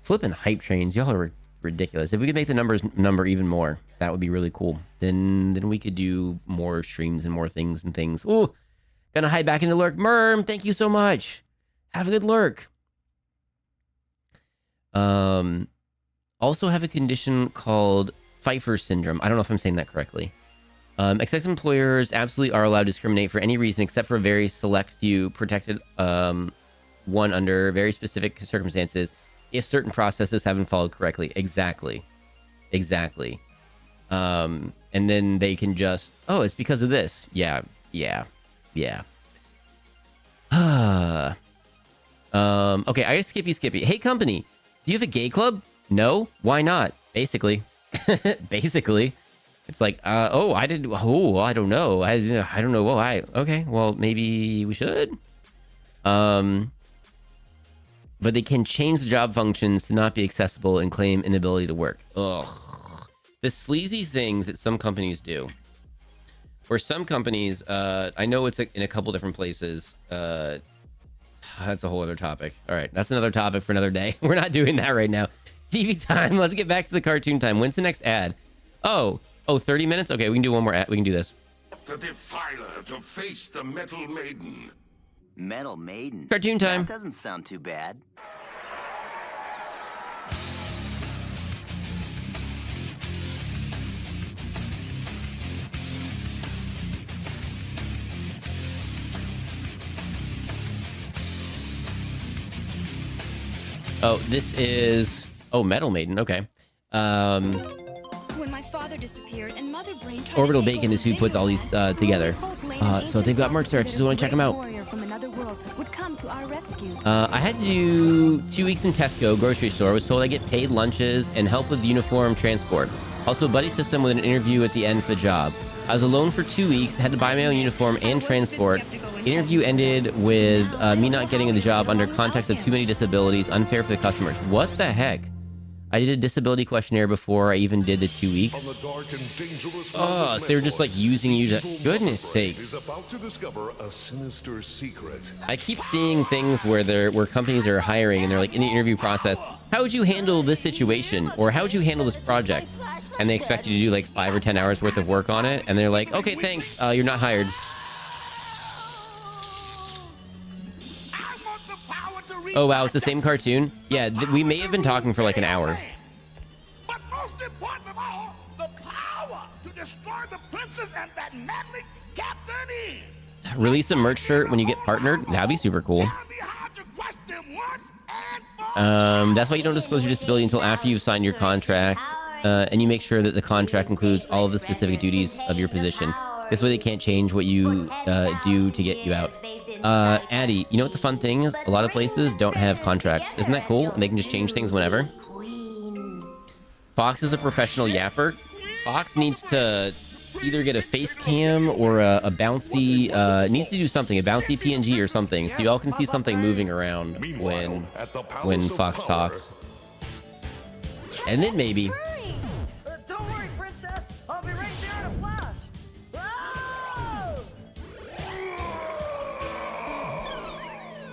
Flipping hype trains, y'all are ridiculous. If we could make the numbers number even more, that would be really cool. Then we could do more streams and more things and things. Ooh, gonna hide back into Lurk. Merm, thank you so much. Have a good Lurk. Also have a condition called Pfeiffer syndrome. I don't know if I'm saying that correctly. Except employers absolutely are allowed to discriminate for any reason except for a very select few protected one under very specific circumstances if certain processes haven't followed correctly. Exactly. And then they can just, oh, it's because of this. Yeah. Okay, I got Skippy. Hey, company, do you have a gay club? No? Why not? Basically. It's like, I don't know. I don't know why. Okay, well, maybe we should. But they can change the job functions to not be accessible and claim inability to work. Ugh. The sleazy things that some companies do. For some companies, I know it's in a couple different places. That's a whole other topic. All right, that's another topic for another day. We're not doing that right now. TV time. Let's get back to the cartoon time. When's the next ad? Oh, 30 minutes? Okay, we can do one more ad. We can do this. The defiler to face the Metal Maiden. Metal Maiden? Cartoon time. That doesn't sound too bad. Oh, this is... Oh, Metal Maiden. Okay. When my father disappeared and Mother Brain tried Orbital to take Bacon is who over puts all these together. So they've got merch there. If you just want to check them out. From another world would come to our rescue. I had to do 2 weeks in Tesco grocery store. Was told I get paid lunches and help with uniform transport. Also, a buddy system with an interview at the end for the job. I was alone for 2 weeks, had to buy my own uniform and transport. Interview ended with me not getting the job under context of too many disabilities, unfair for the customers. What the heck? I did a disability questionnaire before I even did the 2 weeks. Oh, so they were just like using you to... Goodness sakes. I keep seeing things where companies are hiring and they're like in the interview process, how would you handle this situation? Or how would you handle this project? And they expect you to do like 5 or 10 hours worth of work on it. And they're like, okay, thanks. You're not hired. Oh, wow. It's the same cartoon. Yeah, we may have been talking for like an hour. But most important of all, the power to destroy the princess and that maddening Captain E. Release a merch shirt when you get partnered. That'd be super cool. That's why you don't disclose your disability until after you've signed your contract. And you make sure that the contract includes all of the specific duties of your position. This way they can't change what you do to get you out. Addie, you know what the fun thing is? A lot of places don't have contracts. Isn't that cool? And they can just change things whenever. Fox is a professional yapper. Fox needs to either get a face cam or a bouncy, needs to do something, a bouncy PNG or something, so y'all can see something moving around when Fox talks. And then maybe... Don't worry, princess. I'll be right there in a flash.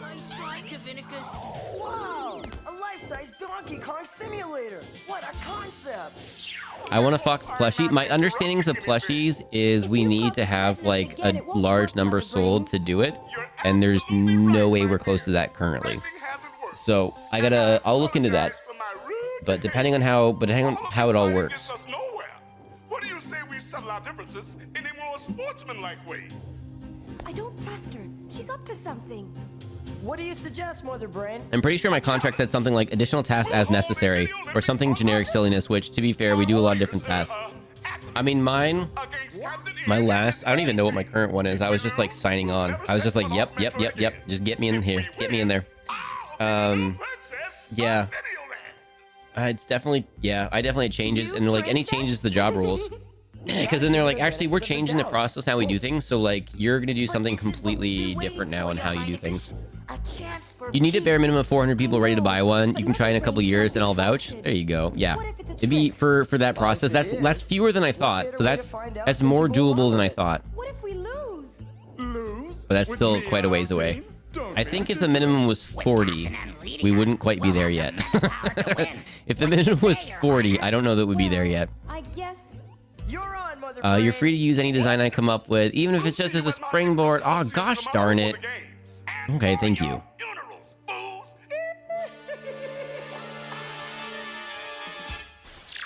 Nice try, Kavinicus. Wow, a life-size Donkey Kong simulator. What a concept. I want a Fox plushie. My understandings of plushies is we need to have like a large number sold to do it, and there's no way we're close to that currently. So I'll look into that. But depending on how it all works. What do you say we settle our differences in a more sportsmanlike way? I don't trust her. She's up to something. What do you suggest, Mother Brain? I'm pretty sure my contract said something like additional tasks as necessary, or something generic silliness, which, to be fair, we do a lot of different tasks. I mean, my last, I don't even know what my current one is. I was just like signing on. I was just like, yep. Just get me in here. Get me in there. Yeah. It's definitely, I definitely had changes, and like any changes to the job rules. Because then they're like, actually, we're changing the process how we do things, so like you're gonna do something completely different now on how you do things. You need a bare minimum of 400 people ready to buy one. You can try in a couple years, and I'll vouch. There you go. Yeah, it'd be for that process. That's fewer than I thought, so that's more doable than I thought. What if we lose? But that's still quite a ways away. I think if the minimum was 40, we wouldn't quite be there yet. If the minimum was 40, I don't know that we'd be there yet. I guess you're on, Mother. You're free to use any design I come up with, even if it's just as a springboard. Oh, gosh darn it. Okay, thank you.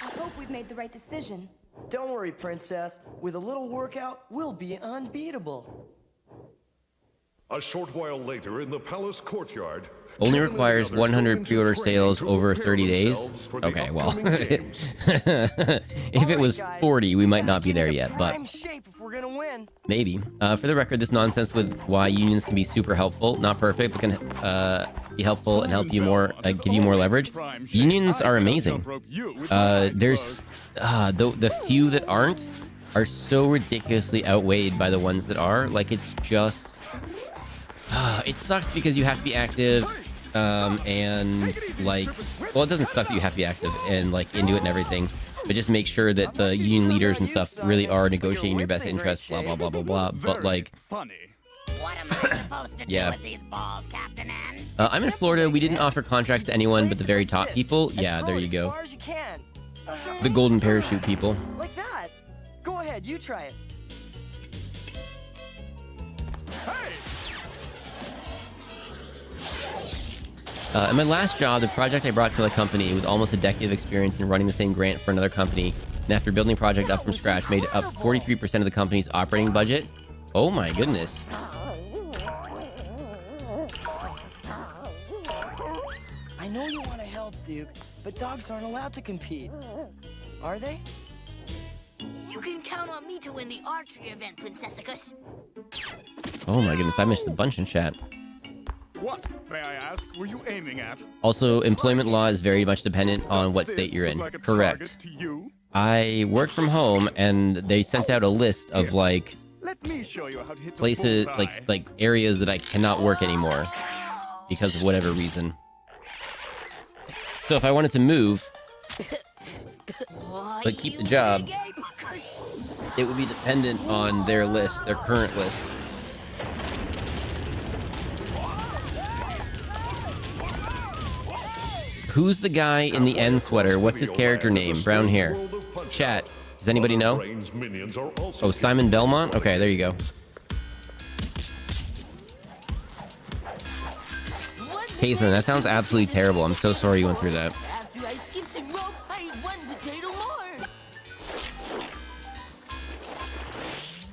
I hope we've made the right decision. Don't worry, Princess. With a little workout, we'll be unbeatable. A short while later in the palace courtyard. Only requires 100 pre-order sales over 30 days. Okay, well, if it was 40, we might not be there yet, but maybe. For the record, this nonsense with why unions can be super helpful, not perfect, but can be helpful and help you more, give you more leverage. Unions are amazing. There's the few that aren't are so ridiculously outweighed by the ones that are. Like, it's just... it sucks because you have to be active, and like, well, it doesn't suck that you have to be active and like into it and everything, but just make sure that the union leaders and stuff really are negotiating your best interests, blah, blah, blah, blah, blah. But like, yeah. I'm in Florida. We didn't offer contracts to anyone but the very top people. Yeah, there you go. The golden parachute people. Like that. Go ahead, you try it. In my last job, the project I brought to a company with almost a decade of experience in running the same grant for another company, and after building a project up from scratch, made up 43% of the company's operating budget. Oh my goodness. I know you want to help, Duke, but dogs aren't allowed to compete. Are they? You can count on me to win the archery event, Princessicus. Oh my goodness, I missed a bunch in chat. What, may I ask, were you aiming at? Also, employment law is very much dependent on what state you're in. Correct. I worked from home and they sent out a list of like Let me show you how to hit the places, bullseye. like areas that I cannot work anymore because of whatever reason. So if I wanted to move, but keep the job, it would be dependent on their list, their current list. Who's the guy in the end sweater? What's his character name? Brown hair. Chat. Does anybody know? Oh, Simon Belmont? Okay, there you go. Catherine, that sounds absolutely terrible. I'm so sorry you went through that. After I skipped and rope, I ate 1 potato more.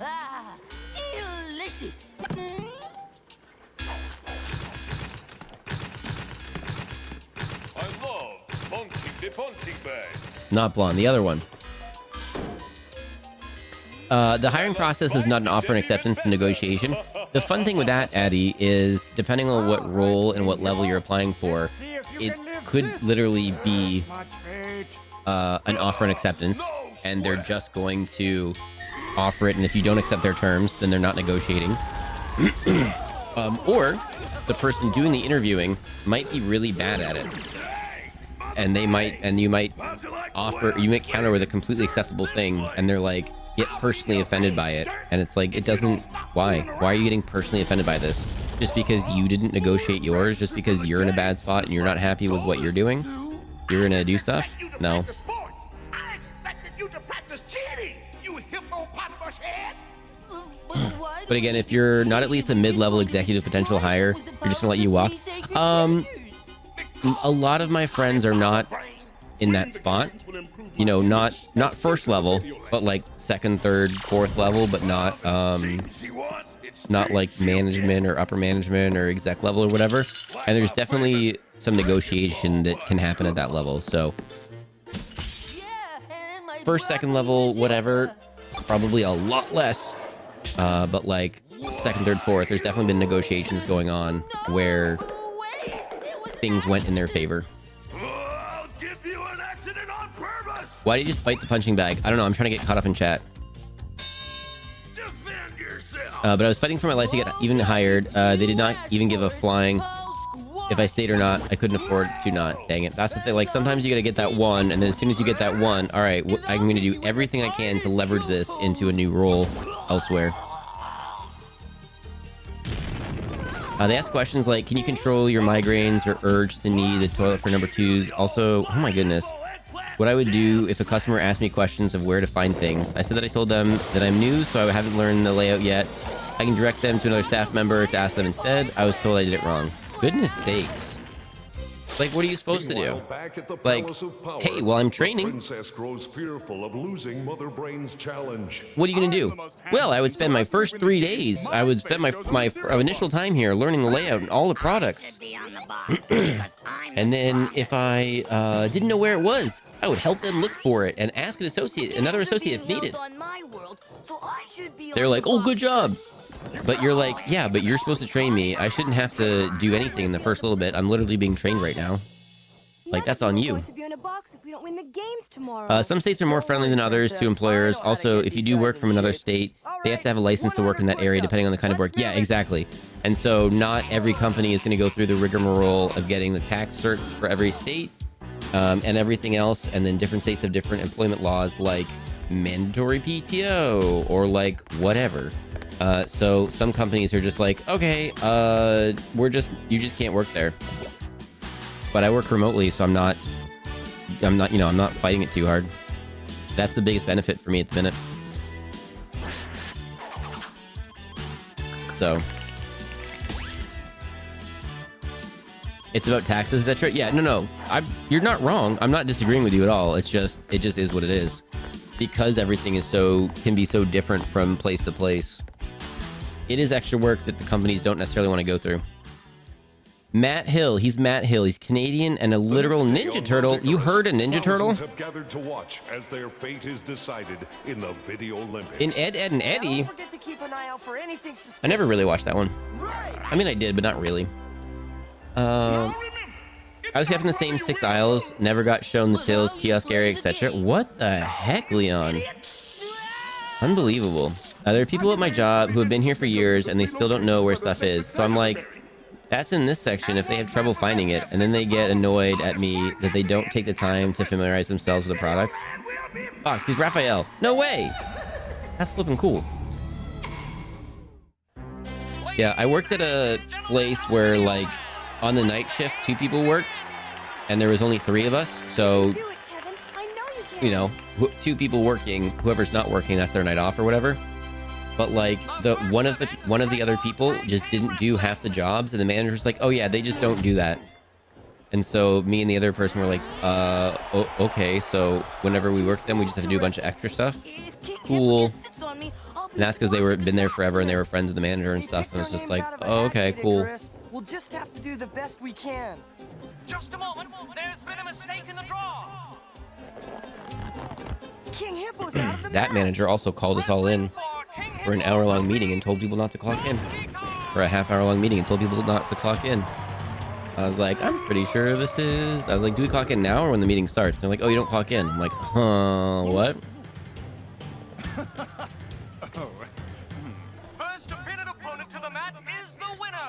Ah, delicious. I love punching the punching bag. Not blonde, the other one. The hiring process is not an offer and acceptance and negotiation. The fun thing with that, Addy, is depending on what role and what level you're applying for, it could literally be an offer and acceptance, and they're just going to offer it, and if you don't accept their terms, then they're not negotiating. Or the person doing the interviewing might be really bad at it, and you might counter with a completely acceptable thing, and they're like, get personally offended by it, and it's like, it doesn't. Why are you getting personally offended by this? Just because you didn't negotiate yours? Just because you're in a bad spot and you're not happy with what you're doing? You're gonna do stuff? No. I expected you to practice cheating, you hippopotamus head. But again, if you're not at least a mid-level executive potential hire, you're just gonna let you walk. A lot of my friends are not in that spot. You know, not first level, but like second, third, fourth level, but not like management or upper management or exec level or whatever. And there's definitely some negotiation that can happen at that level. So first, second level, whatever, probably a lot less. But like second, third, fourth, there's definitely been negotiations going on where things went in their favor. Why did you just bite the punching bag? I don't know. I'm trying to get caught up in chat. But I was fighting for my life to get even hired. They did not even give a flying if I stayed or not. I couldn't afford to not. Dang it. That's the thing. Like, sometimes you got to get that one, and then as soon as you get that one, all right, I'm going to do everything I can to leverage this into a new role elsewhere. They ask questions like, can you control your migraines or urge to need the toilet for number 2s? Also, oh my goodness. What I would do if a customer asked me questions of where to find things. I said that I told them that I'm new, so I haven't learned the layout yet. I can direct them to another staff member to ask them instead. I was told I did it wrong. Goodness sakes. Like, what are you supposed to do? Like, hey, well, I'm training. Princess grows fearful of losing Mother Brain's challenge. What are you gonna do? Well, I would spend my first 3 days. I would spend my initial time here learning the layout and all the products. And then if I didn't know where it was, I would help them look for it and ask another associate if needed. They're like, oh, good job. But you're like, yeah, but you're supposed to train me. I shouldn't have to do anything in the first little bit. I'm literally being trained right now. Like, that's on you. Some states are more friendly than others to employers. Also, if you do work from another state, they have to have a license to work in that area depending on the kind of work. Yeah, exactly. And so not every company is going to go through the rigmarole of getting the tax certs for every state and everything else. And then different states have different employment laws like mandatory PTO or like whatever. So some companies are just like, okay, you just can't work there. But I work remotely, so I'm not fighting it too hard. That's the biggest benefit for me at the minute. So it's about taxes, etc. Yeah, no, you're not wrong. I'm not disagreeing with you at all. It just is what it is, because everything can be so different from place to place. It is extra work that the companies don't necessarily want to go through. Matt Hill. He's Matt Hill. He's Canadian and a literal Ninja Turtle. You heard a Ninja Turtle? Have gathered to watch as their fate is decided in the Video Olympics. In Ed, Ed, and Eddie? I never really watched that one. I mean, I did, but not really. I was kept in the same 6 aisles, never got shown the tills, kiosk area, etc. What the heck, Leon? Unbelievable. There are people at my job who have been here for years and they still don't know where stuff is. So I'm like, that's in this section if they have trouble finding it, and then they get annoyed at me that they don't take the time to familiarize themselves with the products. Fox, he's Raphael. No way! That's flipping cool. Yeah, I worked at a place where, like, on the night shift, 2 people worked, and there was only 3 of us. So, you know, 2 people working, whoever's not working, that's their night off or whatever. But like one of the other people just didn't do half the jobs, and the manager's like, "Oh yeah, they just don't do that." And so me and the other person were like, okay, so whenever we work with them, we just have to do a bunch of extra stuff." Cool. And that's because they were been there forever and they were friends with the manager and stuff. And it's just like, oh, okay, cool. We'll just have to do the best we can. Just a moment. There's been a mistake in the draw. King Hippo's out of the That manager also called us all in for an hour-long meeting and told people not to clock in. For a half-hour-long meeting and told people not to clock in. I was like, I'm pretty sure this is... I was like, do we clock in now or when the meeting starts? They're like, oh, you don't clock in. I'm like, huh, what?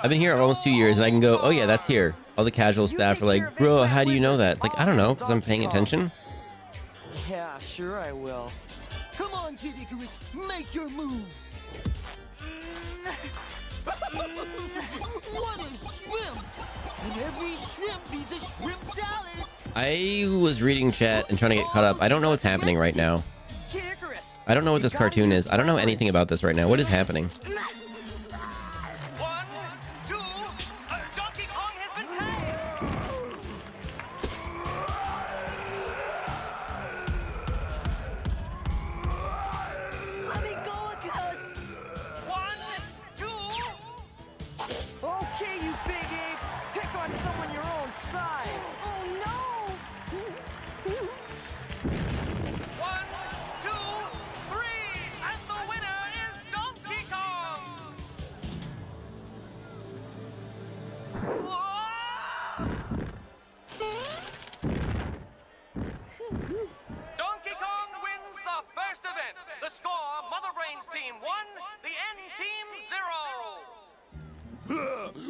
I've been here almost 2 years and I can go, oh yeah, that's here. All the casual staff are like, bro, how do you know that? Like, I don't know, because I'm paying attention. Yeah, sure I will. Come on, Kid Icarus, make your move. What a shrimp! And every shrimp needs a shrimp salad. I was reading chat and trying to get caught up. I don't know what's happening right now. I don't know what this cartoon is. I don't know anything about this right now. What is happening?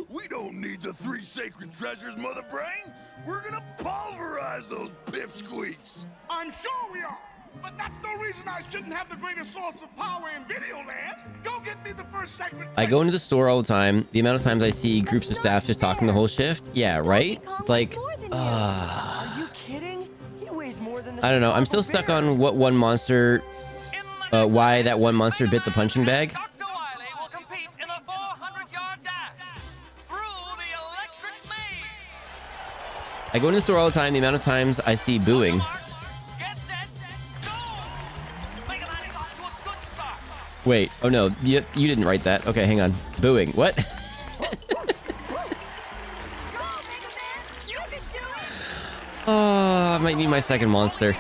We don't need the 3 sacred treasures, Mother Brain. We're gonna pulverize those pipsqueaks. I'm sure we are. But that's no reason I shouldn't have the greatest source of power in Videoland. Go get me the first sacred treasure. I go into the store all the time. The amount of times I see groups of staff just talking the whole shift. Yeah, right? Like, Are you kidding? He weighs more than the I don't know. I'm still stuck on what one monster, why that one monster bit the punching bag. I go in the store all the time. The amount of times I see booing. Wait. Oh, no. You didn't write that. Okay, hang on. Booing. What? Oh, I might need my second monster.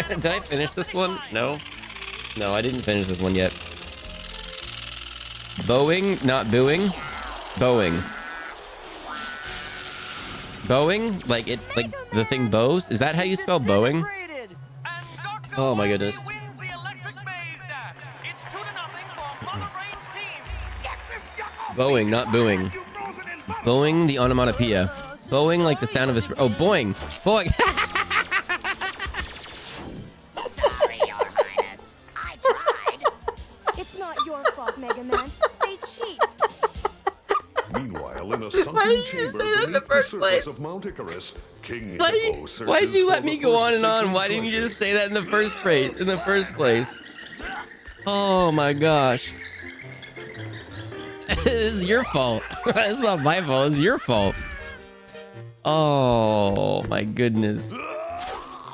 Did I finish this one? No. No, I didn't finish this one yet. Bowing, not booing. Bowing. Bowing? Like it, like the thing bows? Is that how you spell bowing? Oh my goodness. Bowing, not booing. Bowing the onomatopoeia. Bowing like the sound of a... Oh, boing! Boing! Sorry, Your Highness. I tried. It's not your fault, Mega Man. They cheat. Meanwhile, in a sunken chamber beneath the surface of Mount Icarus, King Hippo searches Why'd you let for me the go first on and on? sacred Why didn't you treasure. just say that in the first place? Oh my gosh. This is your fault. It's not my fault. It's your fault. Oh my goodness.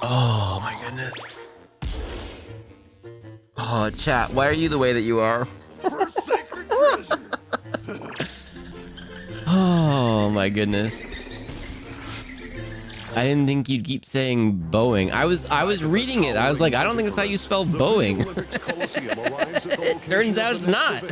Oh my goodness. Oh, chat. Why are you the way that you are? First sacred treasure. Oh my goodness. I didn't think you'd keep saying bowing. I was reading it. I was like, I don't think that's how you spell bowing. Turns out it's not.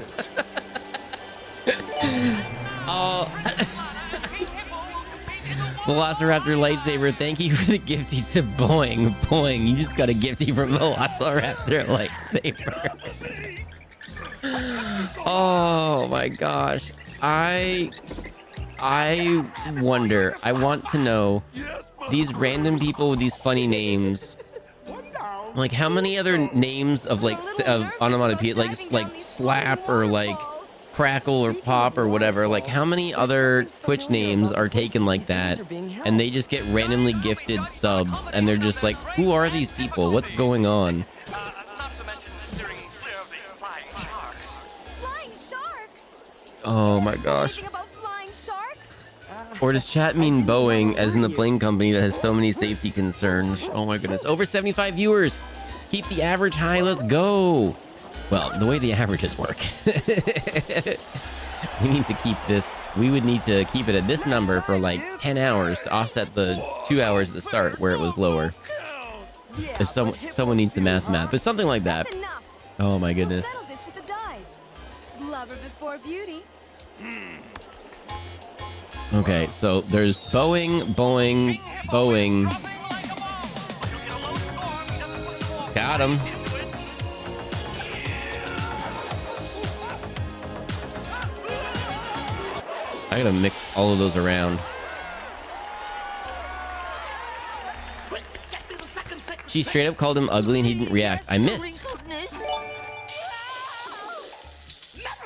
Velociraptor lightsaber, thank you for the gifty to Boing. Boing, you just got a gifty from Velociraptor lightsaber. Oh my gosh. I wonder, I want to know, these random people with these funny names, like how many other names of like of onomatopoeia, like slap or like crackle or pop or whatever, like how many other Twitch names are taken like that and they just get randomly gifted subs and they're just like, who are these people, what's going on? Oh my gosh. Or does chat mean Boeing, as in the plane company that has so many safety concerns? Oh my goodness. Over 75 viewers. Keep the average high. Let's go. Well, the way the averages work. We need to keep this. We would need to keep it at this number for like 10 hours to offset the 2 hours at the start where it was lower. If someone needs the math, but something like that. Oh my goodness. Lover before beauty. Okay, so there's Boeing, Boeing, Boeing. Got him. I gotta mix all of those around. She straight up called him ugly and he didn't react. I missed. Never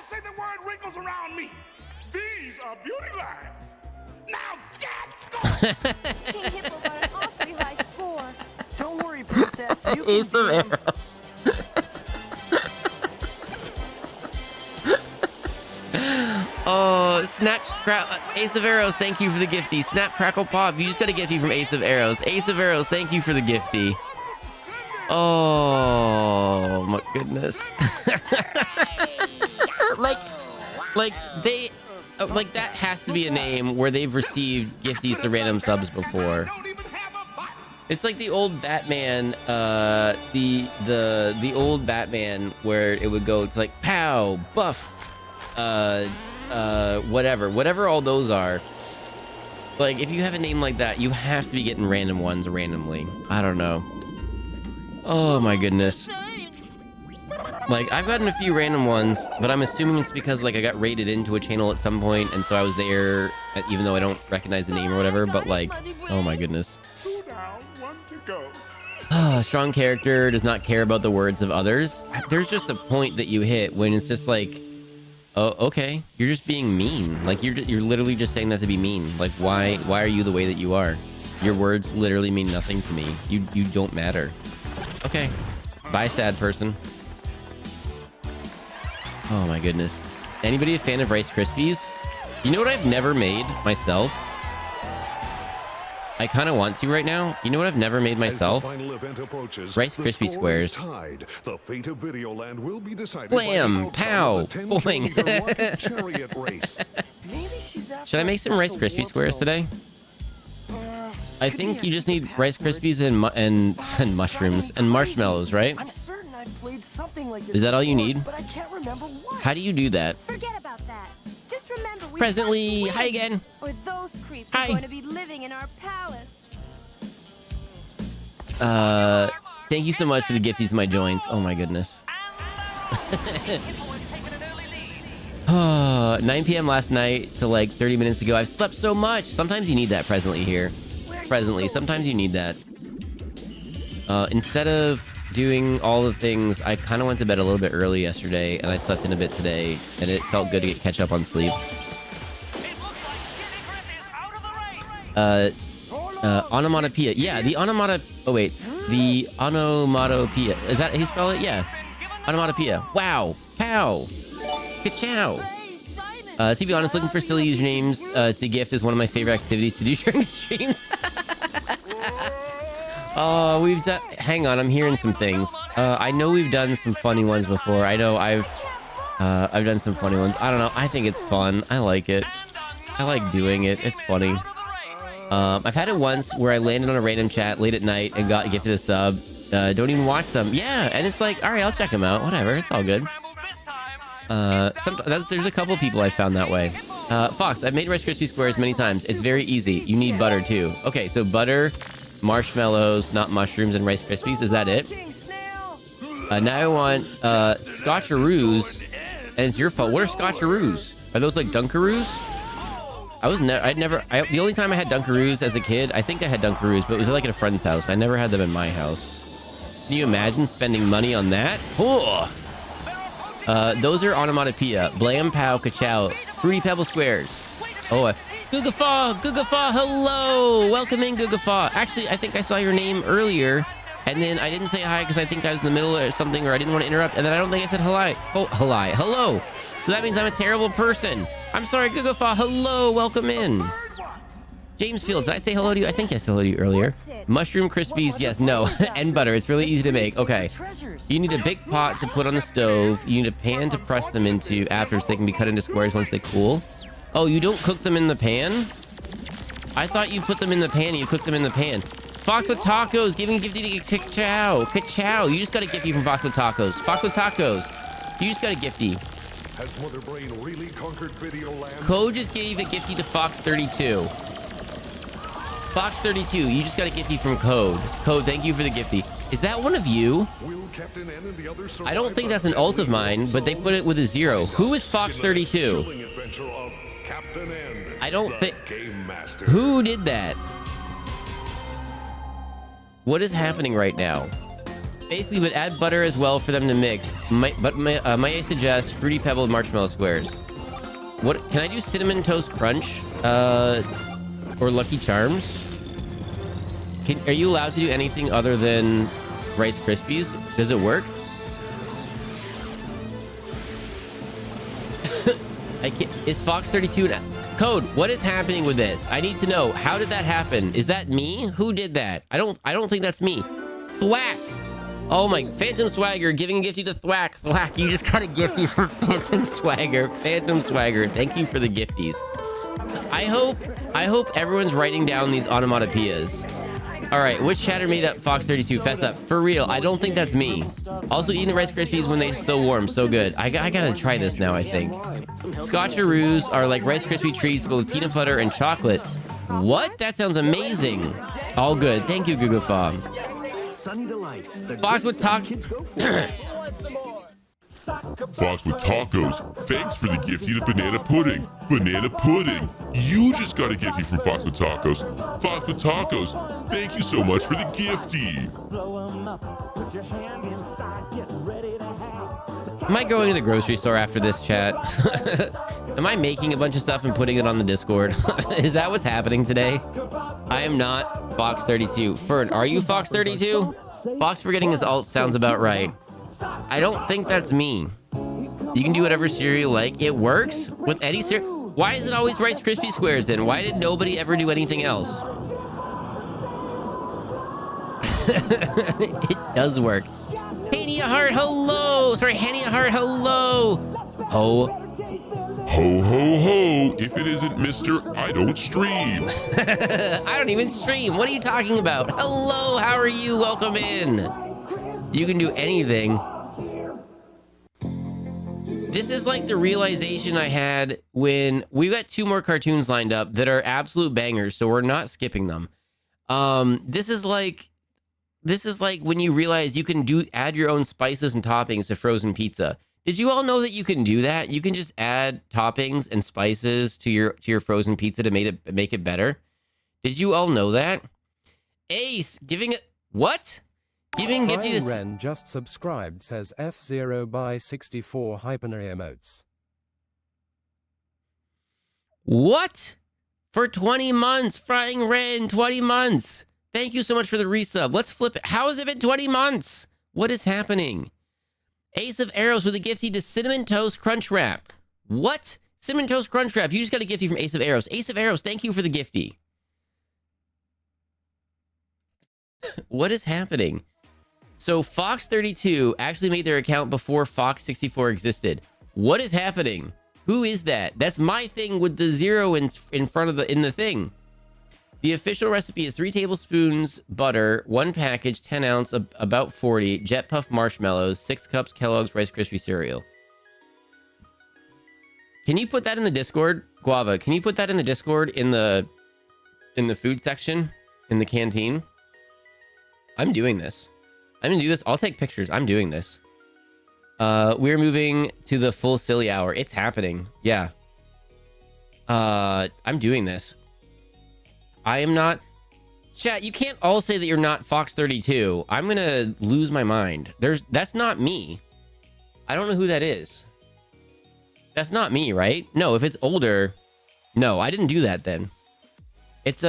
say the word wrinkles around me. These are beauty lines. Now get going. King Hippo got an awfully high score. Don't worry, princess. You Ace can of see him. Oh, Ace of Arrows, thank you for the gifty. Snap, crackle, pop. You just got a gifty from Ace of Arrows. Ace of Arrows, thank you for the gifty. Oh my goodness. like that has to be a name where they've received gifties to random subs before. It's like the old Batman, the old Batman where it would go to like pow, buff, whatever all those are. Like if you have a name like that, you have to be getting random ones randomly. I don't know. Oh my goodness. Like I've gotten a few random ones, but I'm assuming it's because like I got rated into a channel at some point and so I was there even though I don't recognize the name or whatever, but like, oh my goodness. Strong character, does not care about the words of others. There's just a point that you hit when it's just like, oh, okay, you're just being mean. Like you're literally just saying that to be mean. Like why are you the way that you are? Your words literally mean nothing to me. You don't matter. Okay, bye, sad person. Oh my goodness. Anybody a fan of Rice Krispies? You know what I've never made myself? I kind of want to right now. You know what I've never made myself? Rice Krispie squares. The fate of Videoland will be decided. Blam! Pow! Boing! Should I make some Rice Krispie squares today? I think you just need Rice Krispies and mushrooms and marshmallows, right? I'm certain I played something like this Is that all you before, need? But I can't remember what. How do you do that? Forget about that. Just remember we Presently, hi again. Or those creeps Hi. are going to be living in our palace. Thank you so much for the gifties to my joints. Oh my goodness. 9 p.m. last night to like 30 minutes ago. I've slept so much. Sometimes you need that presently here. Presently, sometimes you need that. Instead of doing all the things, I kind of went to bed a little bit early yesterday and I slept in a bit today and it felt good to catch up on sleep. Onomatopoeia. Yeah, the onomatopoeia. Oh wait, the onomatopoeia. Is that how you spell it? Yeah. Onomatopoeia. Wow. Pow. Ka-chow. To be honest, looking for silly usernames to gift is one of my favorite activities to do during streams. Oh, we've done... Hang on, I'm hearing some things. I know we've done some funny ones before. I know I've done some funny ones. I don't know. I think it's fun. I like it. I like doing it. It's funny. I've had it once where I landed on a random chat late at night and got gifted a sub. Don't even watch them. Yeah, and it's like, all right, I'll check them out. Whatever. It's all good. There's a couple people I found that way. Fox, I've made Rice Krispie squares many times. It's very easy. You need butter too. Okay, so butter, marshmallows, not mushrooms, and Rice Krispies. Is that it? Now I want Scotcheroos, and it's your fault. What are Scotcheroos? Are those like Dunkaroos? The only time I had Dunkaroos as a kid, I think I had Dunkaroos, but it was like at a friend's house. I never had them in my house. Can you imagine spending money on that? Oh! Those are onomatopoeia. Blam, pow, ka-chow. Fruity Pebble Squares. Oh, Googafaw, hello! Welcome in, Googafaw. Actually, I think I saw your name earlier, and then I didn't say hi because I think I was in the middle or something, or I didn't want to interrupt, and then I don't think I said hello. Oh, hello. So that means I'm a terrible person. I'm sorry, Googafaw, hello, welcome in. James Fields, did I say hello to you? I think I said hello to you earlier. Mushroom Krispies, yes, no. And butter, it's really easy to make. Okay. You need a big pot to put on the stove. You need a pan to press them into after so they can be cut into squares once they cool. Oh, you don't cook them in the pan? I thought you put them in the pan. You cook them in the pan. Fox with Tacos, giving gifty to Ka-chow. Ka-chow, you just got a gifty from Fox with Tacos. Fox with Tacos, you just got a gifty. Has Mother Brain really conquered video land? Code just gave a gifty to Fox32. Fox32, you just got a gifty from Code. Code, thank you for the gifty. Is that one of you? I don't think that's an alt of mine, but they put it with a 0. Who is Fox32? I don't think... Who did that? What is happening right now? Basically, would add butter as well for them to mix. May I suggest Fruity Pebble Marshmallow Squares? What can I do? Cinnamon Toast Crunch? Or Lucky Charms? Are you allowed to do anything other than Rice Krispies? Does it work? Is Fox32 Code? What is happening with this? I need to know. How did that happen? Is that me? Who did that? I don't think that's me. Thwack. Oh my, Phantom Swagger giving a gifty to Thwack. Thwack, you just got a gifty from Phantom Swagger. Phantom Swagger, thank you for the gifties. I hope everyone's writing down these onomatopoeias. All right, which chatter made up Fox32? Fess up. For real, I don't think that's me. Also eating the Rice Krispies when they're still warm. So good. I gotta try this now, I think. Scotcheroos are like Rice Krispie treats, but with peanut butter and chocolate. What? That sounds amazing. All good. Thank you, Googafaw. Fox with Fox with Tacos, thanks for the gifty to Banana Pudding. Banana Pudding, you just got a gifty from Fox with Tacos. Fox with Tacos, thank you so much for the gifty. Am I going to the grocery store after this chat? Am I making a bunch of stuff and putting it on the Discord? Is that what's happening today? I am not Fox32. Fern, are you Fox32? Fox forgetting his alt sounds about right. I don't think that's me. You can do whatever cereal you like. It works with any cereal. Why is it always Rice Krispie squares then? Why did nobody ever do anything else? It does work. Hania Heart, hello. Sorry, Hania Heart, hello. Ho. Ho, ho, ho. If it isn't Mr. I don't stream. I don't even stream. What are you talking about? Hello, how are you? Welcome in. You can do anything. This is like the realization I had when we got 2 more cartoons lined up that are absolute bangers, so we're not skipping them. This is like when you realize you can add your own spices and toppings to frozen pizza. Did you all know that you can do that? You can just add toppings and spices to your frozen pizza to make it better. Did you all know that? Ace giving it what? Giving gifty to Ren just subscribed, says F0 by 64 emotes. What? For 20 months, Frying Ren, 20 months. Thank you so much for the resub. Let's flip it. How has it been 20 months? What is happening? Ace of Arrows with a gifty to Cinnamon Toast Crunch Wrap. What? Cinnamon Toast Crunch Wrap. You just got a gifty from Ace of Arrows. Ace of Arrows, thank you for the gifty. What is happening? So Fox32 actually made their account before Fox64 existed. What is happening? Who is that? That's my thing with the 0 in front of the thing. The official recipe is 3 tablespoons butter, 1 package, 10 ounce, about 40, Jet Puff marshmallows, 6 cups Kellogg's Rice Krispie cereal. Can you put that in the Discord? Guava, can you put that in the Discord in the food section in the canteen? I'm doing this. I'm gonna do this. I'll take pictures. I'm doing this. We're moving to the full silly hour. It's happening. Yeah. I'm doing this. I am not. Chat, you can't all say that you're not Fox 32. I'm gonna lose my mind. That's not me. I don't know who that is. That's not me, right? No, if it's older, no, I didn't do that then. It's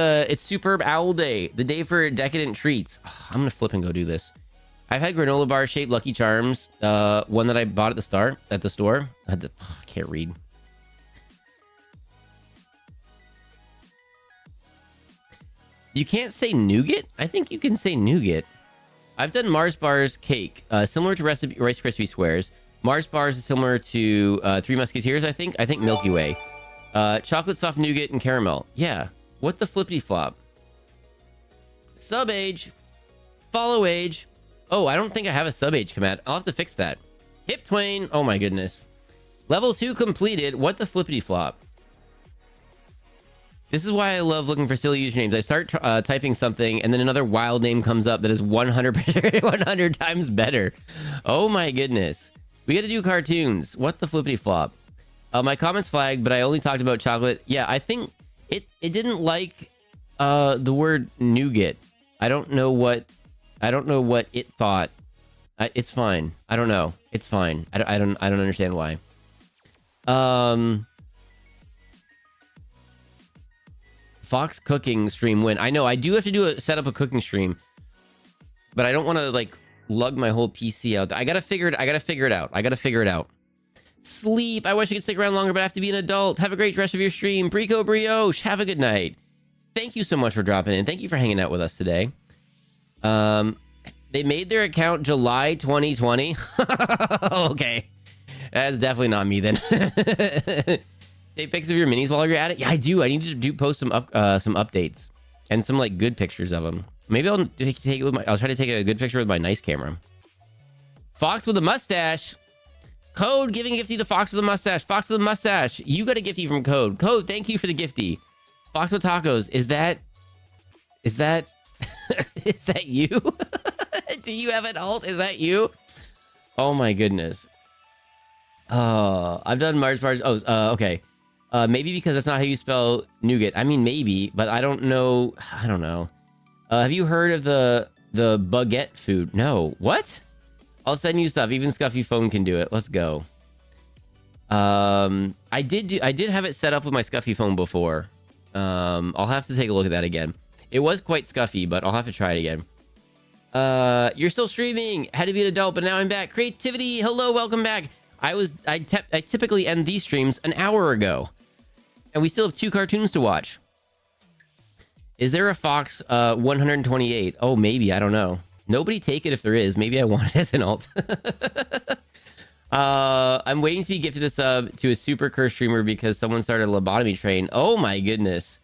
Superb Owl Day, the day for decadent treats. Oh, I'm gonna flip and go do this. I've had granola bar shaped Lucky Charms. One that I bought at the store. I can't read. You can't say nougat? I think you can say nougat. I've done Mars bars cake, similar to Rice Krispie squares. Mars bars is similar to Three Musketeers, I think. I think Milky Way. Chocolate soft nougat and caramel. Yeah. What the flippity flop? Sub age. Follow age. Oh, I don't think I have a sub age command. I'll have to fix that. Hip Twain. Oh my goodness. Level 2 completed. What the flippity flop? This is why I love looking for silly usernames. I start typing something and then another wild name comes up that is 100 times better. Oh my goodness. We got to do cartoons. What the flippity flop? My comments flagged, but I only talked about chocolate. Yeah, I think it didn't like the word nougat. I don't know what it thought. It's fine. I don't know. It's fine. I don't understand why. Fox cooking stream win. I know I do have to set up a cooking stream, but I don't want to like lug my whole PC out. I gotta figure it out. Sleep. I wish I could stick around longer, but I have to be an adult. Have a great rest of your stream. Brico Brioche. Have a good night. Thank you so much for dropping in. Thank you for hanging out with us today. They made their account July 2020. Okay. That's definitely not me then. Take pics of your minis while you're at it. Yeah, I do. I need to post some updates and some like good pictures of them. Maybe I'll I'll try to take a good picture with my nice camera. Fox with a mustache. Code giving a gifty to Fox with a mustache. Fox with a mustache. You got a gifty from Code. Code, thank you for the gifty. Fox with tacos. Is that is that you? Do you have an alt? Is that you? Oh my goodness. I've done Mars bars. Oh, okay. Maybe because that's not how you spell nougat. I mean, maybe, but I don't know. I don't know. Have you heard of the baguette food? No. What? I'll send you stuff. Even Scuffy Phone can do it. Let's go. I did have it set up with my Scuffy Phone before. I'll have to take a look at that again. It was quite scuffy, but I'll have to try it again. You're still streaming. Had to be an adult, but now I'm back. Creativity. Hello, welcome back. I typically end these streams an hour ago, and we still have 2 cartoons to watch. Is there a Fox 128? Oh, maybe. I don't know. Nobody take it if there is. Maybe I want it as an alt. I'm waiting to be gifted a sub to a super curse streamer because someone started a lobotomy train. Oh my goodness.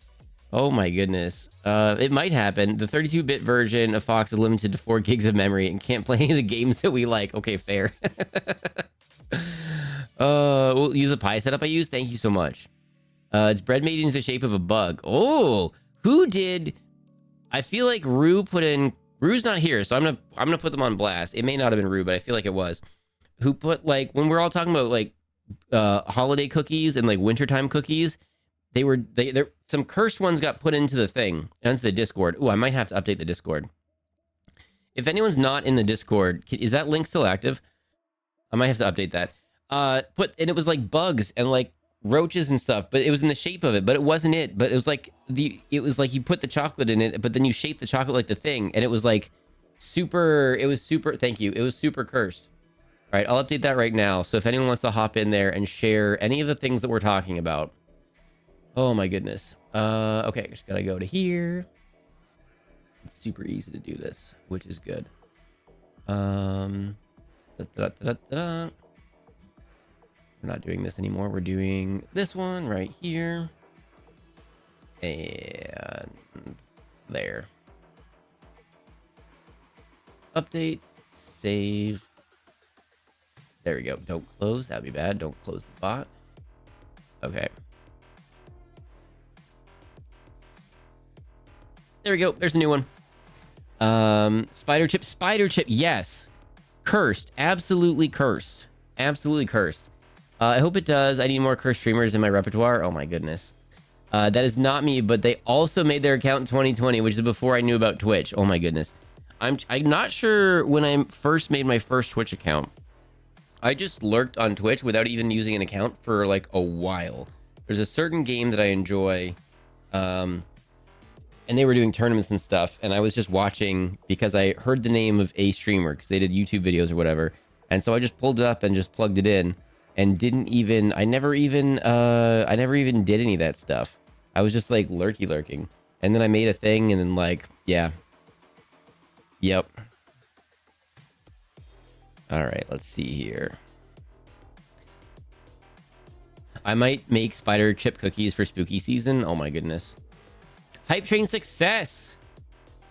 Oh my goodness. It might happen. The 32-bit version of Fox is limited to 4 gigs of memory and can't play any of the games that we like. Okay, fair. We'll use a pie setup I use. Thank you so much. It's bread made into the shape of a bug. Oh, who did? I feel like Rue put in. Rue's not here, so I'm gonna put them on blast. It may not have been Rue, but I feel like it was. Who put like when we're all talking about like holiday cookies and like wintertime cookies? They're some cursed ones got put into the thing, into the Discord. Oh, I might have to update the Discord. If anyone's not in the Discord, is that link still active? I might have to update that. And it was like bugs and like roaches and stuff, but it was in the shape of it, but it wasn't it. But it was like you put the chocolate in it, but then you shape the chocolate like the thing, and it was like super. It was super. Thank you. It was super cursed. All right, I'll update that right now. So if anyone wants to hop in there and share any of the things that we're talking about. Oh my goodness. Okay, just gotta go to here. It's super easy to do this, which is good. We're not doing this anymore. We're doing this one right here. And there. Update. Save. There we go. Don't close. That'd be bad. Don't close the bot. Okay. there we go. There's a new one. Spider chip. Yes. Cursed. Absolutely cursed. Absolutely cursed. I hope it does. I need more cursed streamers in my repertoire. Oh my goodness. That is not me, but they also made their account in 2020, which is before I knew about Twitch. Oh my goodness. I'm not sure when I first made my first Twitch account. I just lurked on Twitch without even using an account for like a while. There's a certain game that I enjoy, and they were doing tournaments and stuff, and I was just watching because I heard the name of a streamer because they did YouTube videos or whatever, and so I just pulled it up and just plugged it in, and I never even did any of that stuff. I was just like lurking, and then I made a thing, and then like, yeah, yep. All right, let's see here. I might make spider chip cookies for spooky season. Oh my goodness. Hype train success.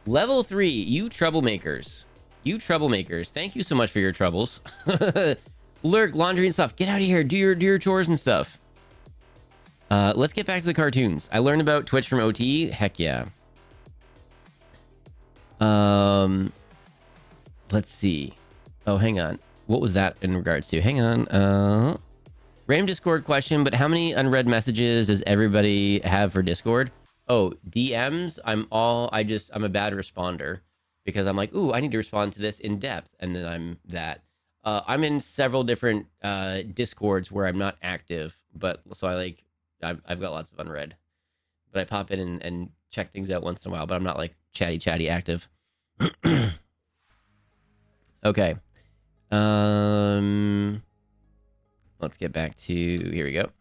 Level 3, you troublemakers. You troublemakers. Thank you so much for your troubles. Lurk, laundry and stuff. Get out of here. Do your chores and stuff. Let's get back to the cartoons. I learned about Twitch from OT. Heck yeah. Let's see. Oh, hang on. What was that in regards to? Hang on. Random Discord question, but how many unread messages does everybody have for Discord? Oh, DMs. I'm a bad responder because I'm like, ooh, I need to respond to this in depth, and then I'm that. I'm in several different Discords where I'm not active, but so I've got lots of unread, but I pop in and check things out once in a while, but I'm not like chatty active. Okay. Let's get back to, here we go.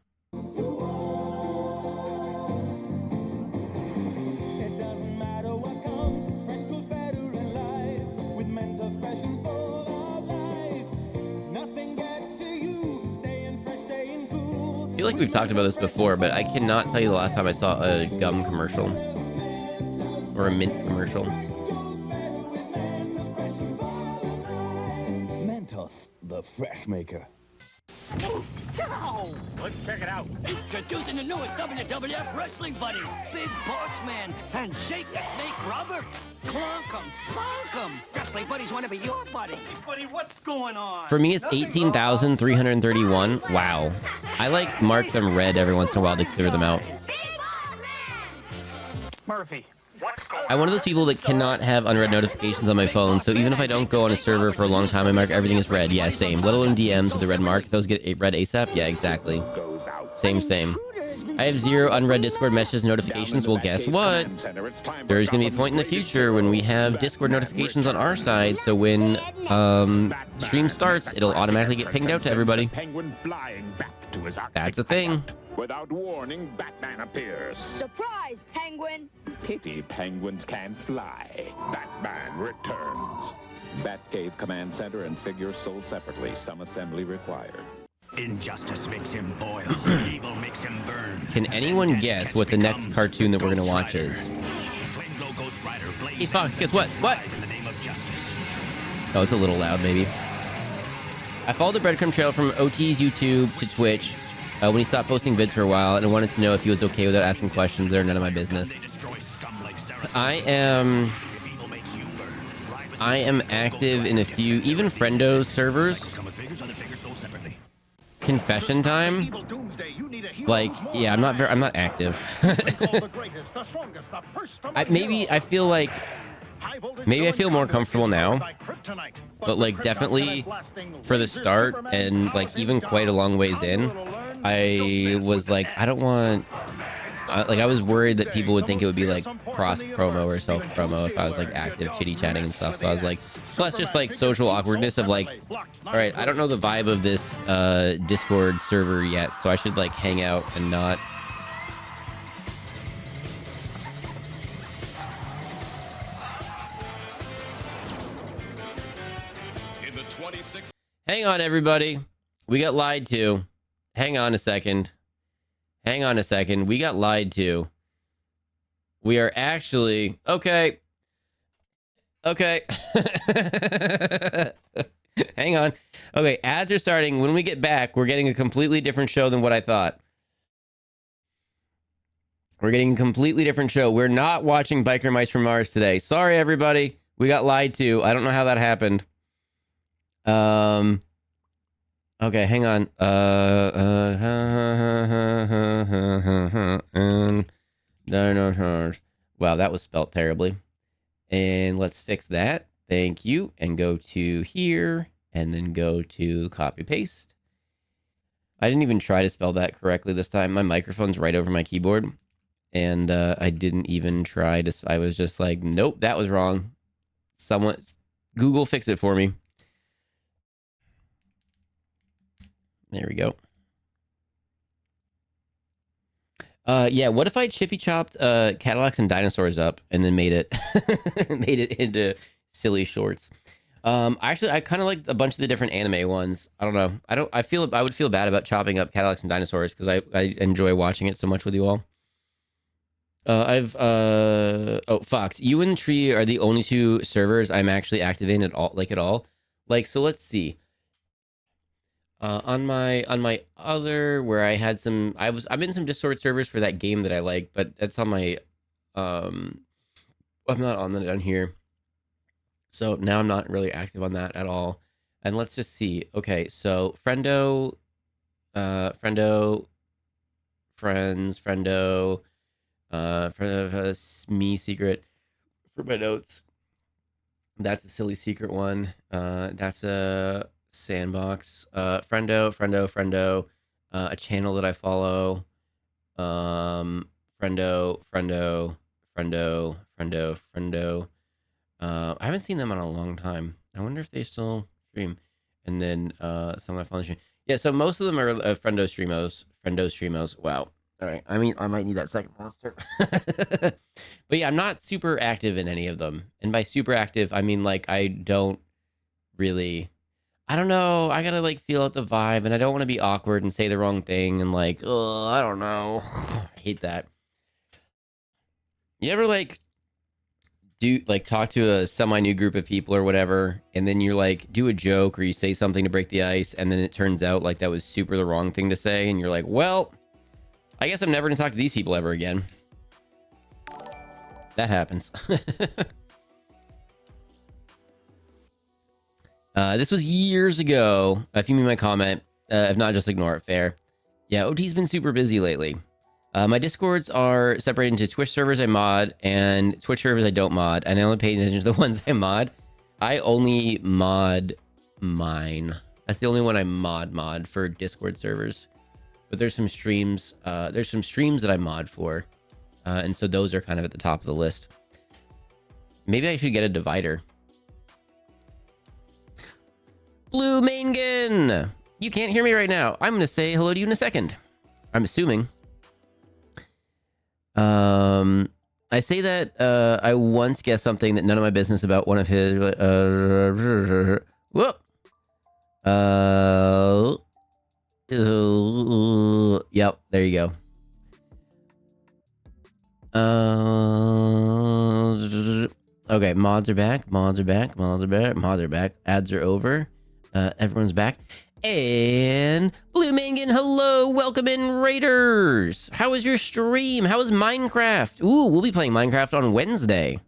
I feel like we've talked about this before, but I cannot tell you the last time I saw a gum commercial or a mint commercial. Mentos, the fresh maker. Let's check it out. Introducing the newest WWF Wrestling Buddies, Big Boss Man and Jake the Snake Roberts. Clunk 'em, bonk 'em. Wrestling Buddies want to be your buddy. Buddy, what's going on? For me, it's 18,331. Wow. I like mark them red every once in a while to clear them out. Murphy. I'm one of those people that cannot have unread notifications on my phone, so even if I don't go on a server for a long time, I mark everything as red. Yeah, same. Let alone DMs with the red mark. Those get red ASAP? Yeah, exactly. Same. I have 0 unread Discord messages notifications. Well, guess what? There's going to be a point in the future when we have Discord notifications on our side, so when stream starts, it'll automatically get pinged out to everybody. That's a thing. Without warning, Batman appears. Surprise, Penguin! Pity penguins can't fly. Batman returns. Batcave Command Center and figures sold separately. Some assembly required. Injustice makes him boil. Evil makes him burn. Can anyone guess what the next cartoon that we're going to watch is? Hey, Fox, guess what? What? Oh, it's a little loud, maybe. I followed the breadcrumb trail from OT's YouTube to Twitch when he stopped posting vids for a while, and I wanted to know if he was okay without asking questions that are none of my business. I am active in a few, even Friendo's servers. Confession time. Like, yeah, I'm not active. Maybe I feel more comfortable now, but like definitely for the start and like even quite a long ways in, I was like, I don't want, I was worried that people would think it would be like cross promo or self promo if I was like active chitty chatting and stuff. So I was like, plus just like social awkwardness of like, all right, I don't know the vibe of this Discord server yet, so I should like hang out and not. Hang on, everybody. We got lied to. Hang on a second. We got lied to. We are actually... Okay. Hang on. Okay, ads are starting. When we get back, we're getting a completely different show than what I thought. We're getting a completely different show. We're not watching Biker Mice from Mars today. Sorry, everybody. We got lied to. I don't know how that happened. Okay, hang on. Wow, that was spelt terribly. And let's fix that. Thank you. And go to here and then go to copy paste. I didn't even try to spell that correctly this time. My microphone's right over my keyboard. And I didn't even try to. I was just like, nope, that was wrong. Someone, Google, fix it for me. There we go. Yeah, what if I chippy chopped Cadillacs and dinosaurs up and then made it made it into silly shorts? Actually, I kind of like a bunch of the different anime ones. I don't know. I would feel bad about chopping up Cadillacs and dinosaurs because I enjoy watching it so much with you all. Oh, Fox, you and Tree are the only two servers I'm actually active in at all. Like, so let's see. On my other, where I had some, I'm in some Discord servers for that game that I like, but that's on my, I'm not on that down here. So now I'm not really active on that at all. And let's just see. Okay, so friendo, me secret for my notes. That's a silly secret one. That's a sandbox. Friendo, a channel that I follow. Friendo. I haven't seen them in a long time. I wonder if they still stream. And then some of my follow stream. Yeah, so most of them are Friendo streamos. Wow. All right. I mean, I might need that second monster. But yeah, I'm not super active in any of them. And by super active, I mean, like, I don't really, I don't know. I gotta, like, feel out the vibe, and I don't want to be awkward and say the wrong thing and, like, oh, I don't know. I hate that. You ever, like, talk to a semi-new group of people or whatever, and then you, like, do a joke or you say something to break the ice, and then it turns out, like, that was super the wrong thing to say, and you're like, well, I guess I'm never gonna talk to these people ever again. That happens. This was years ago. If you mean my comment, if not, just ignore it. Fair. Yeah, OT's been super busy lately. My Discords are separated into Twitch servers I mod and Twitch servers I don't mod, and I only pay attention to the ones I mod. I only mod mine. That's the only one I mod for Discord servers. But there's some streams. There's some streams that I mod for, and so those are kind of at the top of the list. Maybe I should get a divider. Blue Mangan, you can't hear me right now. I'm gonna say hello to you in a second. I'm assuming. I say that I once guessed something that none of my business about one of his. Whoop. Yep, there you go. Okay, mods are back. Ads are over. Everyone's back. And Blue Mangan, hello, welcome in, Raiders. How was your stream? How was Minecraft? Ooh, we'll be playing Minecraft on Wednesday.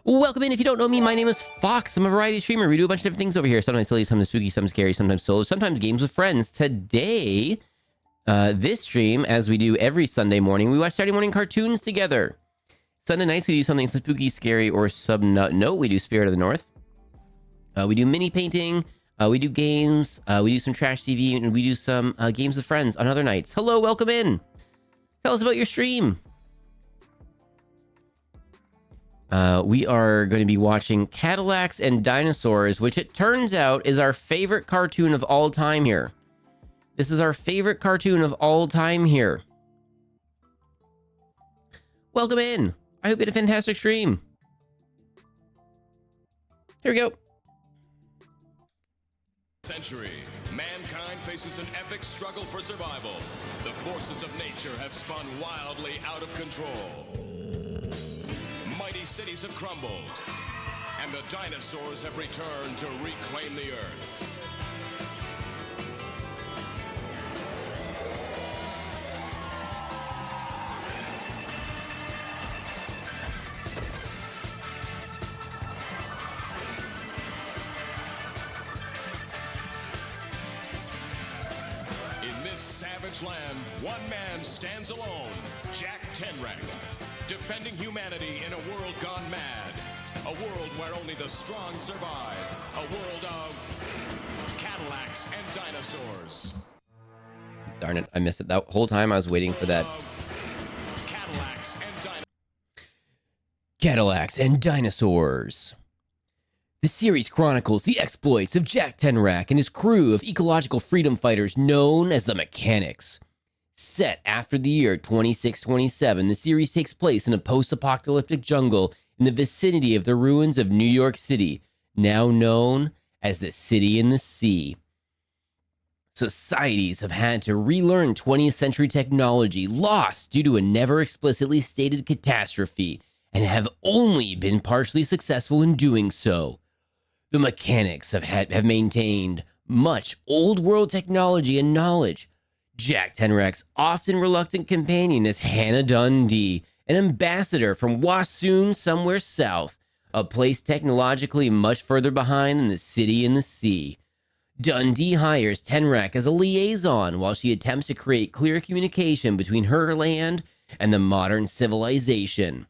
Welcome in. If you don't know me, my name is Fox. I'm a variety streamer. We do a bunch of different things over here. Sometimes silly, sometimes spooky, sometimes scary, sometimes solo, sometimes games with friends. Today, this stream, as we do every Sunday morning, we watch Saturday morning cartoons together. Sunday nights, we do something spooky, scary, or sub-note. We do Spirit of the North. We do mini painting. We do games. We do some trash TV, and we do some games with friends on other nights. Hello, welcome in. Tell us about your stream. We are going to be watching Cadillacs and Dinosaurs, which it turns out is our favorite cartoon of all time here. This is our favorite cartoon of all time here. Welcome in. I hope you had a fantastic stream. Here we go. Century, mankind faces an epic struggle for survival. The forces of nature have spun wildly out of control. Mighty cities have crumbled, and the dinosaurs have returned to reclaim the Earth. Cadillacs land, one man stands alone, Jack Tenrak, defending humanity in a world gone mad. A world where only the strong survive. A world of Cadillacs and dinosaurs. Darn it, I missed it. That whole time I was waiting for that. Cadillacs and dinosaurs. The series chronicles the exploits of Jack Tenrak and his crew of ecological freedom fighters known as the Mechanics. Set after the year 2627, the series takes place in a post-apocalyptic jungle in the vicinity of the ruins of New York City, now known as the City in the Sea. Societies have had to relearn 20th century technology lost due to a never explicitly stated catastrophe, and have only been partially successful in doing so. The Mechanics have maintained much old world technology and knowledge. Jack Tenrak's often reluctant companion is Hannah Dundee, an ambassador from Wassoon somewhere south, a place technologically much further behind than the City in the Sea. Dundee hires Tenrak as a liaison while she attempts to create clear communication between her land and the modern civilization.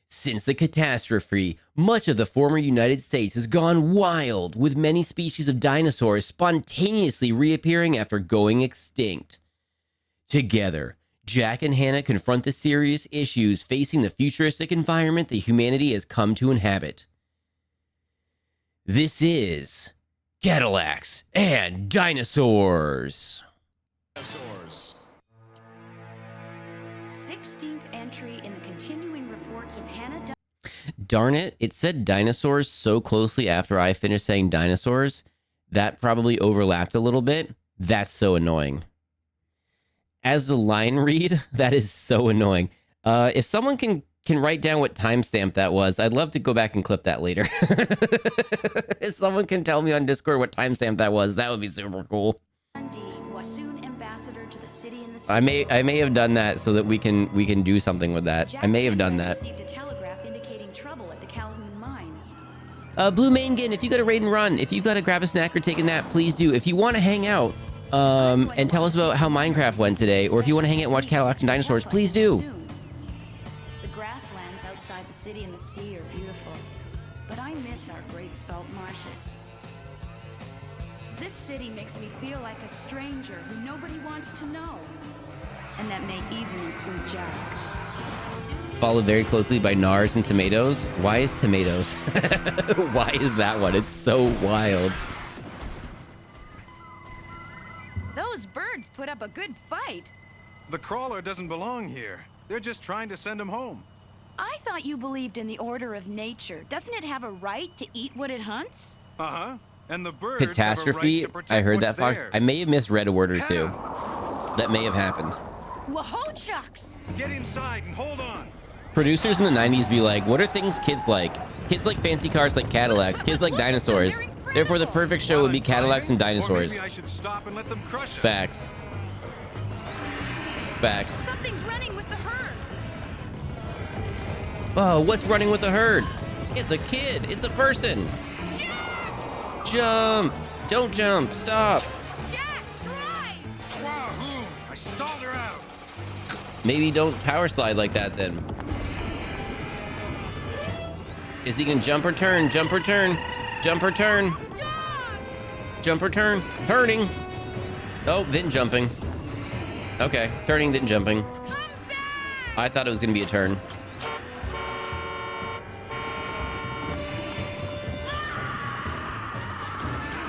Since the catastrophe, much of the former United States has gone wild, with many species of dinosaurs spontaneously reappearing after going extinct. Together, Jack and Hannah confront the serious issues facing the futuristic environment that humanity has come to inhabit. This is Cadillacs and Dinosaurs. 16th entry in the continuing reports of Hannah. Darn it, it said dinosaurs so closely after I finished saying dinosaurs, that probably overlapped a little bit. That's so annoying. As the line read, that is so annoying. If someone can write down what timestamp that was, I'd love to go back and clip that later. If someone can tell me on Discord what timestamp that was, that would be super cool. I may have done that so that we can do something with that. I may have done that. Blue Mangan, if you got to raid and run, if you got to grab a snack or take a nap, please do. If you want to hang out and tell us about how Minecraft went today, or if you want to hang out and watch Cadillacs and Dinosaurs, please do. The grasslands outside the City and the Sea are beautiful, but I miss our great salt marshes. This city makes me feel like a stranger who nobody wants to know. And that may even include Jack. Followed very closely by Nars and Tomatoes. Why is Tomatoes? Why is that one? It's so wild. Those birds put up a good fight. The crawler doesn't belong here. They're just trying to send him home. I thought you believed in the order of nature. Doesn't it have a right to eat what it hunts? Uh-huh. And the birds Catastrophe. have a right to protect I heard what's that, Fox. theirs. I may have misread a word or two. That may have happened. Whoa, Chucks! Get inside and hold on. Producers in the 90s be like, what are things kids like? Kids like fancy cars like Cadillacs. Kids like dinosaurs. Therefore, the perfect show would be Cadillacs and Dinosaurs. Maybe I should stop and let them crush us. Facts. Facts. Something's running with the herd. Oh, what's running with the herd? It's a kid. It's a person. Jump! Don't jump! Stop! Jack, drive! Wahoo! I stalled her out. Maybe don't power slide like that then. Is he gonna jump or turn? Jump or turn? Jump or turn? Jump or turn? Turning! Oh, then jumping. Okay, turning, then jumping. I thought it was gonna be a turn.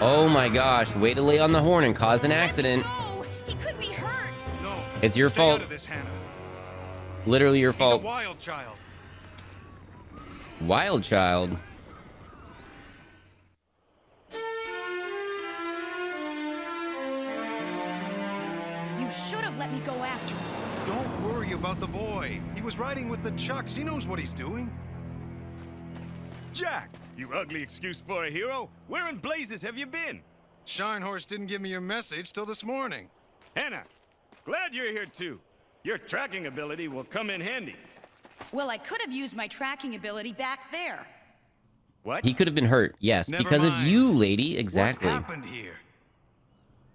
Oh my gosh, way to lay on the horn and cause an accident. No, he could be hurt. No, It's your stay fault. out of this, Hannah. Literally your He's fault. a wild child. Wild child. You should have let me go after him. Don't worry about the boy. He was riding with the Chucks. He knows what he's doing. Jack, you ugly excuse for a hero. Where in blazes have you been? Shinehorse didn't give me your message till this morning. Hannah, glad you're here too. Your tracking ability will come in handy. Well, I could have used my tracking ability back there. What? He could have been hurt. Yes, Never because of mind. you, lady. Exactly. What happened here?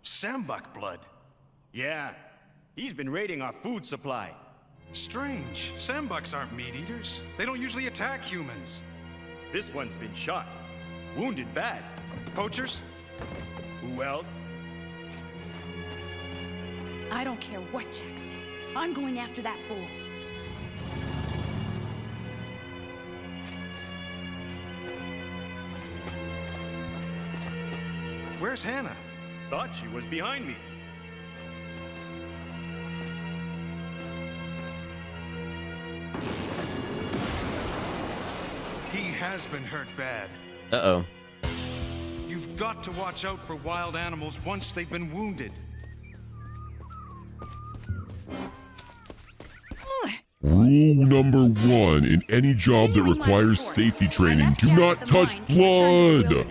Sambuk blood. Yeah, he's been raiding our food supply. Strange. Sambucks aren't meat eaters. They don't usually attack humans. This one's been shot. Wounded bad. Poachers? Who else? I don't care what Jack says. I'm going after that bull. Where's Hannah? Thought she was behind me. He has been hurt bad. Uh-oh. You've got to watch out for wild animals once they've been wounded. Rule number 1 in any job that requires safety training: do not touch blood.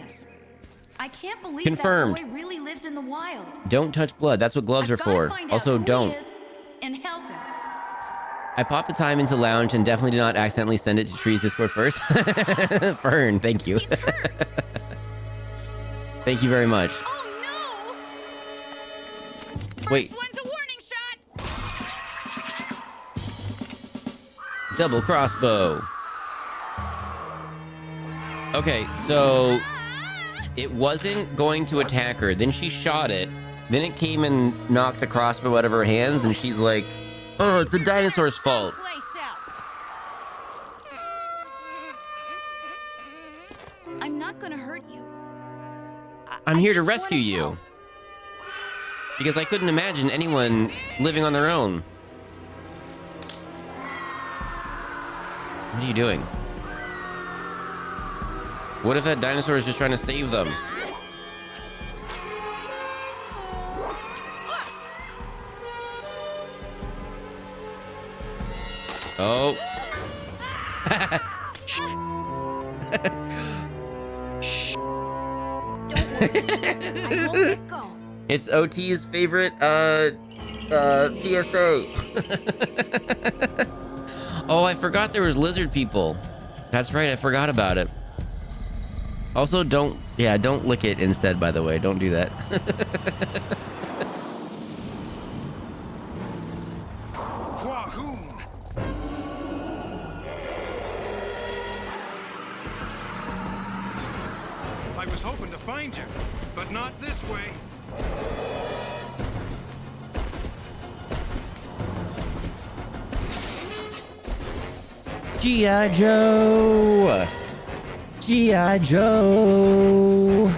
I can't believe Confirmed. that boy really lives in the wild. Don't touch blood. That's what gloves are for. Also, don't. And help him. I popped the time into lounge and definitely did not accidentally send it to Tree's Discord first. Fern, thank you. Thank you very much. Oh no! Wait. One's a warning shot. Double crossbow. Okay, so it wasn't going to attack her. Then she shot it. Then it came and knocked the crossbow out of her hands, and she's like, "Oh, it's the dinosaur's fault." I'm not gonna hurt you. I'm here to rescue you. Because I couldn't imagine anyone living on their own. What are you doing? What if that dinosaur is just trying to save them? Oh. It's OT's favorite PSA. Oh, I forgot there was lizard people. That's right, I forgot about it. Also, don't lick it instead, by the way. Don't do that. I was hoping to find you, but not this way. G.I. Joe! G.I. Joe!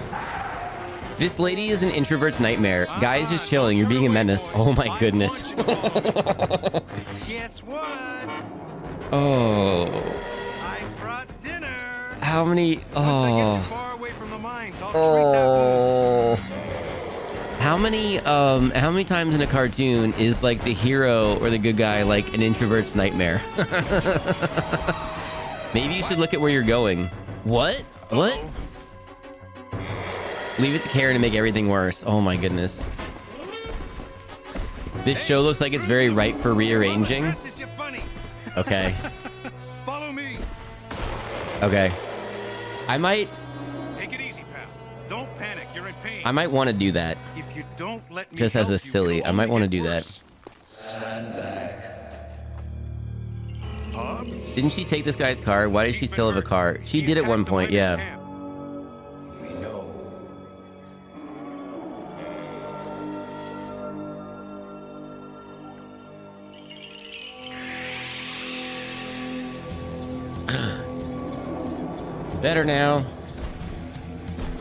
This lady is an introvert's nightmare. Guys, just chilling. You're being a menace. Oh my goodness. Guess what? Oh. I brought dinner. How many? Once I get Oh. you far away from the mines, I'll treat that Oh. How many times in a cartoon is like the hero or the good guy like an introvert's nightmare? Maybe you should look at where you're going. What? What? Leave it to Karen to make everything worse. Oh my goodness. This show looks like it's very ripe for rearranging. Okay. Follow me. Okay. I might Take it easy, pal. Don't panic. You're in pain. want to do that. If you don't let me Just as a help you, silly. it'll I might only want to get do worse. that. Stand back. Didn't she take this guy's car? Why does she still have a car? She did at one point, yeah. Better now.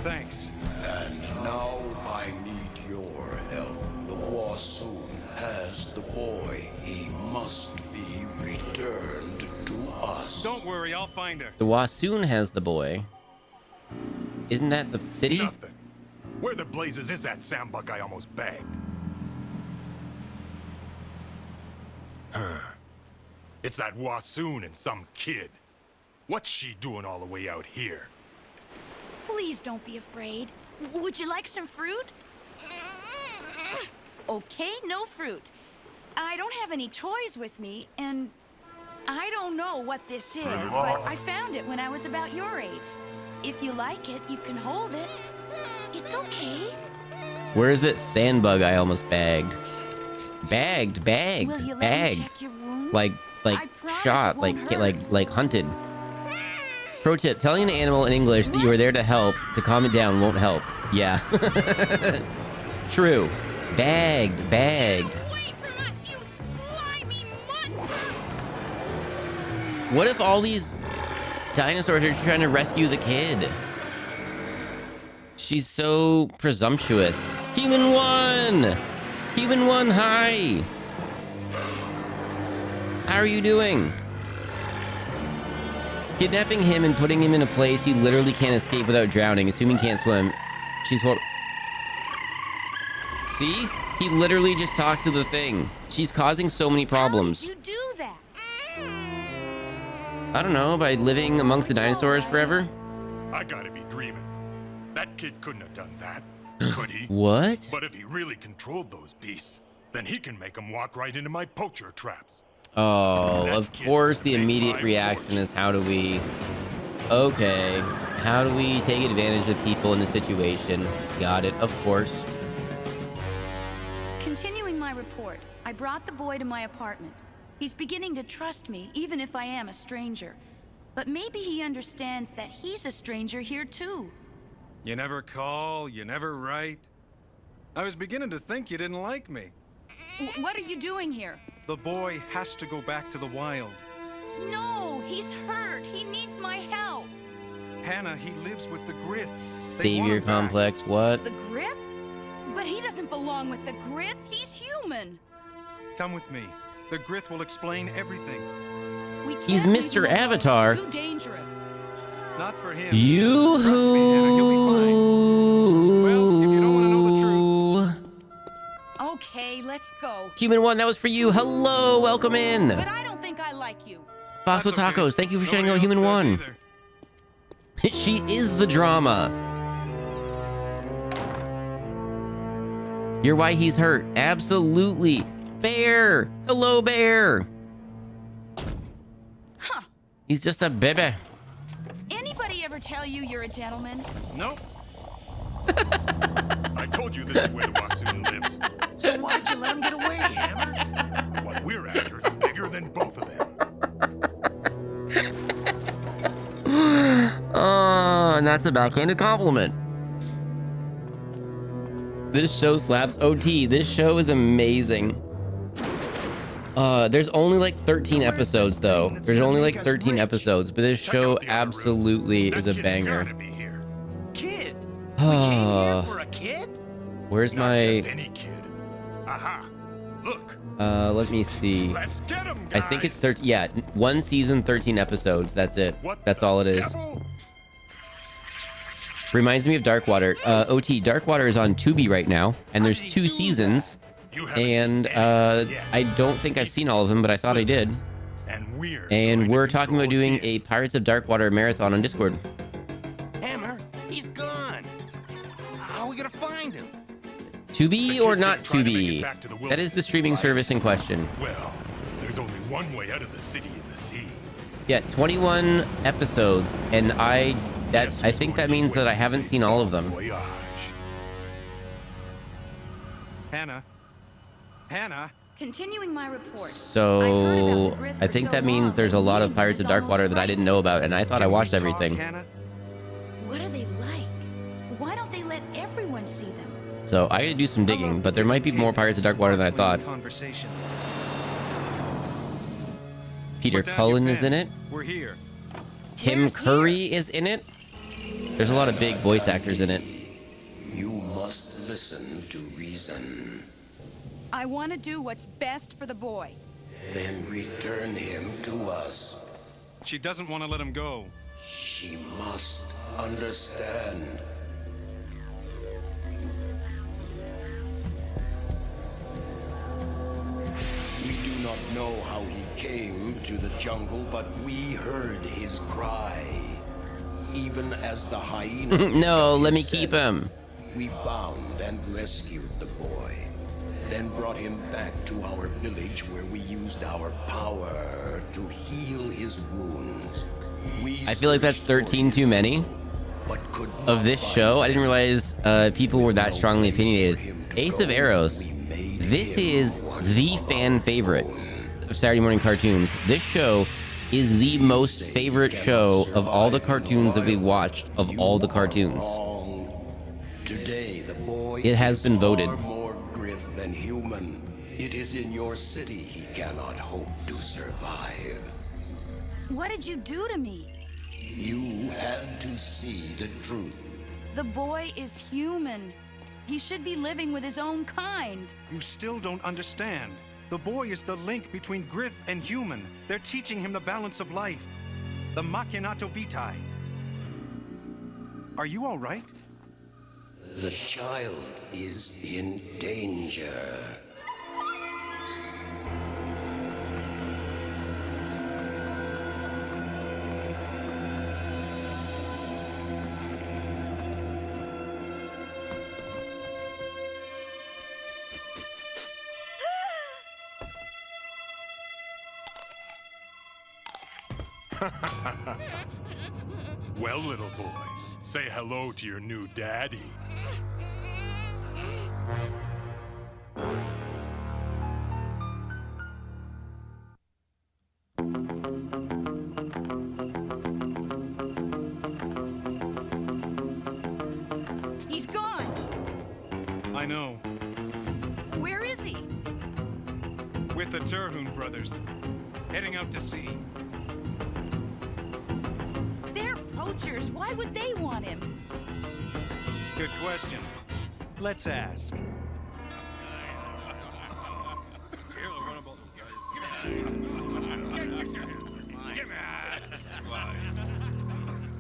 Thanks. And now I need your help. The Wassoon has the boy. He must be returned to us. Don't worry, I'll find her. The Wassoon has the boy. Isn't that the city? Nothing. Where the blazes is that sandbug I almost bagged? It's that Wassoon and some kid. What's she doing all the way out here? Please don't be afraid. Would you like some fruit? Okay, no fruit. I don't have any toys with me, and I don't know what this is, but I found it when I was about your age. If you like it, you can hold it. It's okay. Where is it? Sandbug I almost bagged. Bagged, bagged, Will you let me bagged. check your wound? Like I promise shot, it won't like hunted. Pro tip: telling an animal in English that you are there to help to calm it down won't help. Yeah. True. Bagged, bagged. What if all these dinosaurs are trying to rescue the kid? She's so presumptuous. Human one! Human one, hi! How are you doing? Kidnapping him and putting him in a place he literally can't escape without drowning, assuming he can't swim. She's See? He literally just talked to the thing. She's causing so many problems. How did you do that? I don't know, by living amongst the dinosaurs forever? I gotta be dreaming. That kid couldn't have done that, could he? What? But if he really controlled those beasts, then he can make them walk right into my poacher traps. Oh, of course the immediate reaction is how do we... Okay. How do we take advantage of people in the situation? Got it, of course. Continuing my report, I brought the boy to my apartment. He's beginning to trust me, even if I am a stranger. But maybe he understands that he's a stranger here too. You never call, you never write. I was beginning to think you didn't like me. What are you doing here? The boy has to go back to the wild. No, he's hurt. He needs my help. Hannah, he lives with the Griths. Savior complex, what? The Grith? But he doesn't belong with the Grith. He's human. Come with me. The Grith will explain everything. He's Mr. Avatar. Too dangerous. Not for him. Okay, let's go. Human one, that was for you. Hello, welcome in. But I don't think I like you. Foxo Tacos, thank you for sharing out Human one. She is the drama. You're why he's hurt. Absolutely. Bear. Hello, Bear. Huh. He's just a baby. Anybody ever tell you you're a gentleman? Nope. I told you this is where the Wassoon lives. So why'd you let him get away, Hammer? What we're after is bigger than both of them. Oh, and that's a backhanded compliment. This show slaps. OT, this show is amazing. There's only like 13 episodes though. There's only like 13 episodes, but this show absolutely is a banger. Kid? For a kid? Where's my... Any kid. Aha. Look. Let me see. Let's get him, I think it's 13. Yeah, one season, 13 episodes. That's it. That's all it is. Reminds me of Darkwater. OT, Darkwater is on Tubi right now, and there's 2 seasons. And I don't think I've seen all of them, but I thought I did. And we're talking about doing a Pirates of Darkwater marathon on Discord. Hammer, he's gone. How are we gonna find him? Tubi or not Tubi? That is the streaming service in question. Well, there's only one way out of the city in the sea. Yeah, 21 episodes, and I think that means that I haven't seen all of them. Hannah. Hannah. Continuing my report. So I think that means there's a lot of Pirates of Darkwater that I didn't know about, and I thought I watched everything. What are they like? Why don't they let everyone see them? So I gotta do some digging, but there might be more Pirates of Darkwater than I thought. Peter Cullen is in it. We're here. Tim Curry is in it. There's a lot of big voice actors in it. You must listen to reason. I want to do what's best for the boy. Then return him to us. She doesn't want to let him go. She must understand. We do not know how he came to the jungle, but we heard his cry. Even as the hyena... No, let me keep him. We found and rescued the boy. Then brought him back to our village where we used our power to heal his wounds. I feel like that's 13 too many of this show. I didn't realize people were that strongly opinionated. Ace of Arrows. This is the fan favorite of Saturday morning cartoons. This show is the most favorite show of all the cartoons that we watched of all the cartoons. Today, the boy It has been voted. far more grit than human. It is in your city he cannot hope to survive. What did you do to me? You had to see the truth. The boy is human. He should be living with his own kind. You still don't understand. The boy is the link between Grith and human. They're teaching him the balance of life. The Macchinato Vitae. Are you all right? The child is in danger. Well, little boy, say hello to your new daddy. He's gone. I know. Where is he? With the Terhune brothers. Heading out to sea. They're poachers. Why would they want him? Good question. Let's ask.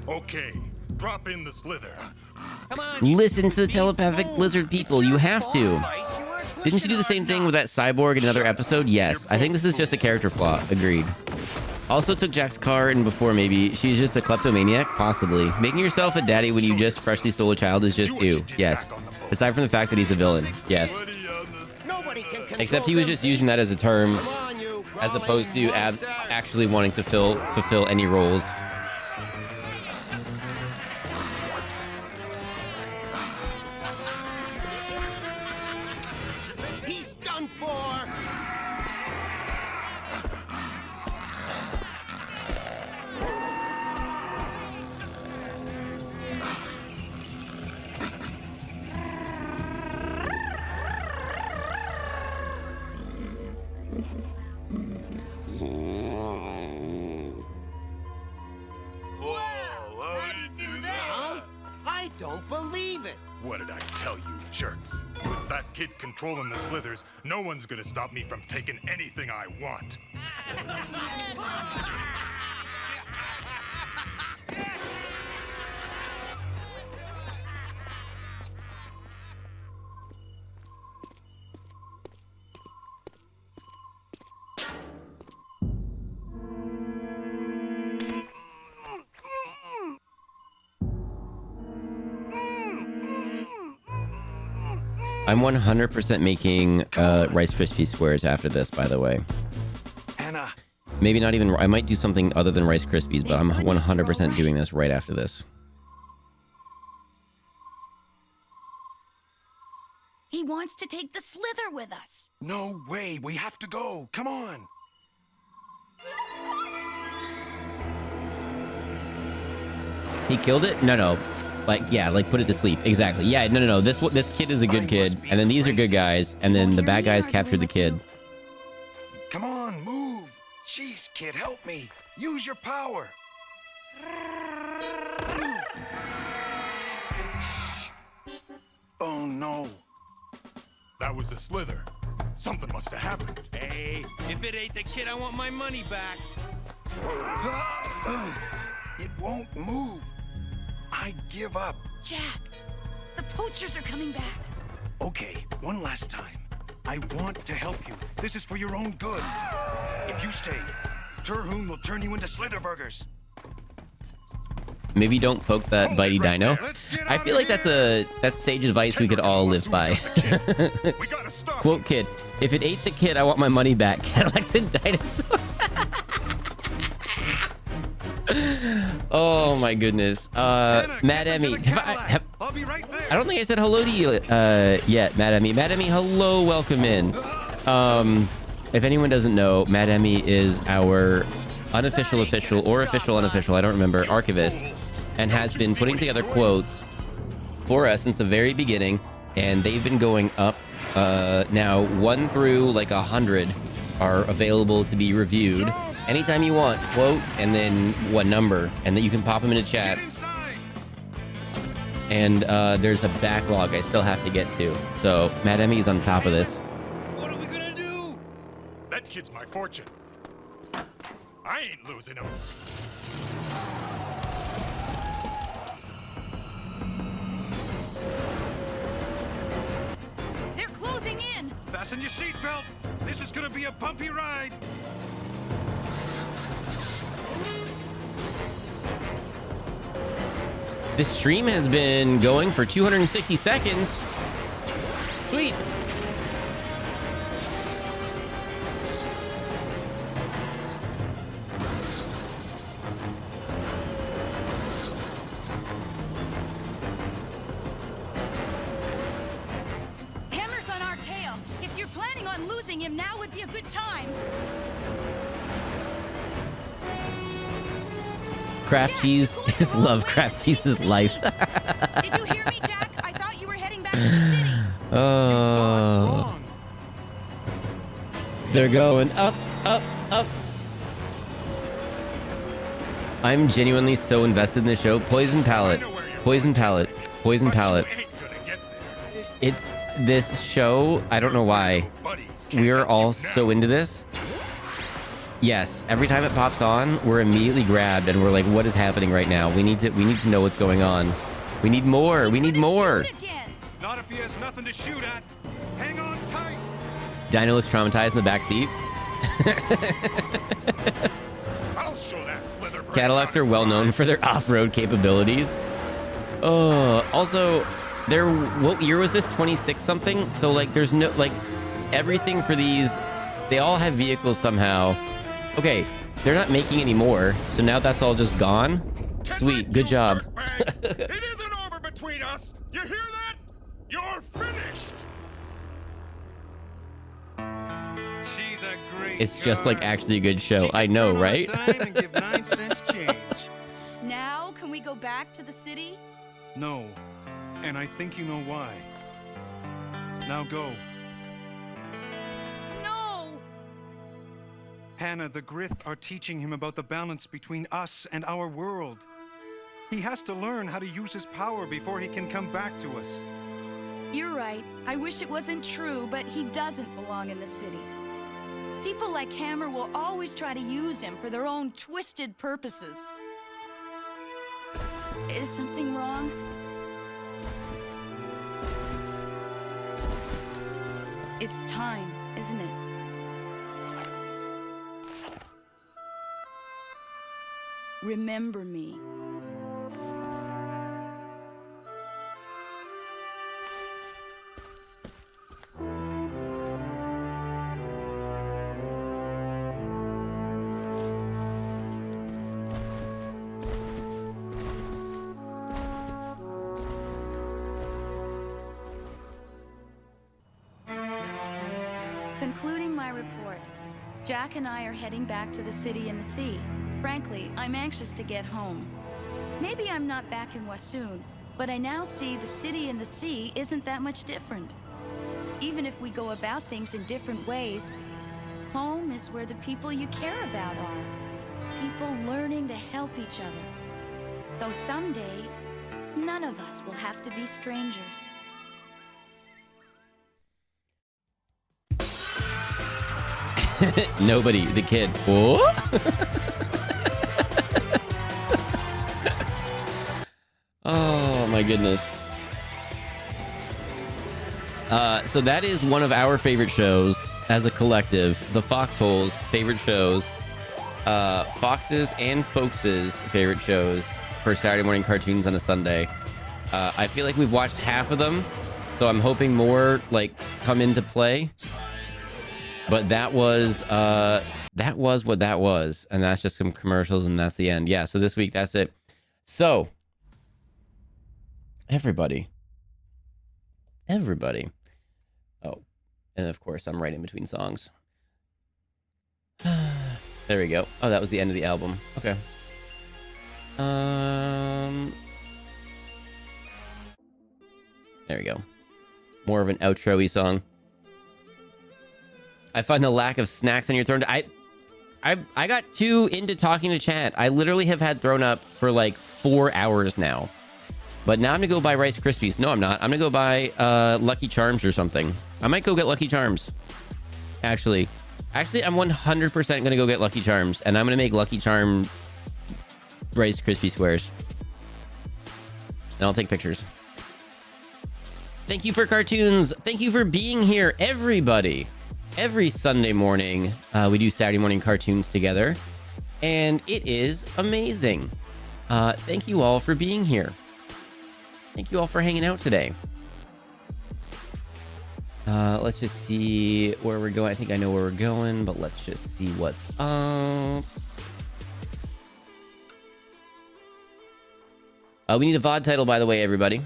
Okay, drop in the slither. Listen to the telepathic lizard people. You have to. Didn't she do the same thing with that cyborg in another episode? Yes. I think this is just a character flaw. Agreed. Also took Jack's car and before maybe. She's just a kleptomaniac? Possibly. Making yourself a daddy when you just freshly stole a child is just you. Yes. Aside from the fact that he's a villain. Yes. Except he was just using that as a term as opposed to actually wanting to fulfill any roles. He's done for! Whoa, how'd he do that? I don't believe it! What did I tell you, jerks? With that kid controlling the slithers, no one's gonna stop me from taking anything I want. I'm 100% making Rice Krispie squares after this, by the way. Anna. Maybe not even. I might do something other than Rice Krispies, but I'm 100% doing this right after this. He wants to take the slither with us. No way. We have to go. Come on. He killed it? No. Like, yeah, like put it to sleep. Exactly. Yeah, no. This kid is a good kid, and then these are good guys, and then the bad guys captured the kid. Come on, move. Jeez, kid, help me. Use your power. Oh, no. That was the slither. Something must have happened. Hey, if it ain't the kid, I want my money back. It won't move. I give up. Jack, the poachers are coming back. Okay, one last time. I want to help you. This is for your own good. If you stay, Terhune will turn you into Slitherburgers. Maybe don't poke that bitey dino. I feel like that's sage advice we could all live by. Quote kid, if it ate the kid, I want my money back. Cadillacs and dinosaurs. Oh my goodness. Mad Emmy, I'll be right there. I don't think I said hello to you yet, Mad Emmy. Mad Emmy, hello, welcome in. If anyone doesn't know, Mad Emmy is our unofficial official or official unofficial, I don't remember, archivist, and has been putting together quotes for us since the very beginning, and they've been going up. Now 1 through like 100 are available to be reviewed anytime you want. Quote and then what number, and then you can pop them into chat. And there's a backlog I still have to get to, so Mad Emmy's on top of this. What are we gonna do? That kid's my fortune. I ain't losing him. They're closing in. Fasten your seatbelt. This is gonna be a bumpy ride. This stream has been going for 260 seconds. Sweet. Hammer's on our tail. If you're planning on losing him, now would be a good time. Kraft cheese is love. Kraft cheese is life. Did you hear me, Jack? I thought you were heading back to the city. Oh. They're going up, up, up. I'm genuinely so invested in this show. Poison palette. Poison palette. Poison palette. It's this show. I don't know why. We are all so into this. Yes, every time it pops on, we're immediately grabbed and we're like, what is happening right now? We need to know what's going on. We need more. We need more. Not if he has nothing to shoot at. Hang on tight. Dino looks traumatized in the back seat. I'll show that slither. Cadillacs are well known for their off-road capabilities. Oh, also, what year was this? 26 something? So like, there's no like everything for these. They all have vehicles somehow. Okay, they're not making any more, so now that's all just gone. Sweet, good job. It isn't over between us. You hear that? You're finished. She's a great It's just like actually a good show. I know, right? and give 9 cents change. Now, can we go back to the city? No, and I think you know why. Now go. Hannah, the Grith are teaching him about the balance between us and our world. He has to learn how to use his power before he can come back to us. You're right. I wish it wasn't true, but he doesn't belong in the city. People like Hammer will always try to use him for their own twisted purposes. Is something wrong? It's time, isn't it? Remember me. Concluding my report, Jack and I are heading back to the city and the sea. Frankly, I'm anxious to get home. Maybe I'm not back in Wassoon, but I now see the city and the sea isn't that much different. Even if we go about things in different ways, home is where the people you care about are. People learning to help each other. So someday, none of us will have to be strangers. Nobody, the kid. What? Oh my goodness. So that is one of our favorite shows as a collective. The Foxhole's favorite shows. Fox's and Folks's favorite shows for Saturday morning cartoons on a Sunday. I feel like we've watched half of them, so I'm hoping more like come into play. But that was what that was, and that's just some commercials, and that's the end. Yeah, so this week that's it. So Everybody. Everybody. Oh, and of course, I'm right in between songs. There we go. Oh, that was the end of the album. Okay. There we go. More of an outro-y song. I find the lack of snacks on your throne. I got too into talking to chat. I literally have had Thrown Up for like 4 hours now. But now I'm gonna go buy Rice Krispies. No, I'm not. I'm gonna go buy Lucky Charms or something. I might go get Lucky Charms. Actually, I'm 100% gonna go get Lucky Charms, and I'm gonna make Lucky Charm Rice Krispie squares. And I'll take pictures. Thank you for cartoons. Thank you for being here, everybody. Every Sunday morning, we do Saturday morning cartoons together, and it is amazing. Thank you all for being here. Thank you all for hanging out today. Let's just see where we're going. I think I know where we're going, but let's just see what's up. We need a VOD title, by the way, everybody.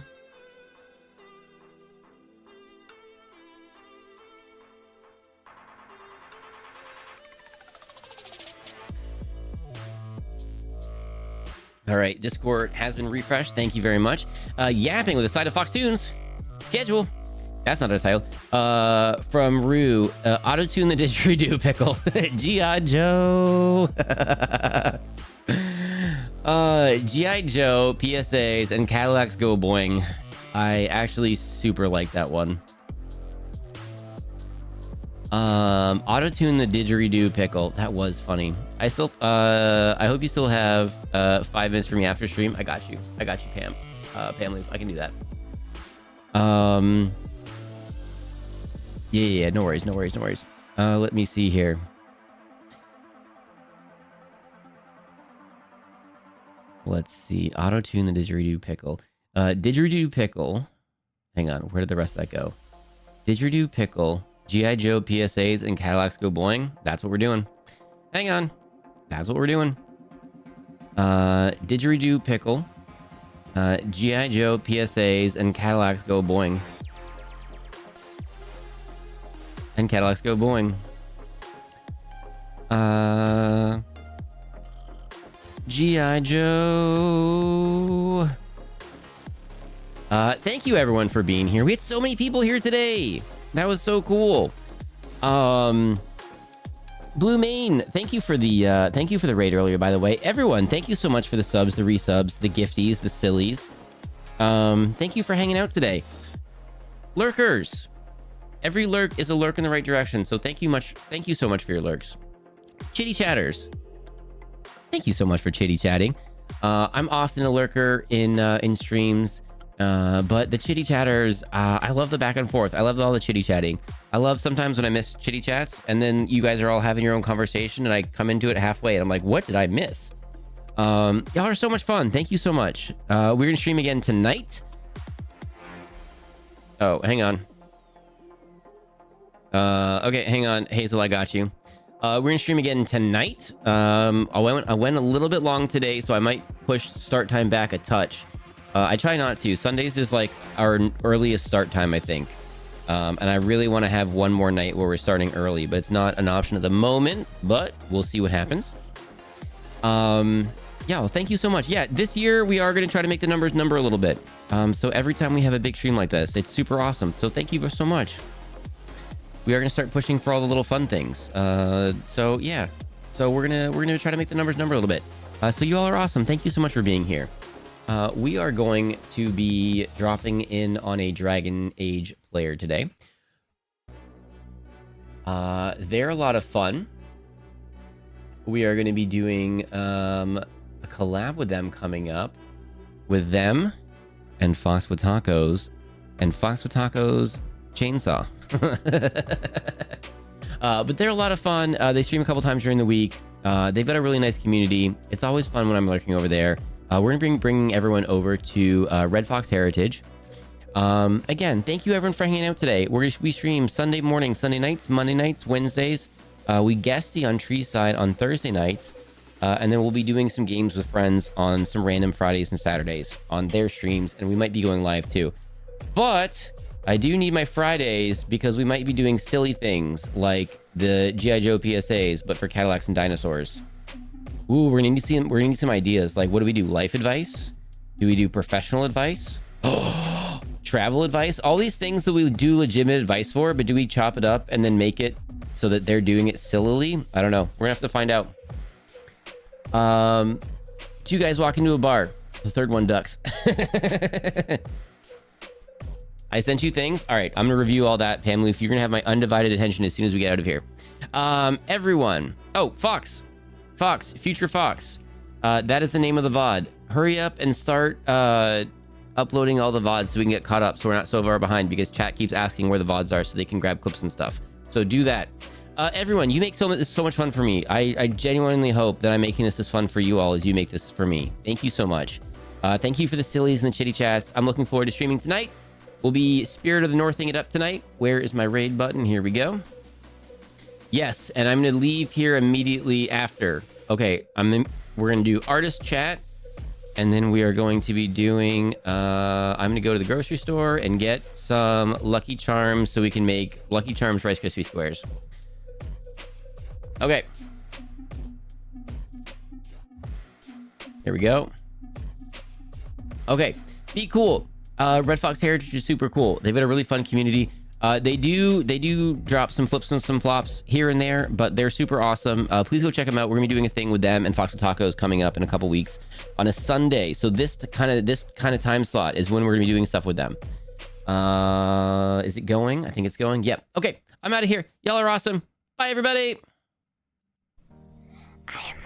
All right, Discord has been refreshed. Thank you very much. Yapping with a side of Fox Tunes. Schedule. That's not a title. From Rue. Auto-tune the Didgeridoo Pickle. G.I. Joe. G.I. Joe, PSAs, and Cadillacs go boing. I actually super like that one. Auto-tune the Didgeridoo Pickle. That was funny. I hope you still have 5 minutes for me after stream. I got you, Pam. Pam, I can do that. Yeah, no worries. Let me see here. Let's see. Auto-tune the Didgeridoo Pickle. Didgeridoo Pickle. Hang on, where did the rest of that go? Didgeridoo Pickle, G.I. Joe, PSAs, and Cadillacs go boing. That's what we're doing. Hang on. That's what we're doing. Didgeridoo Pickle, G.I. Joe, PSAs, and Cadillacs go boing. And Cadillacs go boing. G.I. Joe. Thank you everyone for being here. We had so many people here today. That was so cool. Blue Main, thank you for the raid earlier, by the way. Everyone, thank you so much for the subs, the resubs, the gifties, the sillies. Thank you for hanging out today. Lurkers. Every lurk is a lurk in the right direction, so thank you so much for your lurks. Chitty chatters. Thank you so much for chitty chatting. I'm often a lurker in streams, but the chitty chatters, I love the back and forth. I love all the chitty chatting. I love sometimes when I miss chitty chats and then you guys are all having your own conversation and I come into it halfway and I'm like, what did I miss? Y'all are so much fun. Thank you so much. We're gonna stream again tonight. Oh, hang on. Okay, hang on, Hazel, I got you. We're gonna stream again tonight. I went a little bit long today, so I might push start time back a touch. I try not to. Sundays is like our earliest start time, I think. And I really want to have one more night where we're starting early, but it's not an option at the moment, but we'll see what happens. Yeah, well, thank you so much. Yeah, this year we are going to try to make the numbers number a little bit. So every time we have a big stream like this, it's super awesome. So thank you so much. We are going to start pushing for all the little fun things. So yeah, so we're gonna try to make the numbers number a little bit. So you all are awesome. Thank you so much for being here. We are going to be dropping in on a Dragon Age player today. They're a lot of fun. We are going to be doing a collab with them coming up, with them and Fox with Tacos and Fox with Tacos Chainsaw. But they're a lot of fun. They stream a couple times during the week. They've got a really nice community. It's always fun when I'm lurking over there. We're gonna be bringing everyone over to Red Fox Heritage. Again, thank you everyone for hanging out today. We stream Sunday morning, Sunday nights, Monday nights, Wednesdays. We guesty on Treeside on Thursday nights. And then we'll be doing some games with friends on some random Fridays and Saturdays on their streams, and we might be going live too. But I do need my Fridays because we might be doing silly things like the G.I. Joe PSAs, but for Cadillacs and dinosaurs. Ooh, we're gonna need some ideas. Like, what do we do? Life advice? Do we do professional advice? Travel advice? All these things that we do legitimate advice for, but do we chop it up and then make it so that they're doing it sillily? I don't know. We're gonna have to find out. Two guys walk into a bar. The third one ducks. I sent you things. All right, I'm gonna review all that, Pam Loof. You're gonna have my undivided attention as soon as we get out of here. Everyone. Oh, Fox, Future Fox. That is the name of the VOD. Hurry up and start uploading all the VODs so we can get caught up, so we're not so far behind, because chat keeps asking where the VODs are so they can grab clips and stuff. So do that. Everyone, you make this so much fun for me. I genuinely hope that I'm making this as fun for you all as you make this for me. Thank you so much. Thank you for the sillies and the chitty chats. I'm looking forward to streaming tonight. We'll be Spirit of the Northing it up tonight. Where is my raid button? Here we go. Yes, and I'm gonna leave here immediately after. Okay, we're gonna do artist chat, and then we are going to be doing. I'm gonna go to the grocery store and get some Lucky Charms so we can make Lucky Charms Rice Krispie squares. Okay. Here we go. Okay, be cool. Red Fox Heritage is super cool. They've got a really fun community. They do drop some flips and some flops here and there, but they're super awesome. Please go check them out. We're gonna be doing a thing with them and Fox with Tacos coming up in a couple weeks on a Sunday. So this kind of time slot is when we're gonna be doing stuff with them. Is it going? I think it's going. Yep. Okay, I'm out of here. Y'all are awesome. Bye, everybody. I am